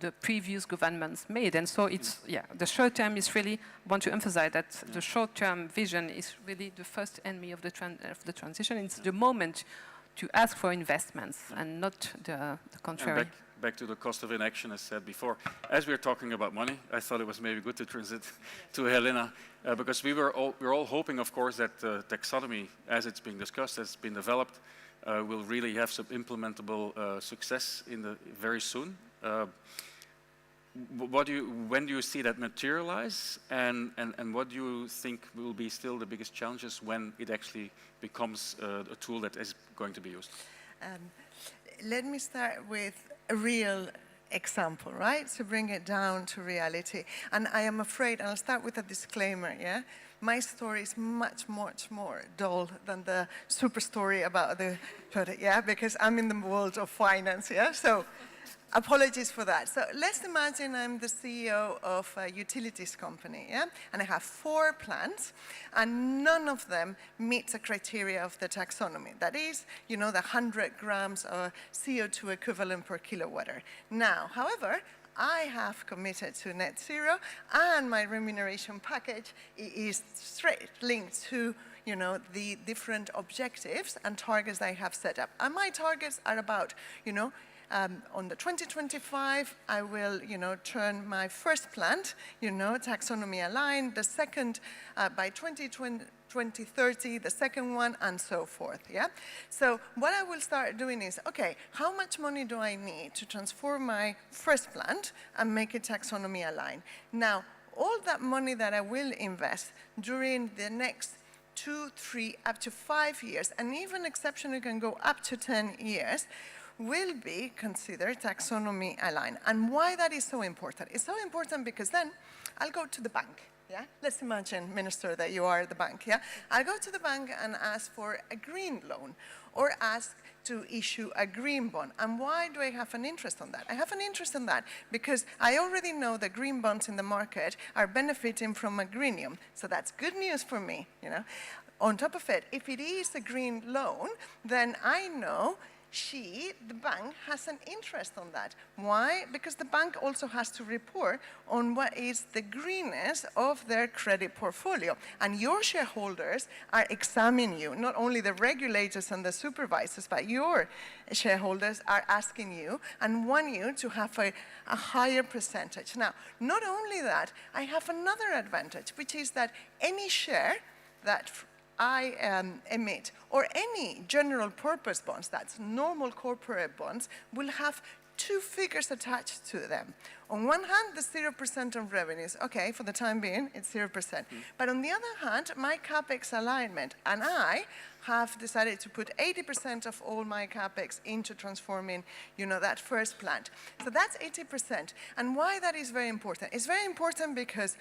the previous governments made. And so it's, the short term is really, I want to emphasize that the short term vision is really the first enemy of the transition. It's the moment to ask for investments and not the contrary. And back to the cost of inaction, as said before. As we're talking about money, I thought it was maybe good to transit to Helena, because we're all hoping, of course, that taxonomy, as it's being discussed, has been developed, will really have some implementable success very soon. When do you see that materialize, and what do you think will be still the biggest challenges when it actually becomes a tool that is going to be used? Let me start with a real example, right? To bring it down to reality. And I am afraid, and I'll start with a disclaimer, yeah? My story is much, much more dull than the super story about the product, yeah? Because I'm in the world of finance, yeah? So apologies for that. So let's imagine I'm the CEO of a utilities company, yeah? And I have 4 plants, and none of them meet the criteria of the taxonomy. That is, the 100 grams of CO2 equivalent per kilowatt. Now, however, I have committed to net zero, and my remuneration package is straight linked to the different objectives and targets I have set up. And my targets are about, on the 2025, I will, turn my first plant, taxonomy aligned, the second by 2030, the second one, and so forth, yeah? So what I will start doing is, okay, how much money do I need to transform my first plant and make it taxonomy aligned? Now, all that money that I will invest during the next 2, 3, up to 5 years, and even exceptionally can go up to 10 years, will be considered taxonomy aligned. And why that is so important? It's so important because then I'll go to the bank, yeah? Let's imagine, Minister, that you are the bank, yeah? I'll go to the bank and ask for a green loan or ask to issue a green bond. And why do I have an interest on that? I have an interest in that because I already know that green bonds in the market are benefiting from a greenium. So that's good news for me, On top of it, if it is a green loan, then I know the bank has an interest on that. Why? Because the bank also has to report on what is the greenness of their credit portfolio. And your shareholders are examining you, not only the regulators and the supervisors, but your shareholders are asking you and want you to have a higher percentage. Now, not only that, I have another advantage, which is that any share that I emit, or any general purpose bonds, that's normal corporate bonds, will have two figures attached to them. On one hand, the 0% of revenues. Okay, for the time being, it's 0%. But on the other hand, my CapEx alignment, and I have decided to put 80% of all my CapEx into transforming, that first plant. So that's 80%. And why that is very important? It's very important because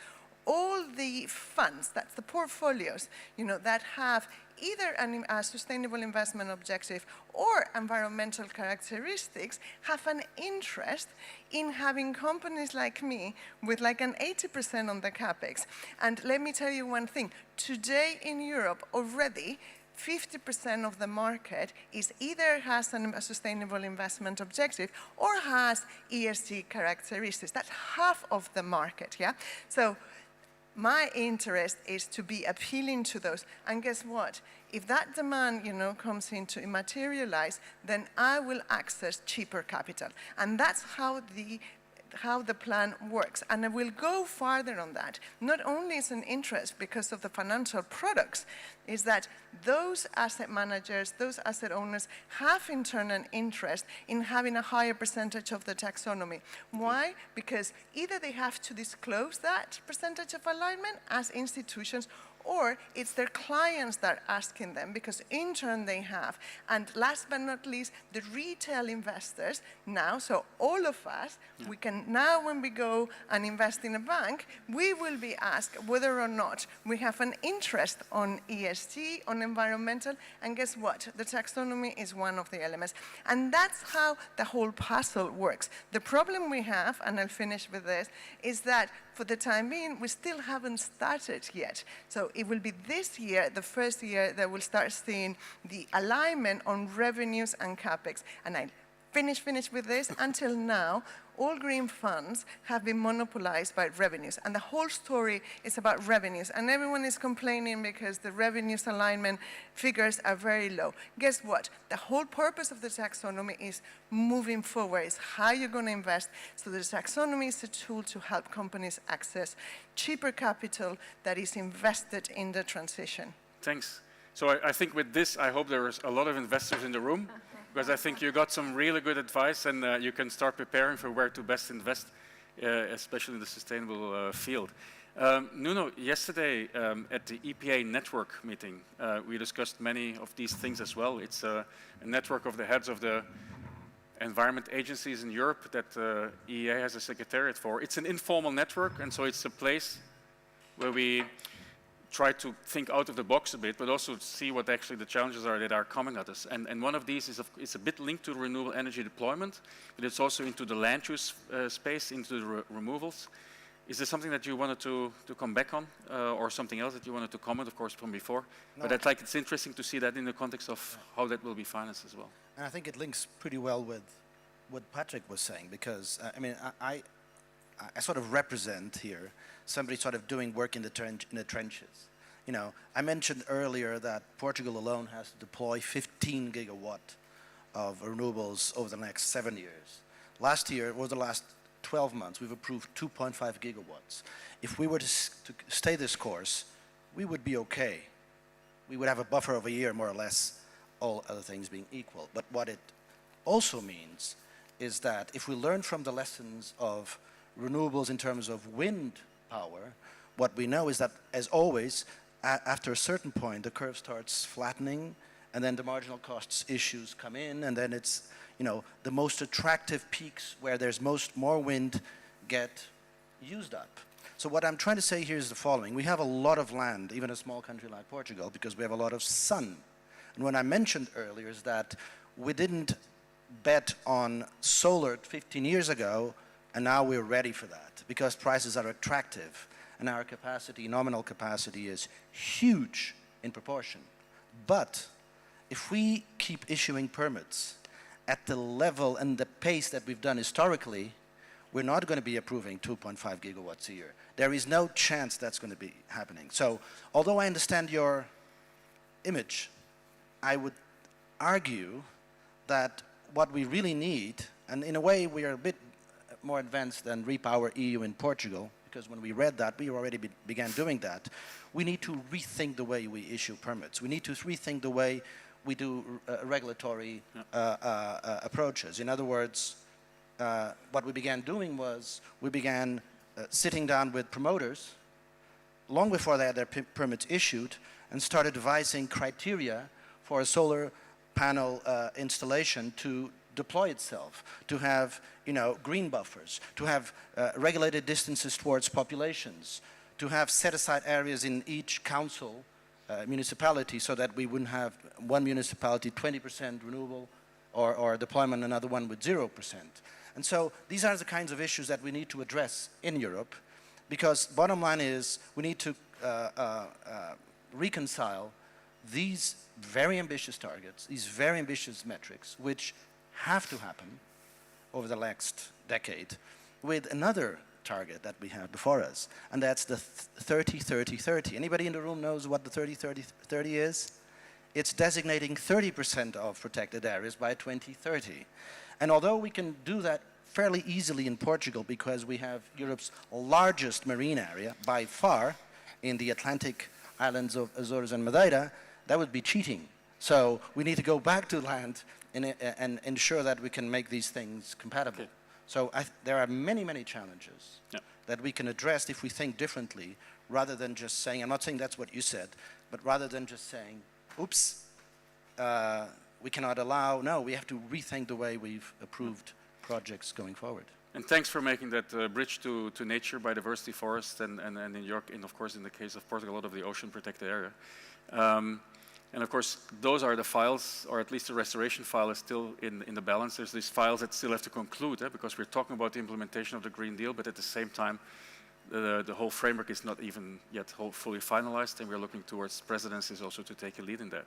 all the funds, that's the portfolios, that have either a sustainable investment objective or environmental characteristics have an interest in having companies like me with like an 80% on the CapEx. And let me tell you one thing. Today in Europe already, 50% of the market is either has a sustainable investment objective or has ESG characteristics. That's half of the market, yeah? So my interest is to be appealing to those. And guess what? If that demand, comes in to materialize, then I will access cheaper capital. And that's how the plan works. And I will go farther on that. Not only is an interest because of the financial products, is that those asset managers, those asset owners have in turn an interest in having a higher percentage of the taxonomy. Why? Because either they have to disclose that percentage of alignment as institutions, or it's their clients that are asking them, because in turn they have. And last but not least, the retail investors now, so all of us, we can now, when we go and invest in a bank, we will be asked whether or not we have an interest on ESG, on environmental, and guess what? The taxonomy is one of the elements. And that's how the whole puzzle works. The problem we have, and I'll finish with this, is that for the time being, we still haven't started yet. So it will be this year, the first year, that we'll start seeing the alignment on revenues and CapEx. And I finish with this. Until now, all green funds have been monopolized by revenues. And the whole story is about revenues. And everyone is complaining because the revenues alignment figures are very low. Guess what? The whole purpose of the taxonomy is moving forward, is how you're going to invest. So the taxonomy is a tool to help companies access cheaper capital that is invested in the transition. Thanks. So I think with this, I hope there's a lot of investors in the room, because I think you got some really good advice, and you can start preparing for where to best invest, especially in the sustainable field. Nuno, yesterday at the EPA network meeting, we discussed many of these things as well. It's a network of the heads of the environment agencies in Europe that EEA has a secretariat for. It's an informal network, and so it's a place where we try to think out of the box a bit, but also see what actually the challenges are that are coming at us. And one of these is a bit linked to renewable energy deployment, but it's also into the land use space, into the removals. Is there something that you wanted to come back on, or something else that you wanted to comment, of course, from before? No. But it's interesting to see that in the context of how that will be financed as well. And I think it links pretty well with what Patrick was saying, because, I sort of represent here somebody sort of doing work in the trenches. I mentioned earlier that Portugal alone has to deploy 15 gigawatt of renewables over the next 7 years. Last year, or the last 12 months, we've approved 2.5 gigawatts. If we were to stay this course, we would be okay. We would have a buffer of a year, more or less, all other things being equal. But what it also means is that if we learn from the lessons of renewables in terms of wind power, what we know is that, as always, after a certain point, the curve starts flattening, and then the marginal costs issues come in, and then it's, the most attractive peaks where there's more wind get used up. So what I'm trying to say here is the following. We have a lot of land, even a small country like Portugal, because we have a lot of sun. And what I mentioned earlier is that we didn't bet on solar 15 years ago, and now we're ready for that because prices are attractive and our capacity, nominal capacity, is huge in proportion. But if we keep issuing permits at the level and the pace that we've done historically, we're not going to be approving 2.5 gigawatts a year. There is no chance that's going to be happening. So although I understand your image, I would argue that what we really need, and in a way we are a bit more advanced than Repower EU in Portugal, because when we read that, we already began doing that. We need to rethink the way we issue permits. We need to rethink the way we do regulatory approaches. In other words, what we began doing was we began sitting down with promoters long before they had their permits issued and started devising criteria for a solar panel installation to deploy itself, to have green buffers, to have regulated distances towards populations, to have set-aside areas in each council municipality so that we wouldn't have one municipality 20% renewable or deployment, another one with 0%. And so these are the kinds of issues that we need to address in Europe, because bottom line is we need to reconcile these very ambitious targets, these very ambitious metrics, which have to happen over the next decade, with another target that we have before us, and that's the 30-30-30. Anybody in the room knows what the 30-30-30 is? It's designating 30% of protected areas by 2030. And although we can do that fairly easily in Portugal because we have Europe's largest marine area by far in the Atlantic islands of Azores and Madeira, that would be cheating. So we need to go back to land and ensure that we can make these things compatible. Okay. So there are many, many challenges that we can address if we think differently, rather than just saying, I'm not saying that's what you said, but rather than just saying, oops, we cannot allow, no, we have to rethink the way we've approved projects going forward. And thanks for making that bridge to nature, biodiversity, forest, and in York, and of course in the case of Portugal, a lot of the ocean protected area. And of course, those are the files, or at least the restoration file is still in the balance. There's these files that still have to conclude, because we're talking about the implementation of the Green Deal, but at the same time, the whole framework is not even yet fully finalized, and we're looking towards presidencies also to take a lead in that.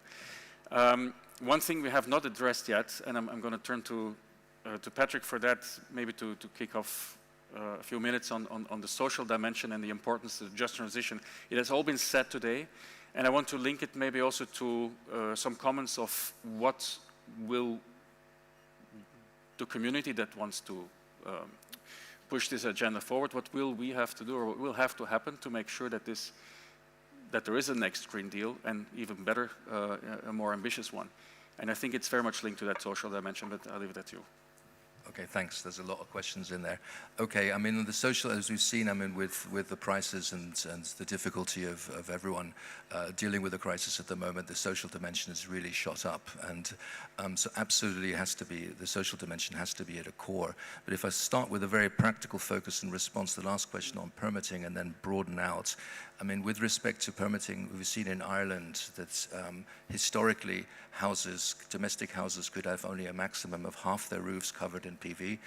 One thing we have not addressed yet, and I'm going to turn to Patrick for that, maybe to kick off a few minutes on the social dimension and the importance of the just transition. It has all been said today, and I want to link it maybe also to some comments of what will the community that wants to push this agenda forward, what will we have to do, or what will have to happen to make sure that there is a next Green Deal, and even better, a more ambitious one. And I think it's very much linked to that social dimension, but I'll leave that to you. Okay, thanks. There's a lot of questions in there. Okay, I mean, the social, as we've seen, I mean, with the prices and the difficulty of everyone dealing with the crisis at the moment, the social dimension has really shot up. And so absolutely has to be, the social dimension has to be at a core. But if I start with a very practical focus in response to the last question on permitting and then broaden out, I mean, with respect to permitting, we've seen in Ireland that historically houses, domestic houses, could have only a maximum of half their roofs covered in PV,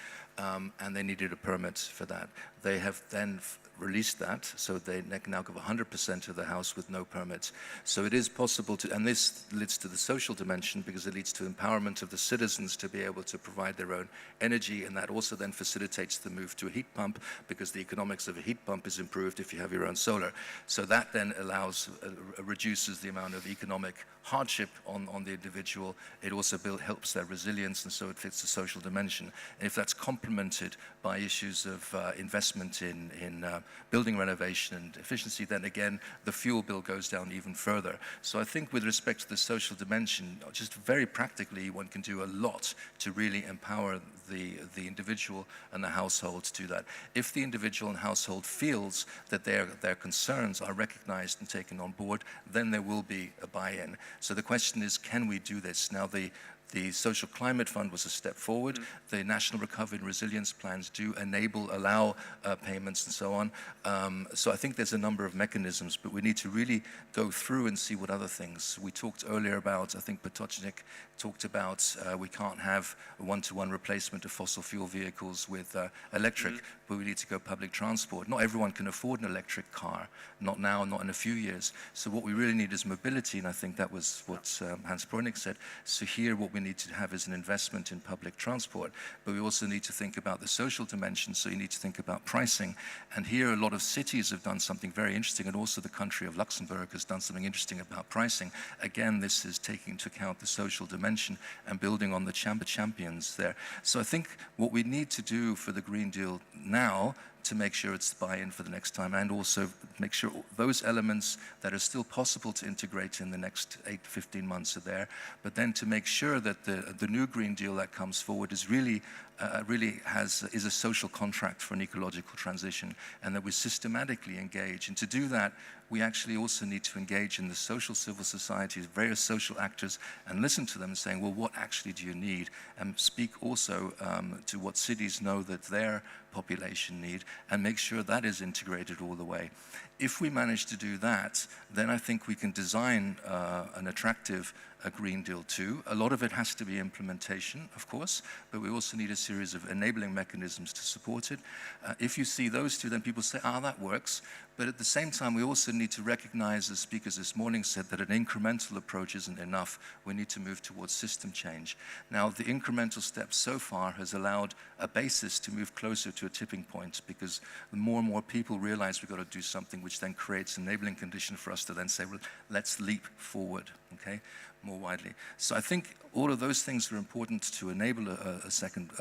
and they needed a permit for that. They have then released that, so they now give 100% of the house with no permits. So it is possible to, and this leads to the social dimension because it leads to empowerment of the citizens to be able to provide their own energy, and that also then facilitates the move to a heat pump because the economics of a heat pump is improved if you have your own solar. So that then allows, reduces the amount of economic hardship on the individual. It also helps their resilience, and so it fits the social dimension. And if that's complemented by issues of investment in building renovation and efficiency, then again, the fuel bill goes down even further. So I think with respect to the social dimension, just very practically, one can do a lot to really empower the individual and the household to do that. If the individual and household feels that their concerns are recognized and taken on board, then there will be a buy-in. So the question is, can we do this? Now, the Social Climate Fund was a step forward. The National Recovery and Resilience Plans do allow payments and so on. So I think there's a number of mechanisms, but we need to really go through and see what other things. We talked earlier about, I think Potocnik talked about, we can't have a one-to-one replacement of fossil fuel vehicles with electric, but we need to go public transport. Not everyone can afford an electric car, not now, not in a few years. So what we really need is mobility, and I think that was what Hans Bräunig said. So here what we need to have is an investment in public transport, but we also need to think about the social dimension, so you need to think about pricing. And here a lot of cities have done something very interesting, and also the country of Luxembourg has done something interesting about pricing. Again, this is taking into account the social dimension and building on the champions there. So I think what we need to do for the Green Deal now, to make sure it's buy-in for the next time, and also make sure those elements that are still possible to integrate in the next 8 to 15 months are there, but then to make sure that the new Green Deal that comes forward is really is a social contract for an ecological transition, and that we systematically engage. And to do that, we actually also need to engage in the social civil societies, various social actors, and listen to them saying, well, what actually do you need? And speak also to what cities know that their population need, and make sure that is integrated all the way. If we manage to do that, then I think we can design an attractive Green Deal too. A lot of it has to be implementation, of course, but we also need a series of enabling mechanisms to support it. If you see those two, then people say, that works. But at the same time, we also need to recognize, as speakers this morning said, that an incremental approach isn't enough. We need to move towards system change. Now, the incremental step so far has allowed a basis to move closer to a tipping point, because the more and more people realize we've got to do something, which then creates an enabling condition for us to then say, well, let's leap forward, okay, more widely. So I think all of those things are important to enable a second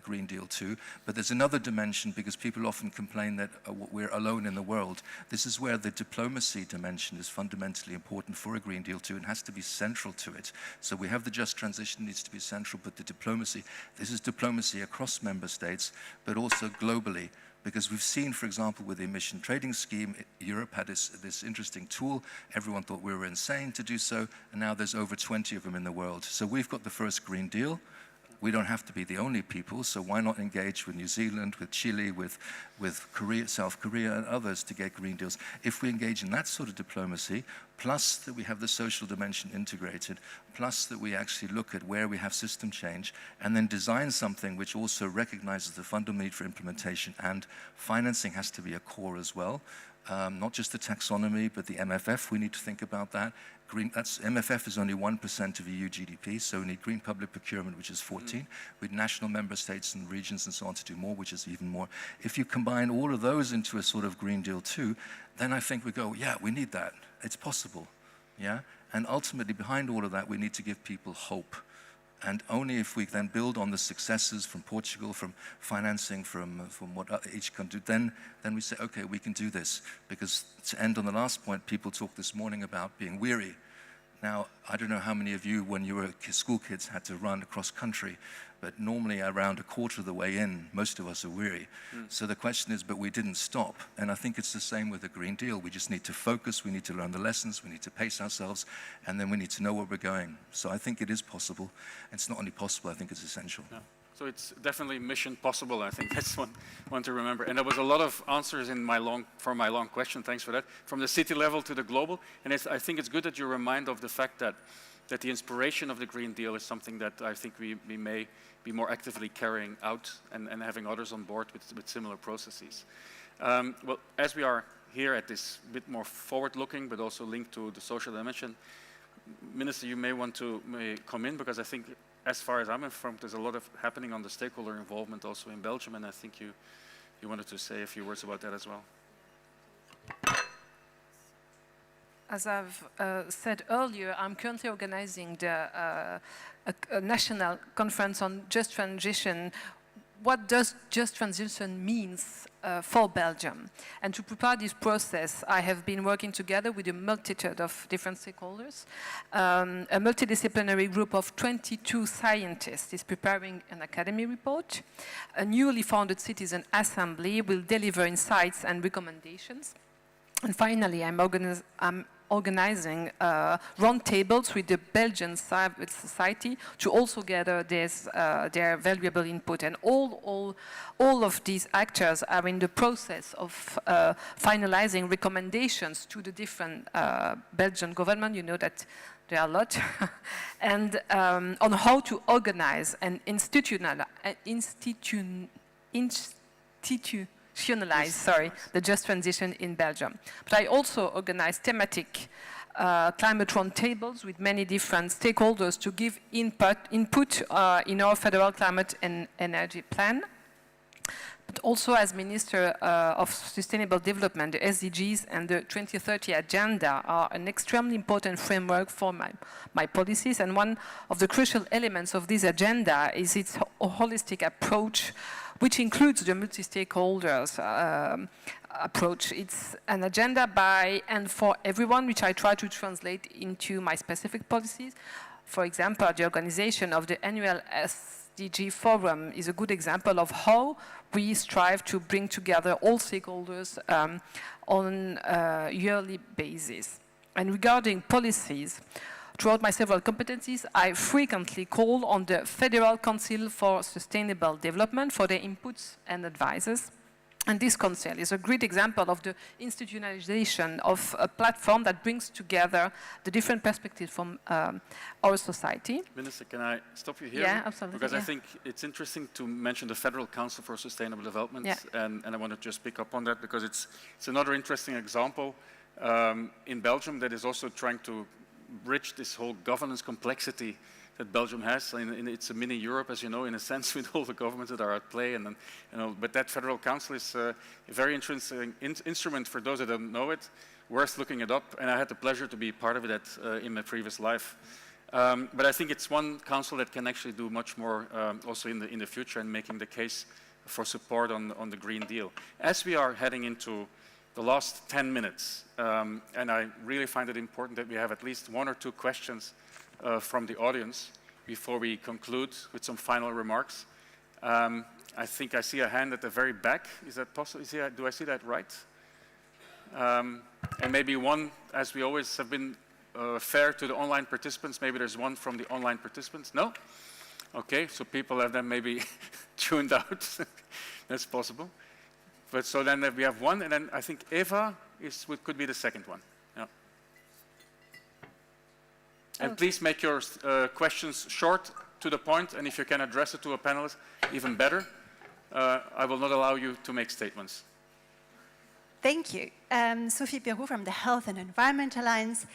Green Deal too. But there's another dimension, because people often complain that we're alone in the world. This is where the diplomacy dimension is fundamentally important for a Green Deal too, and has to be central to it. So we have the just transition needs to be central, but the diplomacy, this is diplomacy across member states, but also globally. Because we've seen, for example, with the emission trading scheme, Europe had this interesting tool. Everyone thought we were insane to do so, and now there's over 20 of them in the world. So we've got the first Green Deal. We don't have to be the only people, so why not engage with New Zealand, with Chile, with Korea, South Korea, and others to get Green Deals? If we engage in that sort of diplomacy, plus that we have the social dimension integrated, plus that we actually look at where we have system change, and then design something which also recognizes the fundamental need for implementation, and financing has to be a core as well. Not just the taxonomy, but the MFF, we need to think about that. MFF is only 1% of EU GDP, so we need green public procurement, which is 14. We need national member states and regions and so on to do more, which is even more. If you combine all of those into a sort of Green Deal too, then I think we go, yeah, we need that. It's possible, yeah? And ultimately, behind all of that, we need to give people hope. And only if we then build on the successes from Portugal, from financing, from what each can do, then we say, okay, we can do this. Because to end on the last point, people talked this morning about being weary. Now, I don't know how many of you, when you were school kids, had to run across country, but normally around a quarter of the way in, most of us are weary. So the question is, but we didn't stop. And I think it's the same with the Green Deal. We just need to focus, we need to learn the lessons, we need to pace ourselves, and then we need to know where we're going. So I think it is possible. It's not only possible, I think it's essential. Yeah. So it's definitely mission possible. I think that's one to remember. And there was a lot of answers in my long question. Thanks for that. From the city level to the global. And I think it's good that you remind of the fact that the inspiration of the Green Deal is something that I think we may be more actively carrying out and having others on board with similar processes. Well, as we are here at this bit more forward-looking, but also linked to the social dimension, Minister, you may want to come in, because I think, as far as I'm informed, there's a lot of happening on the stakeholder involvement also in Belgium, and I think you wanted to say a few words about that as well. As I've said earlier, I'm currently organizing a national conference on just transition. What does just transition means for Belgium? And to prepare this process, I have been working together with a multitude of different stakeholders. A multidisciplinary group of 22 scientists is preparing an academy report. A newly founded citizen assembly will deliver insights and recommendations. And finally, I'm organizing roundtables with the Belgian civil society to also gather their valuable input. And all of these actors are in the process of finalizing recommendations to the different Belgian government. You know that there are a lot. And on how to organize and institutionalize the just transition in Belgium. But I also organize thematic climate roundtables with many different stakeholders to give input in our federal climate and energy plan. But also, as Minister of Sustainable Development, the SDGs and the 2030 Agenda are an extremely important framework for my policies. And one of the crucial elements of this agenda is its holistic approach, which includes the multi-stakeholders approach. It's an agenda by and for everyone, which I try to translate into my specific policies. For example, the organization of the annual SDG Forum is a good example of how we strive to bring together all stakeholders on a yearly basis. And regarding policies, throughout my several competencies, I frequently call on the Federal Council for Sustainable Development for their inputs and advices. And this council is a great example of the institutionalization of a platform that brings together the different perspectives from our society. Minister, can I stop you here? Yeah, absolutely. Because I think it's interesting to mention the Federal Council for Sustainable Development, and I want to just pick up on that because it's another interesting example in Belgium that is also trying to bridge this whole governance complexity that Belgium has. It's a mini Europe, as you know, in a sense, with all the governments that are at play. And but that Federal Council is a very interesting instrument for those that don't know it. Worth looking it up. And I had the pleasure to be part of it in my previous life. But I think it's one council that can actually do much more also in the future and making the case for support on the Green Deal. As we are heading into the last 10 minutes, and I really find it important that we have at least 1 or 2 questions from the audience before we conclude with some final remarks. I think I see a hand at the very back. Is that possible? Do I see that right? And maybe one, as we always have been fair to the online participants, maybe there's one from the online participants. No? Okay, so people have then maybe tuned out. That's possible. But so then we have one, and then I think Eva could be the second one. Yeah. And please make your questions short, to the point, and if you can address it to a panelist, even better. I will not allow you to make statements. Thank you. Sophie Perroux from the Health and Environment Alliance.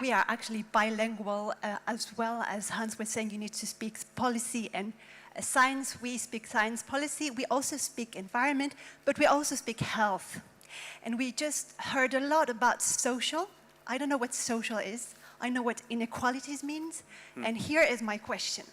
We are actually bilingual, as well as Hans was saying, you need to speak policy and science. We speak science policy. We also speak environment, but we also speak health. And we just heard a lot about social. I don't know what social is. I know what inequalities means. And here is my question.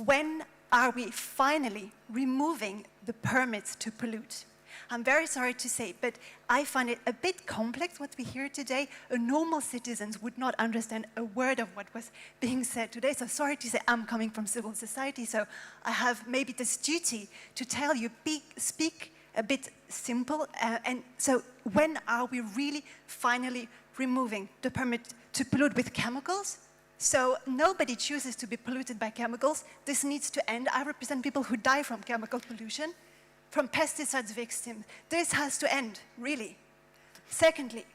When are we finally removing the permits to pollute? I'm very sorry to say, but I find it a bit complex what we hear today. A normal citizens would not understand a word of what was being said today. So sorry to say, I'm coming from civil society, so I have maybe this duty to tell you, speak a bit simple. And so when are we really finally removing the permit to pollute with chemicals? So nobody chooses to be polluted by chemicals. This needs to end. I represent people who die from chemical pollution, from pesticides victims. This has to end, really. Secondly,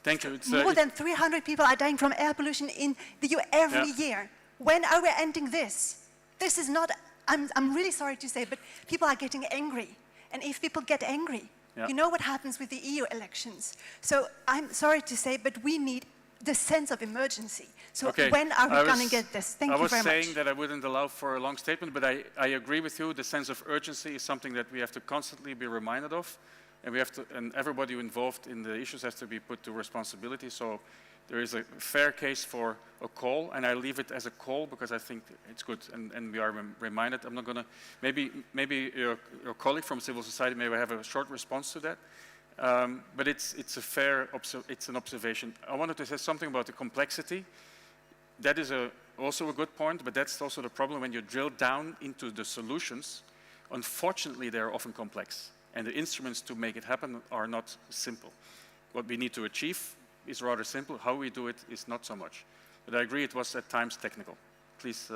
thank you. More than 300 people are dying from air pollution in the EU every year. When are we ending this? This is not, I'm really sorry to say, but people are getting angry. And if people get angry, you know what happens with the EU elections. So I'm sorry to say, but we need the sense of emergency. So when are we going to get this? Thank you very much. I was saying that I wouldn't allow for a long statement, but I agree with you. The sense of urgency is something that we have to constantly be reminded of, and we have to, and everybody reminded in the issues has to be put to responsibility. So there is a fair case for a call, and I leave it as a call because I think it's good, and we are reminded. I'm not going to. Maybe your colleague from civil society may have a short response to that. But it's a fair it's an observation. I wanted to say something about the complexity. That is also a good point, but that's also the problem when you drill down into the solutions. Unfortunately, they are often complex, and the instruments to make it happen are not simple. What we need to achieve is rather simple. How we do it is not so much. But I agree it was at times technical. Please.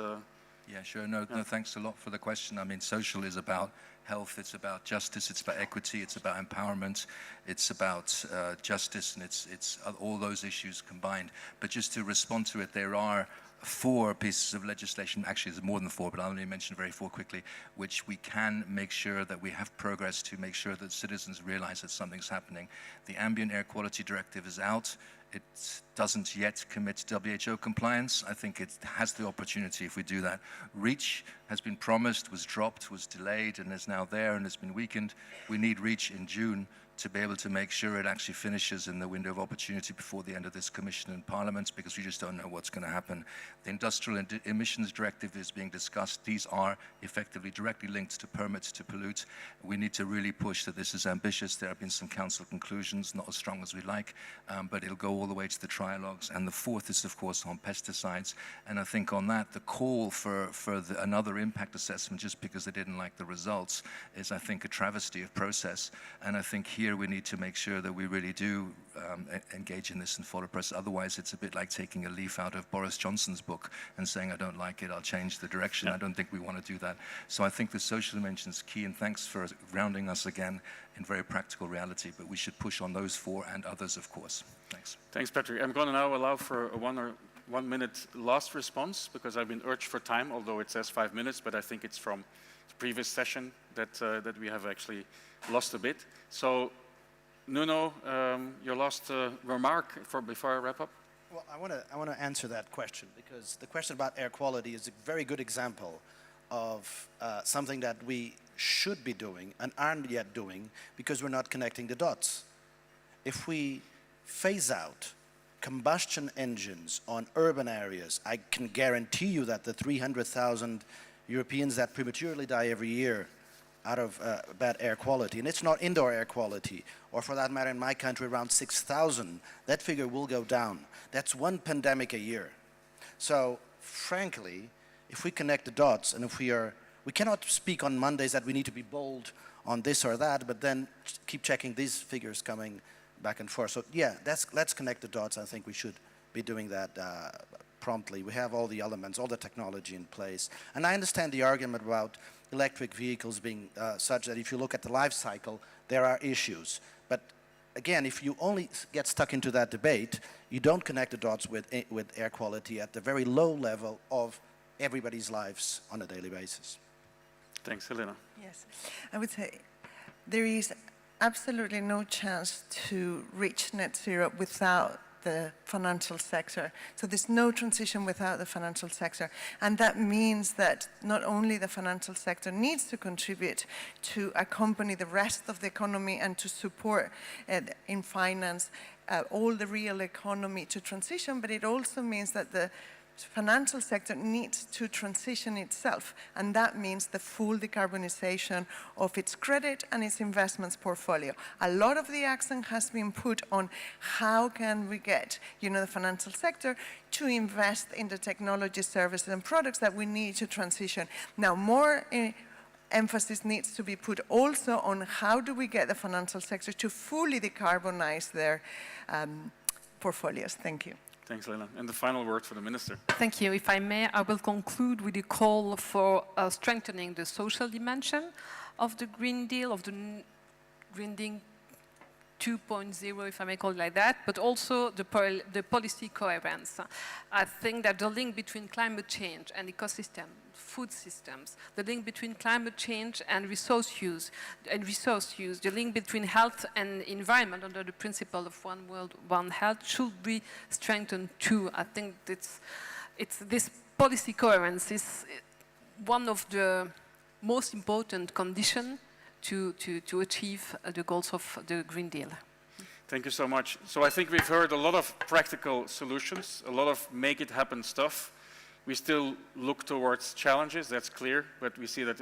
Yeah, sure. No, thanks a lot for the question. I mean, social is about health, it's about justice, it's about equity, it's about empowerment, it's about justice, and it's all those issues combined. But just to respond to it, there are 4 pieces of legislation, actually there's more than 4, but I'll only mention 4 quickly, which we can make sure that we have progress to make sure that citizens realize that something's happening. The Ambient Air Quality Directive is out. It doesn't yet commit WHO compliance. I think it has the opportunity if we do that. REACH, has been promised, was dropped, was delayed, and is now there and has been weakened. We need REACH in June to be able to make sure it actually finishes in the window of opportunity before the end of this Commission and Parliament, because we just don't know what's going to happen. The Industrial Emissions Directive is being discussed. These are effectively directly linked to permits to pollute. We need to really push that this is ambitious. There have been some council conclusions, not as strong as we like, but it'll go all the way to the trialogues. And the fourth is, of course, on pesticides. And I think on that, the call for another impact assessment just because they didn't like the results is, I think, a travesty of process. And I think here we need to make sure that we really do engage in this and follow process. Otherwise, it's a bit like taking a leaf out of Boris Johnson's book and saying, I don't like it, I'll change the direction. I don't think we want to do that. So I think the social dimension is key, and thanks for grounding us again in very practical reality. But we should push on those four and others, of course. Thanks. Thanks, Patrick. I'm going to now allow for a 1 minute last response, because I've been urged for time, although it says 5 minutes, but I think it's from the previous session that we have actually lost a bit. So, Nuno, your last remark before I wrap up? Well, I want to answer that question, because the question about air quality is a very good example of something that we should be doing and aren't yet doing because we're not connecting the dots. If we phase out combustion engines on urban areas, I can guarantee you that the 300,000 Europeans that prematurely die every year out of bad air quality, and it's not indoor air quality, or for that matter in my country around 6,000, that figure will go down. That's one pandemic a year. So frankly, if we connect the dots, and if we cannot speak on Mondays that we need to be bold on this or that, but then keep checking these figures coming back and forth. So yeah, let's connect the dots. I think we should be doing that promptly. We have all the elements, all the technology in place. And I understand the argument about electric vehicles being such that if you look at the life cycle, there are issues. But again, if you only get stuck into that debate, you don't connect the dots with air quality at the very low level of everybody's lives on a daily basis. Thanks, Helena. Yes, I would say there is absolutely no chance to reach net zero without the financial sector. So there's no transition without the financial sector. And that means that not only the financial sector needs to contribute to accompany the rest of the economy and to support in finance all the real economy to transition, but it also means that the financial sector needs to transition itself, and that means the full decarbonization of its credit and its investments portfolio. A lot of the accent has been put on how can we get, the financial sector to invest in the technology, services, and products that we need to transition. Now, more emphasis needs to be put also on how do we get the financial sector to fully decarbonize their portfolios. Thank you. Thanks, Lena. And the final word for the Minister. Thank you. If I may, I will conclude with a call for strengthening the social dimension of the Green Deal, of the Green Deal 2.0, if I may call it like that, but also the policy coherence. I think that the link between climate change and ecosystem, food systems, the link between climate change and resource use, the link between health and environment under the principle of one world, one health should be strengthened too. I think it's this policy coherence is one of the most important conditions to achieve the goals of the Green Deal. Thank you so much. So I think we've heard a lot of practical solutions, a lot of make it happen stuff. We still look towards challenges, that's clear, but we see that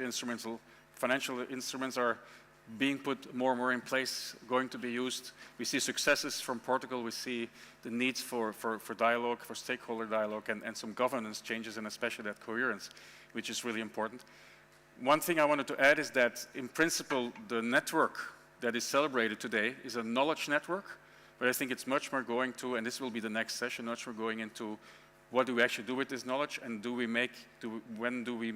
financial instruments are being put more and more in place, going to be used. We see successes from Portugal, we see the needs for dialogue, for stakeholder dialogue, and some governance changes, and especially that coherence, which is really important. One thing I wanted to add is that, in principle, the network that is celebrated today is a knowledge network, but I think it's much more going to, and this will be the next session, much more going into what do we actually do with this knowledge, and when do we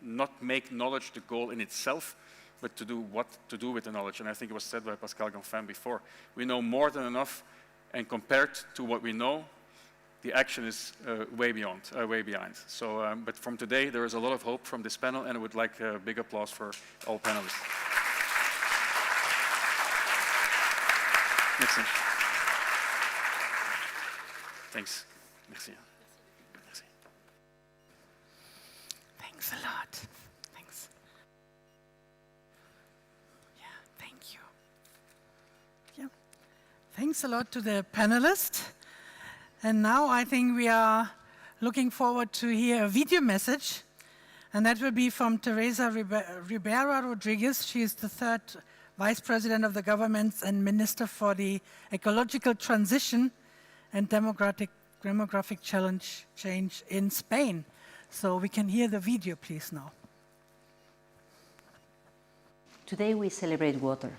not make knowledge the goal in itself, but to do what to do with the knowledge. And I think it was said by Pascal Canfin before. We know more than enough, and compared to what we know, the action is way behind. So, but from today, there is a lot of hope from this panel, and I would like a big applause for all panelists. Merci. Thanks. Merci. Merci. Thanks a lot. Thanks a lot to the panelists. And now I think we are looking forward to hear a video message. And that will be from Teresa Ribera Rodriguez. She is the 3rd Vice President of the Government and Minister for the Ecological Transition and Demographic Change in Spain. So we can hear the video, please, now. Today we celebrate water.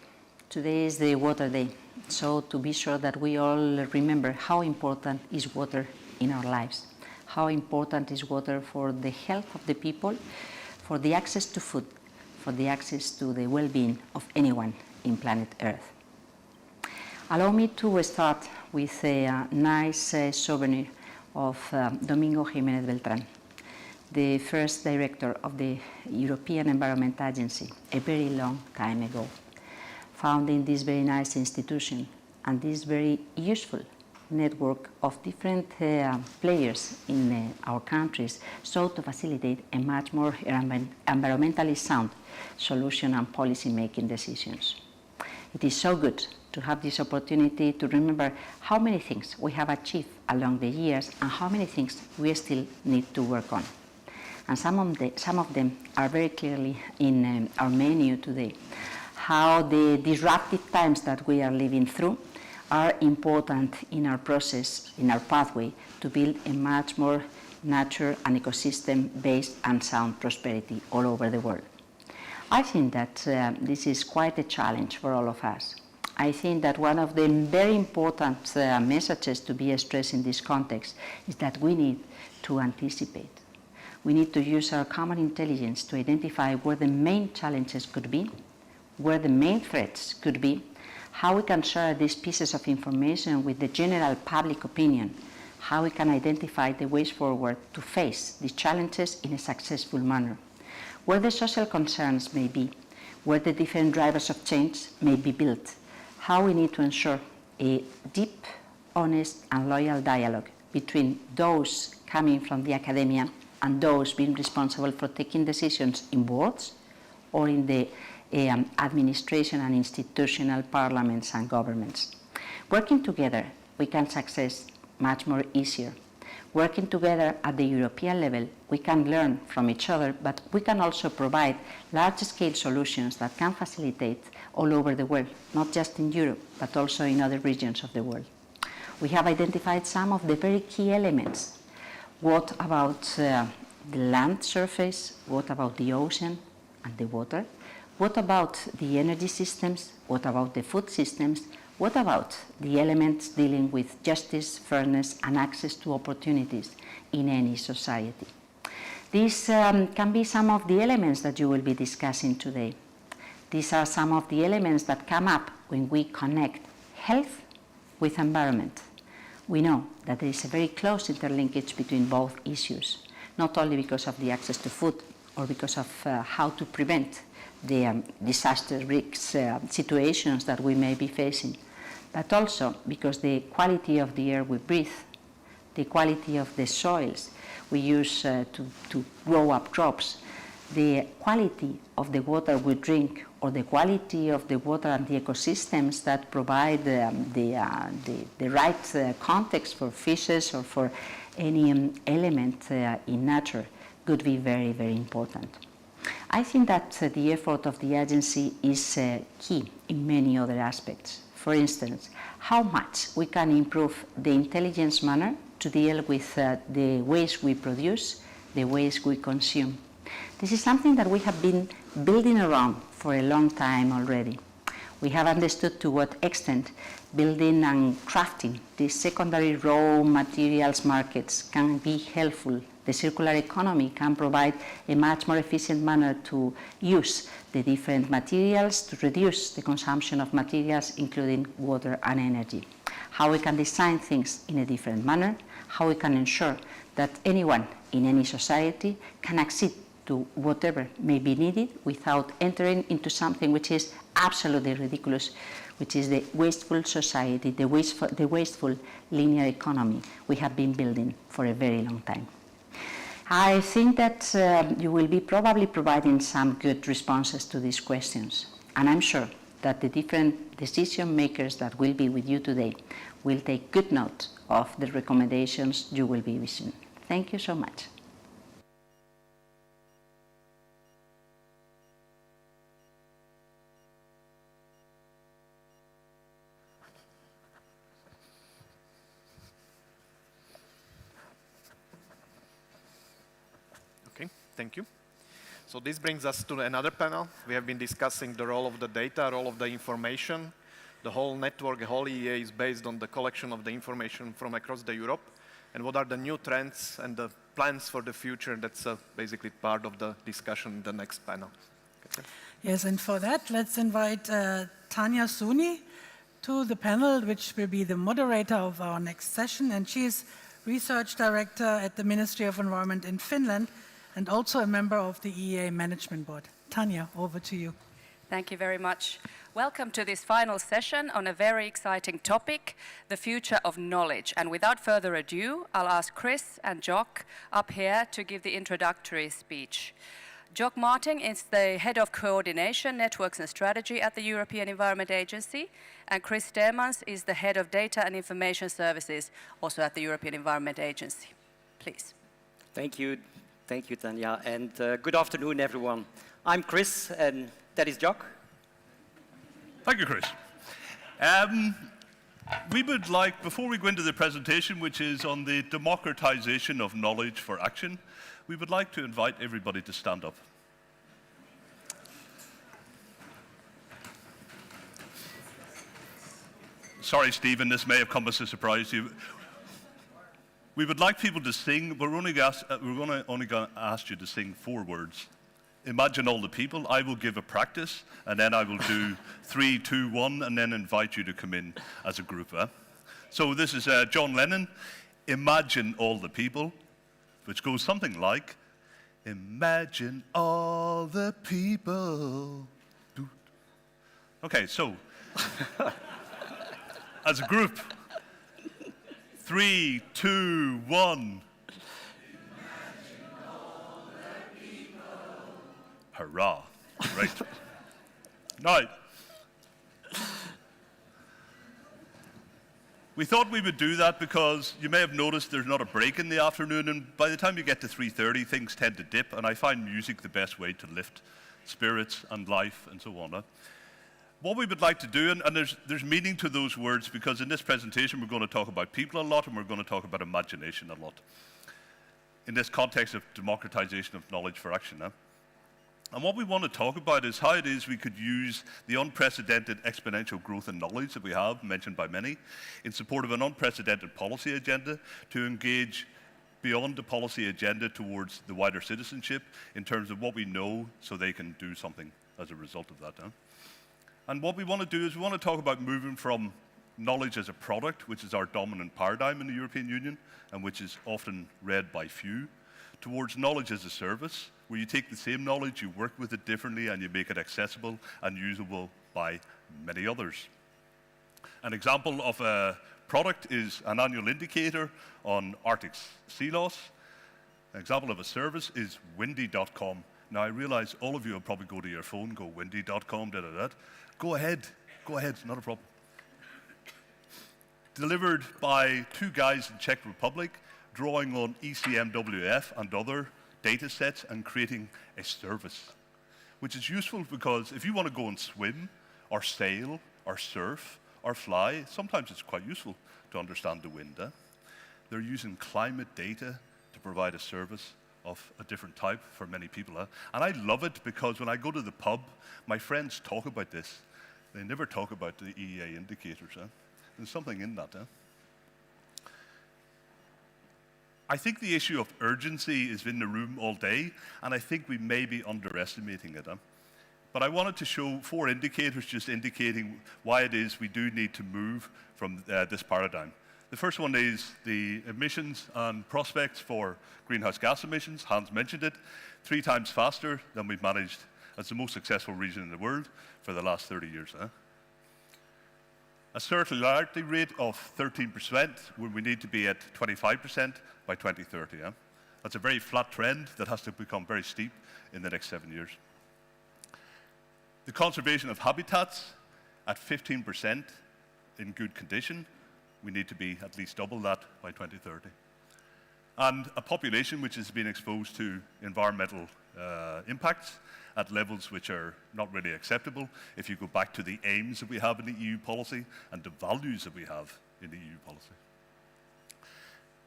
Today is the Water Day. So to be sure that we all remember how important is water in our lives, how important is water for the health of the people, for the access to food, for the access to the well-being of anyone in planet Earth. Allow me to start with a nice souvenir of Domingo Jiménez Beltrán, the first director of the European Environment Agency a very long time ago, founding this very nice institution and this very useful network of different players in our countries, so to facilitate a much more environmentally sound solution and policy-making decisions. It is so good to have this opportunity to remember how many things we have achieved along the years and how many things we still need to work on. And some of them are very clearly in our menu today. How the disruptive times that we are living through are important in our process, in our pathway, to build a much more nature and ecosystem-based and sound prosperity all over the world. I think that this is quite a challenge for all of us. I think that one of the very important messages to be stressed in this context is that we need to anticipate. We need to use our common intelligence to identify where the main challenges could be, where the main threats could be, how we can share these pieces of information with the general public opinion, how we can identify the ways forward to face these challenges in a successful manner, where the social concerns may be, where the different drivers of change may be built, how we need to ensure a deep, honest and loyal dialogue between those coming from the academia and those being responsible for taking decisions in boards or in the administration and institutional parliaments and governments. Working together, we can succeed much more easier. Working together at the European level, we can learn from each other, but we can also provide large-scale solutions that can facilitate all over the world, not just in Europe, but also in other regions of the world. We have identified some of the very key elements. What about the land surface? What about the ocean and the water? What about the energy systems? What about the food systems? What about the elements dealing with justice, fairness, and access to opportunities in any society? These can be some of the elements that you will be discussing today. These are some of the elements that come up when we connect health with environment. We know that there is a very close interlinkage between both issues, not only because of the access to food or because of how to prevent the disaster risks situations that we may be facing, but also because the quality of the air we breathe, the quality of the soils we use to grow up crops, the quality of the water we drink, or the quality of the water and the ecosystems that provide the right context for fishes or for any element in nature could be very, very important. I think that the effort of the agency is key in many other aspects. For instance, how much we can improve the intelligence manner to deal with the waste we produce, the waste we consume. This is something that we have been building around for a long time already. We have understood to what extent building and crafting these secondary raw materials markets can be helpful. The circular economy can provide a much more efficient manner to use the different materials, to reduce the consumption of materials, including water and energy. How we can design things in a different manner, how we can ensure that anyone in any society can accede to whatever may be needed without entering into something which is absolutely ridiculous, which is the wasteful society, the wasteful linear economy we have been building for a very long time. I think that you will be probably providing some good responses to these questions, and I'm sure that the different decision makers that will be with you today will take good note of the recommendations you will be issuing. Thank you so much. Okay, thank you. So this brings us to another panel. We have been discussing the role of the data, role of the information. The whole network, the whole EEA is based on the collection of the information from across the Europe. And what are the new trends and the plans for the future? That's basically part of the discussion in the next panel. Okay. Yes, and for that, let's invite Tanja Suni to the panel, which will be the moderator of our next session. And she is Research Director at the Ministry of Environment in Finland, and also a member of the EEA Management Board. Tanja, over to you. Thank you very much. Welcome to this final session on a very exciting topic, the future of knowledge. And without further ado, I'll ask Chris and Jock up here to give the introductory speech. Jock Martin is the Head of Coordination, Networks and Strategy at the European Environment Agency, and Chris Steemans is the Head of Data and Information Services, also at the European Environment Agency. Please. Thank you, Tanja, and good afternoon, everyone. I'm Chris, and that is Jock. Thank you, Chris. We would like, before we go into the presentation, which is on the democratization of knowledge for action, we would like to invite everybody to stand up. Sorry, Stephen, this may have come as a surprise to you. We would like people to sing. We're only going to ask you to sing 4 words. Imagine all the people. I will give a practice, and then I will do 3, 2, 1, and then invite you to come in as a group. So this is John Lennon, Imagine All the People, which goes something like, imagine all the people. Okay, so, as a group, 3, 2, 1. Hurrah. Great. Now, we thought we would do that because you may have noticed there's not a break in the afternoon, and by the time you get to 3:30, things tend to dip, and I find music the best way to lift spirits and life and so on. What we would like to do, and there's meaning to those words, because in this presentation we're going to talk about people a lot, and we're going to talk about imagination a lot in this context of democratization of knowledge for action. And what we want to talk about is how it is we could use the unprecedented exponential growth in knowledge that we have, mentioned by many, in support of an unprecedented policy agenda to engage beyond the policy agenda towards the wider citizenship in terms of what we know so they can do something as a result of that. And what we want to do is we want to talk about moving from knowledge as a product, which is our dominant paradigm in the European Union and which is often read by few, towards knowledge as a service, where you take the same knowledge, you work with it differently, and you make it accessible and usable by many others. An example of a product is an annual indicator on Arctic sea loss. An example of a service is windy.com. Now, I realize all of you will probably go to your phone, go windy.com, Go ahead, not a problem. Delivered by 2 guys in Czech Republic, drawing on ECMWF and other data sets and creating a service, which is useful because if you want to go and swim or sail or surf or fly, sometimes it's quite useful to understand the wind. They're using climate data to provide a service of a different type for many people. And I love it because when I go to the pub, my friends talk about this. They never talk about the EEA indicators. There's something in that. I think the issue of urgency is in the room all day, and I think we may be underestimating it. But I wanted to show 4 indicators just indicating why it is we do need to move from this paradigm. The first one is the emissions and prospects for greenhouse gas emissions. Hans mentioned it, 3 times faster than we've managed as the most successful region in the world for the last 30 years. A circularity rate of 13%, when we need to be at 25% by 2030. That's a very flat trend that has to become very steep in the next 7 years. The conservation of habitats, At 15% in good condition, we need to be at least double that by 2030. And a population which has been exposed to environmental impacts at levels which are not really acceptable if you go back to the aims that we have in the EU policy and the values that we have in the EU policy.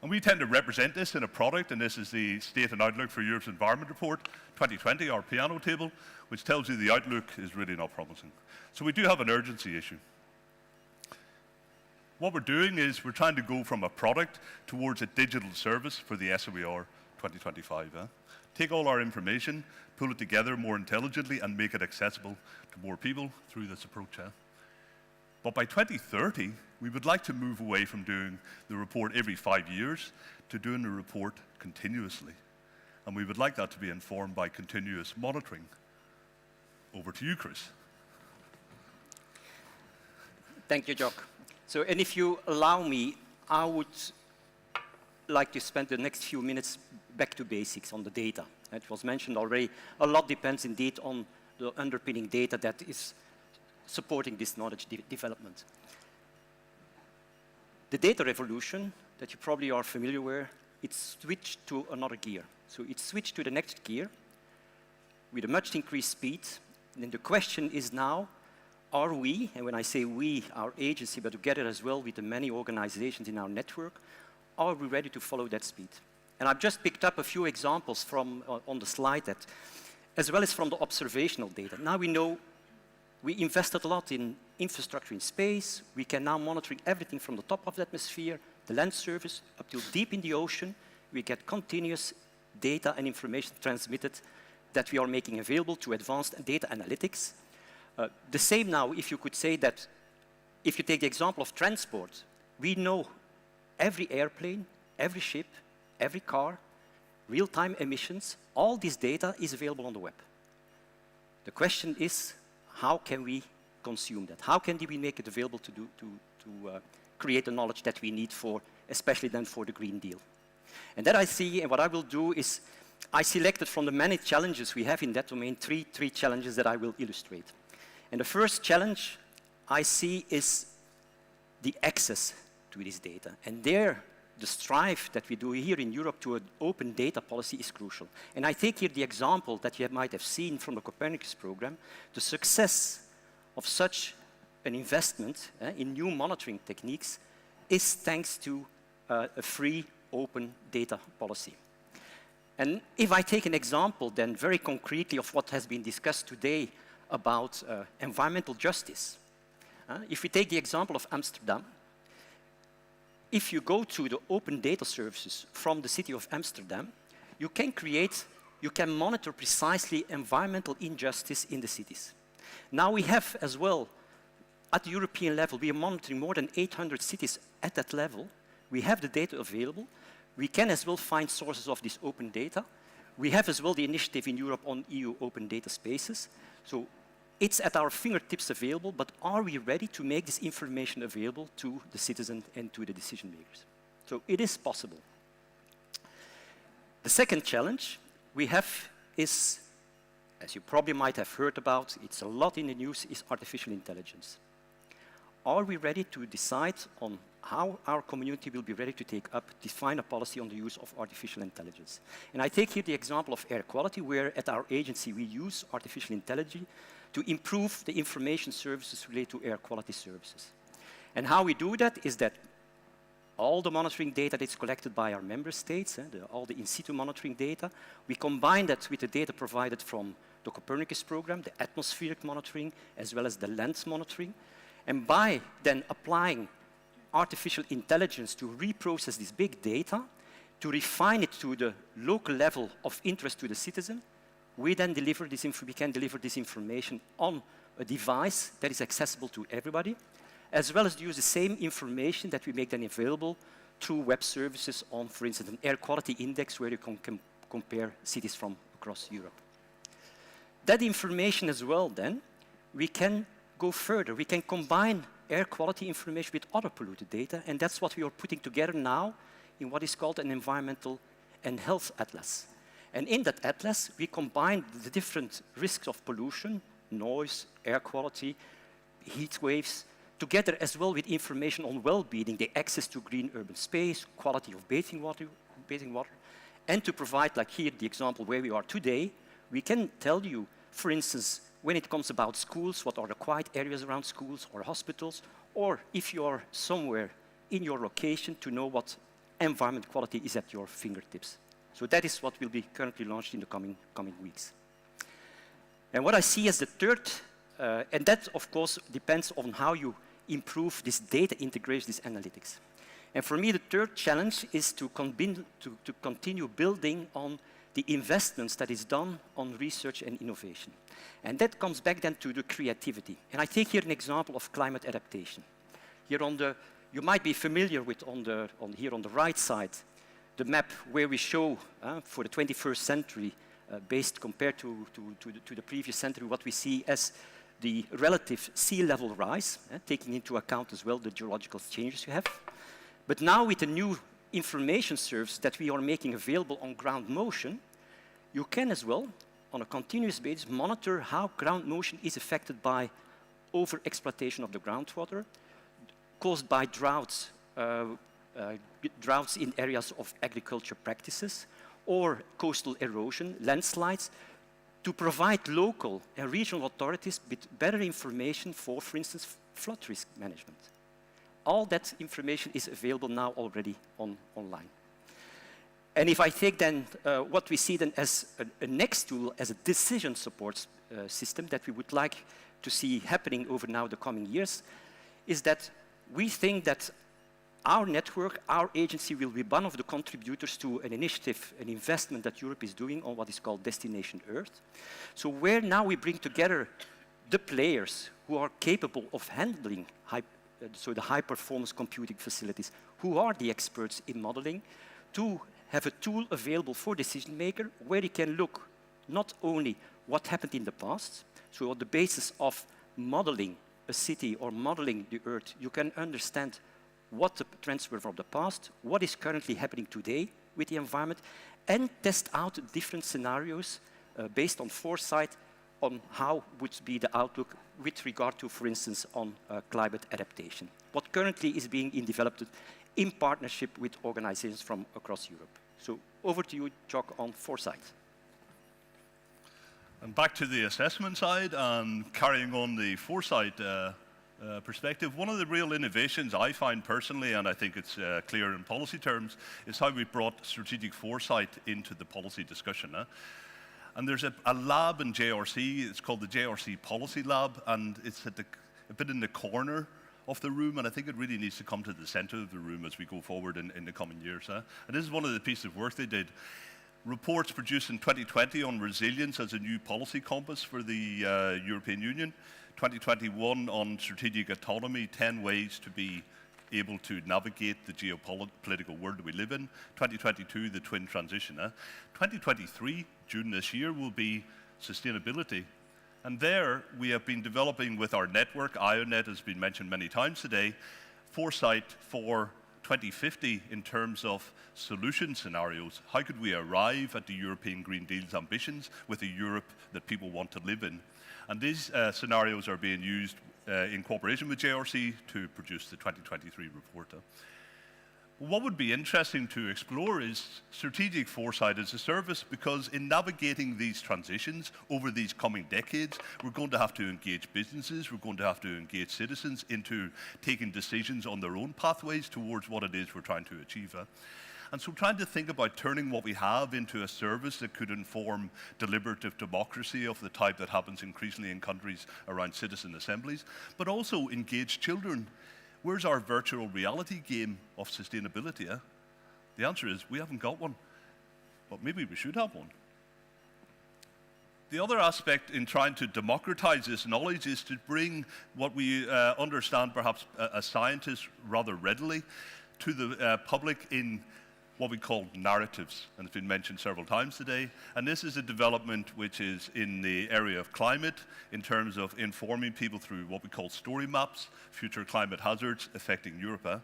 And we tend to represent this in a product, and this is the State and Outlook for Europe's Environment Report 2020, our piano table, which tells you the outlook is really not promising. So we do have an urgency issue. What we're doing is we're trying to go from a product towards a digital service for the SOER 2025. Take all our information, pull it together more intelligently, and make it accessible to more people through this approach. But by 2030, we would like to move away from doing the report every 5 years to doing the report continuously. And we would like that to be informed by continuous monitoring. Over to you, Chris. Thank you, Jock. So, and if you allow me, I would like to spend the next few minutes back to basics on the data. It was mentioned already, a lot depends indeed on the underpinning data that is supporting this knowledge development. The data revolution that you probably are familiar with, it's switched to another gear. So it's switched to the next gear with a much increased speed. And then the question is now, are we, and when I say we, our agency, but together as well with the many organizations in our network, are we ready to follow that speed? And I've just picked up a few examples from on the slide that, as well as from the observational data. Now we know we invested a lot in infrastructure in space. We can now monitor everything from the top of the atmosphere, the land surface, up to deep in the ocean. We get continuous data and information transmitted that we are making available to advanced data analytics. The same now, if you could say that, if you take the example of transport, we know every airplane, every ship, every car, real-time emissions, all this data is available on the web. The question is, how can we consume that? How can we make it available to create the knowledge that we need for, especially then for the Green Deal? And that I see, and what I will do is, I selected from the many challenges we have in that domain, three challenges that I will illustrate. And the first challenge I see is the access to this data. And there, the strive that we do here in Europe to an open data policy is crucial. And I take here the example that you might have seen from the Copernicus program. The success of such an investment in new monitoring techniques is thanks to a free, open data policy. And if I take an example then very concretely of what has been discussed today about environmental justice. If we take the example of Amsterdam, if you go to the open data services from the city of Amsterdam, you can monitor precisely environmental injustice in the cities. Now we have as well, at the European level, we are monitoring more than 800 cities at that level. We have the data available. We can as well find sources of this open data. We have as well the initiative in Europe on EU open data spaces. So it's at our fingertips available, but are we ready to make this information available to the citizen and to the decision makers? So it is possible. The second challenge we have is, as you probably might have heard about, it's a lot in the news, is artificial intelligence. Are we ready to decide on how our community will be ready to define a policy on the use of artificial intelligence? And I take here the example of air quality, where at our agency we use artificial intelligence to improve the information services related to air quality services. And how we do that is that all the monitoring data that's collected by our member states, all the in-situ monitoring data, we combine that with the data provided from the Copernicus program, the atmospheric monitoring, as well as the land monitoring. And by then applying artificial intelligence to reprocess this big data, to refine it to the local level of interest to the citizen, we then can deliver this information on a device that is accessible to everybody, as well as use the same information that we make then available through web services on, for instance, an air quality index where you can compare cities from across Europe. That information as well then, we can go further. We can combine air quality information with other polluted data, and that's what we are putting together now in what is called an environmental and health atlas. And in that atlas, we combine the different risks of pollution, noise, air quality, heat waves, together as well with information on well-being, the access to green urban space, quality of bathing water, and to provide, like here, the example where we are today, we can tell you, for instance, when it comes about schools, what are the quiet areas around schools or hospitals, or if you are somewhere in your location to know what environment quality is at your fingertips. So that is what will be currently launched in the coming weeks. And what I see as the third, and that of course depends on how you improve this data integration, this analytics. And for me, the third challenge is to continue building on the investments that is done on research and innovation. And that comes back then to the creativity. And I take here an example of climate adaptation. Here on the, you might be familiar with here on the right side, the map where we show for the 21st century, based compared to the previous century, what we see as the relative sea level rise, taking into account as well the geological changes you have. But now with the new information service that we are making available on ground motion, you can as well, on a continuous basis, monitor how ground motion is affected by over-exploitation of the groundwater, caused by droughts, droughts in areas of agriculture practices, or coastal erosion, landslides, to provide local and regional authorities with better information for instance, flood risk management. All that information is available now already online. And if I take then what we see then as a next tool, as a decision support system that we would like to see happening over now the coming years, is that we think that our network, our agency will be one of the contributors to an initiative, an investment that Europe is doing on what is called Destination Earth. So where now we bring together the players who are capable of handling the high-performance computing facilities, who are the experts in modeling, to have a tool available for decision maker where you can look not only what happened in the past, so on the basis of modeling a city or modeling the Earth, you can understand what the trends were from the past, what is currently happening today with the environment, and test out different scenarios based on foresight on how would be the outlook with regard to, for instance, on climate adaptation. What currently is being developed in partnership with organizations from across Europe. So over to you, Jock, on foresight. And back to the assessment side and carrying on the foresight perspective, one of the real innovations I find personally, and I think it's clear in policy terms, is how we brought strategic foresight into the policy discussion. And there's a lab in JRC, it's called the JRC Policy Lab, and it's at a bit in the corner of the room, and I think it really needs to come to the center of the room as we go forward in the coming years. And this is one of the pieces of work they did. Reports produced in 2020 on resilience as a new policy compass for the European Union. 2021 on strategic autonomy, 10 ways to be able to navigate the geopolitical world we live in. 2022, the twin transition. 2023, June this year, will be sustainability. And there we have been developing with our network, IONET has been mentioned many times today, foresight for 2050 in terms of solution scenarios. How could we arrive at the European Green Deal's ambitions with a Europe that people want to live in? And these scenarios are being used in cooperation with JRC to produce the 2023 report. What would be interesting to explore is strategic foresight as a service, because in navigating these transitions over these coming decades, we're going to have to engage businesses, we're going to have to engage citizens into taking decisions on their own pathways towards what it is we're trying to achieve. And so trying to think about turning what we have into a service that could inform deliberative democracy of the type that happens increasingly in countries around citizen assemblies, but also engage children. Where's our virtual reality game of sustainability? The answer is we haven't got one, but maybe we should have one. The other aspect in trying to democratize this knowledge is to bring what we understand perhaps as scientists rather readily to the public in what we call narratives, and it's been mentioned several times today. And this is a development which is in the area of climate in terms of informing people through what we call story maps, future climate hazards affecting Europe.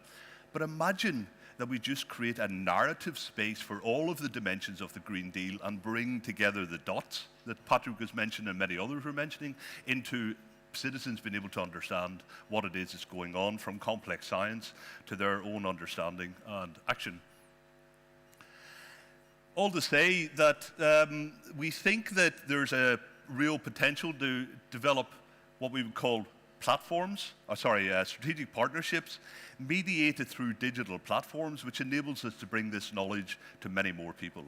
But imagine that we just create a narrative space for all of the dimensions of the Green Deal and bring together the dots that Patrick was mentioning and many others were mentioning into citizens being able to understand what it is that's going on, from complex science to their own understanding and action. All to say that we think that there's a real potential to develop what we would call platforms, strategic partnerships, mediated through digital platforms, which enables us to bring this knowledge to many more people.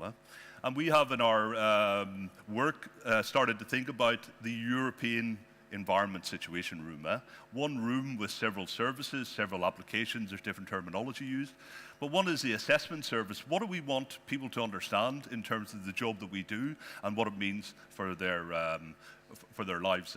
And we have in our work started to think about the European Environment Situation Room. One room with several services, several applications, there's different terminology used. But one is the assessment service. What do we want people to understand in terms of the job that we do and what it means for their lives?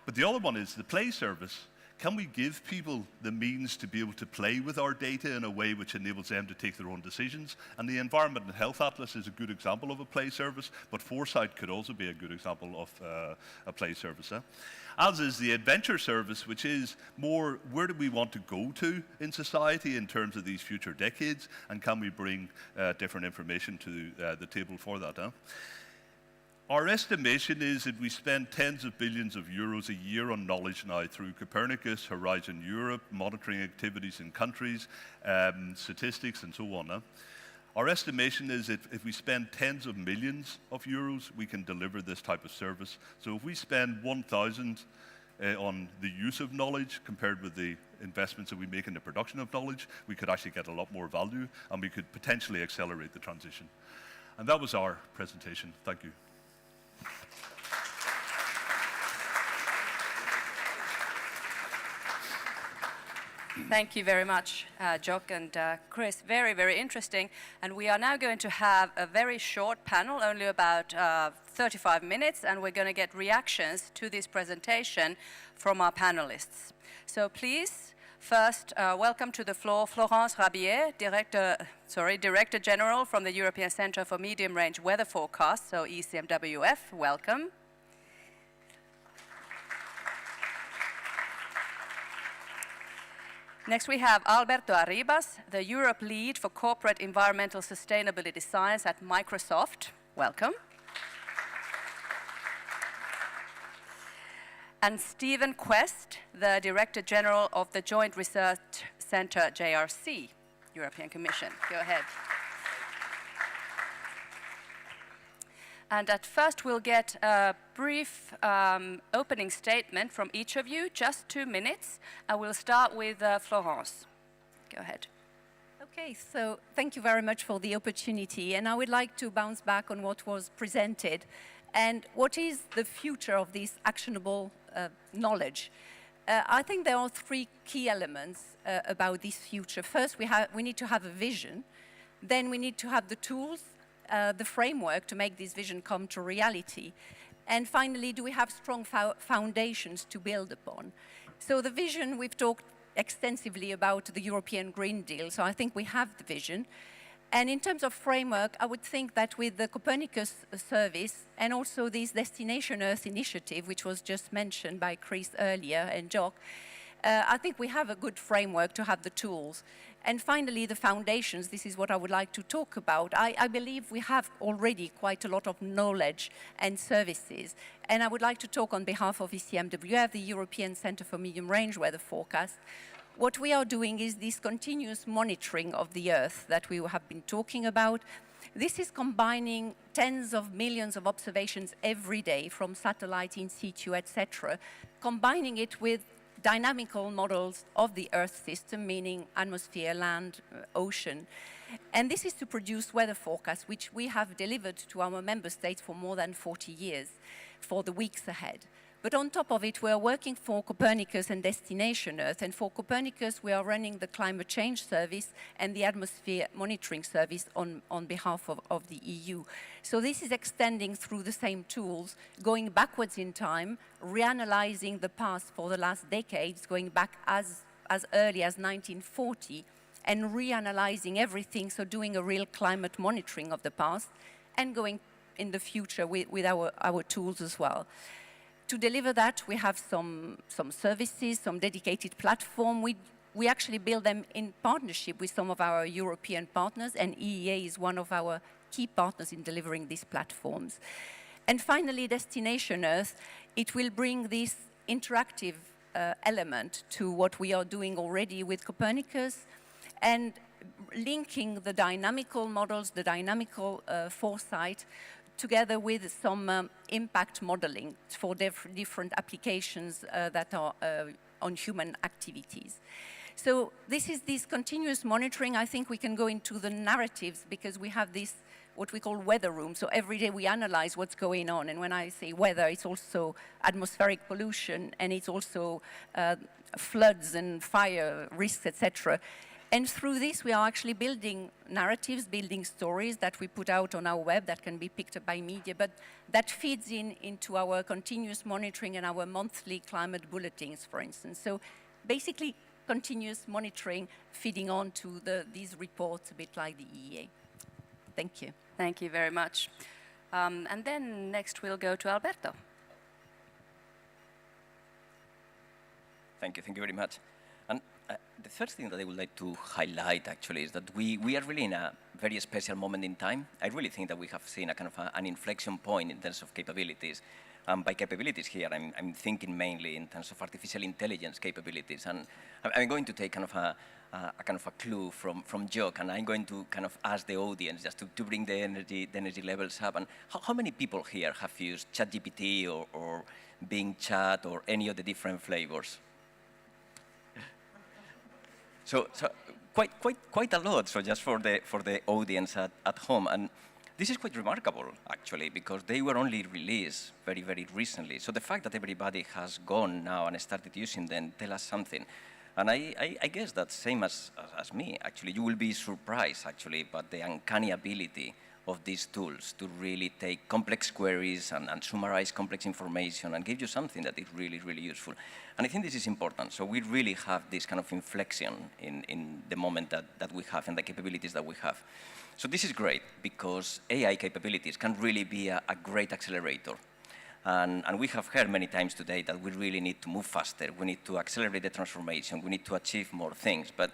But the other one is the play service. Can we give people the means to be able to play with our data in a way which enables them to take their own decisions? And the Environment and Health Atlas is a good example of a play service, but Foresight could also be a good example of a play service. As is the adventure service, which is more where do we want to go to in society in terms of these future decades, and can we bring different information to the table for that? Our estimation is that we spend tens of billions of euros a year on knowledge now through Copernicus, Horizon Europe, monitoring activities in countries, statistics, and so on. Our estimation is that if we spend tens of millions of euros, we can deliver this type of service. So if we spend 1,000 on the use of knowledge compared with the investments that we make in the production of knowledge, we could actually get a lot more value, and we could potentially accelerate the transition. And that was our presentation. Thank you. Thank you very much, Jock and Chris. Very, very interesting. And we are now going to have a very short panel, only about 35 minutes, and we're going to get reactions to this presentation from our panelists. So please, first, welcome to the floor Florence Rabier, Director General from the European Centre for Medium Range Weather Forecasts, so ECMWF. Welcome. Next we have Alberto Arribas, the Europe Lead for Corporate Environmental Sustainability Science at Microsoft. Welcome. And Stephen Quest, the Director General of the Joint Research Centre JRC, European Commission. Go ahead. And at first we'll get a brief opening statement from each of you, just 2 minutes. And we'll start with Florence. Go ahead. Okay, so thank you very much for the opportunity. And I would like to bounce back on what was presented and what is the future of this actionable knowledge. I think there are 3 key elements about this future. First, we need to have a vision. Then we need to have the tools, the framework to make this vision come to reality. And finally, do we have strong foundations to build upon? So the vision, we've talked extensively about the European Green Deal, so I think we have the vision. And in terms of framework, I would think that with the Copernicus service and also this Destination Earth initiative, which was just mentioned by Chris earlier and Jock, I think we have a good framework to have the tools. And finally, the foundations, this is what I would like to talk about. I believe we have already quite a lot of knowledge and services. And I would like to talk on behalf of ECMWF, the European Centre for Medium Range Weather Forecast. What we are doing is this continuous monitoring of the Earth that we have been talking about. This is combining tens of millions of observations every day from satellite, in situ, etc., combining it with dynamical models of the Earth system, meaning atmosphere, land, ocean. And this is to produce weather forecasts, which we have delivered to our member states for more than 40 years for the weeks ahead. But on top of it, we are working for Copernicus and Destination Earth. And for Copernicus, we are running the Climate Change Service and the Atmosphere Monitoring Service on behalf of the EU. So this is extending through the same tools, going backwards in time, reanalyzing the past for the last decades, going back as early as 1940, and reanalyzing everything, so doing a real climate monitoring of the past, and going in the future with our tools as well. To deliver that, we have some services, some dedicated platform. We actually build them in partnership with some of our European partners, and EEA is one of our key partners in delivering these platforms. And finally, Destination Earth, it will bring this interactive element to what we are doing already with Copernicus, and linking the dynamical models, the dynamical foresight, together with some impact modeling for different applications that are on human activities. So this is this continuous monitoring. I think we can go into the narratives because we have this, what we call weather room. So every day we analyze what's going on. And when I say weather, it's also atmospheric pollution, and it's also floods and fire risks, etc. And through this, we are actually building narratives, building stories that we put out on our web that can be picked up by media, but that feeds into our continuous monitoring and our monthly climate bulletins, for instance. So basically, continuous monitoring feeding on to these reports, a bit like the EEA. Thank you. Thank you very much. And then next we'll go to Alberto. Thank you very much. And the first thing that I would like to highlight actually is that we are really in a very special moment in time. I really think that we have seen a kind of an inflection point in terms of capabilities. By capabilities here, I'm thinking mainly in terms of artificial intelligence capabilities. And I'm going to take kind of a clue from Jock, and I'm going to kind of ask the audience just to bring the energy levels up. And how many people here have used ChatGPT or Bing Chat or any of the different flavors? So quite a lot. So just for the audience at home, and this is quite remarkable actually because they were only released very recently. So the fact that everybody has gone now and started using them tell us something. And I guess that same as me actually, you will be surprised actually by the uncanny ability of these tools to really take complex queries and summarize complex information and give you something that is really useful. And I think this is important. So we really have this kind of inflection in the moment that we have and the capabilities that we have. So this is great because AI capabilities can really be a great accelerator. And we have heard many times today that we really need to move faster. We need to accelerate the transformation. We need to achieve more things. But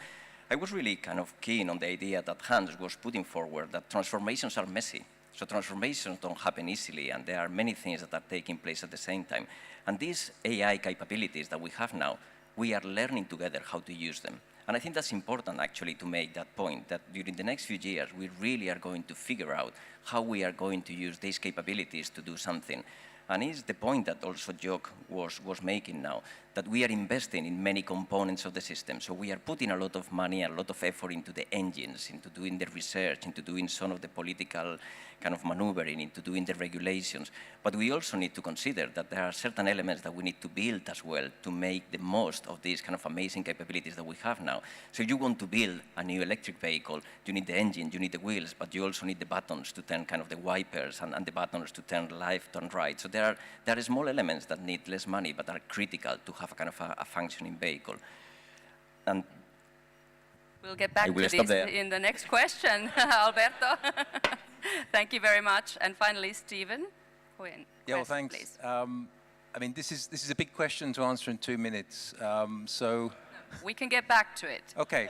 I was really kind of keen on the idea that Hans was putting forward that transformations are messy. So transformations don't happen easily, and there are many things that are taking place at the same time. And these AI capabilities that we have now, we are learning together how to use them. And I think that's important actually to make that point, that during the next few years, we really are going to figure out how we are going to use these capabilities to do something. And it's the point that also Jock was making now, that we are investing in many components of the system. So we are putting a lot of money, a lot of effort into the engines, into doing the research, into doing some of the political kind of maneuvering, into doing the regulations. But we also need to consider that there are certain elements that we need to build as well to make the most of these kind of amazing capabilities that we have now. So if you want to build a new electric vehicle, you need the engine, you need the wheels, but you also need the buttons to turn kind of the wipers and the buttons to turn left, turn right. So there are small elements that need less money but are critical to have a kind of a functioning vehicle. And we'll get back to this in the next question, Alberto. Thank you very much. And finally, Stephen. Yeah, well, thanks. Please. I mean, this is a big question to answer in 2 minutes. So we can get back to it. Okay.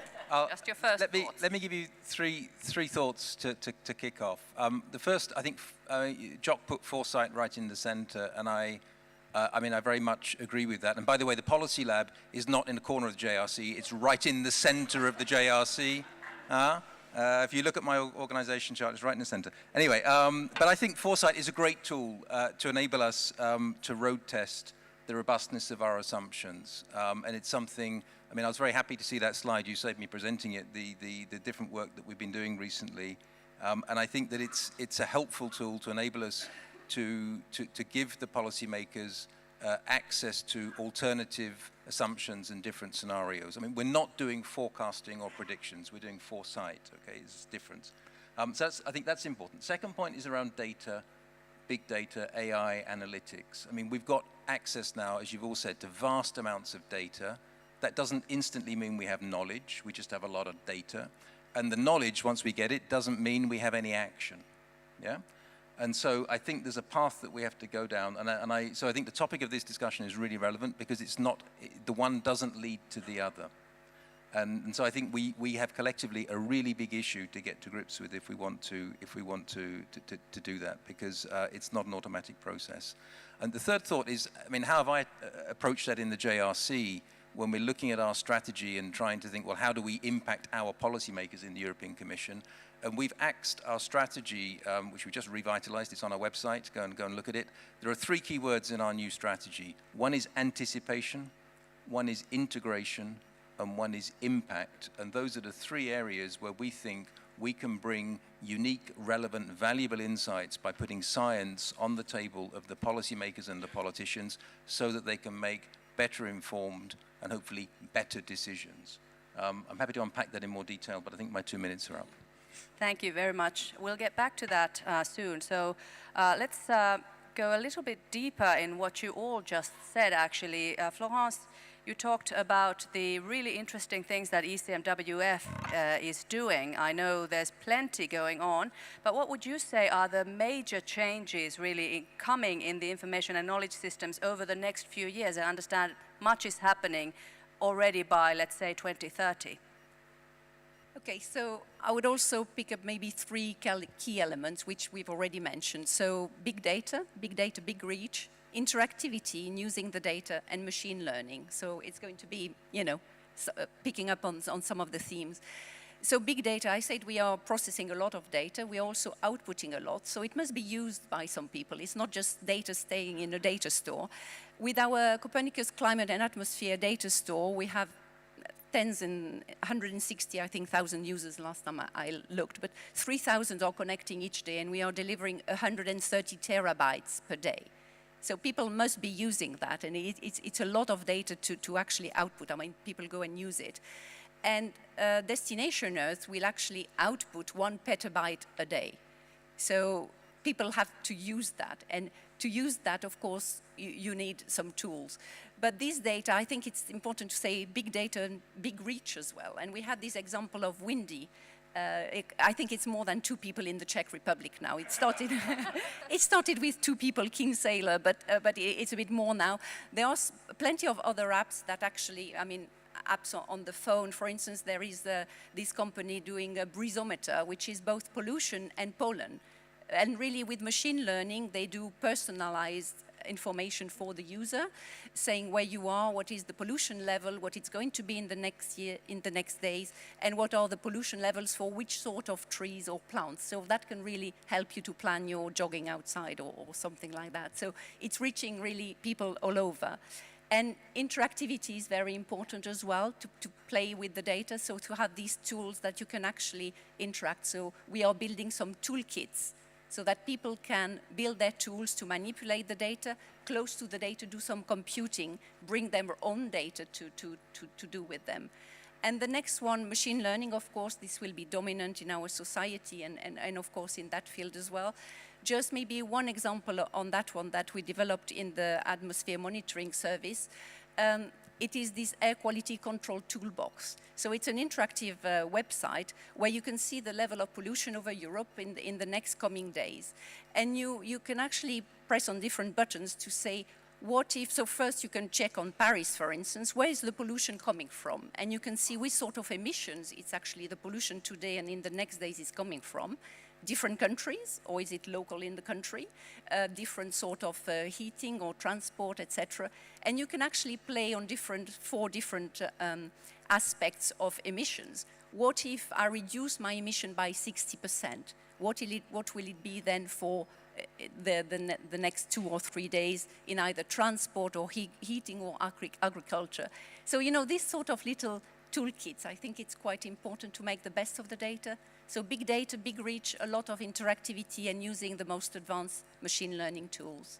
Just your first thoughts. Let me give you three thoughts to kick off. The first, I think, Jock put foresight right in the center, and I mean, I very much agree with that. And by the way, the Policy Lab is not in the corner of the JRC. It's right in the center of the JRC. If you look at my organization chart, it's right in the center. Anyway, but I think foresight is a great tool to enable us to road test the robustness of our assumptions. And it's something, I mean, I was very happy to see that slide. You saved me presenting it, the different work that we've been doing recently. And I think that it's a helpful tool to enable us to give the policymakers access to alternative assumptions and different scenarios. I mean, we're not doing forecasting or predictions, we're doing foresight, okay, it's different. So I think that's important. Second point is around data, big data, AI, analytics. I mean, we've got access now, as you've all said, to vast amounts of data. That doesn't instantly mean we have knowledge, we just have a lot of data. And the knowledge, once we get it, doesn't mean we have any action, yeah? And so I think there's a path that we have to go down, so I think the topic of this discussion is really relevant because it's not, the one doesn't lead to the other. And so I think we have collectively a really big issue to get to grips with if we want to do that, because it's not an automatic process. And the third thought is, I mean, how have I approached that in the JRC when we're looking at our strategy and trying to think, well, how do we impact our policymakers in the European Commission? And we've axed our strategy, which we just revitalized. It's on our website. Go and look at it. There are 3 key words in our new strategy. One is anticipation, one is integration, and one is impact. And those are the 3 areas where we think we can bring unique, relevant, valuable insights by putting science on the table of the policymakers and the politicians so that they can make better informed and hopefully better decisions. I'm happy to unpack that in more detail, but I think my 2 minutes are up. Thank you very much. We'll get back to that soon. So let's go a little bit deeper in what you all just said, actually. Florence, you talked about the really interesting things that ECMWF is doing. I know there's plenty going on, but what would you say are the major changes really coming in the information and knowledge systems over the next few years? I understand much is happening already by, let's say, 2030. Okay, so I would also pick up maybe 3 key elements, which we've already mentioned. So big data, big reach, interactivity in using the data, and machine learning. So it's going to be, picking up on some of the themes. So big data, I said we are processing a lot of data. We are also outputting a lot. So it must be used by some people. It's not just data staying in a data store. With our Copernicus Climate and Atmosphere data store, we have tens and 160, I think, thousand users last time I looked, but 3,000 are connecting each day, and we are delivering 130 terabytes per day. So people must be using that, and it's a lot of data to actually output. I mean, people go and use it. And Destination Earth will actually output 1 petabyte a day. So people have to use that. And to use that, of course, you need some tools. But this data, I think it's important to say big data and big reach as well. And we had this example of Windy. I think it's more than 2 people in the Czech Republic now. It started, it started with 2 people, King Sailor, but it's a bit more now. There are plenty of other apps that actually, apps on the phone. For instance, there is this company doing a breezometer, which is both pollution and pollen. And really with machine learning, they do personalized information for the user, saying where you are, what is the pollution level, what it's going to be in the next year, in the next days, and what are the pollution levels for which sort of trees or plants. So that can really help you to plan your jogging outside or something like that. So it's reaching really people all over. And interactivity is very important as well, to play with the data, so to have these tools that you can actually interact. So we are building some toolkits so that people can build their tools to manipulate the data, close to the data, do some computing, bring their own data to do with them. And the next one, machine learning, of course, this will be dominant in our society and of course in that field as well. Just maybe one example on that one that we developed in the atmosphere monitoring service. It is this air quality control toolbox. So it's an interactive website where you can see the level of pollution over Europe in the next coming days. And you can actually press on different buttons to say, what if, so first you can check on Paris, for instance, where is the pollution coming from? And you can see which sort of emissions it's actually the pollution today and in the next days is coming from. Different countries, or is it local in the country? Different sort of heating or transport, etc. And you can actually play on 4 different aspects of emissions. What if I reduce my emission by 60%? What will it be then for the next 2 or 3 days in either transport or heating or agriculture? So, this sort of little toolkits, I think it's quite important to make the best of the data. So big data, big reach, a lot of interactivity and using the most advanced machine learning tools.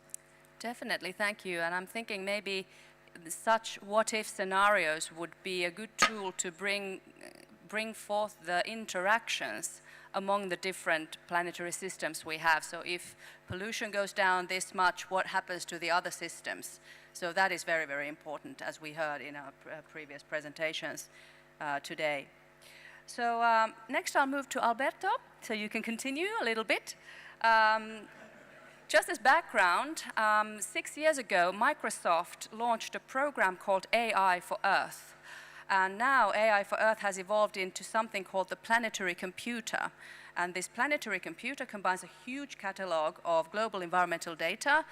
Definitely, thank you. And I'm thinking maybe such what-if scenarios would be a good tool to bring forth the interactions among the different planetary systems we have. So if pollution goes down this much, what happens to the other systems? So that is very, very important, as we heard in our previous presentations today. So next I'll move to Alberto, so you can continue a little bit. Just as background, 6 years ago, Microsoft launched a program called AI for Earth. And now AI for Earth has evolved into something called the planetary computer. And this planetary computer combines a huge catalog of global environmental data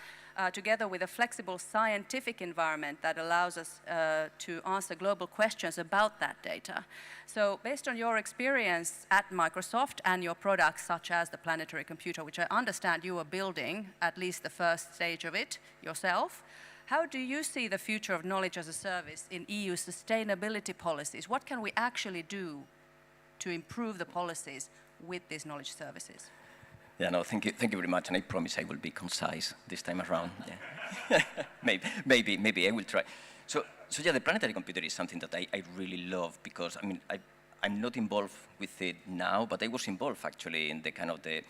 together with a flexible scientific environment that allows us to answer global questions about that data. So based on your experience at Microsoft and your products such as the planetary computer, which I understand you are building, at least the first stage of it yourself, how do you see the future of knowledge as a service in EU sustainability policies? What can we actually do to improve the policies with these knowledge services? Yeah, no, thank you very much, and I promise I will be concise this time around. Yeah. maybe I will try. So yeah, the planetary computer is something that I really love because, I mean, I'm not involved with it now, but I was involved actually in the kind of the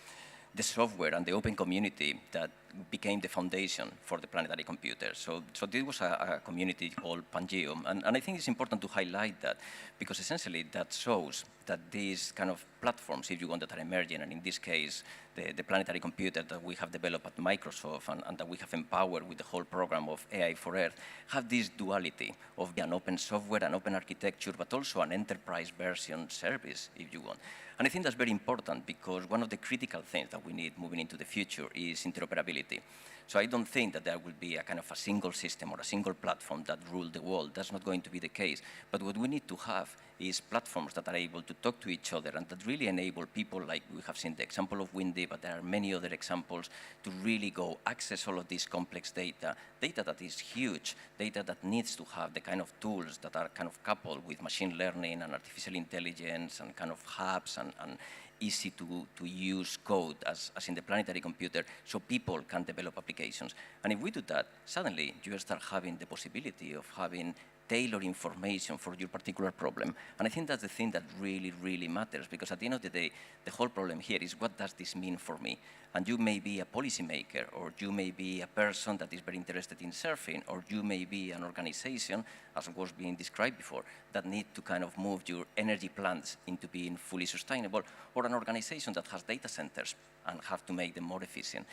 software and the open community that became the foundation for the planetary computer. So this was a community called Pangeum, and I think it's important to highlight that because essentially that shows that these kind of platforms, if you want, that are emerging, and in this case, the planetary computer that we have developed at Microsoft and that we have empowered with the whole program of AI for Earth, have this duality of an open software, an open architecture, but also an enterprise version service, if you want. And I think that's very important because one of the critical things that we need moving into the future is interoperability. So I don't think that there will be a kind of a single system or a single platform that rule the world. That's not going to be the case. But what we need to have is platforms that are able to talk to each other and that really enable people, like we have seen the example of Windy, but there are many other examples, to really go access all of this complex data that is huge, data that needs to have the kind of tools that are kind of coupled with machine learning and artificial intelligence and kind of hubs and easy to use code as in the planetary computer so people can develop applications. And if we do that, suddenly you start having the possibility of having tailored information for your particular problem. And I think that's the thing that really, really matters because at the end of the day, the whole problem here is what does this mean for me? And you may be a policymaker, or you may be a person that is very interested in surfing, or you may be an organization, as was being described before, that need to kind of move your energy plants into being fully sustainable, or an organization that has data centers and have to make them more efficient.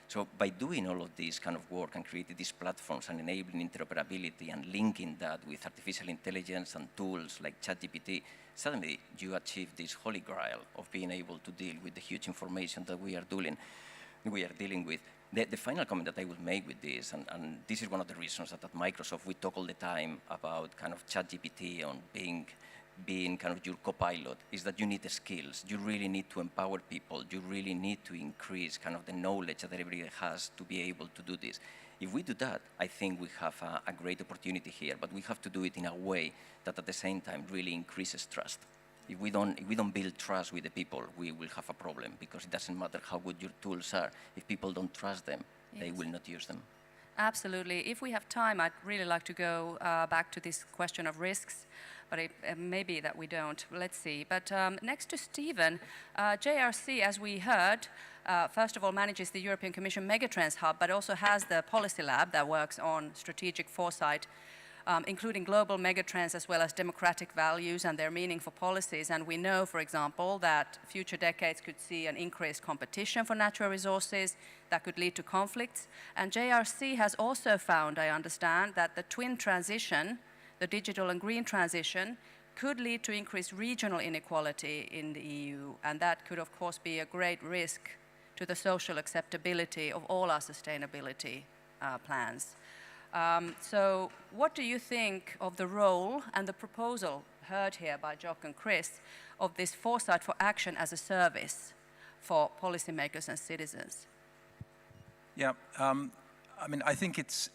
So by doing all of this kind of work and creating these platforms and enabling interoperability and linking that with artificial intelligence and tools like ChatGPT, suddenly you achieve this holy grail of being able to deal with the huge information that we are dealing with. The final comment that I would make with this, and this is one of the reasons that at Microsoft we talk all the time about kind of ChatGPT on being kind of your co-pilot, is that you need the skills. You really need to empower people. You really need to increase kind of the knowledge that everybody has to be able to do this. If we do that, I think we have a great opportunity here, but we have to do it in a way that at the same time really increases trust. If we don't build trust with the people, we will have a problem because it doesn't matter how good your tools are. If people don't trust them, they will not use them. Absolutely. If we have time, I'd really like to go back to this question of risks, but maybe that we don't. Let's see. But next to Stephen, JRC, as we heard, first of all manages the European Commission Megatrends Hub, but also has the Policy Lab that works on strategic foresight, including global megatrends as well as democratic values and their meaning for policies. And we know, for example, that future decades could see an increased competition for natural resources that could lead to conflicts. And JRC has also found, I understand, that the twin transition, the digital and green transition, could lead to increased regional inequality in the EU. And that could, of course, be a great risk to the social acceptability of all our sustainability plans. So what do you think of the role and the proposal heard here by Jock and Chris of this foresight for action as a service for policymakers and citizens? Yeah, I mean, I think it's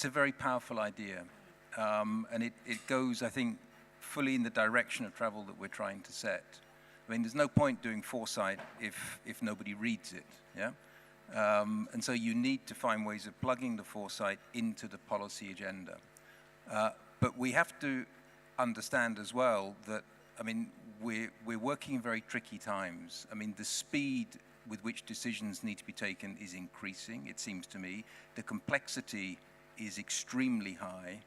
a very powerful idea. And it goes, I think, fully in the direction of travel that we're trying to set. I mean, there's no point doing foresight if nobody reads it, yeah? And so you need to find ways of plugging the foresight into the policy agenda. But we have to understand as well that, I mean, we're working in very tricky times. I mean, the speed with which decisions need to be taken is increasing, it seems to me. The complexity is extremely high,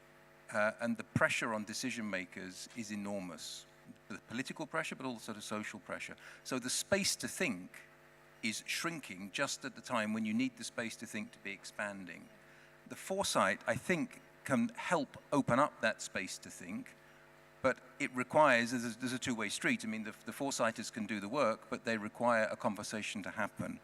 and the pressure on decision makers is enormous. The political pressure, but also the social pressure. So the space to think is shrinking just at the time when you need the space to think to be expanding. The foresight, I think, can help open up that space to think, But it requires, there's a two-way street. I mean, the foresighters can do the work, but they require a conversation to happen.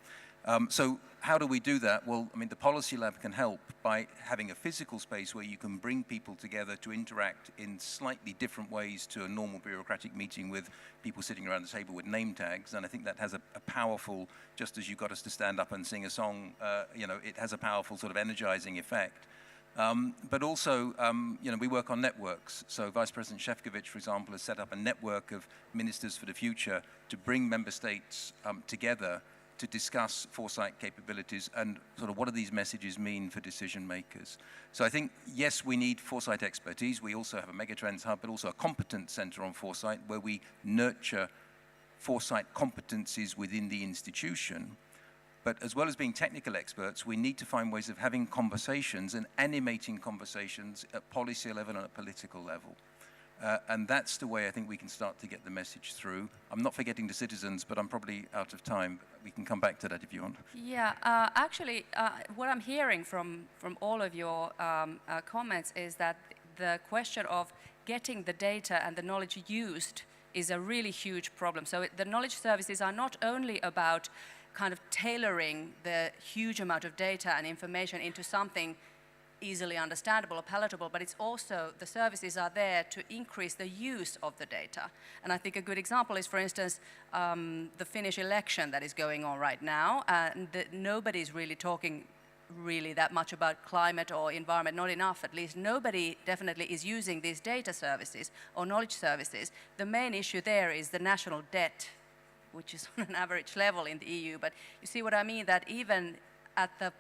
So how do we do that? Well, I mean, the Policy Lab can help by having a physical space where you can bring people together to interact in slightly different ways to a normal bureaucratic meeting with people sitting around the table with name tags. And I think that has a powerful, just as you got us to stand up and sing a song, you know, it has a powerful sort of energizing effect. But also, you know, we work on networks. So Vice President Šefčovič, for example, has set up a network of ministers for the future to bring member states together to discuss foresight capabilities and sort of what do these messages mean for decision makers. So I think, yes, we need foresight expertise. We also have a megatrends hub, but also a competence center on foresight where we nurture foresight competencies within the institution. But as well as being technical experts, we need to find ways of having conversations and animating conversations at policy level and at political level. And that's the way I think we can start to get the message through. I'm not forgetting the citizens, but I'm probably out of time. We can come back to that if you want. Yeah, actually, what I'm hearing from all of your comments is that the question of getting the data and the knowledge used is a really huge problem. So the knowledge services are not only about kind of tailoring the huge amount of data and information into something easily understandable or palatable, but it's also the services are there to increase the use of the data. And I think a good example is, for instance, the Finnish election that is going on right now, and nobody's really talking really that much about climate or environment, not enough at least. Nobody definitely is using these data services or knowledge services. The main issue there is the national debt, which is on an average level in the EU. But you see what I mean, that even at the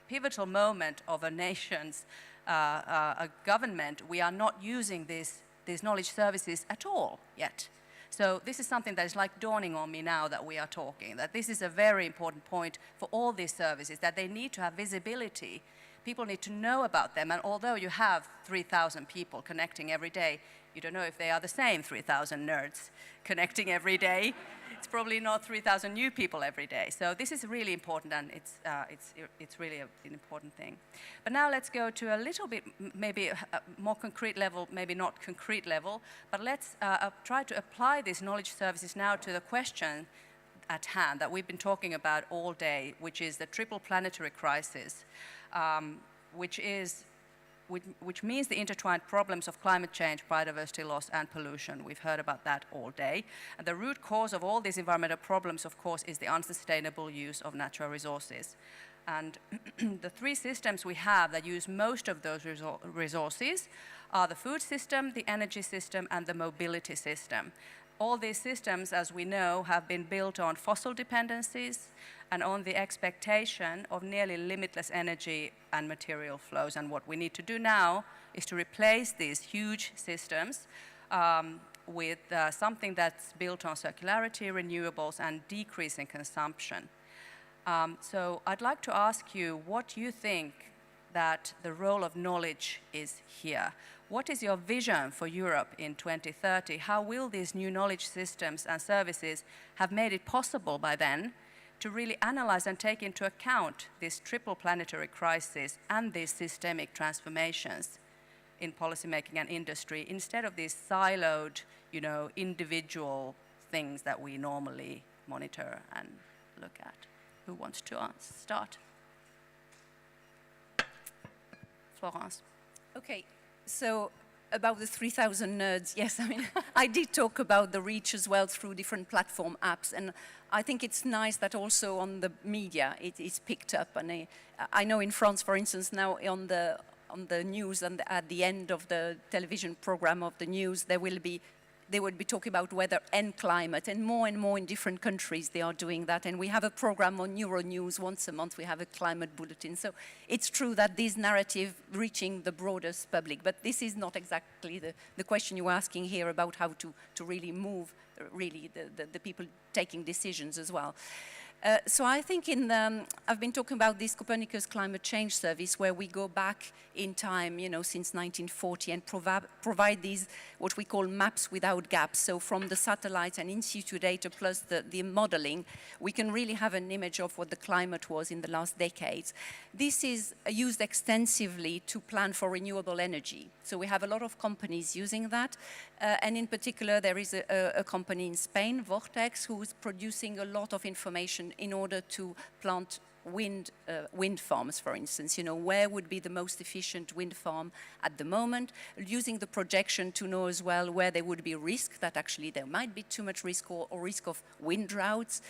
pivotal moment of a nation's a government, we are not using these knowledge services at all yet. So this is something that is like dawning on me now that we are talking, that this is a very important point for all these services, that they need to have visibility. People need to know about them, and although you have 3,000 people connecting every day, you don't know if they are the same 3,000 nerds connecting every day. It's probably not 3,000 new people every day. So this is really important, and it's really an important thing. But now let's go to a little bit, maybe a more concrete level, maybe not concrete level, but let's try to apply these knowledge services now to the question at hand that we've been talking about all day, which is the triple planetary crisis, which means the intertwined problems of climate change, biodiversity loss, and pollution. We've heard about that all day. And the root cause of all these environmental problems, of course, is the unsustainable use of natural resources. And the three systems we have that use most of those resources are the food system, the energy system, and the mobility system. All these systems, as we know, have been built on fossil dependencies and on the expectation of nearly limitless energy and material flows. And what we need to do now is to replace these huge systems with something that's built on circularity, renewables, and decreasing consumption. So I'd like to ask you what you think that the role of knowledge is here. What is your vision for Europe in 2030? How will these new knowledge systems and services have made it possible by then to really analyze and take into account this triple planetary crisis and these systemic transformations in policymaking and industry, instead of these siloed, you know, individual things that we normally monitor and look at? Who wants to start? Florence. Okay, so about the 3,000 nerds, yes, I mean, I did talk about the reach as well through different platform apps, and I think it's nice that also on the media it is picked up. And I know in France, for instance, now on the news and at the end of the television program of the news, they will be talking about weather and climate, and more in different countries they are doing that. And we have a program on Euronews once a month. We have a climate bulletin. So it's true that this narrative reaching the broadest public, but this is not exactly the question you're asking here about how to really move really the people taking decisions as well. So I think I've been talking about this Copernicus Climate Change Service, where we go back in time, since 1940, and provide these, what we call maps without gaps. So from the satellites and in situ data plus the modeling, we can really have an image of what the climate was in the last decades. This is used extensively to plan for renewable energy. So we have a lot of companies using that. And in particular, there is a company in Spain, Vortex, who is producing a lot of information in order to plant wind farms, for instance. Where would be the most efficient wind farm at the moment, using the projection to know as well where there would be risk, that actually there might be too much risk or risk of wind droughts,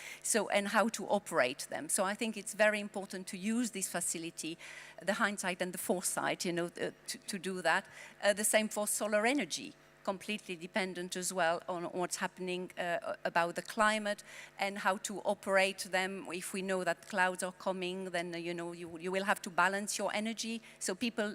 and how to operate them. So I think it's very important to use this facility, the hindsight and the foresight, to do that. The same for solar energy. Completely dependent as well on what's happening about the climate and how to operate them. If we know that clouds are coming, then you will have to balance your energy. So people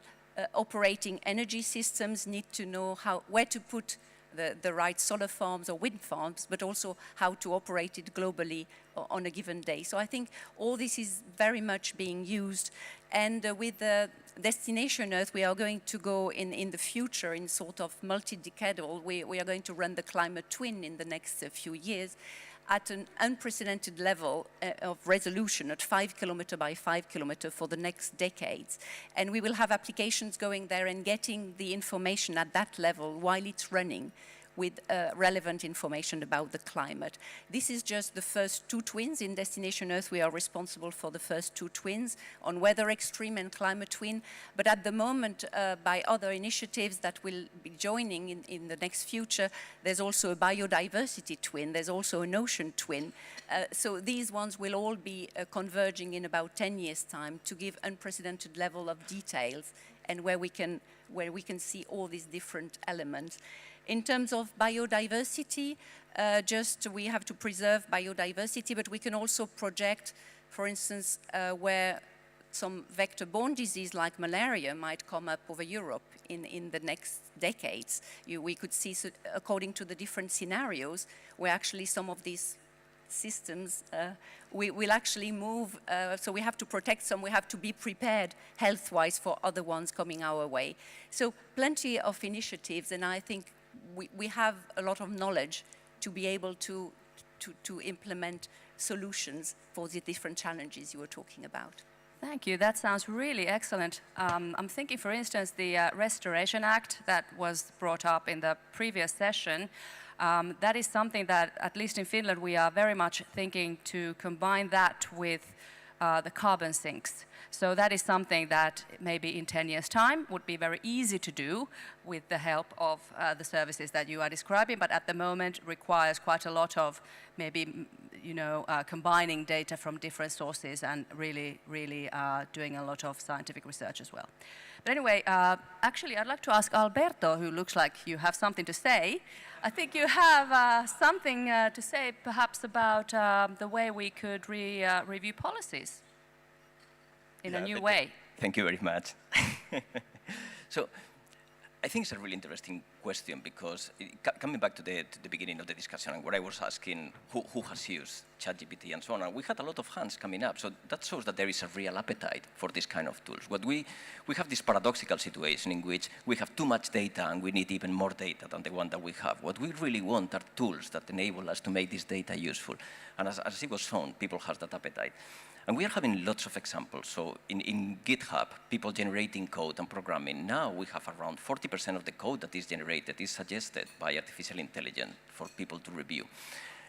operating energy systems need to know where to put the right solar farms or wind farms, but also how to operate it globally on a given day. So I think all this is very much being used. And with the Destination Earth, we are going to go in the future in sort of multi-decadal. We are going to run the climate twin in the next few years at an unprecedented level of resolution at 5 kilometer by 5 kilometer for the next decades. And we will have applications going there and getting the information at that level while it's running, with relevant information about the climate. This is just the first two twins. In Destination Earth, we are responsible for the first two twins on weather extreme and climate twin. But at the moment, by other initiatives that will be joining in the next future, there's also a biodiversity twin, there's also an ocean twin. So these ones will all be converging in about 10 years' time to give unprecedented level of details and where we can see all these different elements. In terms of biodiversity, we have to preserve biodiversity, but we can also project, for instance, where some vector-borne disease like malaria might come up over Europe in the next decades. We could see, according to the different scenarios, where actually some of these systems will actually move, so we have to protect some, we have to be prepared health-wise for other ones coming our way. So plenty of initiatives, and I think we have a lot of knowledge to be able to implement solutions for the different challenges you were talking about. Thank you. That sounds really excellent. I'm thinking, for instance, the Restoration Act that was brought up in the previous session. That is something that, at least in Finland, we are very much thinking to combine that with the carbon sinks. So that is something that maybe in 10 years' time would be very easy to do with the help of the services that you are describing, but at the moment requires quite a lot of maybe, combining data from different sources and really doing a lot of scientific research as well. But anyway, actually, I'd like to ask Alberto, who looks like you have something to say. I think you have something to say perhaps about the way we could review policies in a new way. Thank you very much. So I think it's a really interesting question because coming back to the beginning of the discussion and where I was asking who has used ChatGPT and so on, and we had a lot of hands coming up. So that shows that there is a real appetite for this kind of tools. What we have this paradoxical situation in which we have too much data and we need even more data than the one that we have. What we really want are tools that enable us to make this data useful. And as it was shown, people have that appetite. And we are having lots of examples. So in GitHub, people generating code and programming, now we have around 40% of the code that is generated is suggested by artificial intelligence for people to review.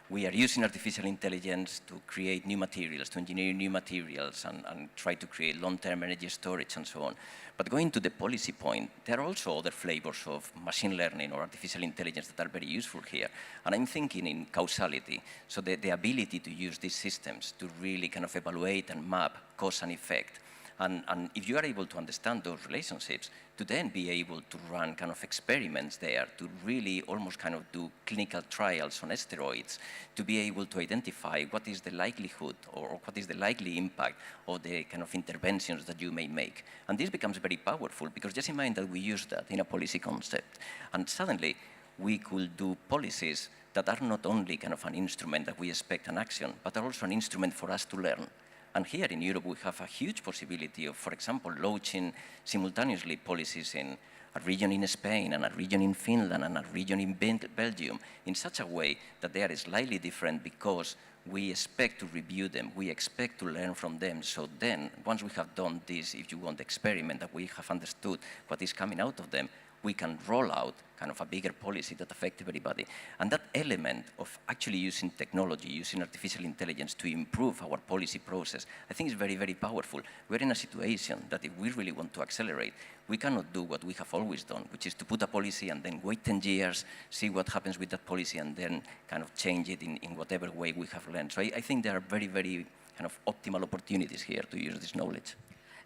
We are using artificial intelligence to create new materials, to engineer new materials, and try to create long-term energy storage and so on. But going to the policy point, there are also other flavors of machine learning or artificial intelligence that are very useful here. And I'm thinking in causality, so the ability to use these systems to really kind of evaluate and map cause and effect. And if you are able to understand those relationships, to then be able to run kind of experiments there, to really almost kind of do clinical trials on steroids, to be able to identify what is the likelihood or what is the likely impact of the kind of interventions that you may make. And this becomes very powerful because just imagine that we use that in a policy concept. And suddenly we could do policies that are not only kind of an instrument that we expect an action, but are also an instrument for us to learn. And here in Europe, we have a huge possibility of, for example, launching simultaneously policies in a region in Spain and a region in Finland and a region in Belgium in such a way that they are slightly different because we expect to review them, we expect to learn from them. So then, once we have done this, if you want, experiment, that we have understood what is coming out of them, we can roll out kind of a bigger policy that affects everybody. And that element of actually using technology, using artificial intelligence to improve our policy process, I think is very, very powerful. We're in a situation that if we really want to accelerate, we cannot do what we have always done, which is to put a policy and then wait 10 years, see what happens with that policy, and then kind of change it in whatever way we have learned. So I think there are very, very kind of optimal opportunities here to use this knowledge.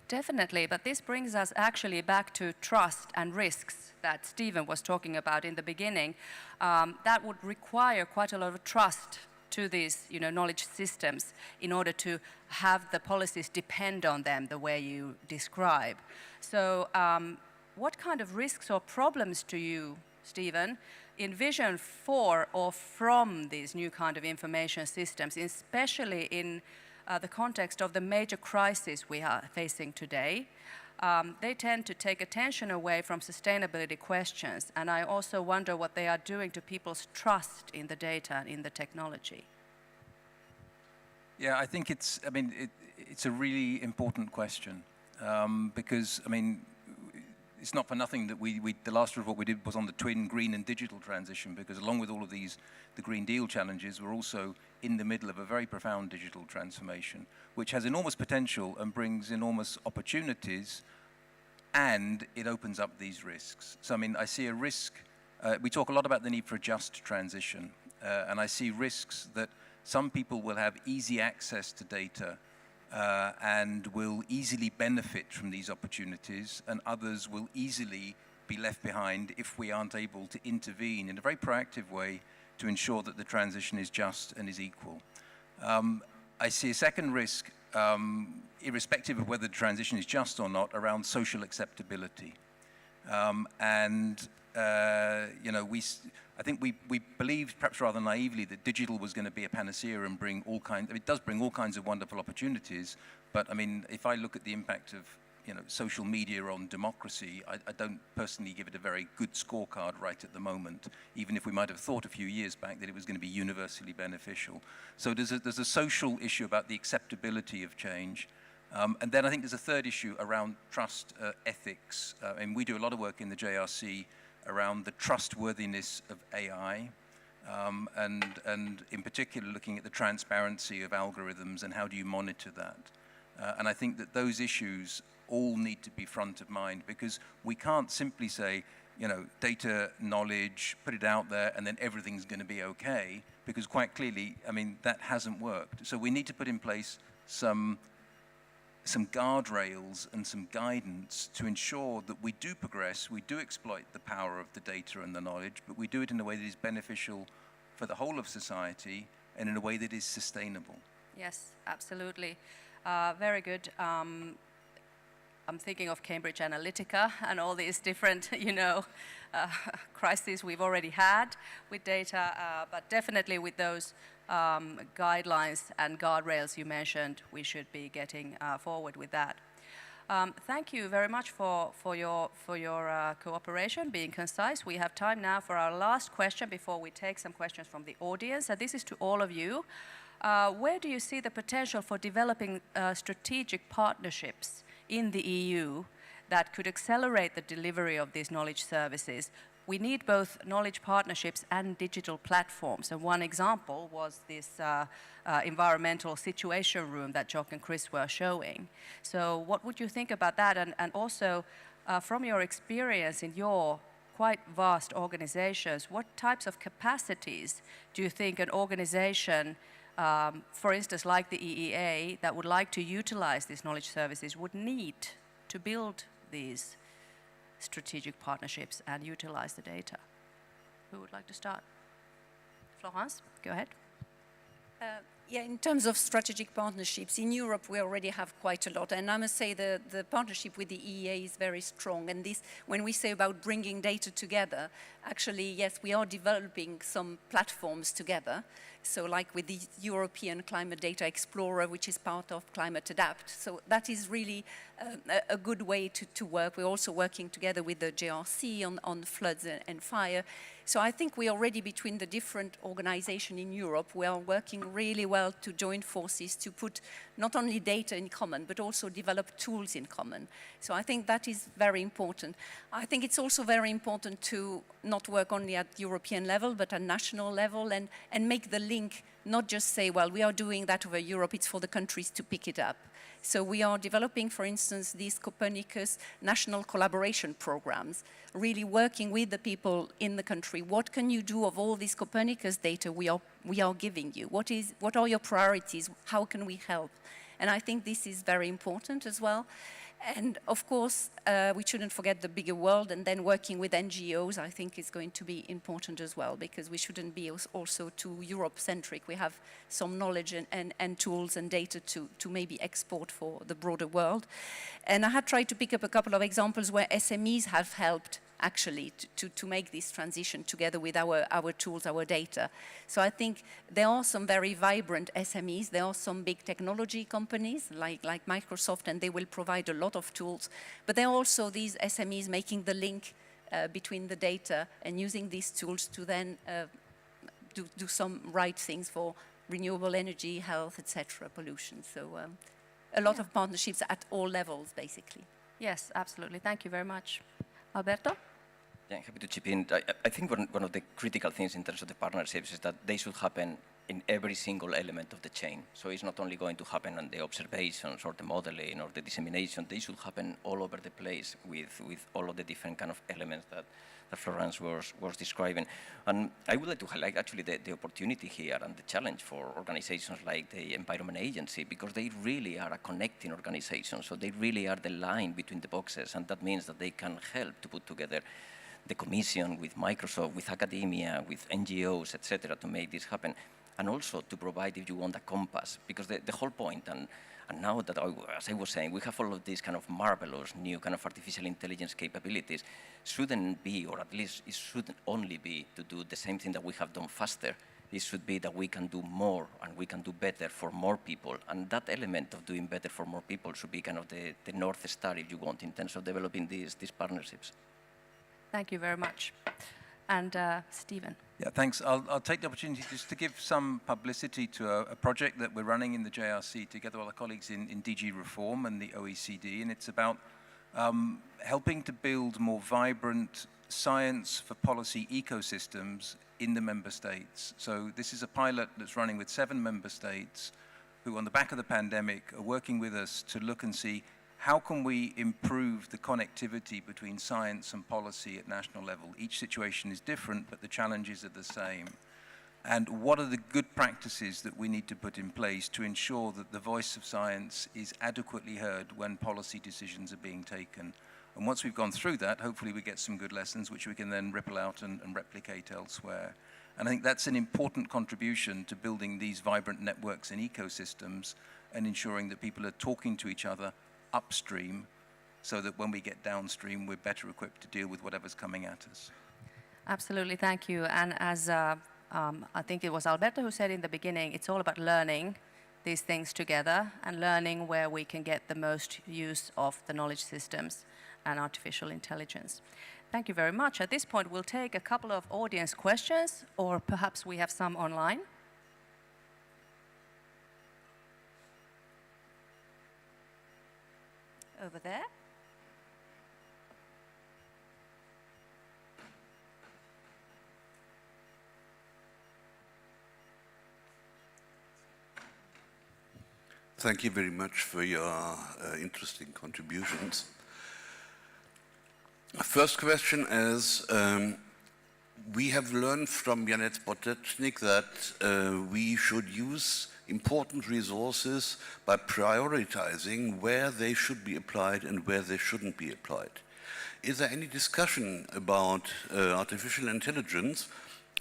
Definitely, but this brings us actually back to trust and risks that Stephen was talking about in the beginning. That would require quite a lot of trust to these knowledge systems in order to have the policies depend on them the way you describe. So what kind of risks or problems do you, Stephen, envision for or from these new kind of information systems, especially in the context of the major crises we are facing today? They tend to take attention away from sustainability questions, and I also wonder what they are doing to people's trust in the data and in the technology. Yeah, I think it's a really important question because, it's not for nothing that the last report we did was on the twin green and digital transition, because along with all of these, the Green Deal challenges, we're also in the middle of a very profound digital transformation, which has enormous potential and brings enormous opportunities, and it opens up these risks. So, I see a risk, we talk a lot about the need for a just transition, and I see risks that some people will have easy access to data and will easily benefit from these opportunities, and others will easily be left behind if we aren't able to intervene in a very proactive way to ensure that the transition is just and is equal. I see a second risk, irrespective of whether the transition is just or not, around social acceptability. I think we believed, perhaps rather naively, that digital was going to be a panacea and bring all kinds. It does bring all kinds of wonderful opportunities. But if I look at the impact of social media on democracy, I don't personally give it a very good scorecard right at the moment, even if we might have thought a few years back that it was going to be universally beneficial. So there's a social issue about the acceptability of change. And then I think there's a third issue around trust, ethics. We do a lot of work in the JRC around the trustworthiness of AI, and in particular looking at the transparency of algorithms and how do you monitor that. And I think that those issues all need to be front of mind, because we can't simply say, data, knowledge, put it out there, and then everything's going to be okay, because quite clearly, that hasn't worked. So we need to put in place some guardrails and some guidance to ensure that we do progress, we do exploit the power of the data and the knowledge, but we do it in a way that is beneficial for the whole of society and in a way that is sustainable. Yes, absolutely. Very good. I'm thinking of Cambridge Analytica and all these different, crises we've already had with data, but definitely with those guidelines and guardrails you mentioned, we should be getting forward with that. Thank you very much for your cooperation, being concise. We have time now for our last question before we take some questions from the audience, and this is to all of you. Where do you see the potential for developing strategic partnerships in the EU that could accelerate the delivery of these knowledge services? We need both knowledge partnerships and digital platforms. And one example was this environmental situation room that Jock and Chris were showing. So what would you think about that? And also, from your experience in your quite vast organizations, what types of capacities do you think an organization, for instance, like the EEA, that would like to utilize these knowledge services would need to build these strategic partnerships and utilize the data? Who would like to start? Florence, go ahead. Yeah, in terms of strategic partnerships, in Europe we already have quite a lot. And I must say the partnership with the EEA is very strong. And this, when we say about bringing data together, actually, yes, we are developing some platforms together. So like with the European Climate Data Explorer, which is part of Climate Adapt. So that is really a good way to work. We're also working together with the JRC on floods and fire. So I think we already, between the different organizations in Europe, we are working really well to join forces to put not only data in common, but also develop tools in common. So I think that is very important. I think it's also very important to not work only at European level, but at national level, and make the link, not just say, well, we are doing that over Europe, it's for the countries to pick it up. So we are developing, for instance, these Copernicus national collaboration programs, really working with the people in the country. What can you do of all this Copernicus data we are giving you? What are your priorities? How can we help? And I think this is very important as well. And of course, we shouldn't forget the bigger world, and then working with NGOs, I think, is going to be important as well, because we shouldn't be also too Europe-centric. We have some knowledge and tools and data to maybe export for the broader world. And I have tried to pick up a couple of examples where SMEs have helped actually to make this transition together with our tools, our data. So I think there are some very vibrant SMEs. There are some big technology companies like Microsoft, and they will provide a lot of tools. But there are also these SMEs making the link between the data and using these tools to then do some right things for renewable energy, health, etc., pollution. So a lot of partnerships at all levels, basically. Yes, absolutely. Thank you very much. Alberto? Yeah, I'm happy to chip in. I think one of the critical things in terms of the partnerships is that they should happen in every single element of the chain. So it's not only going to happen on the observations or the modeling or the dissemination, they should happen all over the place with all of the different kind of elements that Florence was describing. And I would like to highlight actually the opportunity here and the challenge for organizations like the Environment Agency, because they really are a connecting organization. So they really are the line between the boxes, and that means that they can help to put together the Commission with Microsoft, with academia, with NGOs, etc., to make this happen. And also to provide, if you want, a compass, because the whole point, and now that, as I was saying, we have all of these kind of marvelous new kind of artificial intelligence capabilities, shouldn't be, or at least it shouldn't only be to do the same thing that we have done faster. It should be that we can do more and we can do better for more people. And that element of doing better for more people should be kind of the North Star, if you want, in terms of developing these partnerships. Thank you very much. And Stephen. Yeah, thanks. I'll take the opportunity just to give some publicity to a project that we're running in the JRC together with our colleagues in DG Reform and the OECD, and it's about helping to build more vibrant science for policy ecosystems in the member states. So this is a pilot that's running with 7 member states who, on the back of the pandemic, are working with us to look and see how can we improve the connectivity between science and policy at national level. Each situation is different, but the challenges are the same. And what are the good practices that we need to put in place to ensure that the voice of science is adequately heard when policy decisions are being taken? And once we've gone through that, hopefully we get some good lessons which we can then ripple out and replicate elsewhere. And I think that's an important contribution to building these vibrant networks and ecosystems and ensuring that people are talking to each other upstream, so that when we get downstream, we're better equipped to deal with whatever's coming at us. Absolutely, thank you. And as I think it was Alberto who said in the beginning, it's all about learning these things together and learning where we can get the most use of the knowledge systems and artificial intelligence. Thank you very much. At this point, we'll take a couple of audience questions, or perhaps we have some online. Over there. Thank you very much for your interesting contributions. First question is, we have learned from Janet Potecznik that we should use important resources by prioritizing where they should be applied and where they shouldn't be applied. Is there any discussion about artificial intelligence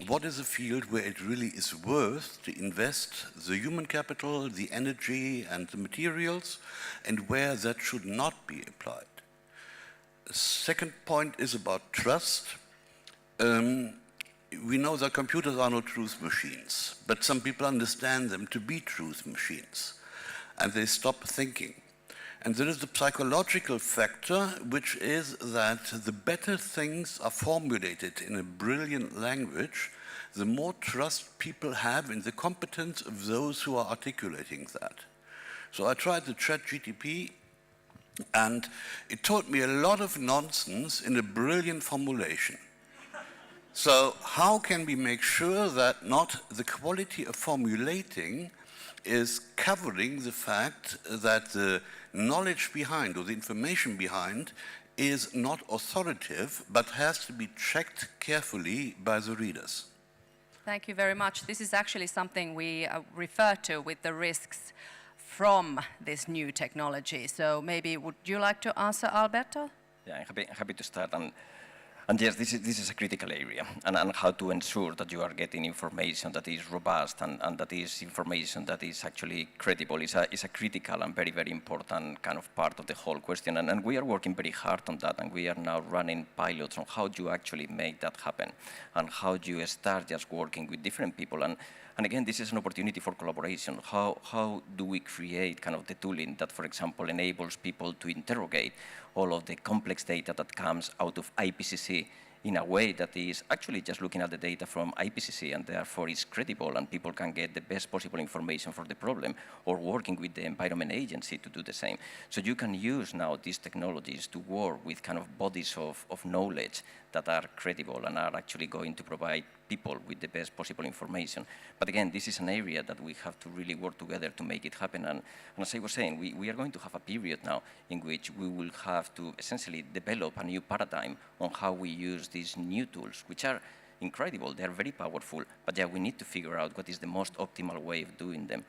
what is a field where it really is worth to invest the human capital, the energy, and the materials, and where that should not be applied. The second point is about trust. We know that computers are not truth machines, but some people understand them to be truth machines, and they stop thinking. And there is the psychological factor, which is that the better things are formulated in a brilliant language, the more trust people have in the competence of those who are articulating that. So I tried the ChatGPT, and it taught me a lot of nonsense in a brilliant formulation. So how can we make sure that not the quality of formulating is covering the fact that the knowledge behind or the information behind is not authoritative but has to be checked carefully by the readers? Thank you very much. This is actually something we refer to with the risks from this new technology. So maybe would you like to answer, Alberto? Yeah, I'm happy to start. And yes, this is a critical area, and how to ensure that you are getting information that is robust and that is information that is actually credible is a critical and very, very important kind of part of the whole question. And we are working very hard on that, and we are now running pilots on how do you actually make that happen and how do you start just working with different people. And again, this is an opportunity for collaboration. How do we create kind of the tooling that, for example, enables people to interrogate all of the complex data that comes out of IPCC in a way that is actually just looking at the data from IPCC and therefore is credible and people can get the best possible information for the problem, or working with the Environment Agency to do the same. So you can use now these technologies to work with kind of bodies of knowledge that are credible and are actually going to provide people with the best possible information. But again, this is an area that we have to really work together to make it happen. And as I was saying, we are going to have a period now in which we will have to essentially develop a new paradigm on how we use these new tools, which are incredible, they are very powerful, but yeah, we need to figure out what is the most optimal way of doing them.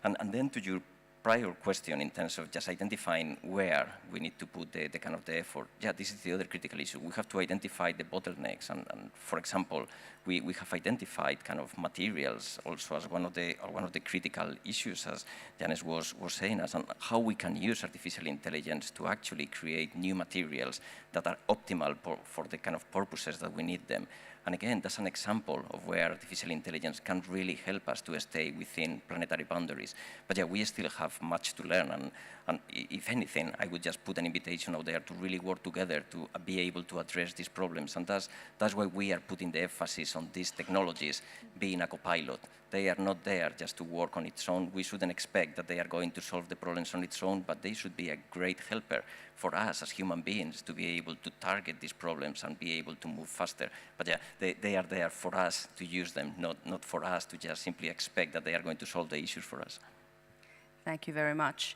And then to your prior question in terms of just identifying where we need to put the kind of the effort. Yeah, this is the other critical issue. We have to identify the bottlenecks, and for example, we have identified kind of materials also as one of the critical issues, as Janes was saying, as on how we can use artificial intelligence to actually create new materials that are optimal for the kind of purposes that we need them. And again, that's an example of where artificial intelligence can really help us to stay within planetary boundaries. But yeah, we still have much to learn. And if anything, I would just put an invitation out there to really work together to be able to address these problems. And that's why we are putting the emphasis on these technologies being a co-pilot. They are not there just to work on its own. We shouldn't expect that they are going to solve the problems on its own, but they should be a great helper for us as human beings to be able to target these problems and be able to move faster. But yeah, they are there for us to use them, not for us to just simply expect that they are going to solve the issues for us. Thank you very much.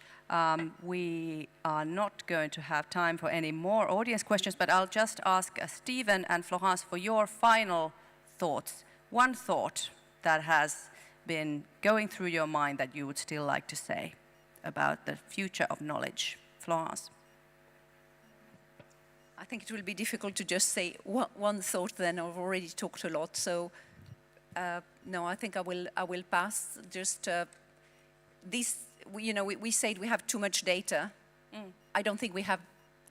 We are not going to have time for any more audience questions, but I'll just ask Stephen and Florence for your final thoughts. One thought that has been going through your mind that you would still like to say about the future of knowledge. Florence. I think it will be difficult to just say one thought, then I've already talked a lot. So no, I think I will pass. Just this, we said we have too much data. I don't think we have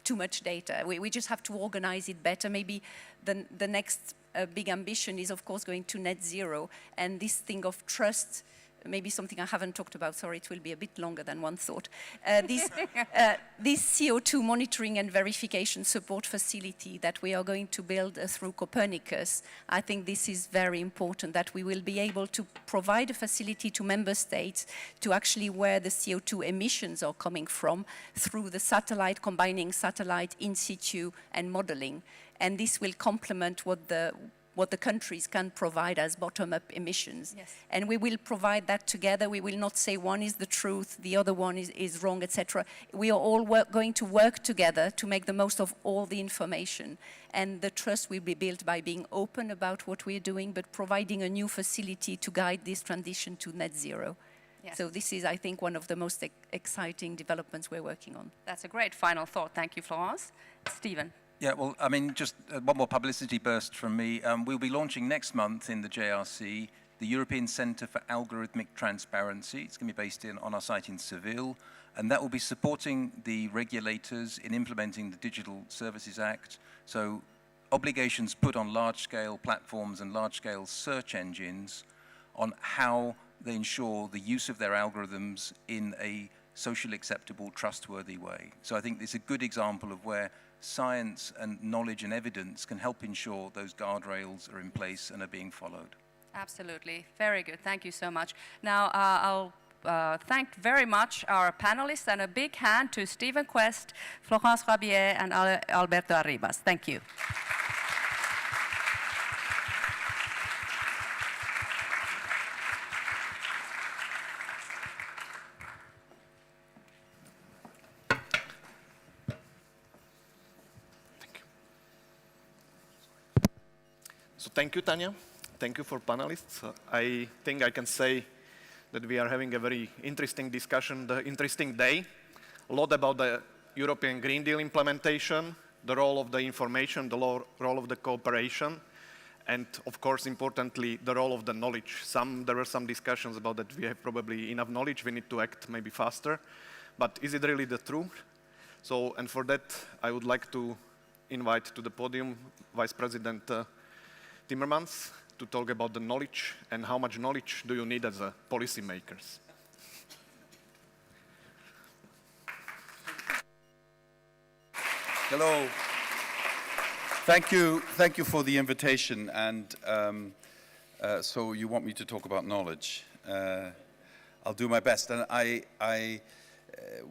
too much data. We just have to organize it better. Maybe the next big ambition is, of course, going to net zero. And this thing of trust, maybe something I haven't talked about, sorry, it will be a bit longer than one thought. This CO2 monitoring and verification support facility that we are going to build through Copernicus, I think this is very important, that we will be able to provide a facility to member states to actually where the CO2 emissions are coming from through the satellite, combining satellite, in situ, and modeling. And this will complement what the countries can provide as bottom-up emissions. Yes. And we will provide that together. We will not say one is the truth, the other one is wrong, etc. We are all going to work together to make the most of all the information. And the trust will be built by being open about what we're doing, but providing a new facility to guide this transition to net zero. Yes. So this is, I think, one of the most exciting developments we're working on. That's a great final thought. Thank you, Florence. Stephen. Yeah, well, I mean, just one more publicity burst from me. We'll be launching next month in the JRC the European Centre for Algorithmic Transparency. It's going to be based on our site in Seville, and that will be supporting the regulators in implementing the Digital Services Act. So obligations put on large-scale platforms and large-scale search engines on how they ensure the use of their algorithms in a socially acceptable, trustworthy way. So I think it's a good example of where science and knowledge and evidence can help ensure those guardrails are in place and are being followed. Absolutely. Very good. Thank you so much. Now, I'll thank very much our panelists, and a big hand to Stephen Quest, Florence Rabier, and Alberto Arribas. Thank you. So thank you, Tanya. Thank you for panelists. I think I can say that we are having a very interesting discussion, interesting day. A lot about the European Green Deal implementation, the role of the information, the role of the cooperation, and of course, importantly, the role of the knowledge. There were some discussions about that we have probably enough knowledge, we need to act maybe faster. But is it really the truth? So, and for that, I would like to invite to the podium Vice President Timmermans to talk about the knowledge and how much knowledge do you need as a policymakers. Hello. Thank you for the invitation. And so you want me to talk about knowledge. I'll do my best. And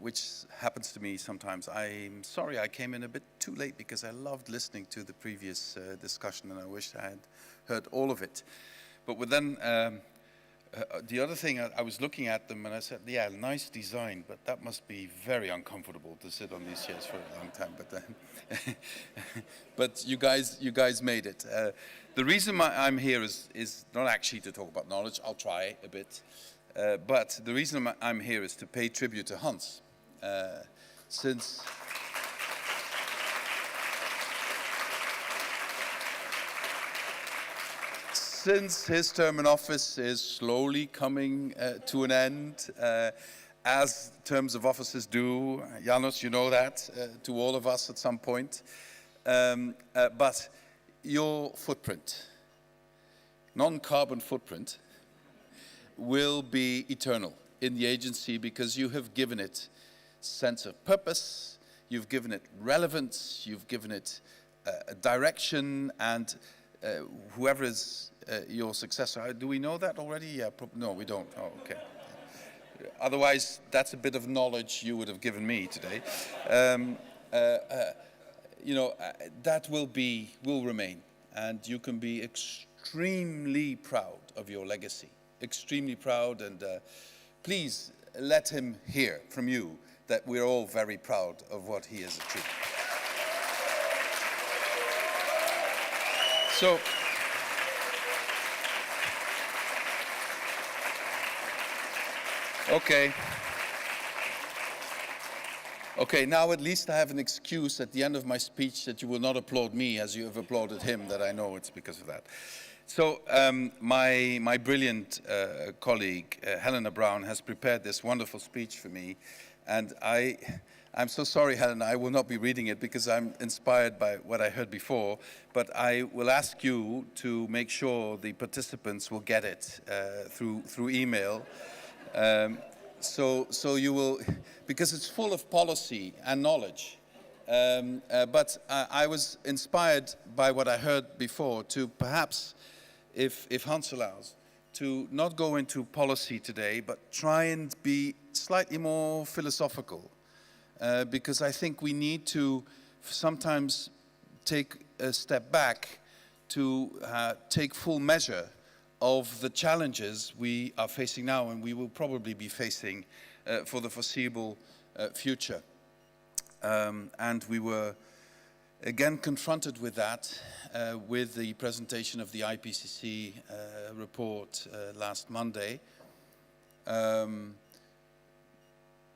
which happens to me sometimes. I'm sorry I came in a bit too late because I loved listening to the previous discussion and I wish I had heard all of it. But then the other thing, I was looking at them and I said, yeah, nice design, but that must be very uncomfortable to sit on these chairs for a long time. But you guys made it. The reason I'm here is not actually to talk about knowledge. I'll try a bit. But the reason I'm here is to pay tribute to Hans. Since his term in office is slowly coming to an end, as terms of offices do, Janos, you know that, to all of us at some point. But your footprint, non-carbon footprint, will be eternal in the agency because you have given it sense of purpose, you've given it relevance, you've given it a direction, and whoever is your successor, do we know that already? Yeah, no, we don't. Oh, okay. Otherwise, that's a bit of knowledge you would have given me today. You know, that will remain, and you can be extremely proud of your legacy. Extremely proud, and please let him hear from you that we're all very proud of what he has achieved. So, okay, now at least I have an excuse at the end of my speech that you will not applaud me as you have applauded him, that I know it's because of that. So my brilliant colleague, Helena Brown, has prepared this wonderful speech for me. And I'm so sorry, Helena, I will not be reading it because I'm inspired by what I heard before. But I will ask you to make sure the participants will get it through email. So you will, because it's full of policy and knowledge. But I was inspired by what I heard before to perhaps, if Hans allows, to not go into policy today, but try and be slightly more philosophical. Because I think we need to sometimes take a step back to take full measure of the challenges we are facing now and we will probably be facing for the foreseeable future. And we were again confronted with that with the presentation of the IPCC report last Monday. And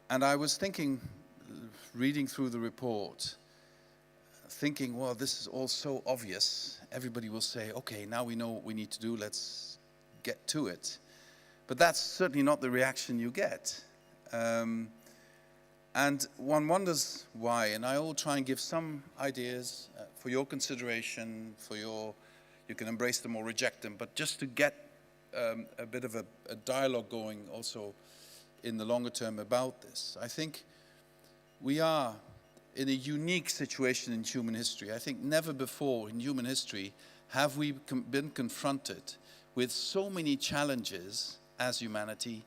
I was thinking, reading through the report, thinking, well, this is all so obvious. Everybody will say, okay, now we know what we need to do, let's get to it. But that's certainly not the reaction you get. And one wonders why, and I will try and give some ideas for your consideration, you can embrace them or reject them, but just to get a bit of a dialogue going also in the longer term about this. I think we are in a unique situation in human history. I think never before in human history have we been confronted with so many challenges as humanity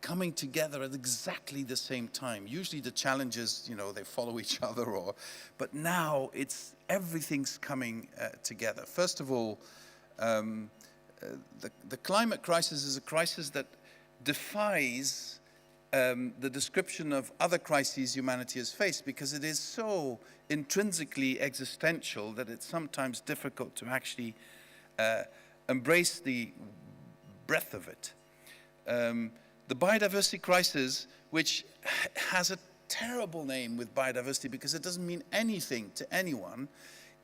coming together at exactly the same time. Usually the challenges, you know, they follow each other, but now everything's coming together. First of all, the climate crisis is a crisis that defies the description of other crises humanity has faced, because it is so intrinsically existential that it's sometimes difficult to actually embrace the breadth of it. The biodiversity crisis, which has a terrible name with biodiversity because it doesn't mean anything to anyone,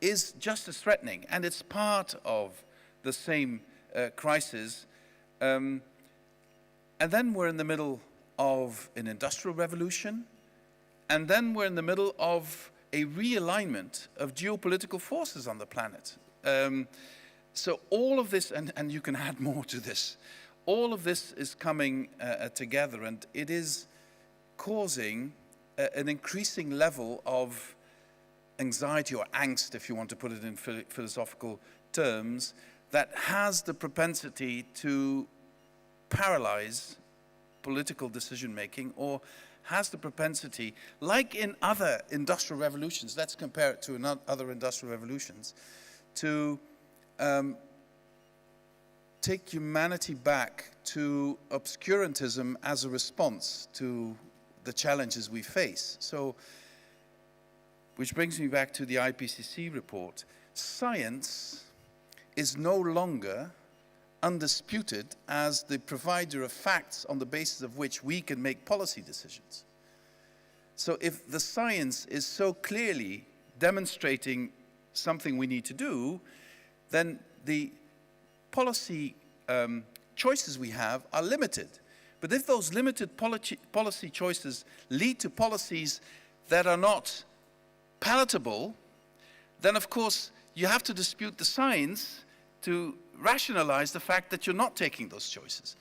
is just as threatening, and it's part of the same crisis. And then we're in the middle of an industrial revolution, and then we're in the middle of a realignment of geopolitical forces on the planet. So all of this, and you can add more to this, all of this is coming together, and it is causing an increasing level of anxiety or angst, if you want to put it in philosophical terms, that has the propensity to paralyze political decision-making, or has the propensity, like in other industrial revolutions, let's compare it to other industrial revolutions, to take humanity back to obscurantism as a response to the challenges we face. So, which brings me back to the IPCC report. Science is no longer undisputed as the provider of facts on the basis of which we can make policy decisions. So if the science is so clearly demonstrating something we need to do, then the policy choices we have are limited. But if those limited policy choices lead to policies that are not palatable, then of course you have to dispute the science to rationalize the fact that you're not taking those choices.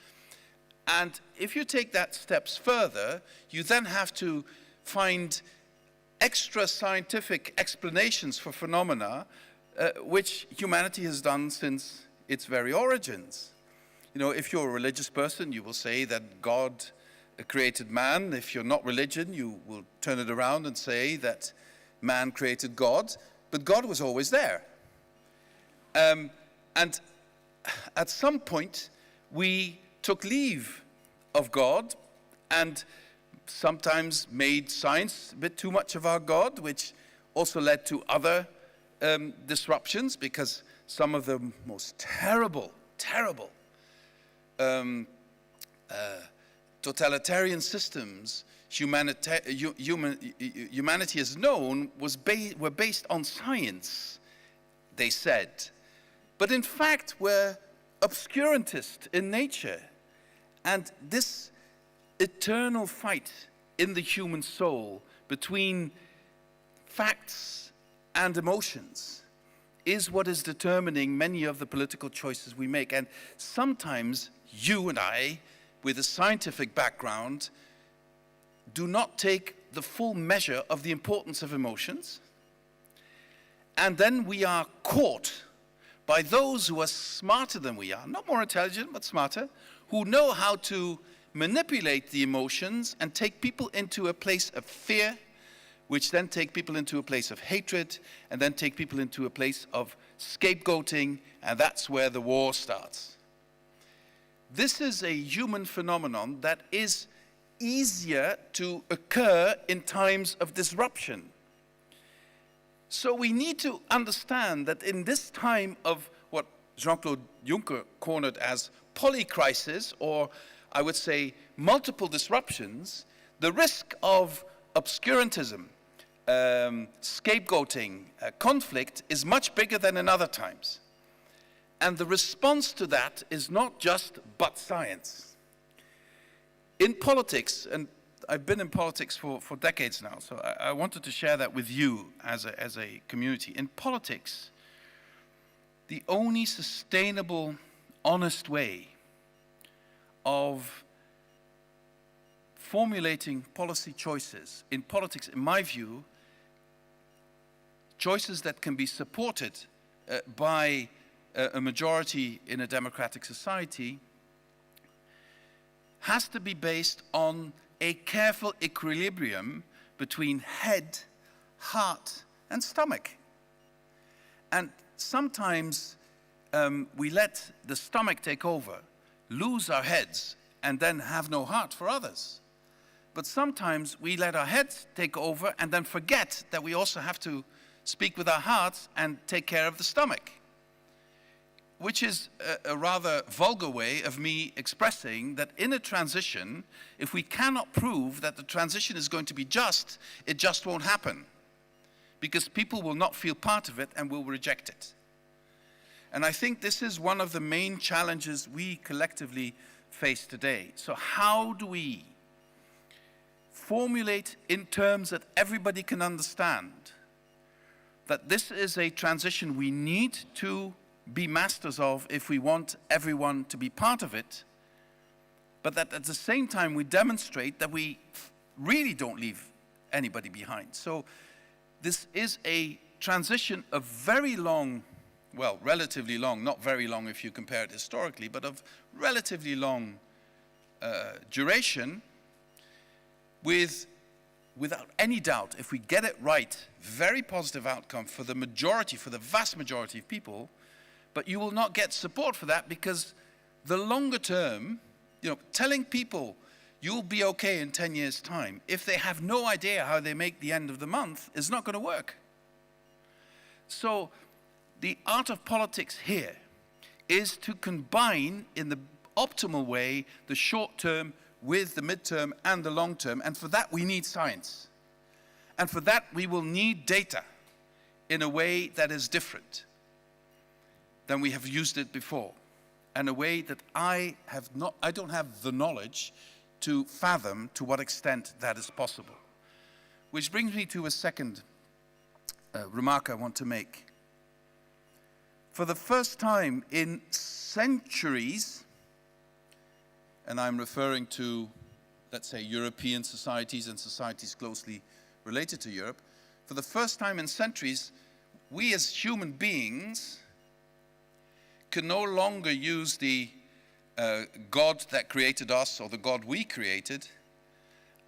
And if you take that steps further, you then have to find extra scientific explanations for phenomena which humanity has done since its very origins. You know, if you're a religious person, you will say that God created man. If you're not religion, you will turn it around and say that man created God, but God was always there. And at some point, we took leave of God and sometimes made science a bit too much of our God, which also led to other disruptions, because some of the most terrible totalitarian systems humanity has known were based on science, they said. But in fact, were obscurantist in nature. And this eternal fight in the human soul between facts and emotions is what is determining many of the political choices we make. And sometimes you and I, with a scientific background, do not take the full measure of the importance of emotions. And then we are caught by those who are smarter than we are, not more intelligent, but smarter, who know how to manipulate the emotions and take people into a place of fear, which then take people into a place of hatred, and then take people into a place of scapegoating, and that's where the war starts. This is a human phenomenon that is easier to occur in times of disruption. So we need to understand that in this time of what Jean-Claude Juncker cornered as polycrisis, or I would say multiple disruptions, the risk of obscurantism scapegoating, conflict is much bigger than in other times. And the response to that is not just but science. In politics, and I've been in politics for decades now, so I wanted to share that with you as a community. In politics, the only sustainable, honest way of formulating policy choices in politics, in my view, choices that can be supported by a majority in a democratic society, has to be based on a careful equilibrium between head, heart, and stomach. And sometimes we let the stomach take over, lose our heads, and then have no heart for others. But sometimes we let our heads take over and then forget that we also have to speak with our hearts and take care of the stomach. Which is a rather vulgar way of me expressing that in a transition, if we cannot prove that the transition is going to be just, it just won't happen. Because people will not feel part of it and will reject it. And I think this is one of the main challenges we collectively face today. So how do we formulate in terms that everybody can understand that this is a transition we need to be masters of if we want everyone to be part of it, but that at the same time we demonstrate that we really don't leave anybody behind. So this is a transition of very long, well, relatively long, not very long if you compare it historically, but of relatively long duration, without any doubt, if we get it right, very positive outcome for the majority, for the vast majority of people. But you will not get support for that because the longer term, telling people you'll be okay in 10 years' time, if they have no idea how they make the end of the month, is not going to work. So the art of politics here is to combine in the optimal way the short term with the midterm and the long term. And for that, we need science. And for that, we will need data in a way that is different than we have used it before, and a way that I don't have the knowledge to fathom to what extent that is possible. Which brings me to a second remark I want to make. For the first time in centuries, and I'm referring to, let's say, European societies and societies closely related to Europe, for the first time in centuries, we as human beings can no longer use the God that created us or the God we created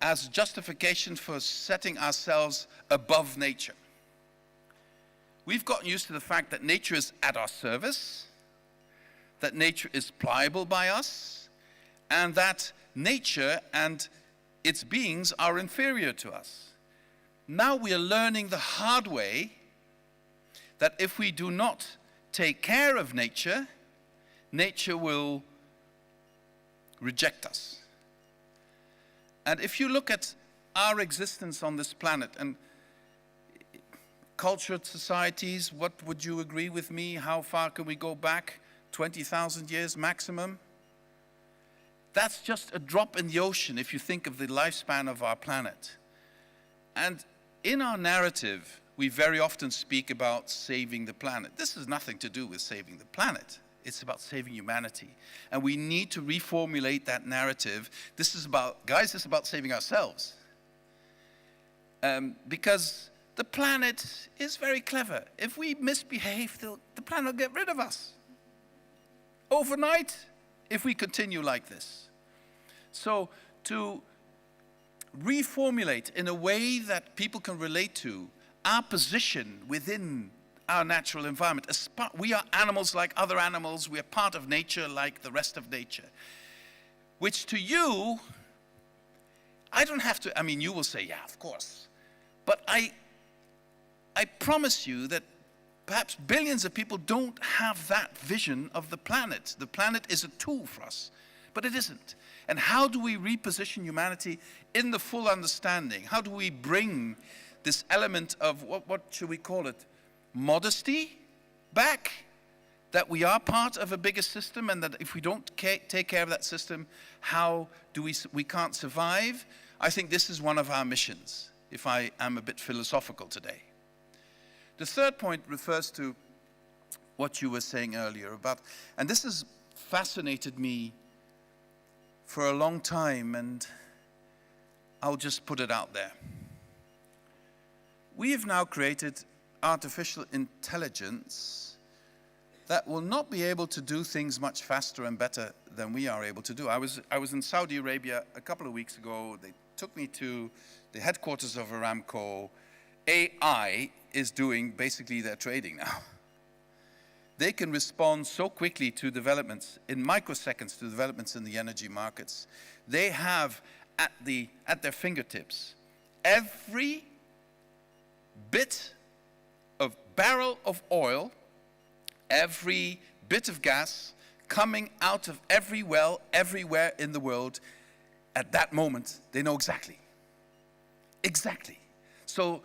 as justification for setting ourselves above nature. We've gotten used to the fact that nature is at our service, that nature is pliable by us, and that nature and its beings are inferior to us. Now we are learning the hard way that if we do not take care of nature, nature will reject us. And if you look at our existence on this planet and cultured societies, what would you agree with me? How far can we go back? 20,000 years maximum? That's just a drop in the ocean if you think of the lifespan of our planet. And in our narrative, we very often speak about saving the planet. This has nothing to do with saving the planet. It's about saving humanity. And we need to reformulate that narrative. This is about, guys, this is about saving ourselves. Because the planet is very clever. If we misbehave, the planet will get rid of us. Overnight, if we continue like this. So to reformulate in a way that people can relate to our position within our natural environment. We are animals like other animals. We are part of nature like the rest of nature. Which to you, I don't have to, I mean, you will say, yeah, of course. But I promise you that perhaps billions of people don't have that vision of the planet. The planet is a tool for us, but it isn't. And how do we reposition humanity in the full understanding? How do we bring this element of, what should we call it, modesty back, that we are part of a bigger system, and that if we don't take care of that system, how do we can't survive. I think this is one of our missions, if I am a bit philosophical today. The third point refers to what you were saying earlier about, and this has fascinated me for a long time, and I'll just put it out there. We have now created artificial intelligence that will not be able to do things much faster and better than we are able to do. I was in Saudi Arabia a couple of weeks ago. They took me to the headquarters of Aramco. AI is doing basically their trading now. They can respond so quickly to developments, in microseconds, to developments in the energy markets. They have at their fingertips every bit of barrel of oil, every bit of gas coming out of every well everywhere in the world. At that moment, they know exactly. Exactly. So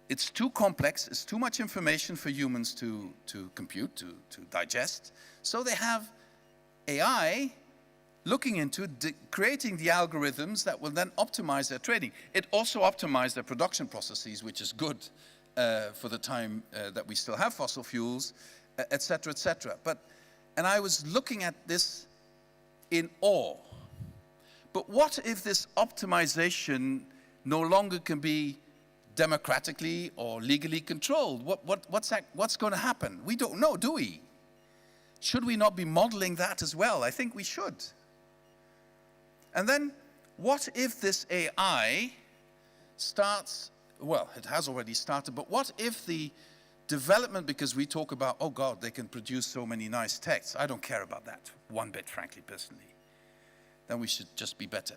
it's too complex, it's too much information for humans to compute, to digest. So they have AI looking into creating the algorithms that will then optimize their trading. It also optimizes their production processes, which is good for the time that we still have fossil fuels, et cetera, et cetera. And I was looking at this in awe. But what if this optimization no longer can be democratically or legally controlled? What's going to happen? We don't know, do we? Should we not be modeling that as well? I think we should. And then, what if this AI starts, well, it has already started, but what if the development, because we talk about, oh God, they can produce so many nice texts. I don't care about that one bit, frankly, personally. Then we should just be better.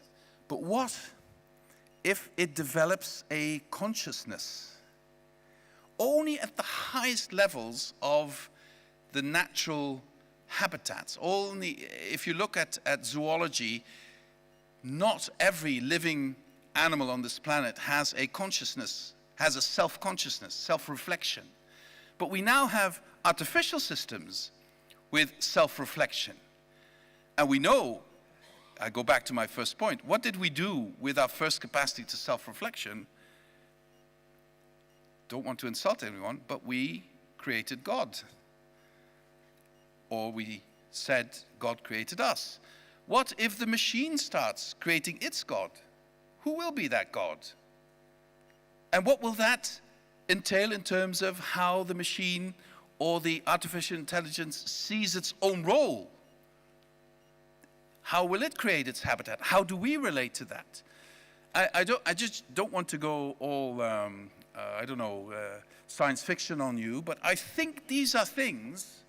But what if it develops a consciousness only at the highest levels of the natural habitats? Only, if you look at zoology, not every living animal on this planet has a consciousness, has a self-consciousness, self-reflection. But we now have artificial systems with self-reflection. And we know, I go back to my first point, what did we do with our first capacity to self-reflection? Don't want to insult anyone, but we created God. Or we said God created us. What if the machine starts creating its God? Who will be that God? And what will that entail in terms of how the machine or the artificial intelligence sees its own role? How will it create its habitat? How do we relate to that? I just don't want to go all, science fiction on you, but I think these are things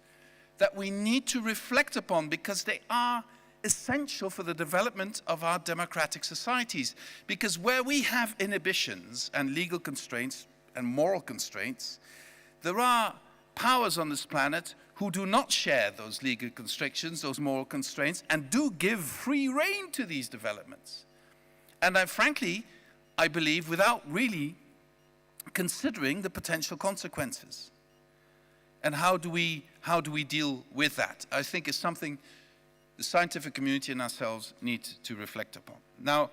that we need to reflect upon because they are essential for the development of our democratic societies. Because where we have inhibitions and legal constraints and moral constraints, there are powers on this planet who do not share those legal constrictions, those moral constraints, and do give free rein to these developments. And frankly, I believe without really considering the potential consequences. And how do we deal with that? I think is something the scientific community and ourselves need to reflect upon. Now,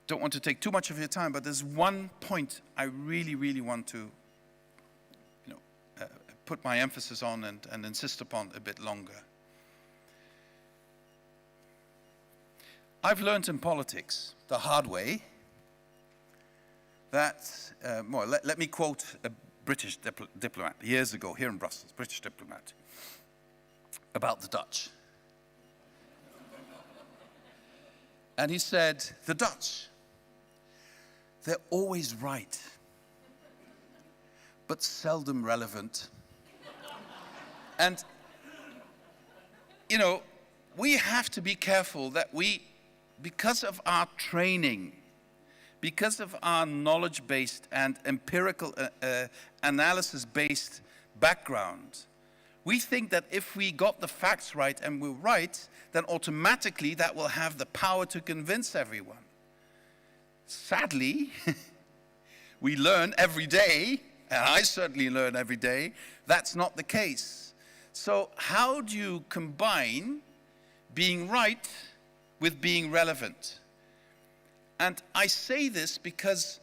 don't want to take too much of your time, but there's one point I really, really want to put my emphasis on and insist upon a bit longer. I've learned in politics the hard way that, let me quote a British diplomat years ago here in Brussels, British diplomat, about the Dutch. And he said, the Dutch, they're always right, but seldom relevant. And, we have to be careful that because of our training, because of our knowledge-based and empirical analysis-based background, we think that if we got the facts right and we're right, then automatically that will have the power to convince everyone. Sadly, we learn every day, and I certainly learn every day, that's not the case. So how do you combine being right with being relevant? And I say this because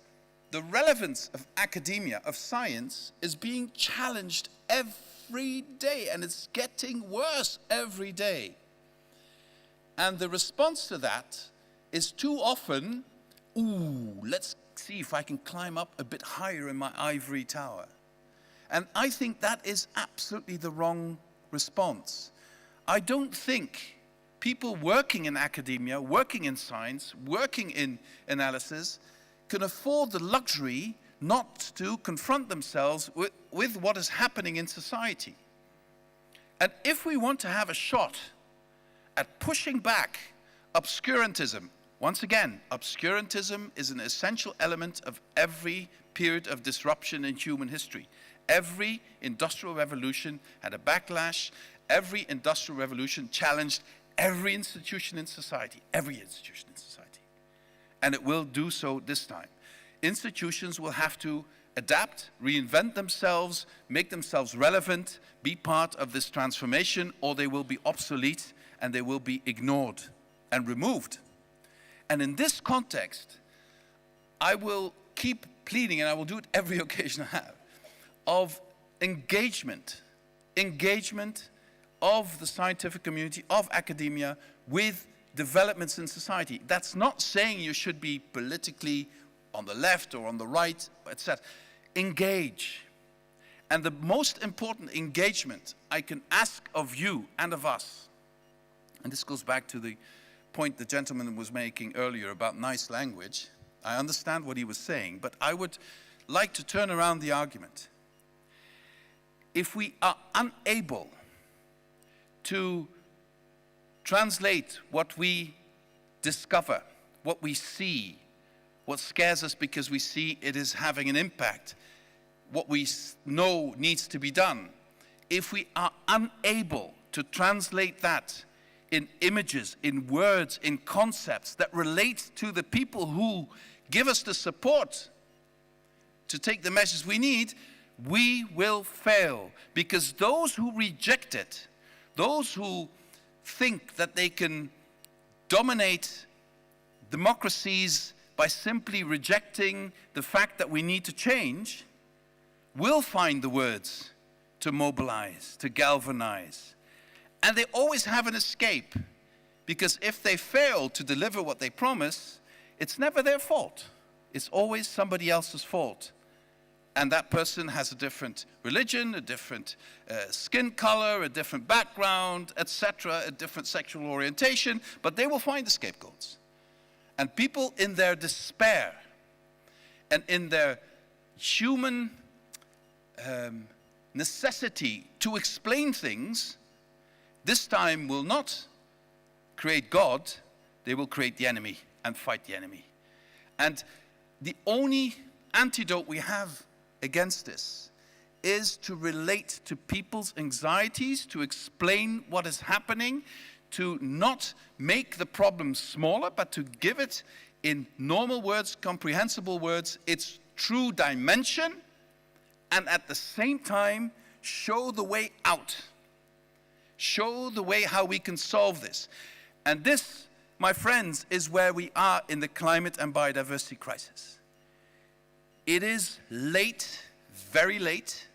the relevance of academia, of science, is being challenged every day, and it's getting worse every day. And the response to that is too often, ooh, let's see if I can climb up a bit higher in my ivory tower. And I think that is absolutely the wrong response. I don't think people working in academia, working in science, working in analysis, can afford the luxury not to confront themselves with what is happening in society. And if we want to have a shot at pushing back obscurantism, once again, obscurantism is an essential element of every period of disruption in human history. Every industrial revolution had a backlash. Every industrial revolution challenged every institution in society, and it will do so this time. Institutions will have to adapt, reinvent themselves, make themselves relevant, be part of this transformation, or they will be obsolete and they will be ignored and removed. And in this context, I will keep pleading, and I will do it every occasion I have, of engagement of the scientific community, of academia, with developments in society. That's not saying you should be politically on the left or on the right, etc. Engage. And the most important engagement I can ask of you and of us, and this goes back to the point the gentleman was making earlier about nice language. I understand what he was saying, but I would like to turn around the argument. If we are unable to translate what we discover, what we see, what scares us because we see it is having an impact, what we know needs to be done, if we are unable to translate that in images, in words, in concepts that relate to the people who give us the support to take the measures we need, we will fail. Because those who reject it, those who think that they can dominate democracies by simply rejecting the fact that we need to change, will find the words to mobilize, to galvanize. And they always have an escape, because if they fail to deliver what they promise, it's never their fault. It's always somebody else's fault. And that person has a different religion, a different skin color, a different background, etc., a different sexual orientation, but they will find the scapegoats. And people in their despair and in their human necessity to explain things, this time will not create God, they will create the enemy and fight the enemy. And the only antidote we have against this is to relate to people's anxieties, to explain what is happening, to not make the problem smaller, but to give it in normal words, comprehensible words, its true dimension, and at the same time show the way out. Show the way how we can solve this. And this, my friends, is where we are in the climate and biodiversity crisis. It is late, very late.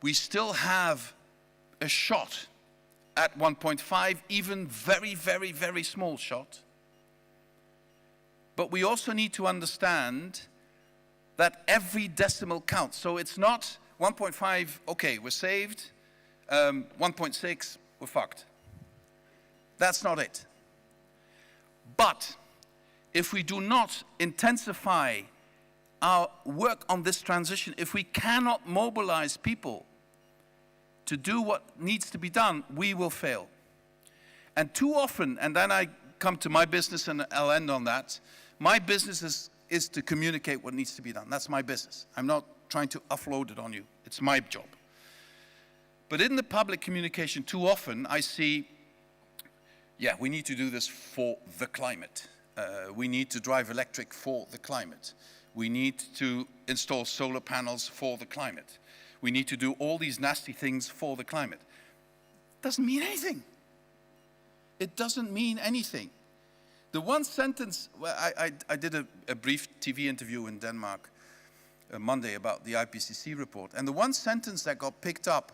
We still have a shot at 1.5, even very, very, very small shot. But we also need to understand that every decimal counts. So it's not 1.5, okay, we're saved. 1.6, we're fucked. That's not it. But if we do not intensify our work on this transition, if we cannot mobilize people to do what needs to be done, we will fail. And too often, and then I come to my business and I'll end on that, my business is to communicate what needs to be done. That's my business. I'm not trying to offload it on you. It's my job. But in the public communication, too often I see, yeah, we need to do this for the climate. We need to drive electric for the climate. We need to install solar panels for the climate. We need to do all these nasty things for the climate. Doesn't mean anything. It doesn't mean anything. The one sentence, well, I did a brief TV interview in Denmark Monday about the IPCC report, and the one sentence that got picked up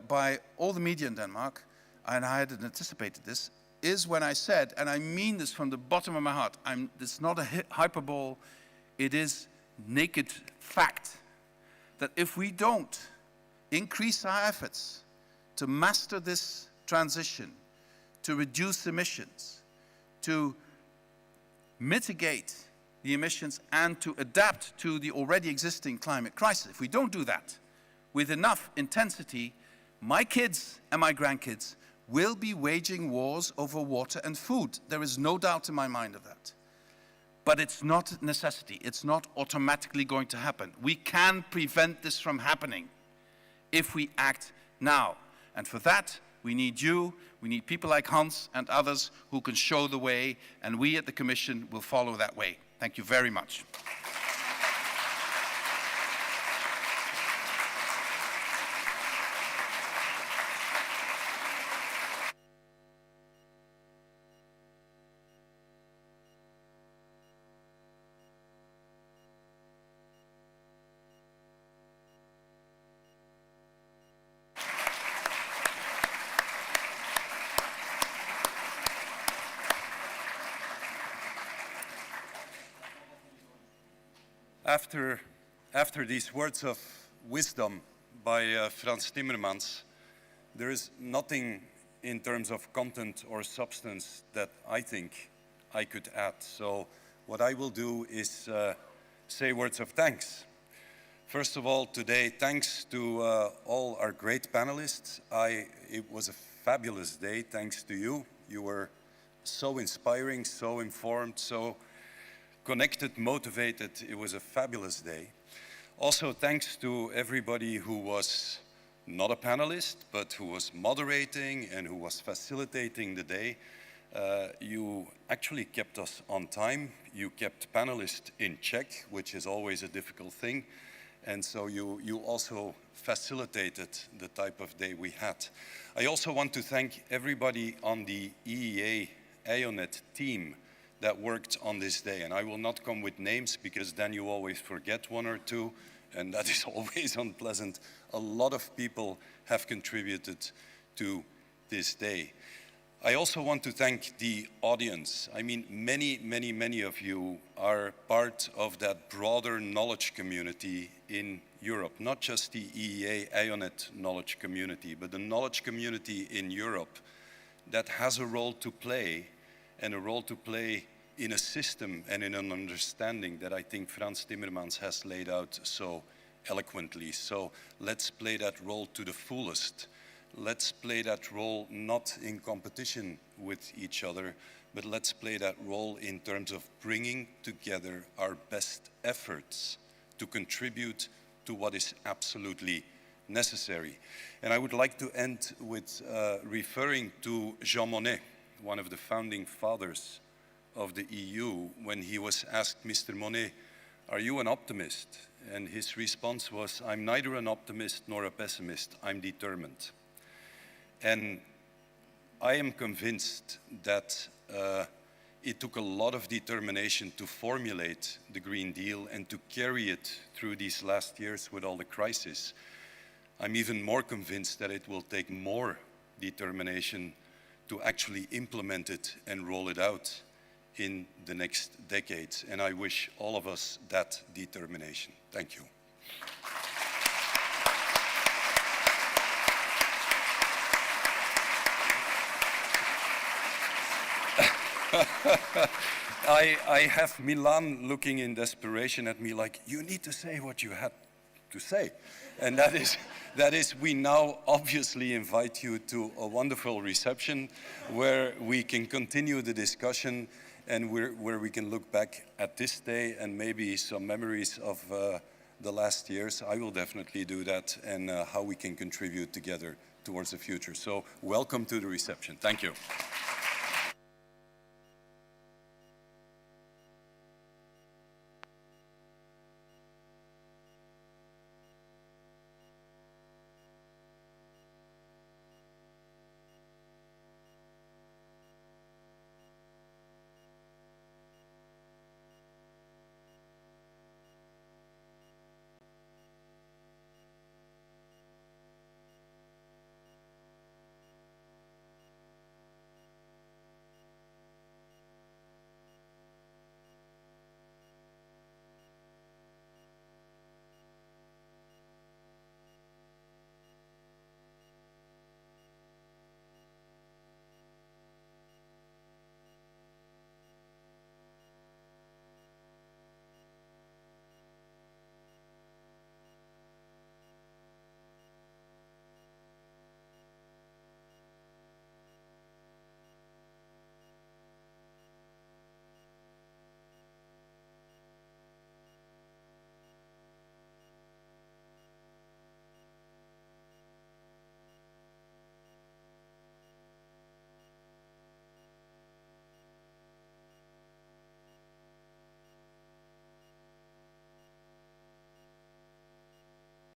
by all the media in Denmark, and I hadn't anticipated this, is when I said, and I mean this from the bottom of my heart, it's not a hyperbole, it is naked fact, that if we don't increase our efforts to master this transition, to reduce emissions, to mitigate the emissions, and to adapt to the already existing climate crisis, if we don't do that with enough intensity, my kids and my grandkids will be waging wars over water and food. There is no doubt in my mind of that. But it's not a necessity. It's not automatically going to happen. We can prevent this from happening if we act now. And for that, we need you, we need people like Hans and others who can show the way, and we at the Commission will follow that way. Thank you very much. After these words of wisdom by Frans Timmermans, there is nothing in terms of content or substance that I think I could add. So what I will do is say words of thanks. First of all, today, thanks to all our great panelists. It was a fabulous day, thanks to you. You were so inspiring, so informed, so connected, motivated. It was a fabulous day. Also, thanks to everybody who was not a panelist, but who was moderating and who was facilitating the day. You actually kept us on time. You kept panelists in check, which is always a difficult thing. And so you also facilitated the type of day we had. I also want to thank everybody on the EEA IONET team that worked on this day. And I will not come with names because then you always forget one or two, and that is always unpleasant. A lot of people have contributed to this day. I also want to thank the audience. I mean, many of you are part of that broader knowledge community in Europe, not just the EEA IONET knowledge community, but the knowledge community in Europe that has a role to play, and a role to play in a system and in an understanding that I think Frans Timmermans has laid out so eloquently. So let's play that role to the fullest. Let's play that role not in competition with each other, but let's play that role in terms of bringing together our best efforts to contribute to what is absolutely necessary. And I would like to end with referring to Jean Monnet, one of the founding fathers of the EU, when he was asked, Mr. Monnet, are you an optimist? And his response was, I'm neither an optimist nor a pessimist, I'm determined. And I am convinced that it took a lot of determination to formulate the Green Deal and to carry it through these last years with all the crises. I'm even more convinced that it will take more determination to actually implement it and roll it out in the next decades. And I wish all of us that determination. Thank you. I have Milan looking in desperation at me like, you need to say what you had to say. And that is, we now obviously invite you to a wonderful reception where we can continue the discussion and where we can look back at this day and maybe some memories of the last years. I will definitely do that, and how we can contribute together towards the future. So welcome to the reception. Thank you.